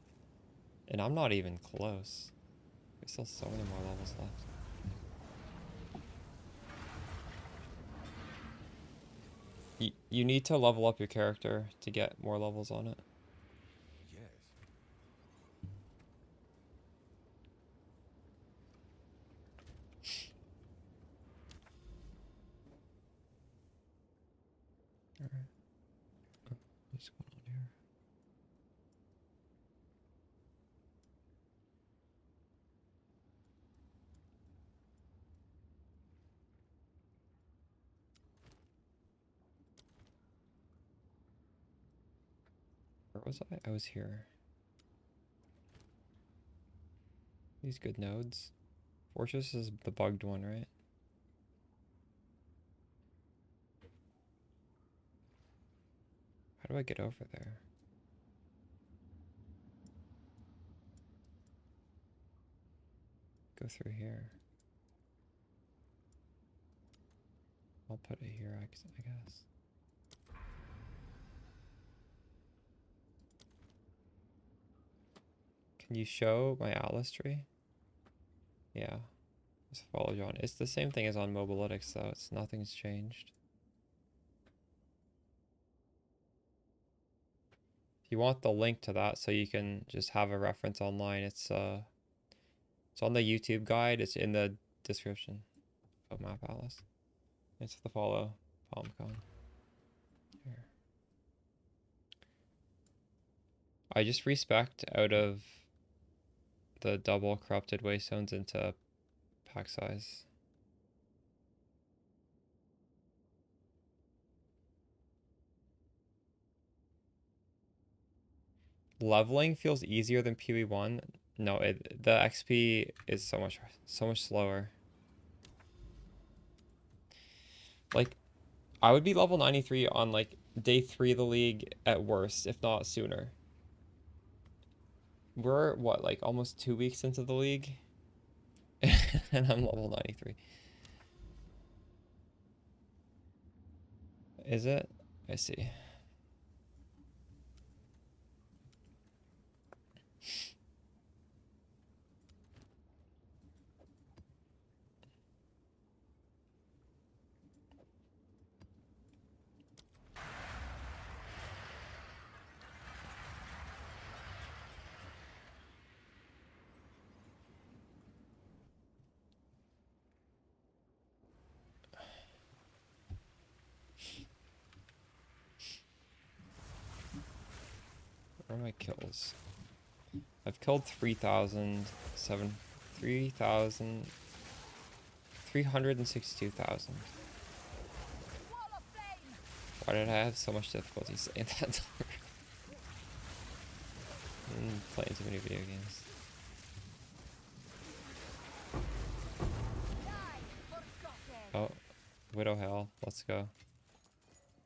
And I'm not even close. There's still so many more levels left. You need to level up your character to get more levels on it. Yes. Alright. What's going on here? Where was I? I was here. These good nodes. Fortress is the bugged one, right? How do I get over there? Go through here. I'll put it here, I guess. Can you show my Atlas tree? Yeah. Just follow John. It's the same thing as on Mobalytics though. Nothing's changed. If you want the link to that so you can just have a reference online, it's on the YouTube guide. It's in the description of Map Atlas. It's the follow PalmCon. Here. I just respec out of the double corrupted waystones into pack size. Leveling feels easier than PoE 1. No, the XP is so much slower. Like, I would be level 93 on like day 3 of the league at worst, if not sooner. We're what, like almost 2 weeks into the league? And I'm level 93. Is it? I see. Where are my kills? I've killed 362,000. Why did I have so much difficulty saying that number? Playing too many video games. Oh, Widow Hell, let's go.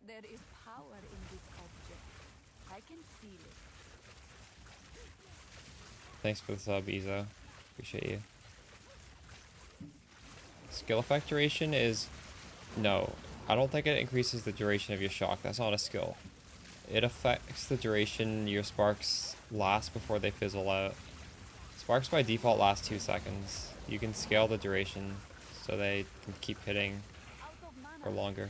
There is power in this object. I can feel it. Thanks for the sub, Ezo. Appreciate you. Skill effect duration is... No. I don't think it increases the duration of your shock. That's not a skill. It affects the duration your sparks last before they fizzle out. Sparks by default last 2 seconds. You can scale the duration so they can keep hitting Out of mana. for longer.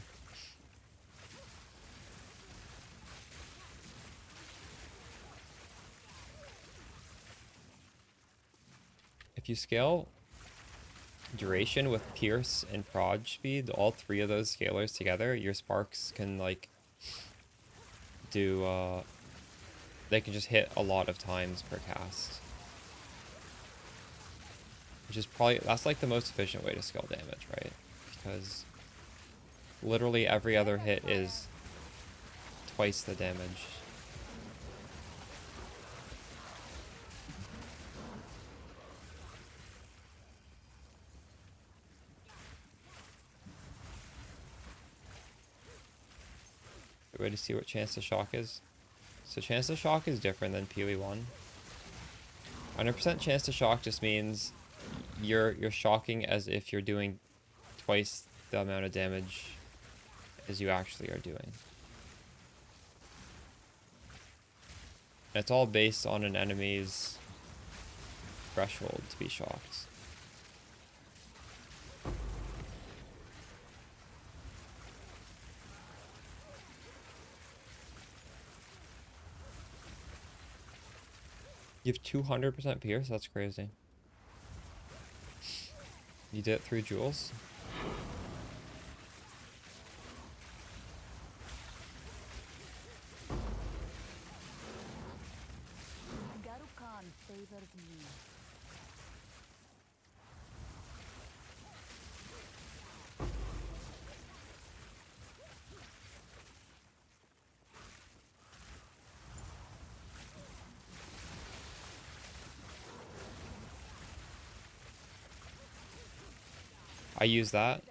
If you scale duration with pierce and prod speed, all 3 of those scalars together, your sparks can like do they can just hit a lot of times per cast. Which is probably, that's like the most efficient way to scale damage, right? Because literally every other hit is twice the damage. Good way to see what chance to shock is. So chance to shock is different than PoE 1. 100% chance to shock just means you're shocking as if you're doing twice the amount of damage as you actually are doing. And it's all based on an enemy's threshold to be shocked. You have 200% pierce? That's crazy. You did it through jewels? Garukan favors me. I use that.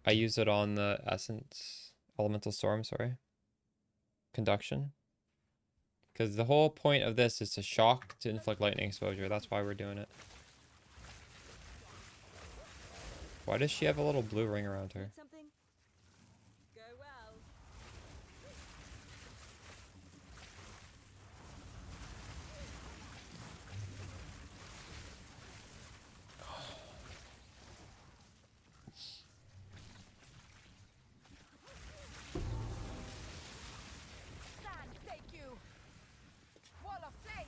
I use it on the Essence Elemental Storm, sorry. Conduction. Because the whole point of this is to shock to inflict lightning exposure. That's why we're doing it. Why does she have a little blue ring around her? Something? Go well. Sand, take you. Wall of flame.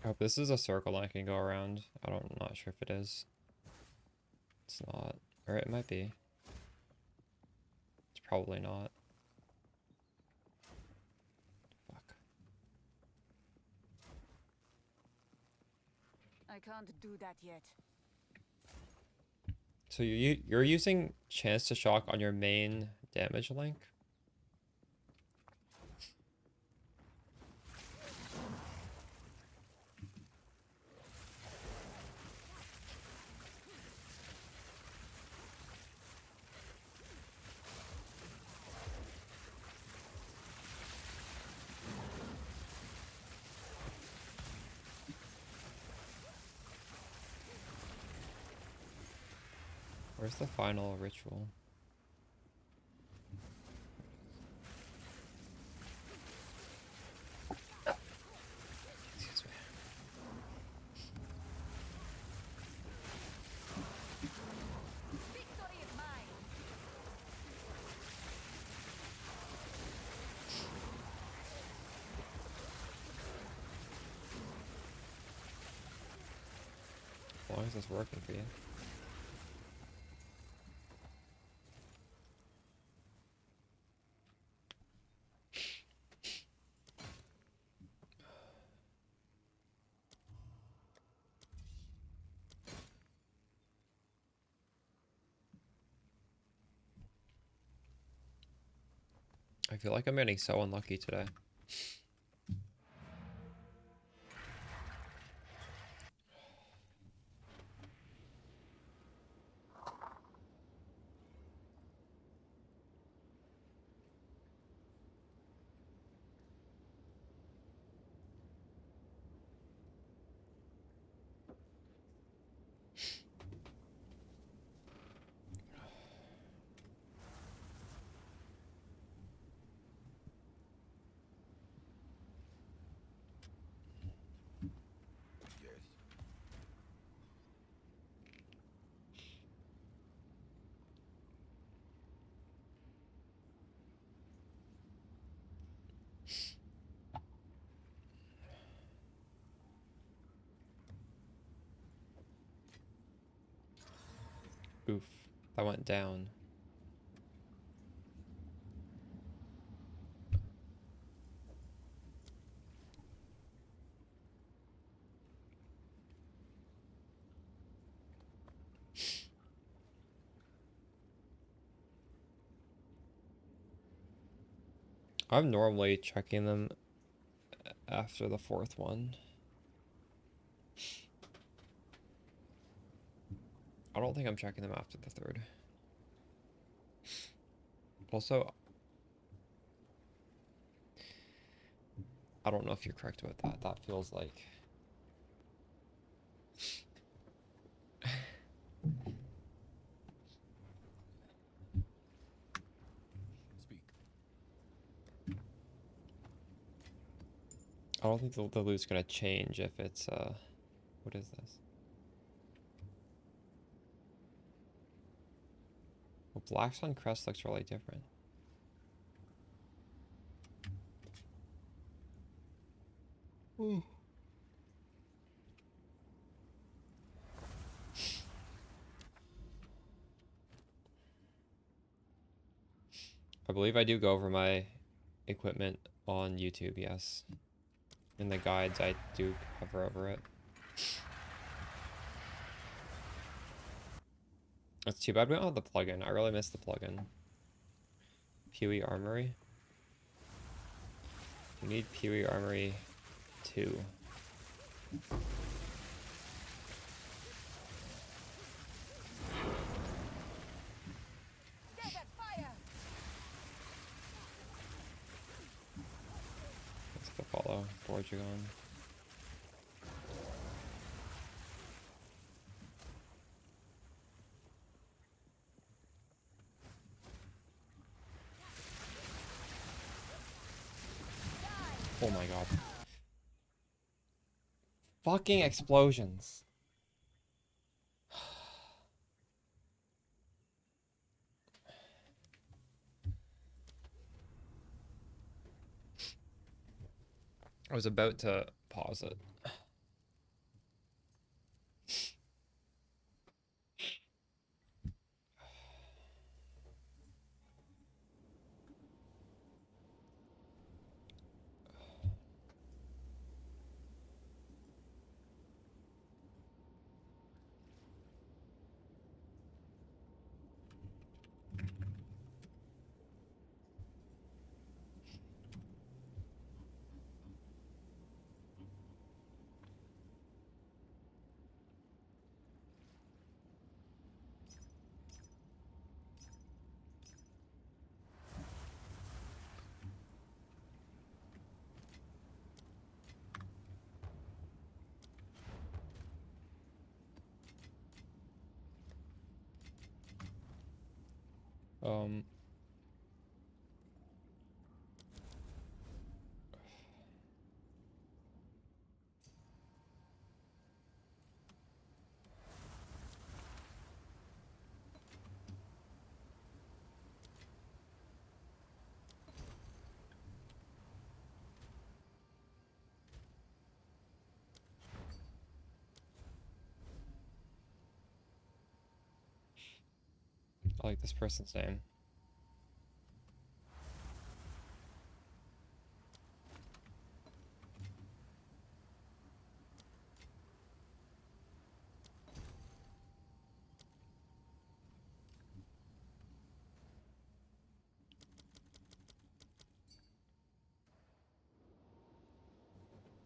I hope this is a circle I can go around. I'm not sure if it is. It's not. Or it might be. It's probably not. Fuck. I can't do that yet. So you're using chance to shock on your main damage link? Where's the final ritual? Excuse me. Victory is mine. As long as it's working for you. feel like I'm getting so unlucky today. Yes. Oof. That went down. I'm normally checking them after the fourth one. I don't think I'm checking them after the third. Also, I don't know if you're correct about that. That feels like... Speak. I don't think the loot's gonna change if it's, what is this? Well, Blackstone Crest looks really different. Ooh. I believe I do go over my equipment on YouTube, yes. In the guides, I do cover over it. It's too bad we don't have the plugin. I really miss the plugin. PoE Armory. You need PoE Armory 2. Desert fire! Let's go follow Borjagon. Oh my god. Fucking explosions. I was about to pause it. Um, I like this person's name.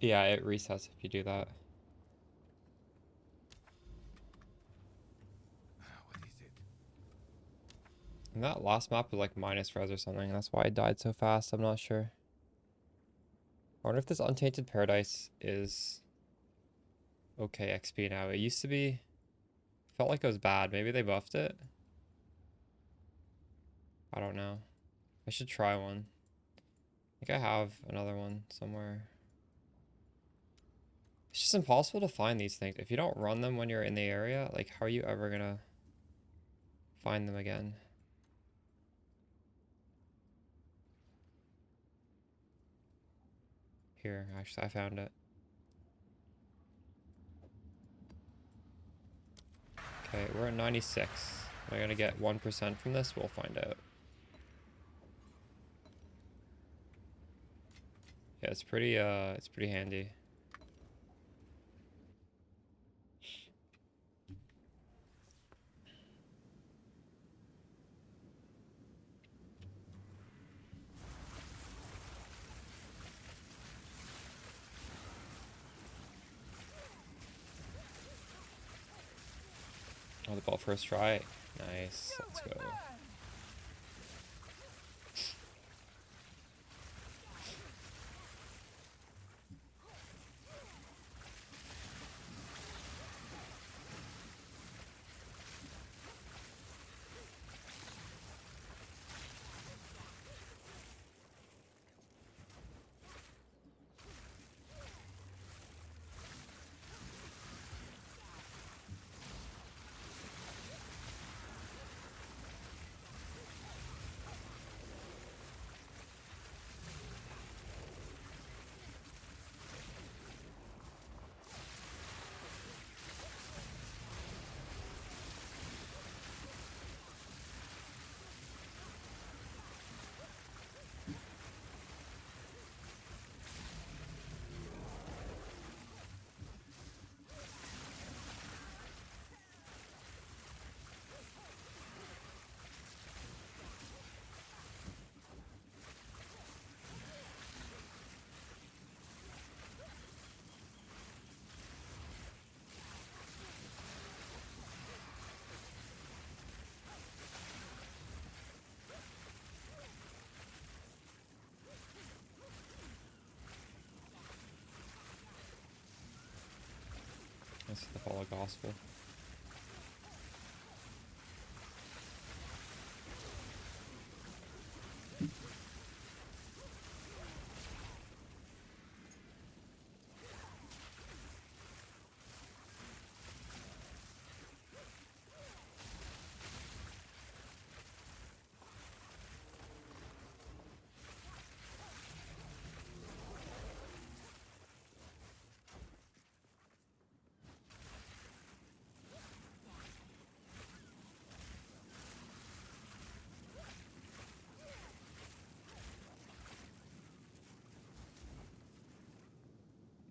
Yeah, it resets if you do that. What is it? And that last map was like minus res or something. That's why I died so fast. I'm not sure. I wonder if this Untainted Paradise is okay XP now. It used to be... Felt like it was bad. Maybe they buffed it? I don't know. I should try one. I think I have another one somewhere. It's just impossible to find these things. If you don't run them when you're in the area, like, how are you ever gonna find them again? Here, actually, I found it. Okay, we're at 96. Am I gonna get 1% from this? We'll find out. Yeah, it's pretty handy. Oh, the ball first try. Nice. Let's go. This is the follow gospel.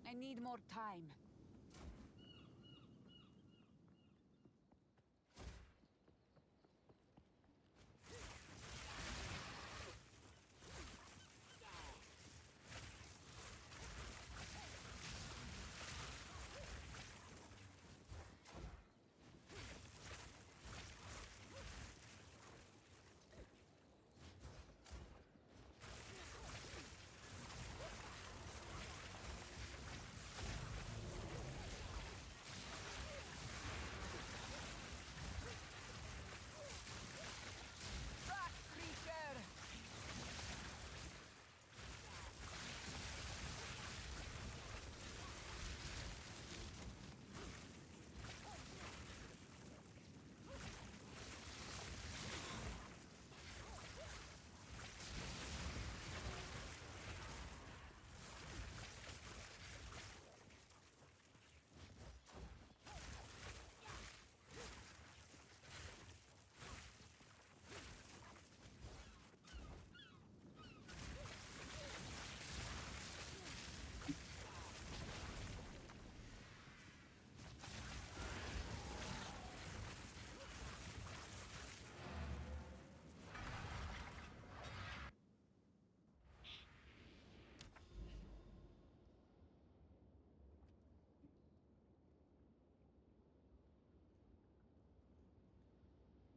I need more time.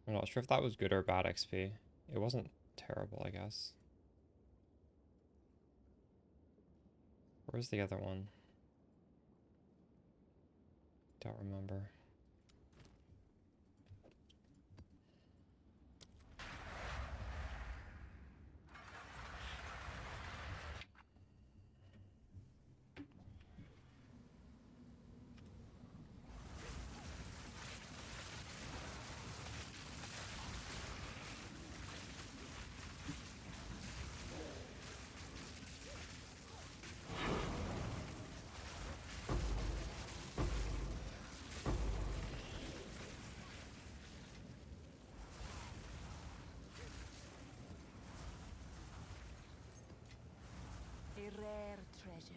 I'm not sure if that was good or bad XP. It wasn't terrible, I guess. Where's the other one? Don't remember. A rare treasure.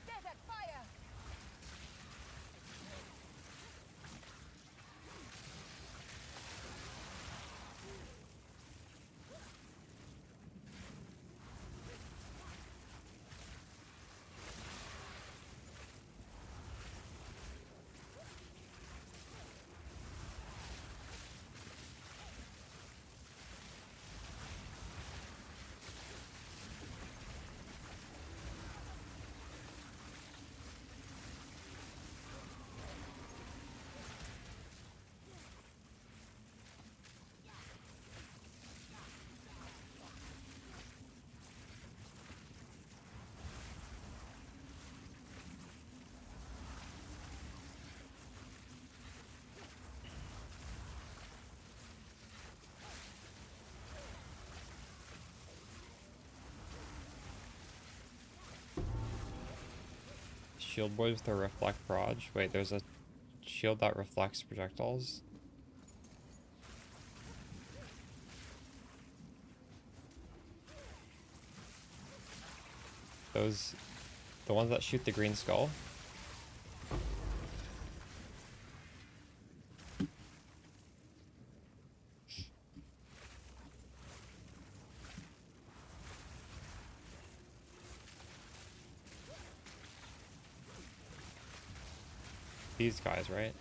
Desert fire! Shield boy with the reflect proj. Wait, there's a shield that reflects projectiles. Those, the ones that shoot the green skull. These guys, right?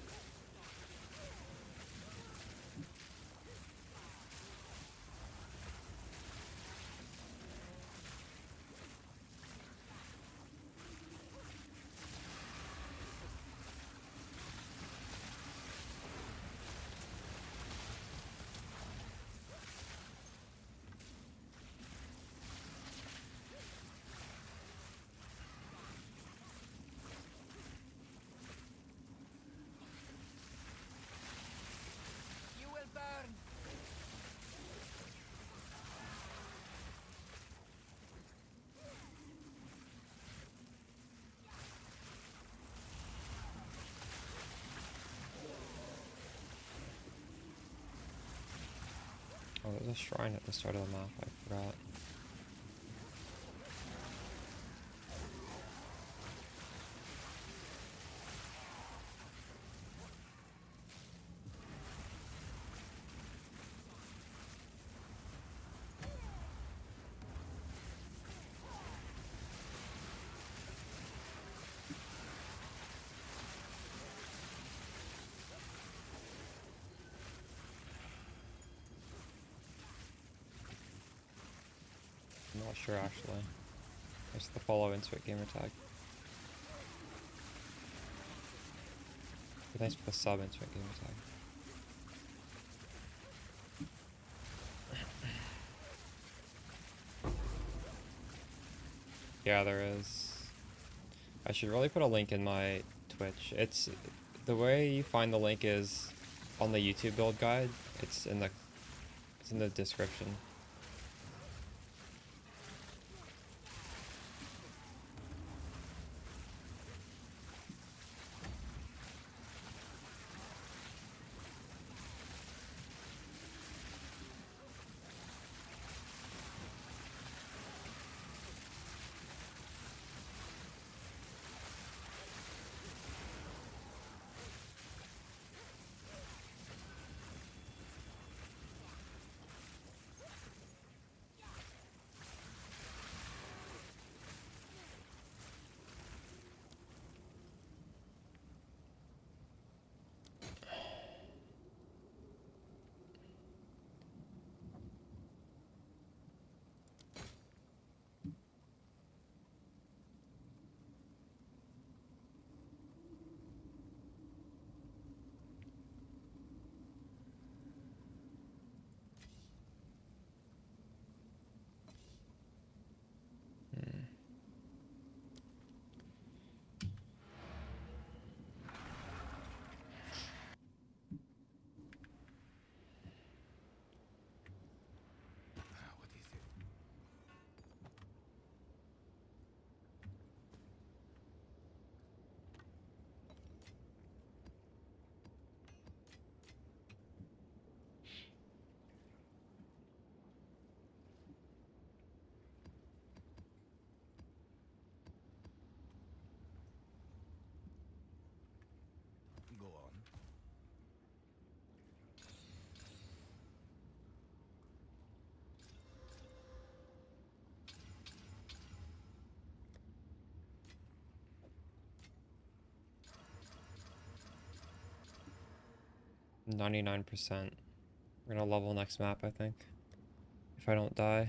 You will burn! Oh, there's a shrine at the start of the map. I forgot. I'm not sure actually. It's the follow into it gamer tag. Thanks for the sub, Instant Game Tag. Yeah, there is. I should really put a link in my Twitch. It's the way you find the link is on the YouTube build guide. It's in the description. What is it? Go on. Mm. 99%. We're gonna level next map, I think. If I don't die.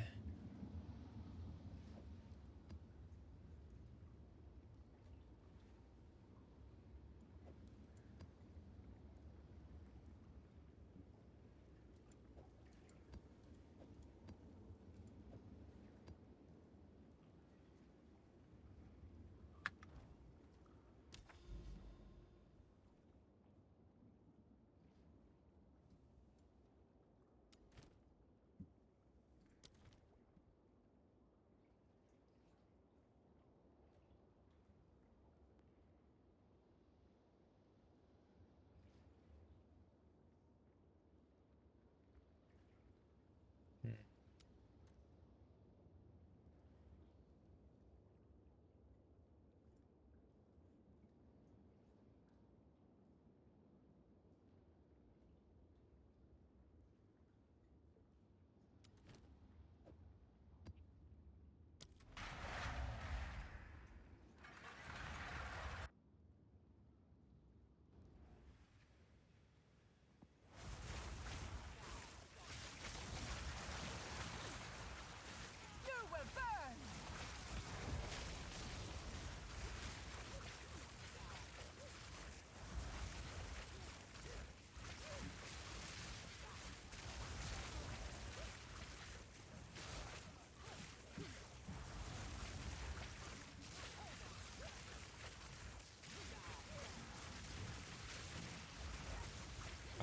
You will burn!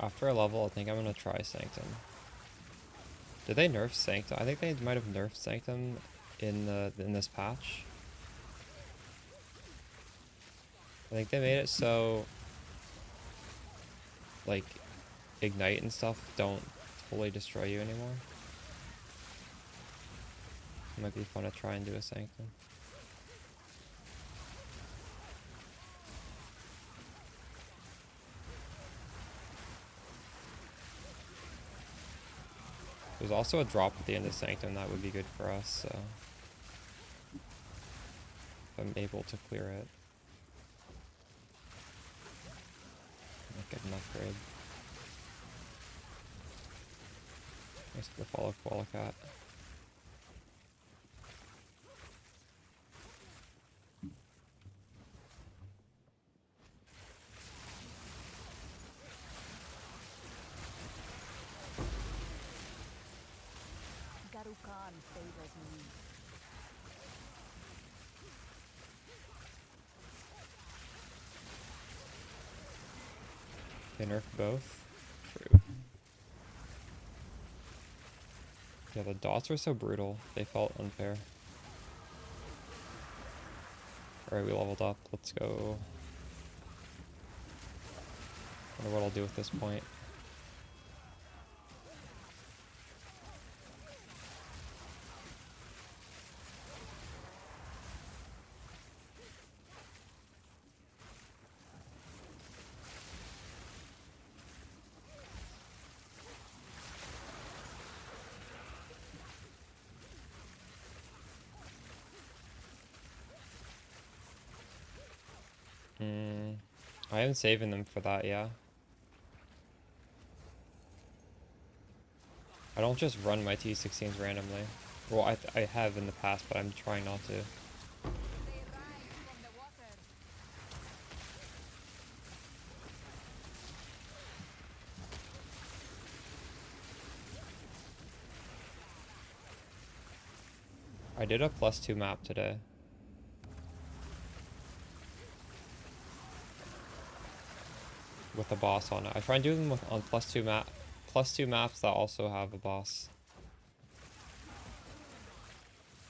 After I level, I think I'm gonna try Sanctum. Did they nerf Sanctum? I think they might have nerfed Sanctum in this patch. I think they made it so like Ignite and stuff don't totally destroy you anymore. It might be fun to try and do a Sanctum. There's also a drop at the end of Sanctum that would be good for us, so if I'm able to clear it. Might get an upgrade. Nice to follow Koala Cat. Marukan favors me. They nerf both? True. Yeah, the dots were so brutal. They felt unfair. Alright, we leveled up. Let's go. Wonder what I'll do with this point. I am saving them for that, yeah. I don't just run my T16s randomly. Well, I have in the past, but I'm trying not to. They rise from the waters. I did a +2 map today. With a boss on it. I try and do them on +2 maps that also have a boss.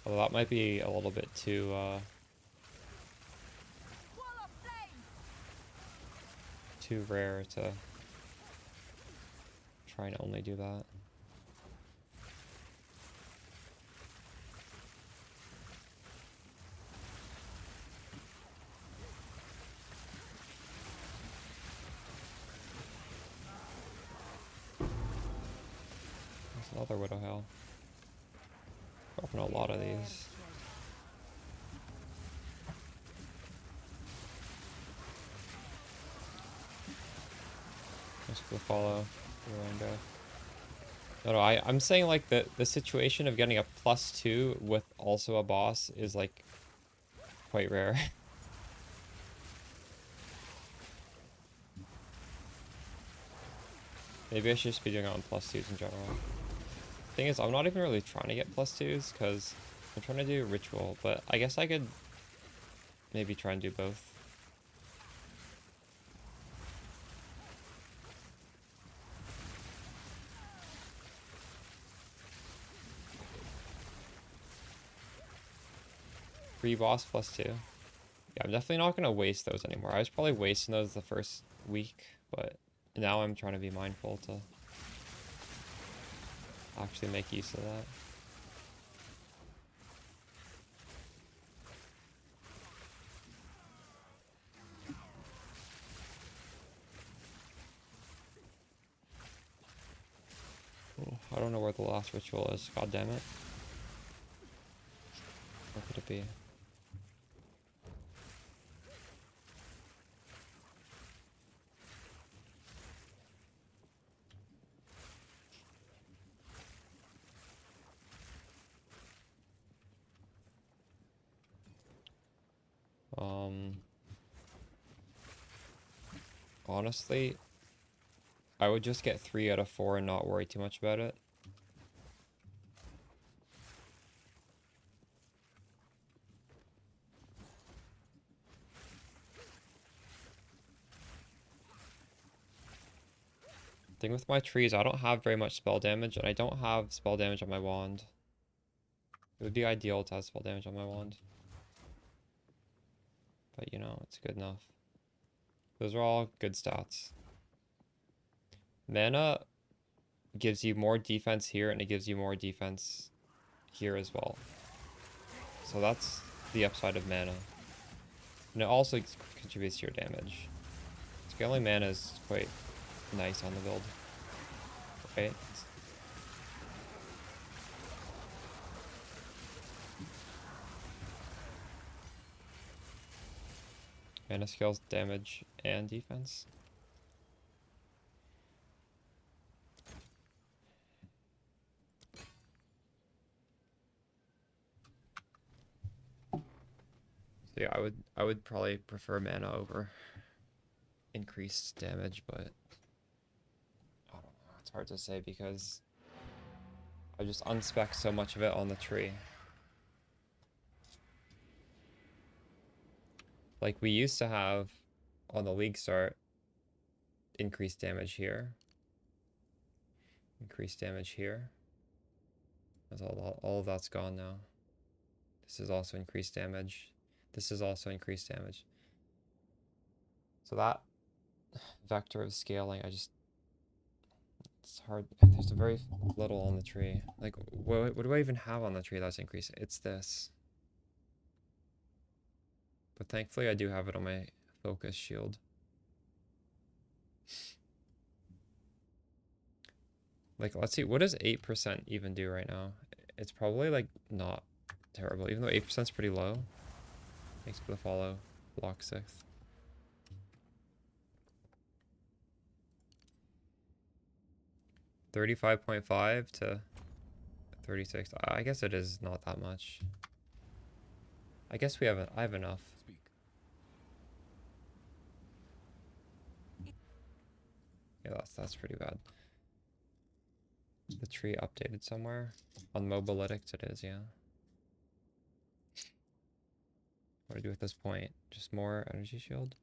Although that might be a little bit too Wall of flame. too rare to try and only do that. There's another Widow Hell. Dropping a lot of these. Just go follow Miranda. No, I'm saying like the situation of getting a +2 with also a boss is like quite rare. Maybe I should just be doing it on +2s in general. Thing is, I'm not even really trying to get +2s because I'm trying to do ritual, but I guess I could maybe try and do both. Free boss +2. Yeah, I'm definitely not going to waste those anymore. I was probably wasting those the first week, but now I'm trying to be mindful to actually make use of that. Oh, I don't know where the last ritual is. God damn it. Where could it be? Honestly, I would just get 3 out of 4 and not worry too much about it. Thing with my trees, I don't have very much spell damage, and I don't have spell damage on my wand. It would be ideal to have spell damage on my wand. But, you know, it's good enough. Those are all good stats. Mana gives you more defense here, and it gives you more defense here as well. So that's the upside of mana. And it also contributes to your damage. Scaling mana is quite nice on the build. Right? Mana scales damage and defense. So yeah, I would probably prefer mana over increased damage, but I don't know. It's hard to say because I just unspec so much of it on the tree. Like we used to have on the league start, increased damage here. Increased damage here. That's all of that's gone now. This is also increased damage. This is also increased damage. So that vector of scaling, it's hard. There's a very little on the tree. Like, what do I even have on the tree that's increasing? It's this. But thankfully I do have it on my focus shield. Like, let's see, what does 8% even do right now? It's probably, like, not terrible, even though 8% is pretty low. Thanks for the follow, block 6th. $35.5 to 36. I guess it is not that much. I guess I have enough. Speak. Yeah, that's pretty bad. The tree updated somewhere. On Mobalytics it is, yeah. What do I do with this point? Just more energy shield?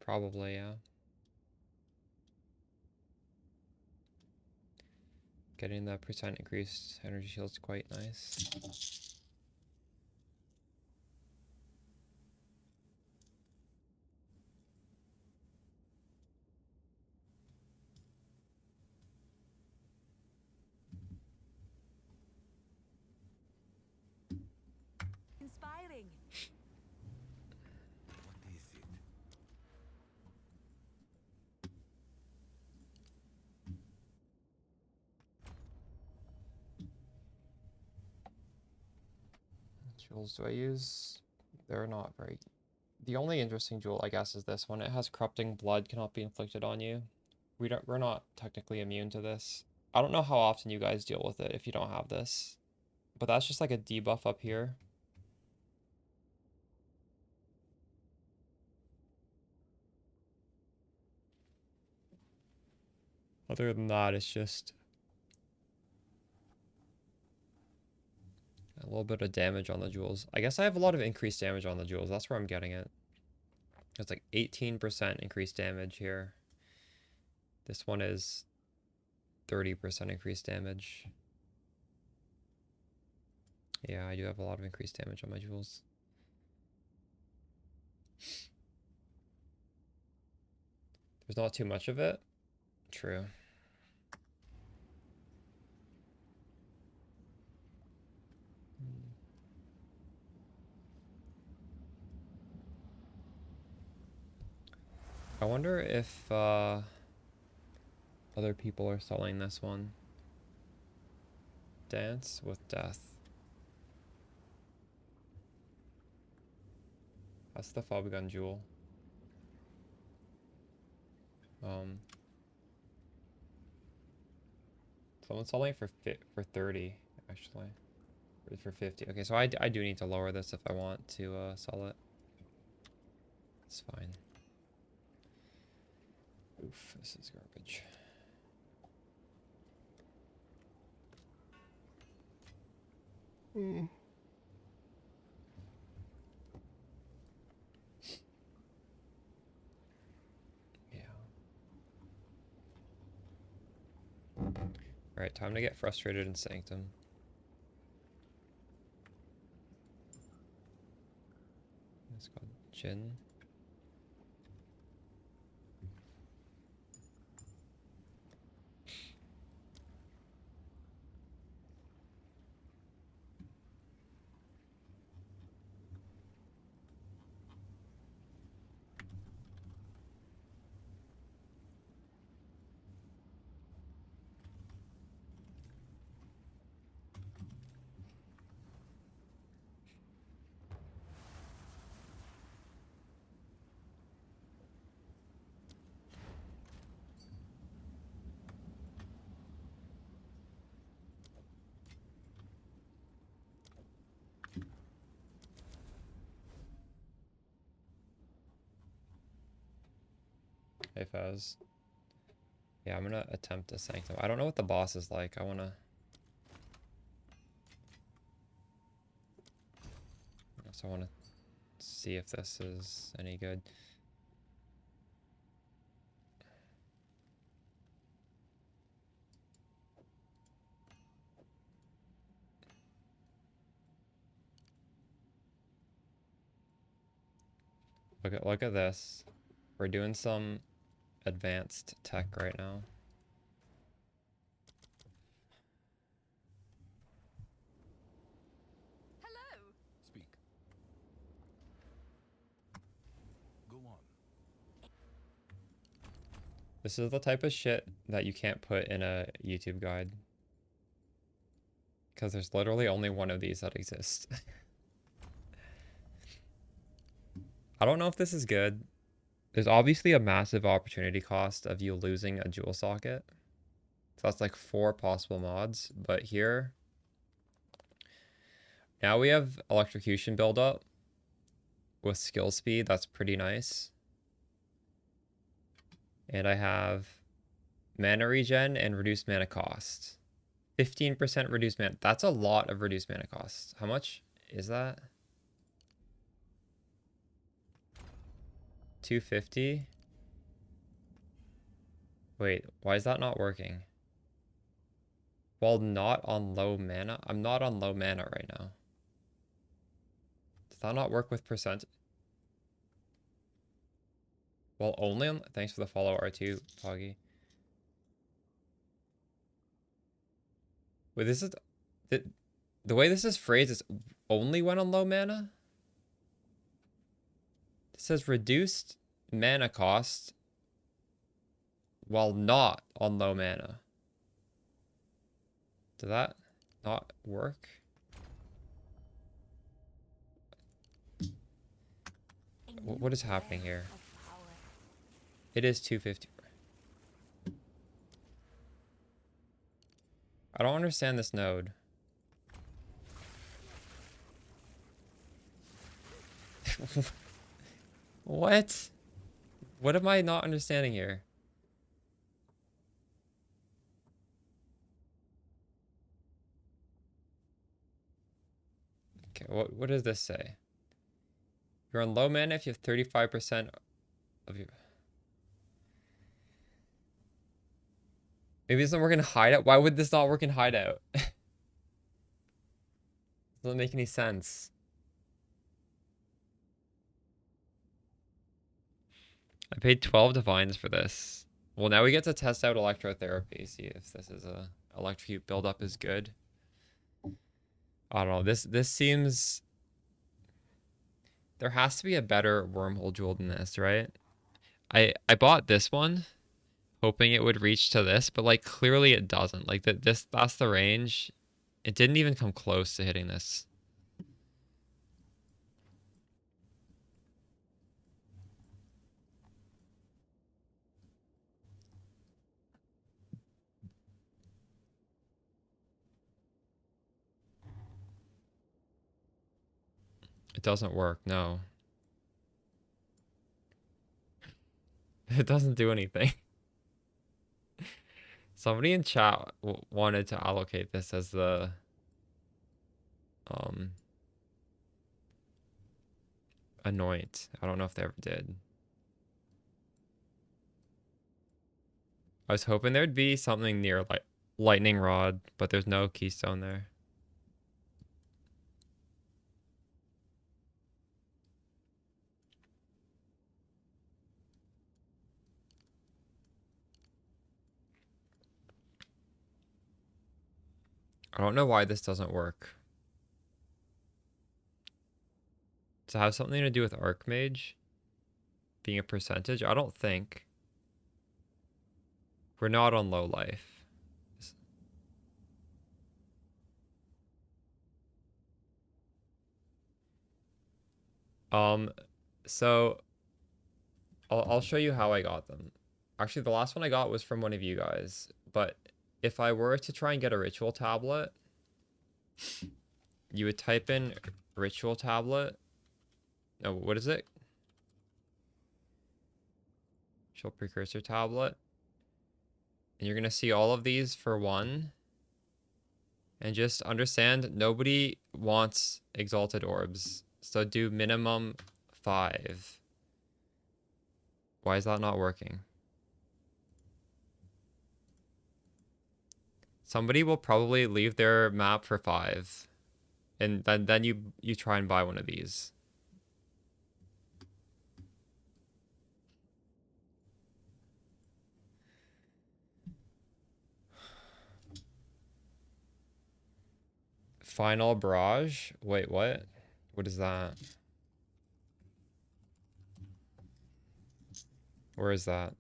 Probably, yeah. Getting that percent increased energy shield is quite nice. Inspiring. What is it? Jewels do I use? They're not very... The only interesting jewel, I guess, is this one. It has corrupting blood, cannot be inflicted on you. We're not technically immune to this. I don't know how often you guys deal with it if you don't have this. But that's just like a debuff up here. Other than that, it's just a little bit of damage on the jewels. I guess I have a lot of increased damage on the jewels. That's where I'm getting it. It's like 18% increased damage here. This one is 30% increased damage. Yeah, I do have a lot of increased damage on my jewels. There's not too much of it. True. I wonder if other people are selling this one. Dance with Death. That's the fob gun jewel. Someone's selling it for 30 actually. Or for 50. Okay, so I do need to lower this if I want to sell it. It's fine. Oof, this is garbage. Alright, time to get frustrated in Sanctum. It's called Jin. Hey Faz. Yeah, I'm gonna attempt a Sanctum. I don't know what the boss is like. I wanna... So I wanna see if this is any good. Look at this. We're doing some advanced tech right now. Hello. Speak. Go on. This is the type of shit that you can't put in a YouTube guide. Because there's literally only one of these that exists. I don't know if this is good. There's obviously a massive opportunity cost of you losing a jewel socket. So that's like 4 possible mods. But here, now we have electrocution buildup with skill speed. That's pretty nice. And I have mana regen and reduced mana cost. 15% reduced mana. That's a lot of reduced mana cost. How much is that? 250? Wait, why is that not working? While not on low mana? I'm not on low mana right now. Does that not work with percent? Well, only on... Thanks for the follow, R2, Poggy. Wait, this is... The way this is phrased is only when on low mana? It says reduced mana cost while not on low mana. Did that not work? What is happening here? It is 250. I don't understand this node. What? What am I not understanding here? Okay, what does this say? You're on low mana if you have 35% of your... Maybe it doesn't work in hideout? Why would this not work in hideout? Doesn't make any sense. I paid 12 divines for this. Well, now we get to test out electrotherapy, see if this is a electrocute buildup is good. I don't know. This seems... There has to be a better wormhole jewel than this, right? I bought this one hoping it would reach to this, but like clearly it doesn't. Like that's the range. It didn't even come close to hitting this. It doesn't work, no. It doesn't do anything. Somebody in chat wanted to allocate this as the anoint. I don't know if they ever did. I was hoping there'd be something near like lightning rod, but there's no keystone there. I don't know why this doesn't work. Does it have something to do with Archmage being a percentage? I don't think. We're not on low life. So I'll show you how I got them. Actually, the last one I got was from one of you guys, but if I were to try and get a ritual tablet, you would type in ritual tablet. No, what is it? Ritual precursor tablet. And you're going to see all of these for one. And just understand, nobody wants exalted orbs. So do minimum 5. Why is that not working? Somebody will probably leave their map for 5. And then you try and buy one of these. Final barrage? Wait, what? What is that? Where is that?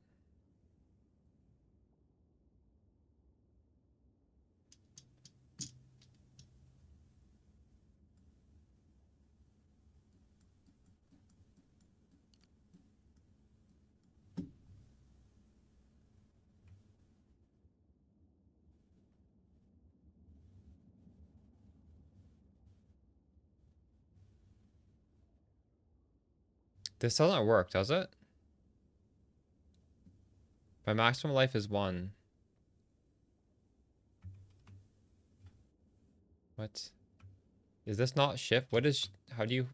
This doesn't work, does it? My maximum life is 1. What? Is this not shift? What is... How do you...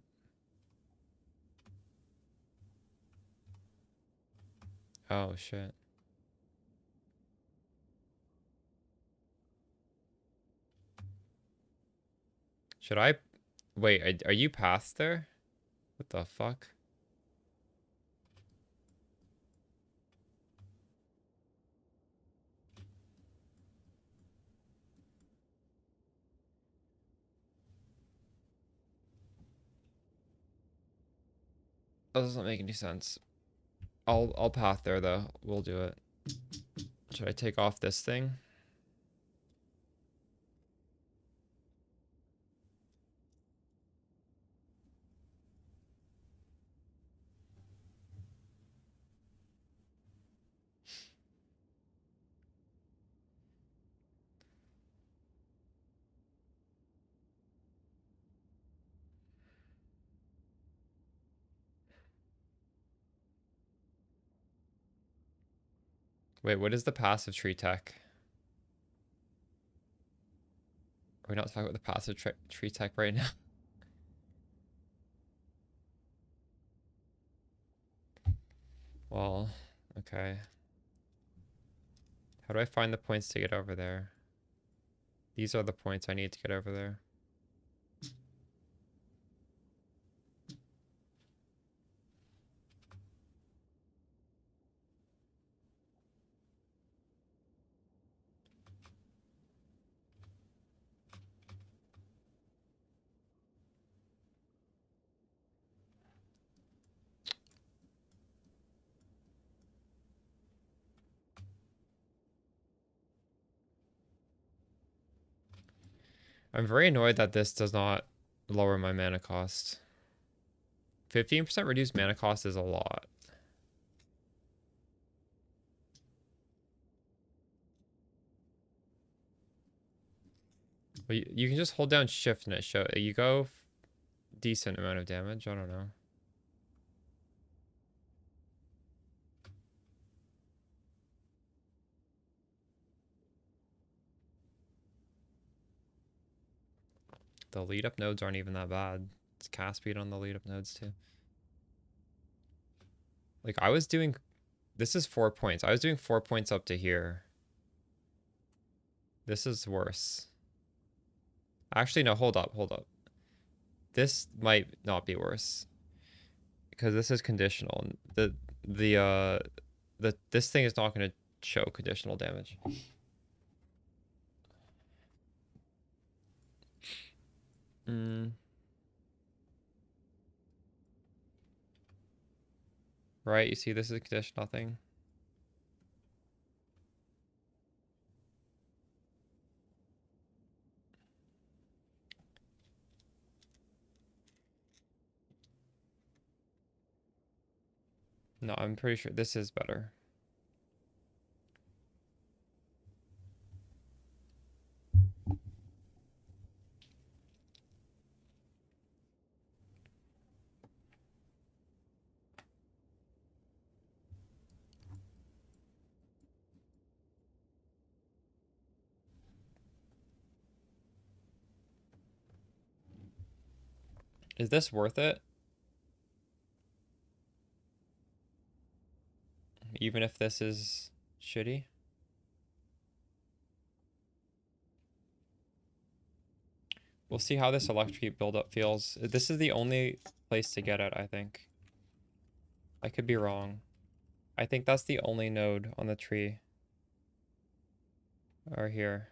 Oh, shit. Should I... Wait, are you past there? What the fuck? That doesn't make any sense. I'll path there though. We'll do it. Should I take off this thing? Wait, what is the passive tree tech? Are we not talking about the passive tree tech right now? Well, okay. How do I find the points to get over there? These are the points I need to get over there. I'm very annoyed that this does not lower my mana cost. 15% reduced mana cost is a lot. Well, you can just hold down shift and it show you go decent amount of damage. I don't know. The lead up nodes aren't even that bad. It's cast speed on the lead up nodes too. Like I was doing, this is 4 points. I was doing 4 points up to here. This is worse. Actually, no, hold up, hold up. This might not be worse. Because this is conditional. This thing is not gonna show conditional damage. Right, you see this is a conditional thing. No, I'm pretty sure this is better. Is this worth it? Even if this is shitty? We'll see how this electrocute buildup feels. This is the only place to get it, I think. I could be wrong. I think that's the only node on the tree. Or here.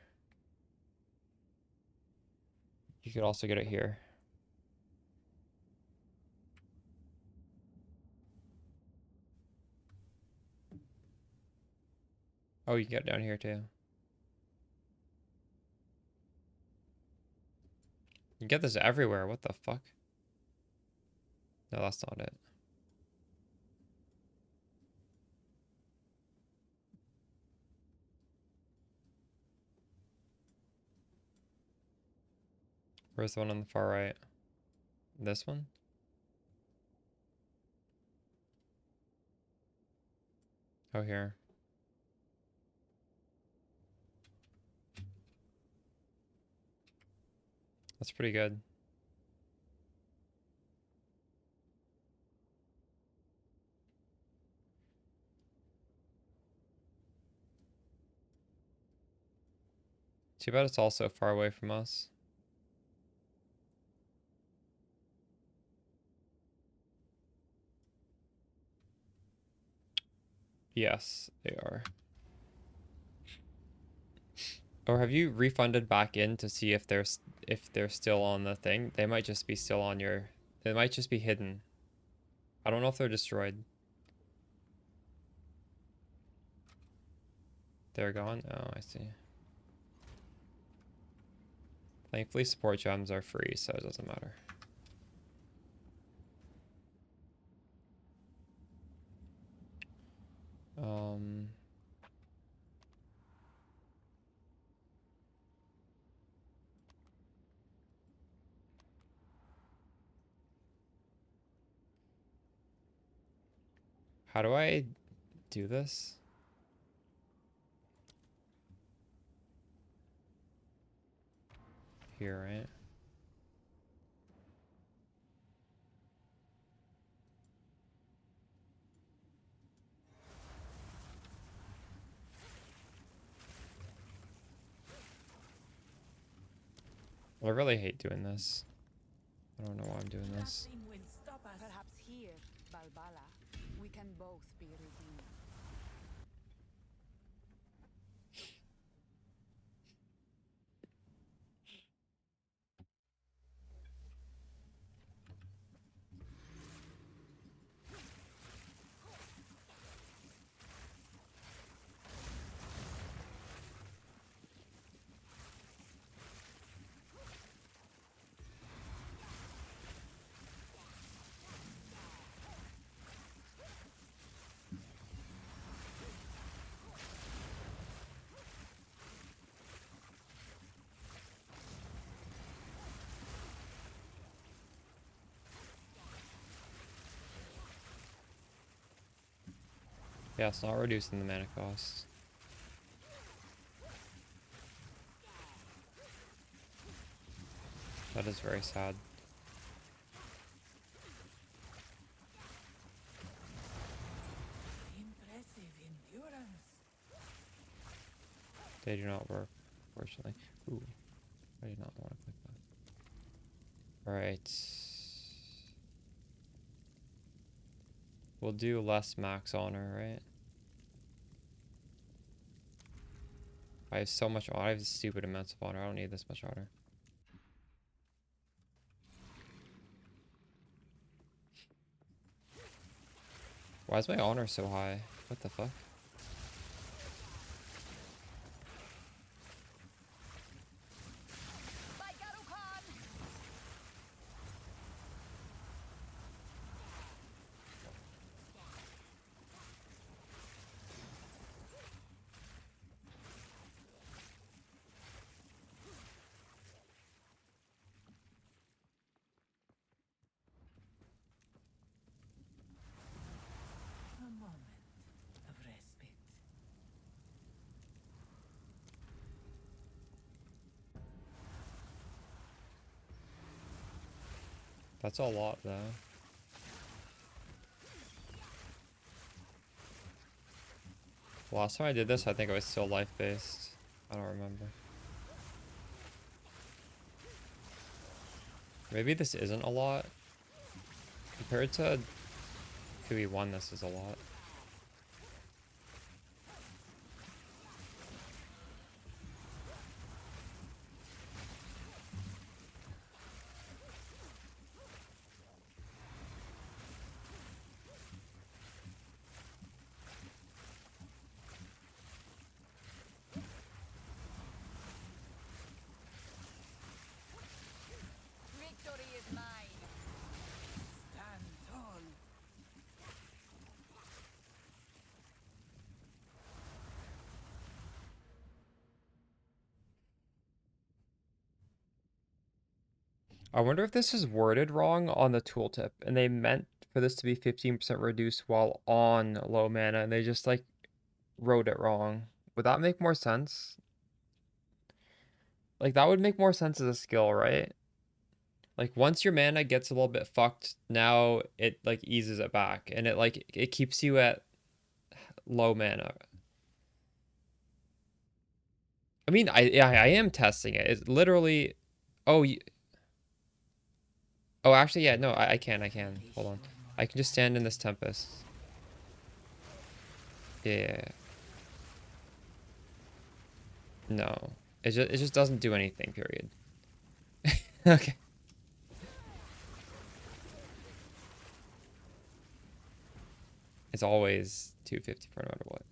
You could also get it here. Oh, you can get it down here too. You get this everywhere. What the fuck? No, that's not it. Where's the one on the far right? This one? Oh, here. That's pretty good. Too bad it's all so far away from us. Yes, they are. Or have you refunded back in to see if they're still on the thing? They might just be still on your... They might just be hidden. I don't know if they're destroyed. They're gone? Oh, I see. Thankfully, support gems are free, so it doesn't matter. How do I do this? Here, right? I really hate doing this. I don't know why I'm doing this. Nothing will stop us. Perhaps here, Balbala, we can both be redeemed. Yeah, it's not reducing the mana cost. That is very sad. Impressive endurance. They do not work. unfortunately. Ooh, I did not want to click that. Alright. We'll do less max honor, right? I have so much honor. I have stupid amounts of honor. I don't need this much honor. Why is my honor so high? What the fuck? A moment of respite. That's a lot, though. Last time I did this, I think I was still life-based. I don't remember. Maybe this isn't a lot. Compared to PoE1, this is a lot. Victory is mine. Stand tall. I wonder if this is worded wrong on the tooltip, and they meant for this to be 15% reduced while on low mana, and they just, like, wrote it wrong. Would that make more sense? Like, that would make more sense as a skill, right? Like, once your mana gets a little bit fucked, now it, like, eases it back, and it, like, it keeps you at low mana. I mean, I am testing it. It's literally... Oh, oh, actually, yeah, no, I can. Hold on. I can just stand in this Tempest. Yeah. No. It just doesn't do anything, period. Okay. It's always 250 for no matter what.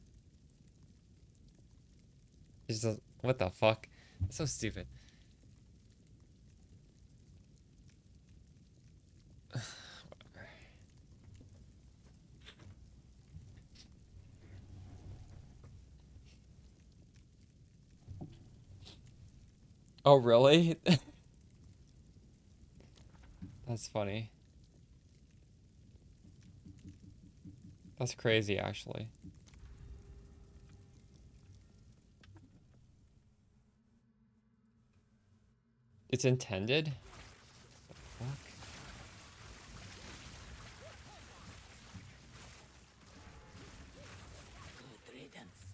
It's just, what the fuck? It's so stupid. Oh, really? That's funny. That's crazy, actually. It's intended? Fuck. Good riddance.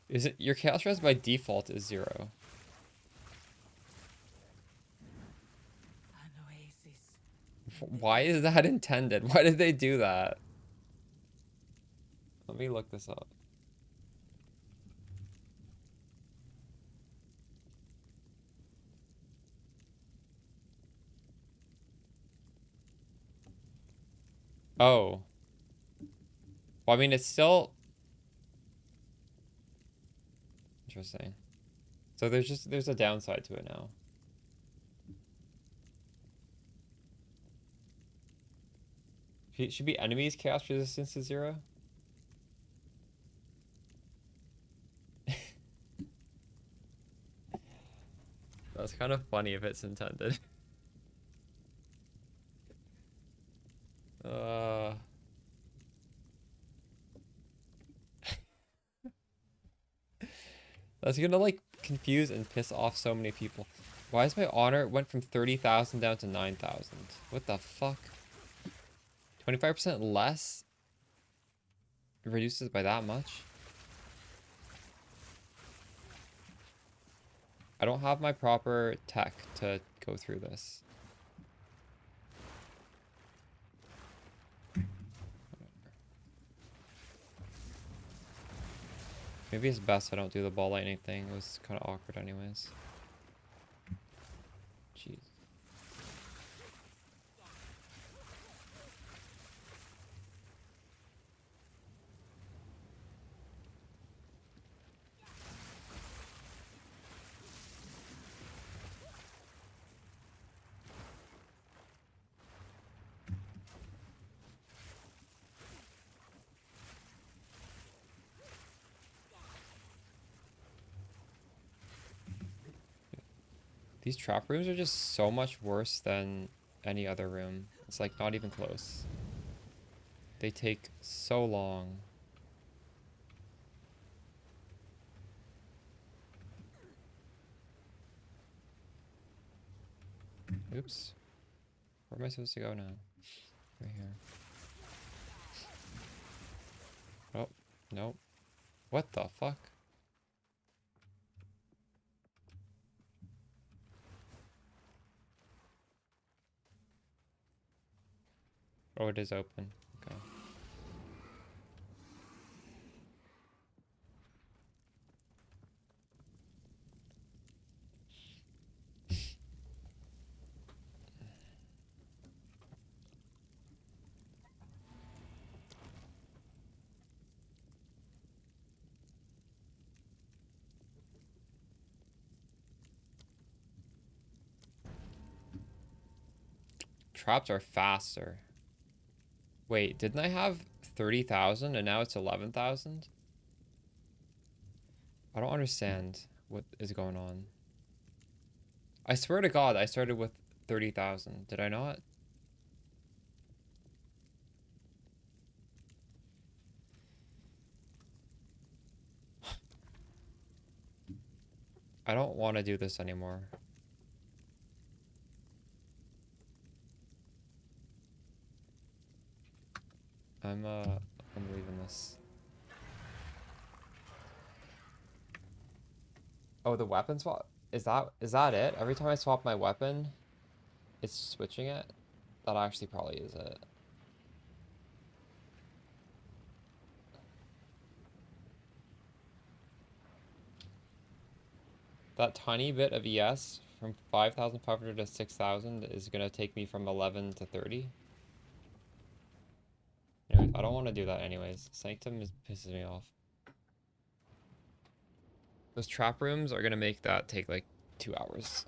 Is it your chaos res by default is 0? An oasis. Why is that intended? Why did they do that? Let me look this up. Oh. Well, I mean, it's still... Interesting. So there's a downside to it now. Should be enemies chaos resistance is 0? That's kind of funny if it's intended. That's gonna, like, confuse and piss off so many people. Why is my honor went from 30,000 down to 9,000? What the fuck? 25% less? Reduces by that much? I don't have my proper tech to go through this. Maybe it's best I don't do the ball lightning thing. It was kind of awkward anyways. Jeez. These trap rooms are just so much worse than any other room. It's like not even close. They take so long. Oops. Where am I supposed to go now? Right here. Oh, nope. What the fuck? Oh, it is open. Okay. Traps are faster. Wait, didn't I have 30,000 and now it's 11,000? I don't understand what is going on. I swear to God, I started with 30,000. Did I not? I don't want to do this anymore. I'm leaving this. Oh, the weapon swap? Is that it? Every time I swap my weapon, it's switching it? That actually probably is it. That tiny bit of ES from 5,500 to 6,000 is gonna take me from 11 to 30. Anyways, I don't want to do that anyways. Sanctum pisses me off. Those trap rooms are gonna make that take like 2 hours.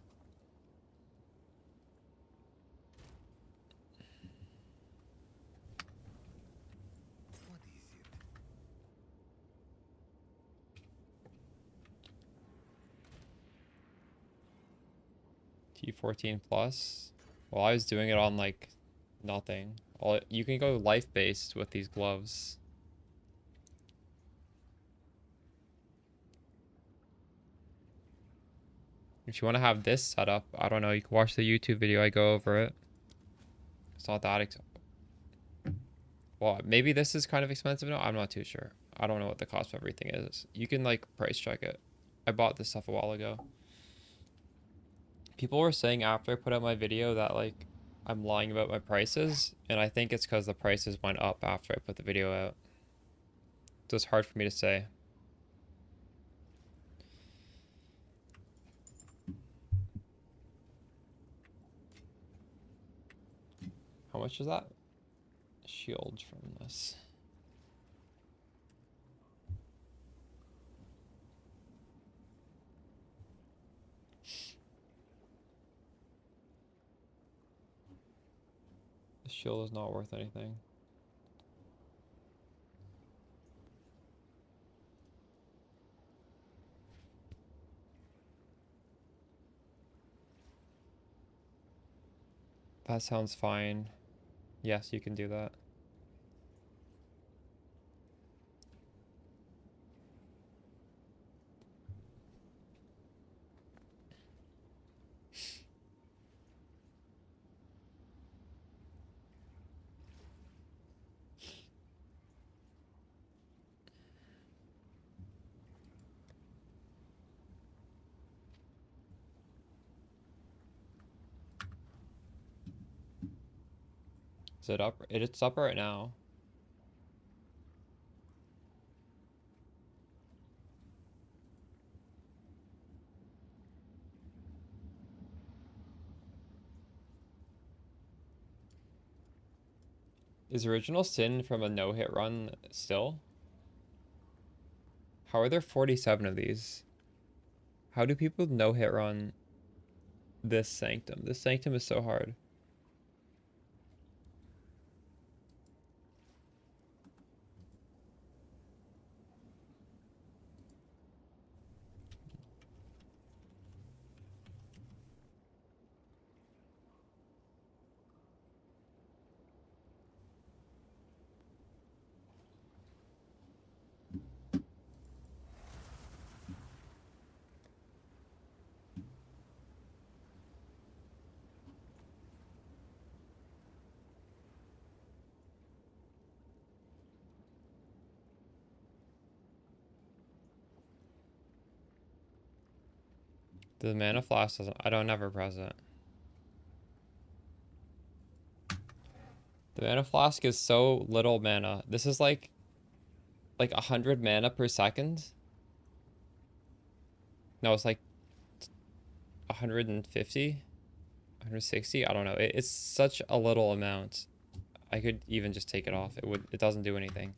What is it? T14 plus. Well, I was doing it on like nothing. You can go life based with these gloves. If you want to have this set up, I don't know, you can watch the YouTube video, I go over it. It's not that well, maybe this is kind of expensive now. I'm not too sure. I don't know what the cost of everything is. You can like price check it. I bought this stuff a while ago. People were saying after I put out my video that like I'm lying about my prices, and I think it's because the prices went up after I put the video out. So it's hard for me to say. How much is that? Shield from this. The shield is not worth anything. That sounds fine. Yes, you can do that. Is it up? It's up right now. Is Original Sin from a no-hit run still? How are there 47 of these? How do people no-hit run this Sanctum? This Sanctum is so hard. The mana flask doesn't. I don't ever press it. The mana flask is so little mana. This is like 100 mana per second. No, it's like 150, 160. I don't know. It's such a little amount. I could even just take it off. It doesn't do anything.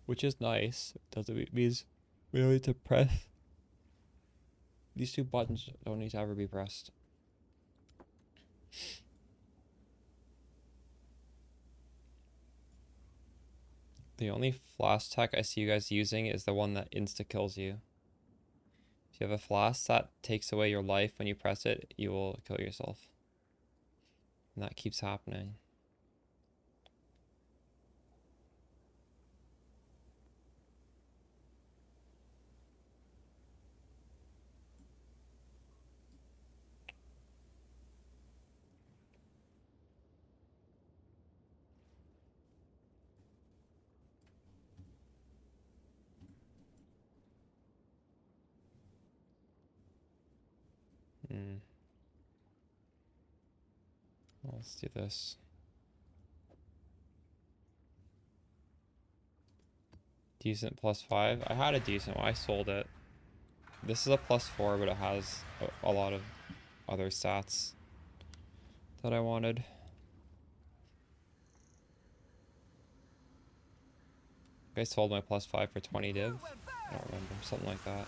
Which is nice. Doesn't means we don't need to press. These two buttons don't need to ever be pressed. The only flask tech I see you guys using is the one that insta-kills you. If you have a flask that takes away your life when you press it, you will kill yourself. And that keeps happening. Let's do this. Decent +5. I had a decent one. I sold it. This is a +4, but it has a lot of other stats that I wanted. I sold my +5 for 20 div. I don't remember. Something like that.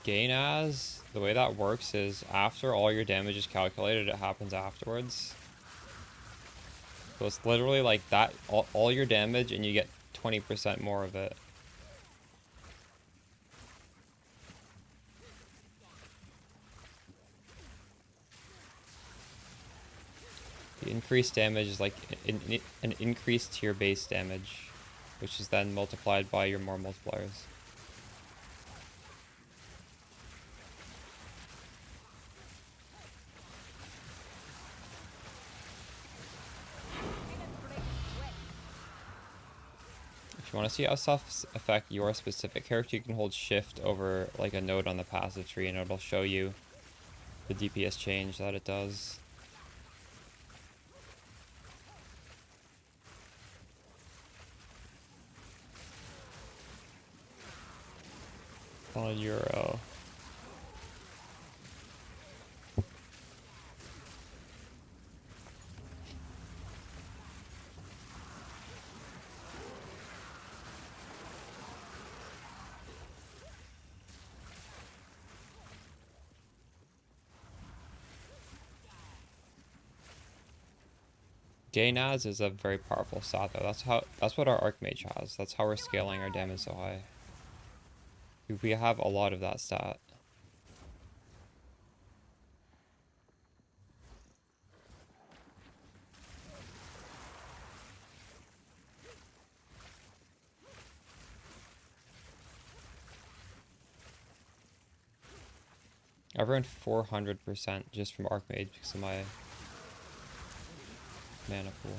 Gain as, the way that works is after all your damage is calculated, it happens afterwards. So it's literally like that, all your damage, and you get 20% more of it. The increased damage is like an increase to your base damage, which is then multiplied by your more multipliers. If you want to see how stuff affect your specific character, you can hold shift over like a node on the passive tree and it'll show you the DPS change that it does. On a euro. Gainaz is a very powerful stat though. That's what our Archmage has. That's how we're scaling our damage so high. We have a lot of that stat. I've earned 400% just from Archmage because of my mana pool.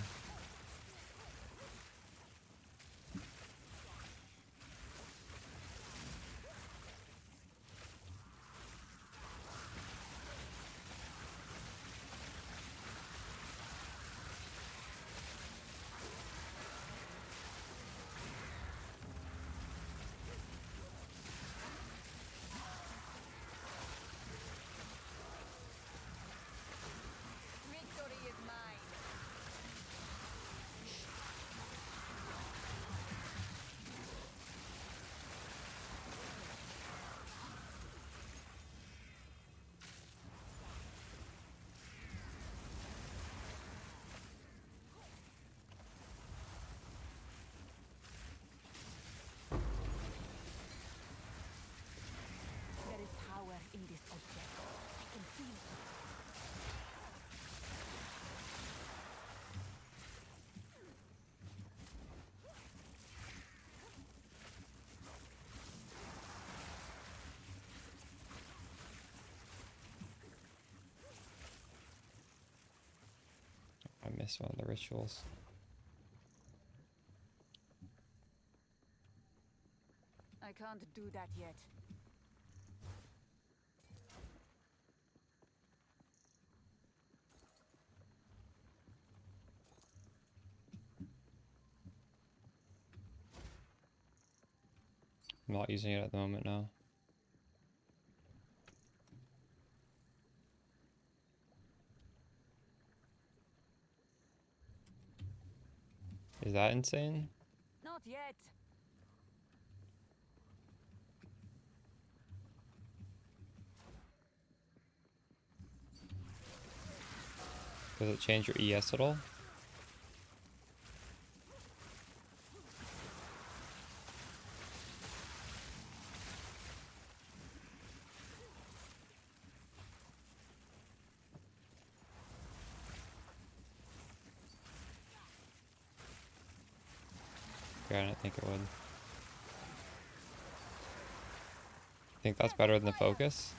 Victory is mine. There is power in this object. I can feel it. I missed one of the rituals. I can't do that yet. I'm not using it at the moment now. Is that insane? Not yet. Does it change your ES at all? Yeah, I don't think it would. Think that's better than the focus?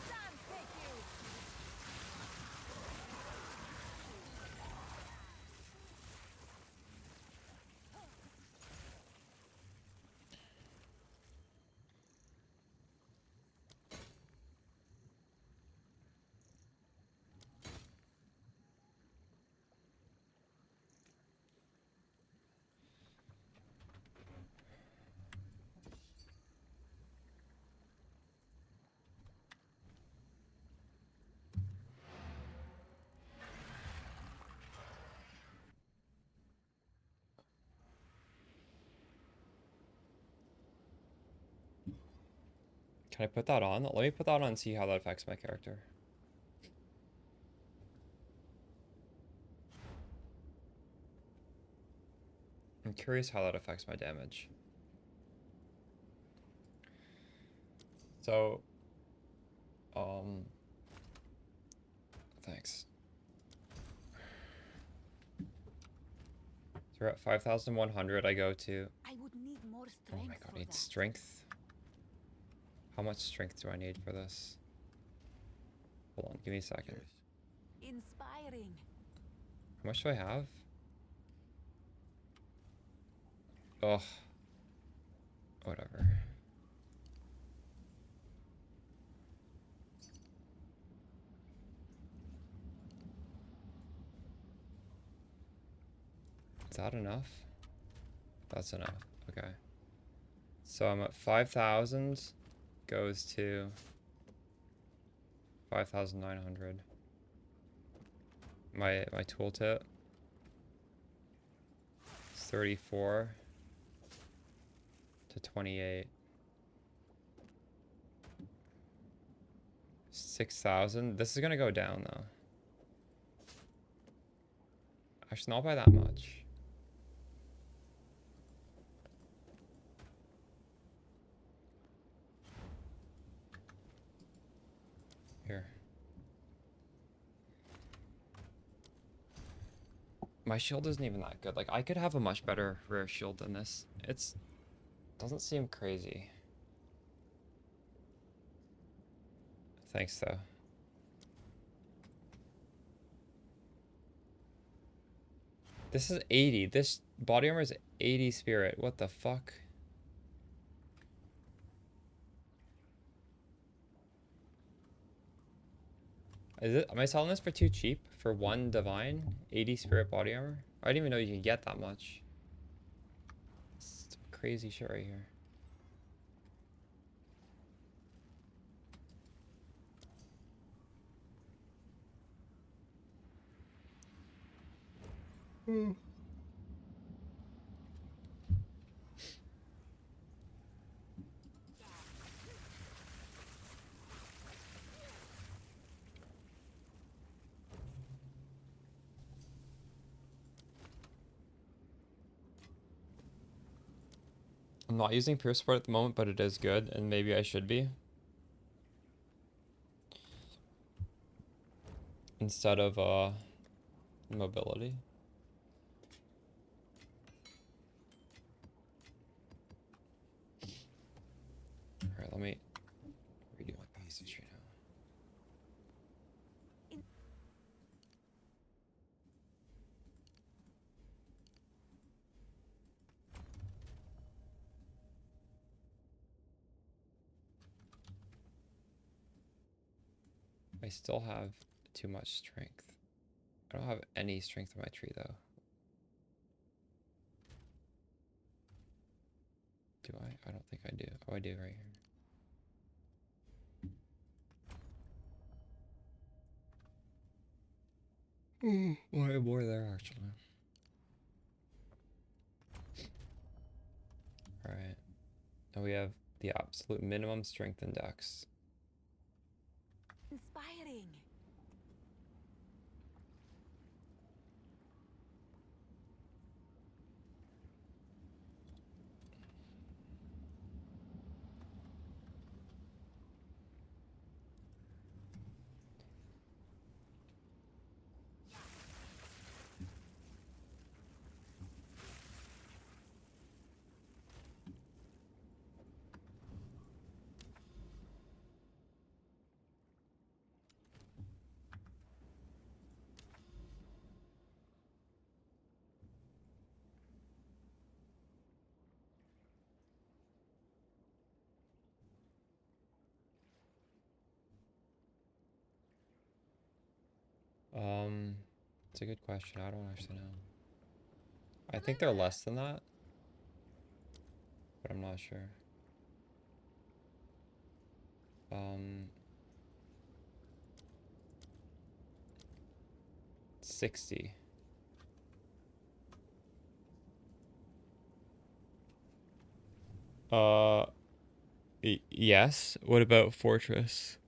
Sam, take you. Can I put that on? Let me put that on and see how that affects my character. I'm curious how that affects my damage. So, Thanks. So we're at 5,100. I go to... I would need more Oh strength my god, for I need that. strength. How much strength do I need for this? Hold on, give me a second. Yes. Inspiring. How much do I have? Ugh. Whatever. Is that enough? That's enough. Okay. So I'm at 5,000. Goes to 5,900. My tooltip is 34 to 28. 6,000. This is gonna go down though. Actually, not by that much. Here. My shield isn't even that good. Like, I could have a much better rare shield than this. It's... doesn't seem crazy. Thanks, though. This is 80. This body armor is 80 spirit. What the fuck? Is it? Am I selling this for too cheap? For one divine? 80 spirit body armor? I didn't even know you can get that much. It's some crazy shit right here. I'm not using pure support at the moment, but it is good, and maybe I should be. Instead of mobility. Alright, let me redo my passage right now. I still have too much strength. I don't have any strength in my tree though. Do I? I don't think I do. Oh, I do right here. Well, I have more there actually. Alright. Now we have the absolute minimum strength index. Inspiring. It's a good question. I don't actually know. I think they're less than that, but I'm not sure. 60. Uh, yes. What about Fortress?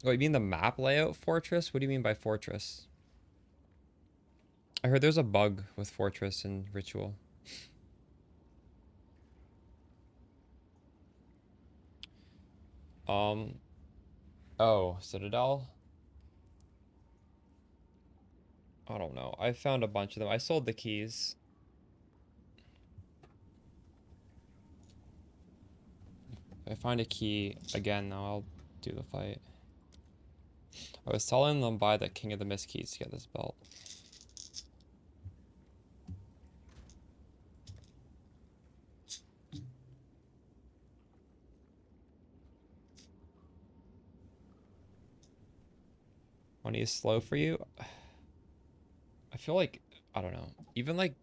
Oh, you mean the map layout Fortress? What do you mean by Fortress? I heard there's a bug with Fortress and Ritual. Um, Oh, Citadel? I don't know. I found a bunch of them. I sold the keys. If I find a key again, though, I'll do the fight. I was telling them buy the King of the Mist keys to get this belt. Money is slow for you? I feel like, I don't know. Even like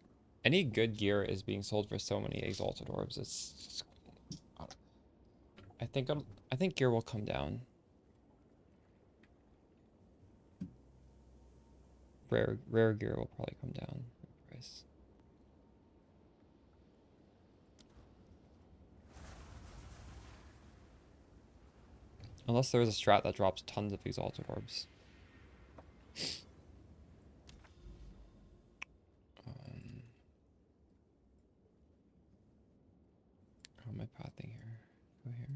any good gear is being sold for so many exalted orbs. It's I think gear will come down. Rare gear will probably come down in price. Unless there is a strat that drops tons of exalted orbs. How am I pathing here? Go here.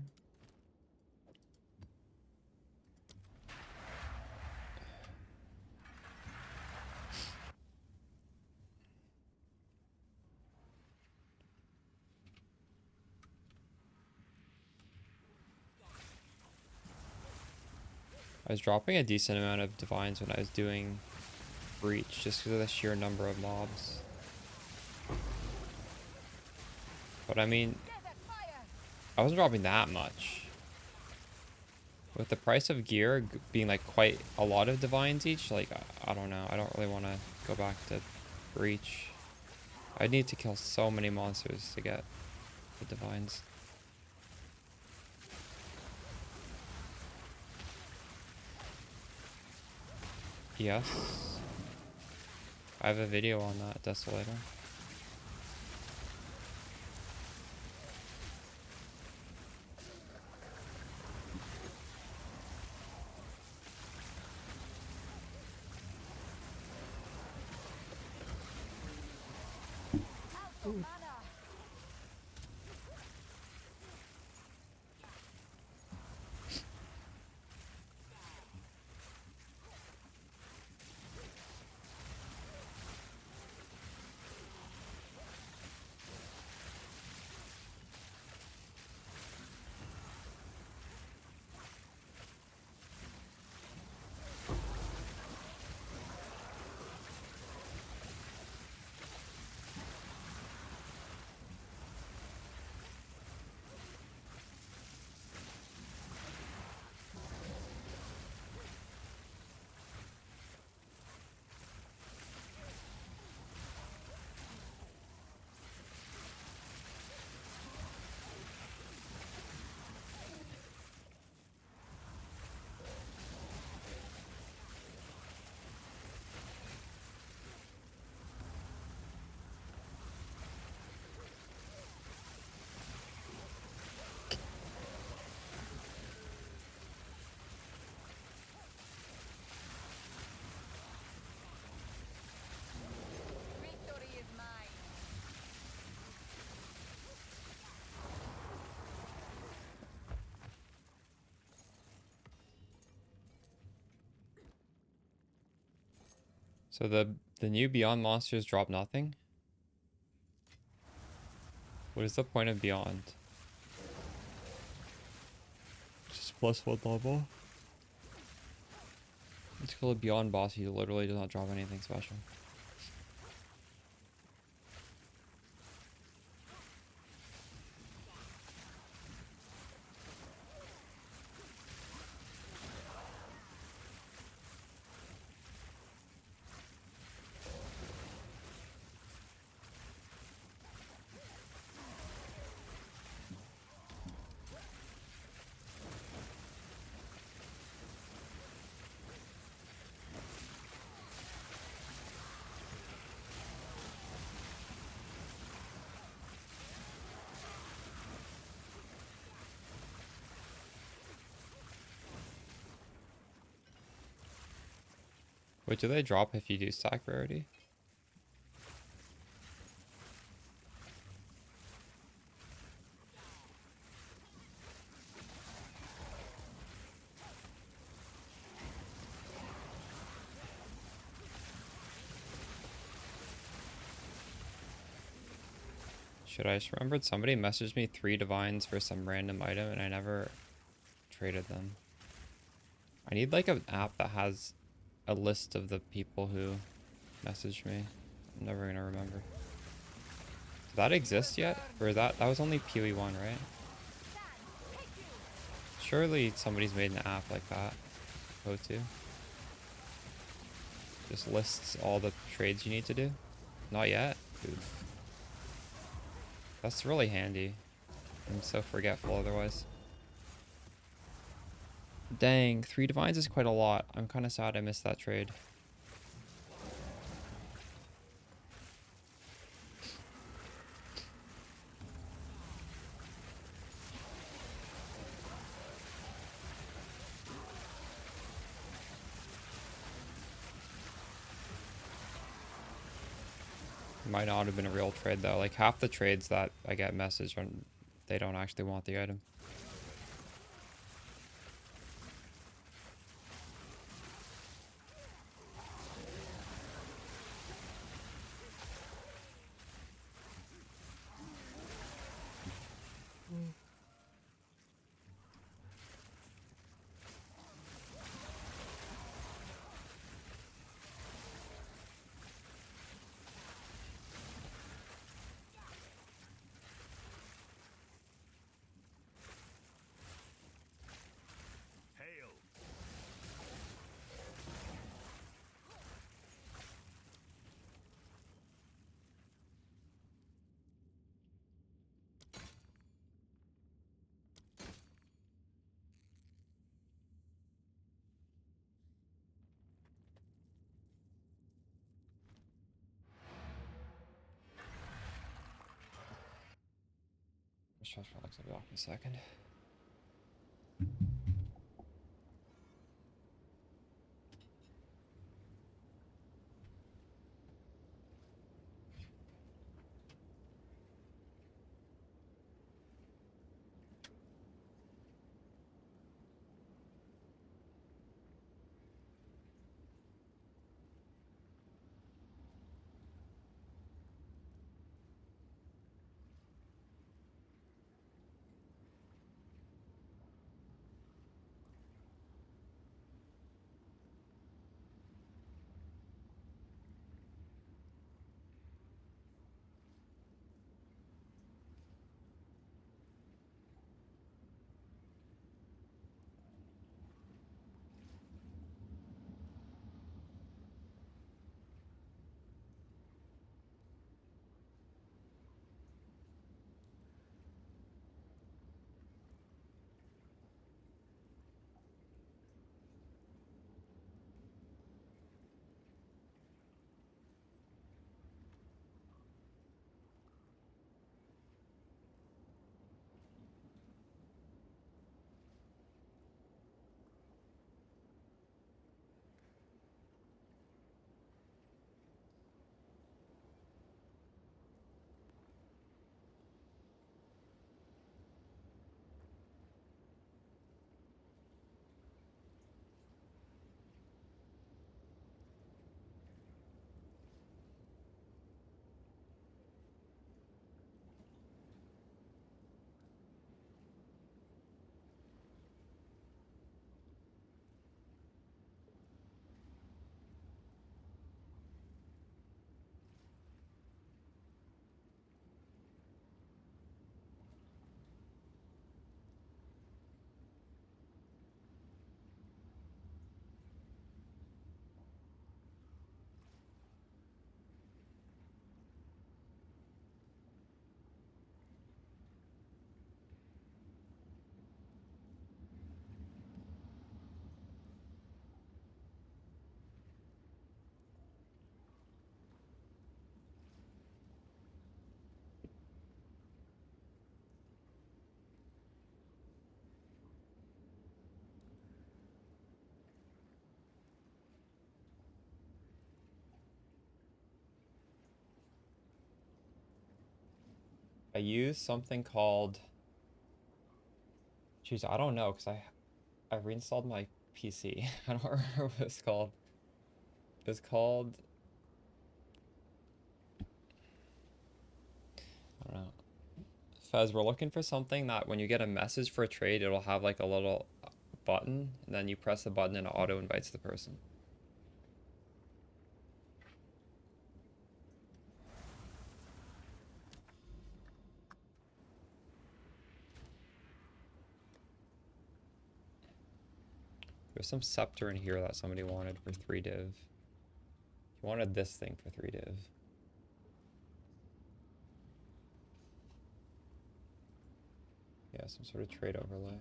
I was dropping a decent amount of divines when I was doing breach, just because of the sheer number of mobs. But I mean, I wasn't dropping that much. With the price of gear being like quite a lot of divines each, like, I don't know. I don't really want to go back to breach. I need to kill so many monsters to get the divines. Yes. I have a video on that, Desolator. So the new Beyond monsters drop nothing? What is the point of Beyond? Just +1 level? Let's kill a Beyond boss, he literally does not drop anything special. Wait, do they drop if you do stack rarity? Should I just remembered somebody messaged me 3 divines for some random item and I never traded them. I need like an app that has a list of the people who messaged me. I'm never gonna remember. Does that exist yet? Or that was only PoE 1, right? Surely somebody's made an app like that. PoE2. Just lists all the trades you need to do. Not yet? Oof. That's really handy. I'm so forgetful otherwise. Dang, 3 divines is quite a lot. I'm kind of sad I missed that trade. Might not have been a real trade though. Like half the trades that I get messaged on, they don't actually want the item. Hail! I'll be off in a second. I use something called, geez, I don't know, because I reinstalled my PC. I don't remember what it's called. It's called, I don't know. Fez, we're looking for something that when you get a message for a trade, it'll have like a little button, and then you press the button and it auto invites the person. There's some scepter in here that somebody wanted for 3 div. He wanted this thing for 3 div. Yeah, some sort of trade overlay.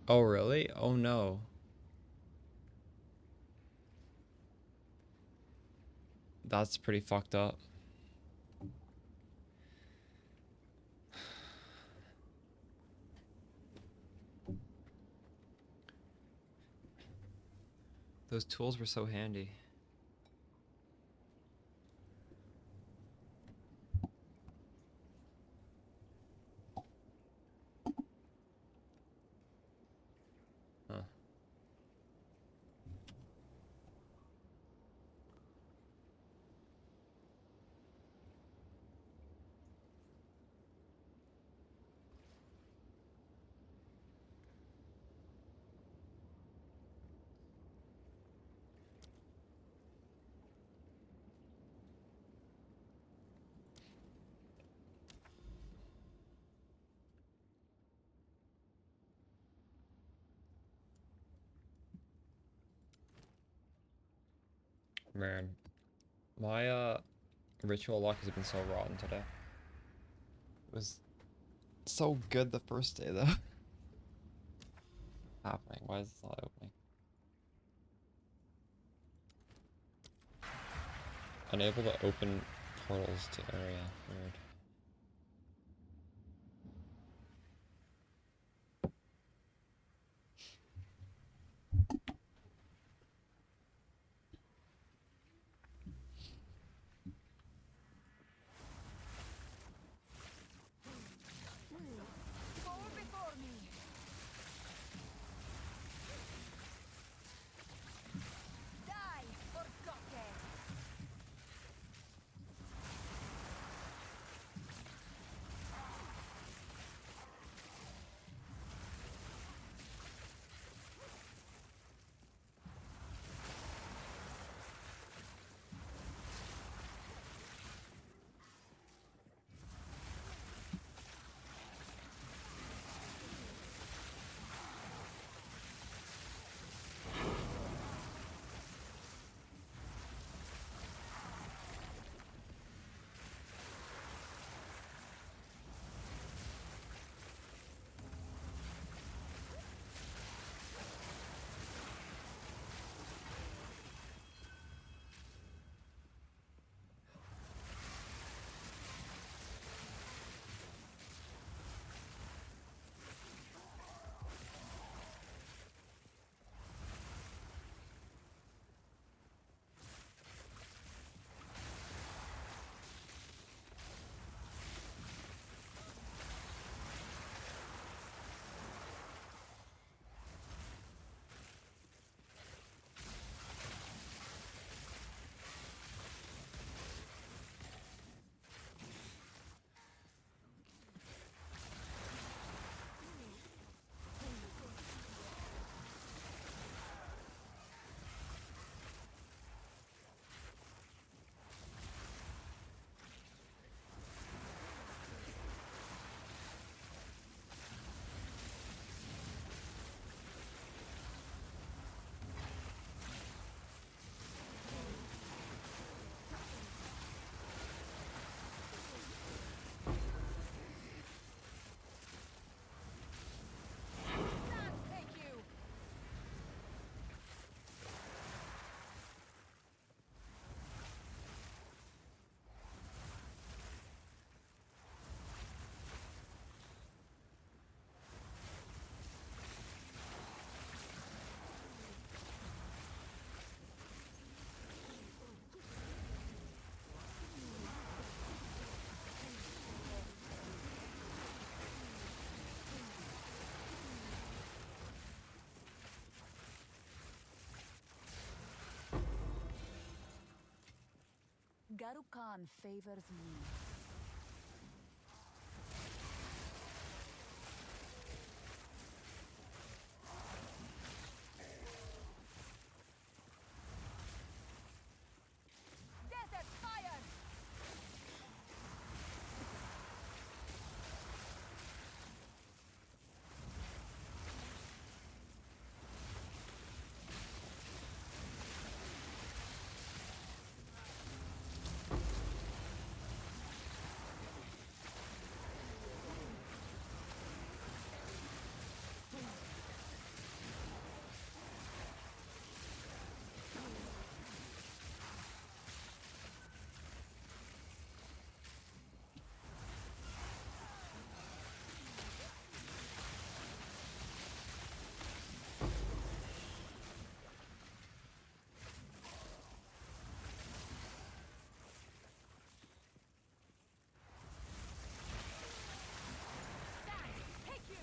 Oh, really? Oh, no. That's pretty fucked up. Those tools were so handy. Huh. Man, my ritual luck has been so rotten today. It was so good the first day though. Happening? Why is this not opening? Unable to open portals to area. Weird. Fall before me. Die, forgotten. Garukan favors me. Desert fire! Take you!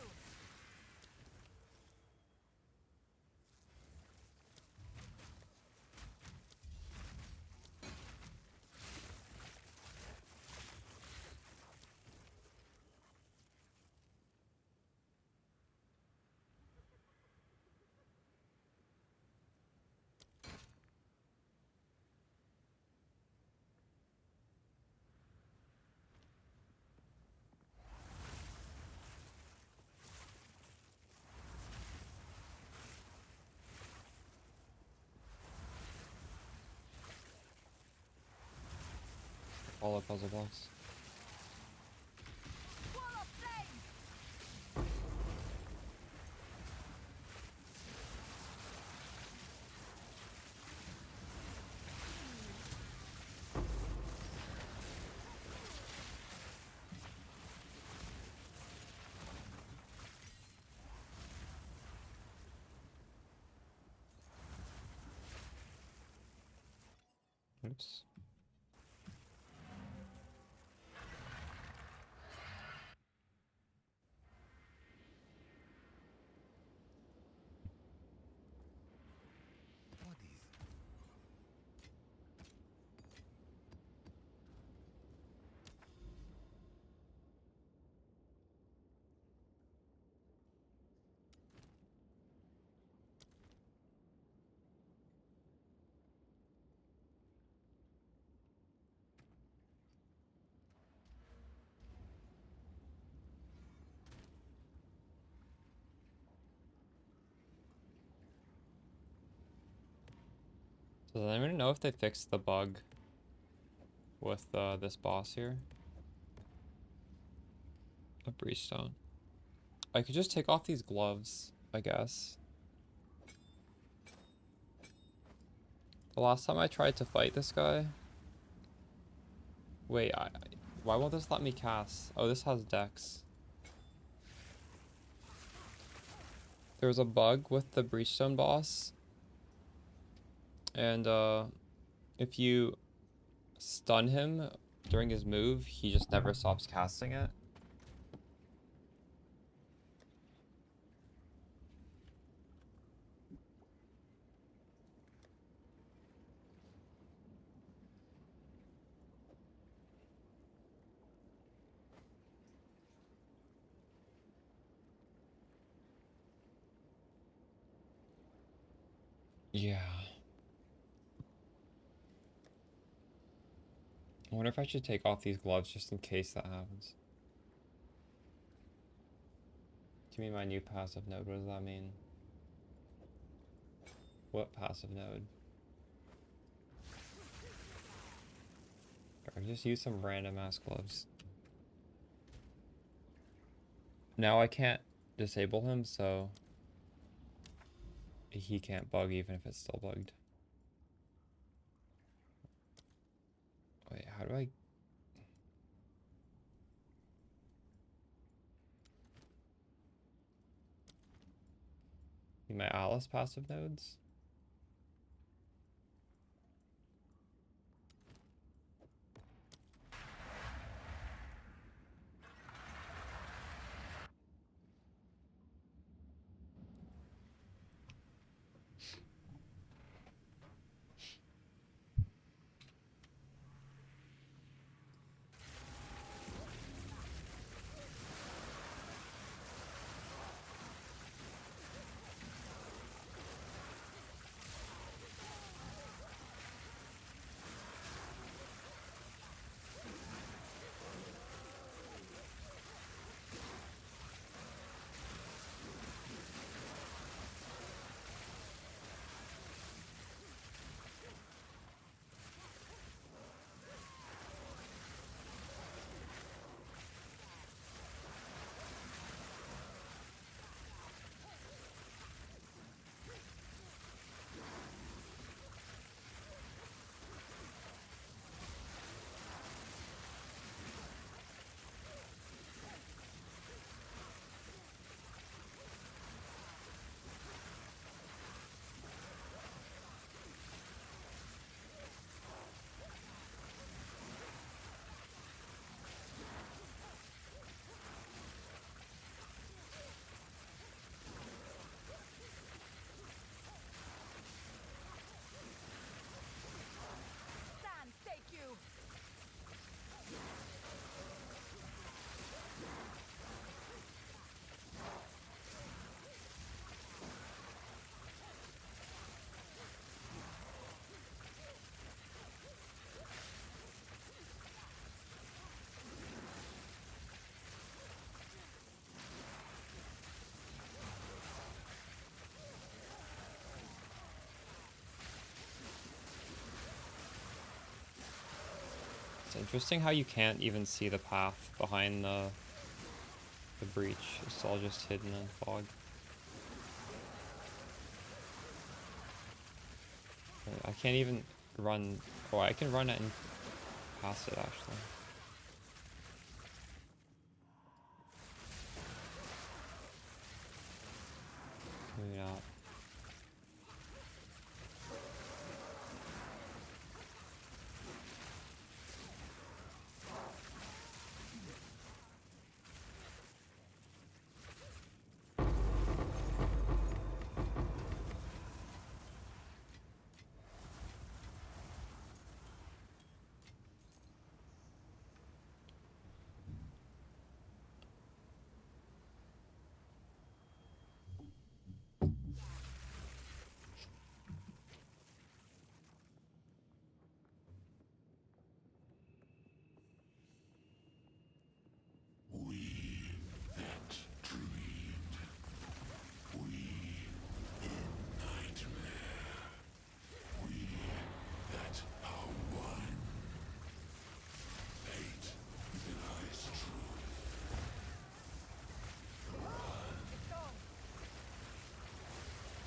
All the puzzle blocks. Wall of flame! Oops. What is? So does anyone know if they fixed the bug with this boss here? A breach stone. I could just take off these gloves, I guess. The last time I tried to fight this guy... Wait, why won't this let me cast? Oh, this has dex. There was a bug with the Breachstone boss. And if you stun him during his move, he just never stops casting it. Yeah. I wonder if I should take off these gloves just in case that happens. Give me my new passive node. What does that mean? What passive node? Or just use some random ass gloves. Now I can't disable him, so he can't bug even if it's still bugged. Wait, how do I... My Alice passive nodes? Interesting how you can't even see the path behind the breach. It's all just hidden in fog. I can't even run. Oh, I can run it and pass it actually. Maybe not.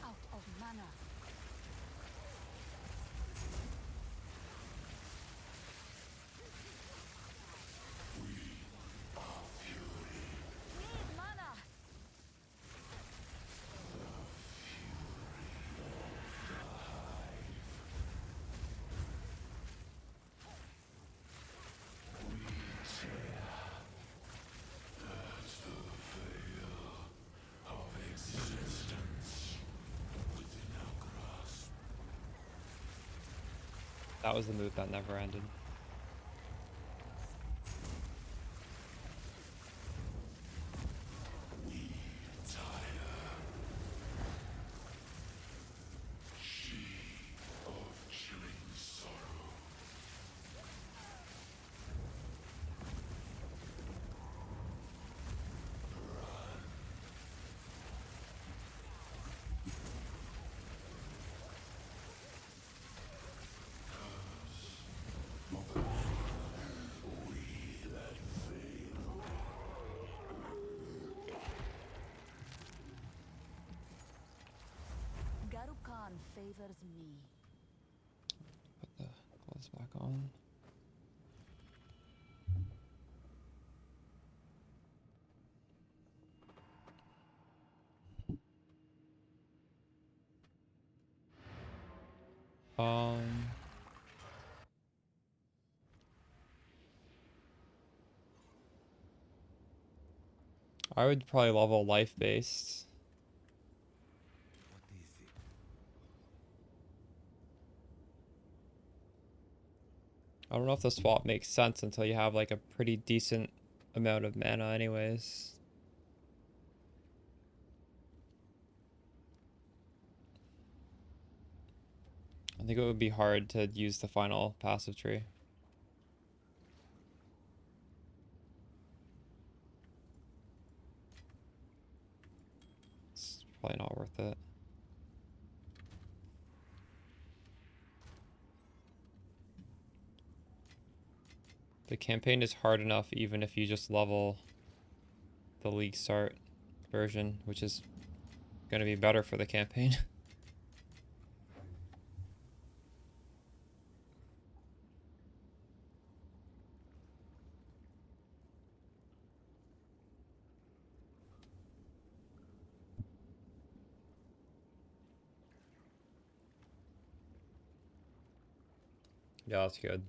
Out of mana. Need mana. That was the move that never ended. Garukan favors me. Put the clothes back on. I would probably level life based. What is it? I don't know if the swap makes sense until you have like a pretty decent amount of mana anyways. I think it would be hard to use the final passive tree. It's probably not worth it. The campaign is hard enough even if you just level the league start version, which is going to be better for the campaign. Yeah, that's good.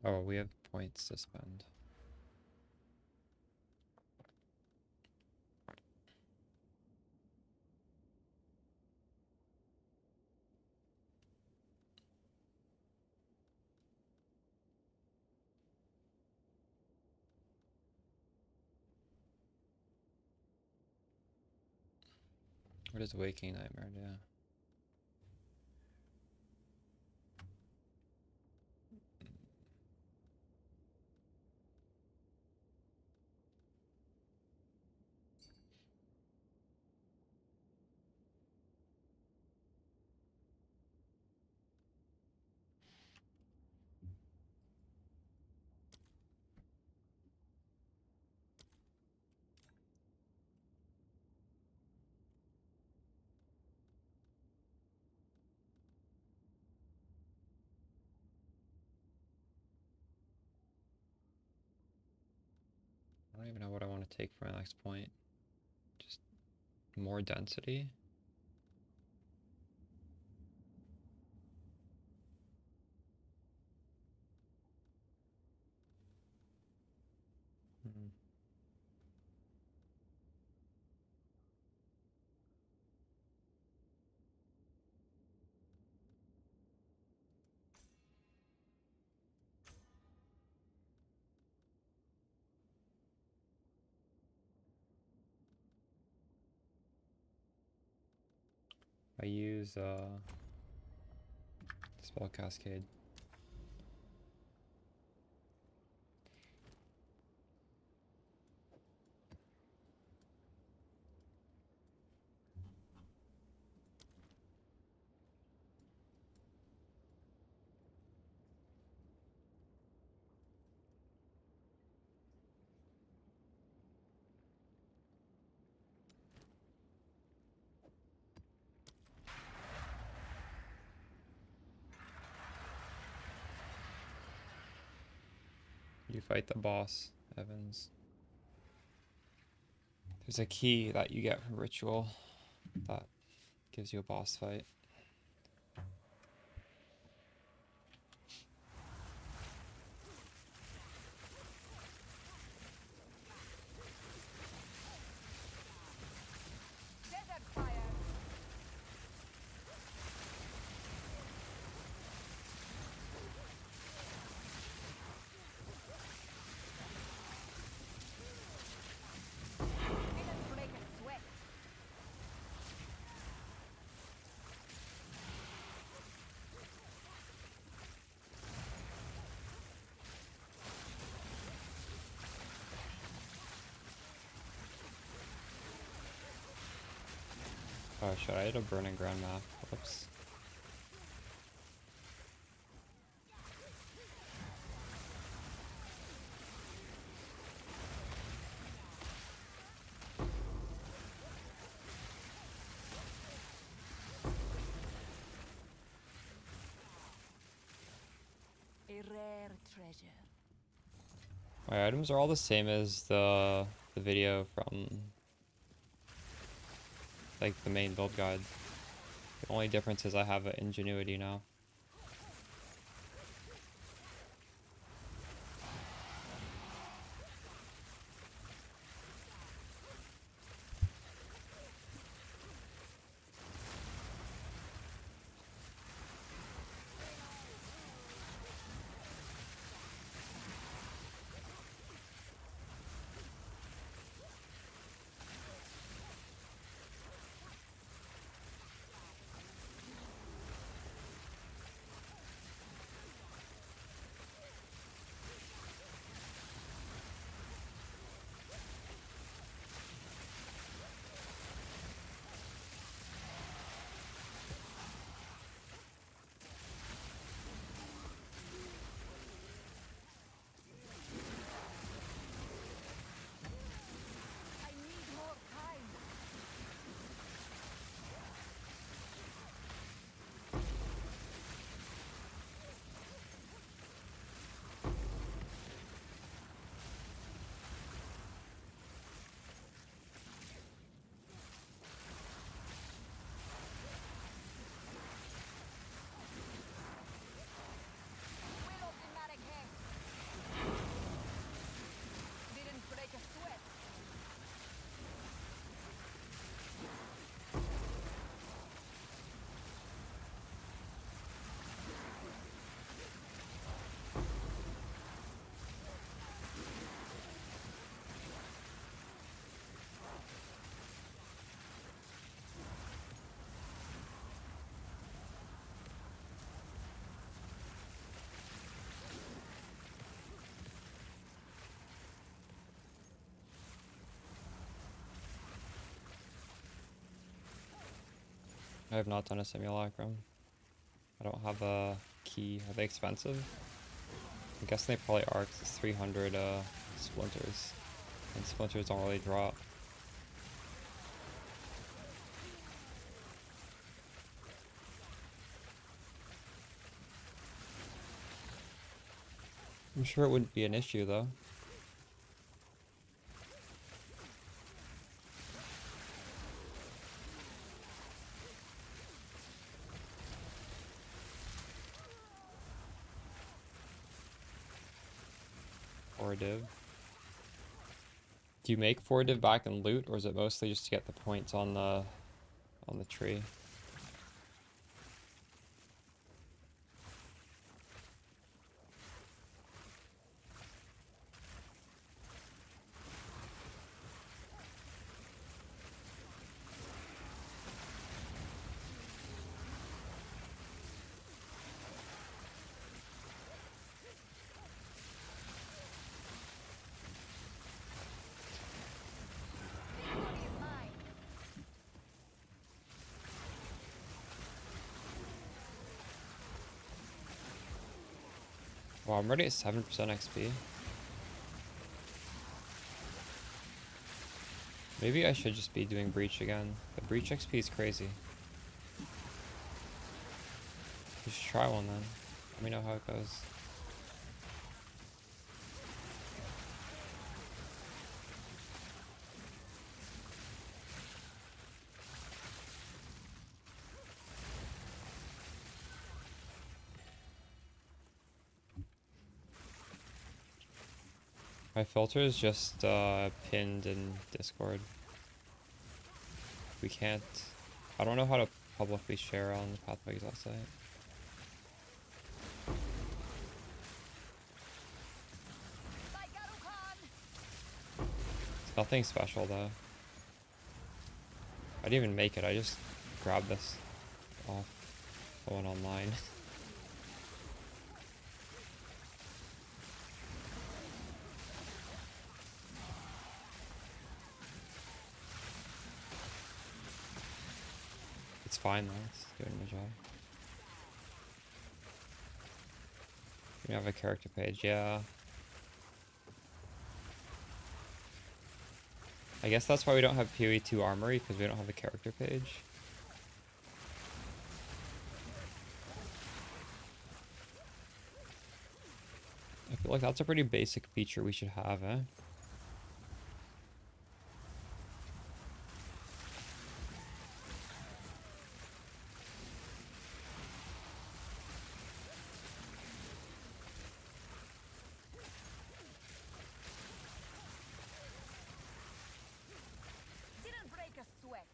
Oh, we have points to spend. What is Waking Nightmare do? I don't even know what I want to take for my next point. Just more density? Hmm. I use Spell Cascade. You fight the boss, Evans. There's a key that you get from Ritual that gives you a boss fight. Desert fire. Didn't break a sweat. Oh shit, I had a Burning Ground map. Whoops. A rare treasure. My items are all the same as the video from like the main build guide. The only difference is I have an Ingenuity now. I have not done a simulacrum. I don't have a key. Are they expensive? I'm guessing they probably are, 'cause it's 300 splinters. And splinters don't really drop. I'm sure it wouldn't be an issue though. Or a div. Do you make 4 div back and loot, or is it mostly just to get the points on the tree? Victory is mine. Wow, I'm already at 7% XP. Maybe I should just be doing breach again. The breach XP is crazy. You should try one then. Let me know how it goes. My filter is just pinned in Discord. We can't... I don't know how to publicly share on the Pathways website. By Garukan! It's nothing special though. I didn't even make it, I just grabbed this off someone online. It's fine though, it's doing the job. You have a character page, yeah. I guess that's why we don't have PoE 2 Armory, because we don't have a character page. I feel like that's a pretty basic feature we should have, eh? Didn't break a sweat.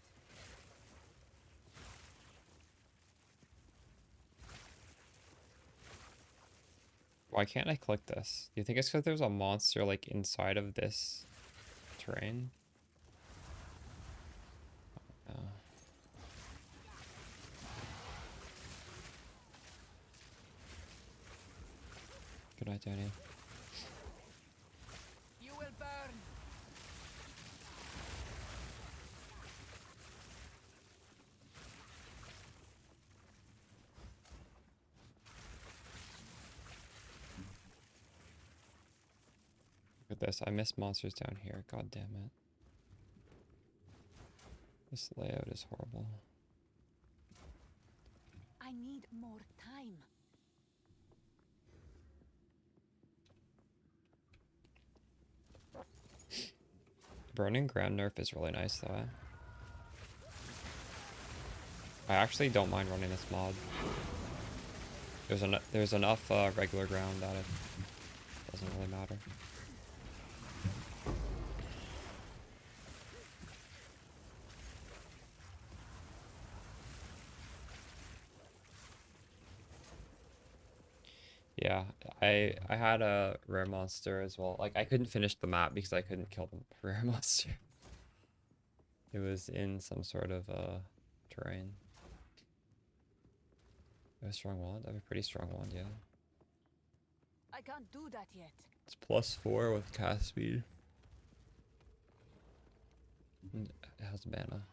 Why can't I click this? Do you think it's because there's a monster like inside of this terrain? No. Good night, Danny. You will burn. Look at this. I miss monsters down here. God damn it. This layout is horrible. I need more time. Burning ground nerf is really nice though, eh? I actually don't mind running this mod. There's enough regular ground that it doesn't really matter. Yeah, I had a rare monster as well. Like I couldn't finish the map because I couldn't kill the rare monster. It was in some sort of terrain. I have a strong wand. I have a pretty strong wand, yeah. I can't do that yet. It's +4 with cast speed. And it has mana.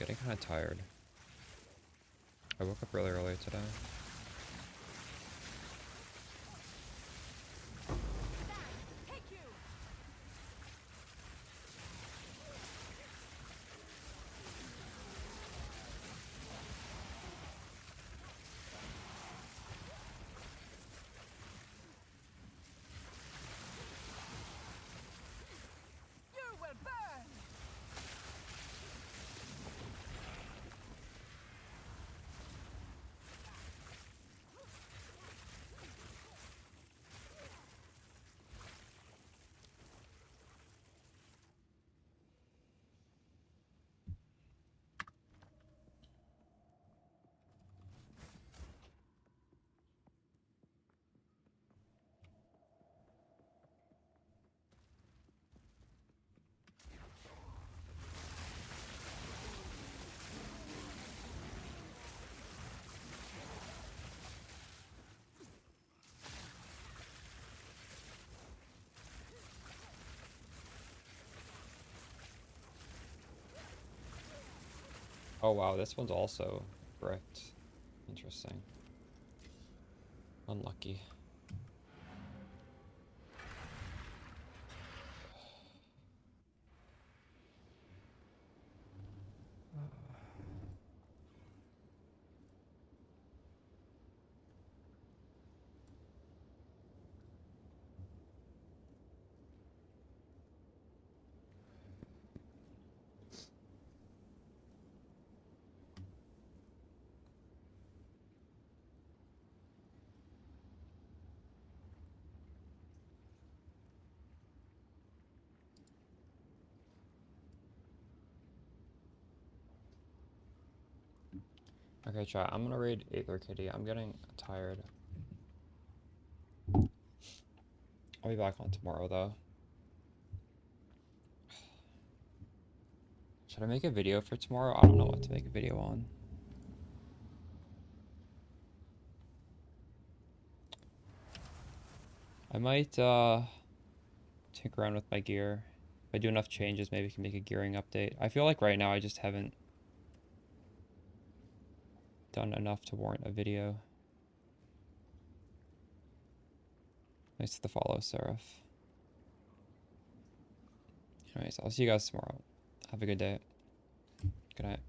getting kind of tired. I woke up really early today. Take you. You will burn. Oh wow, this one's also bricked. Interesting. Unlucky. Okay, chat. I'm gonna raid Aether Kitty. I'm getting tired. I'll be back on tomorrow though. Should I make a video for tomorrow? I don't know what to make a video on. I might tinker around with my gear. If I do enough changes, maybe I can make a gearing update. I feel like right now I just haven't done enough to warrant a video. Thanks for the follow, Seraph. Anyways, I'll see you guys tomorrow. Have a good day. Good night.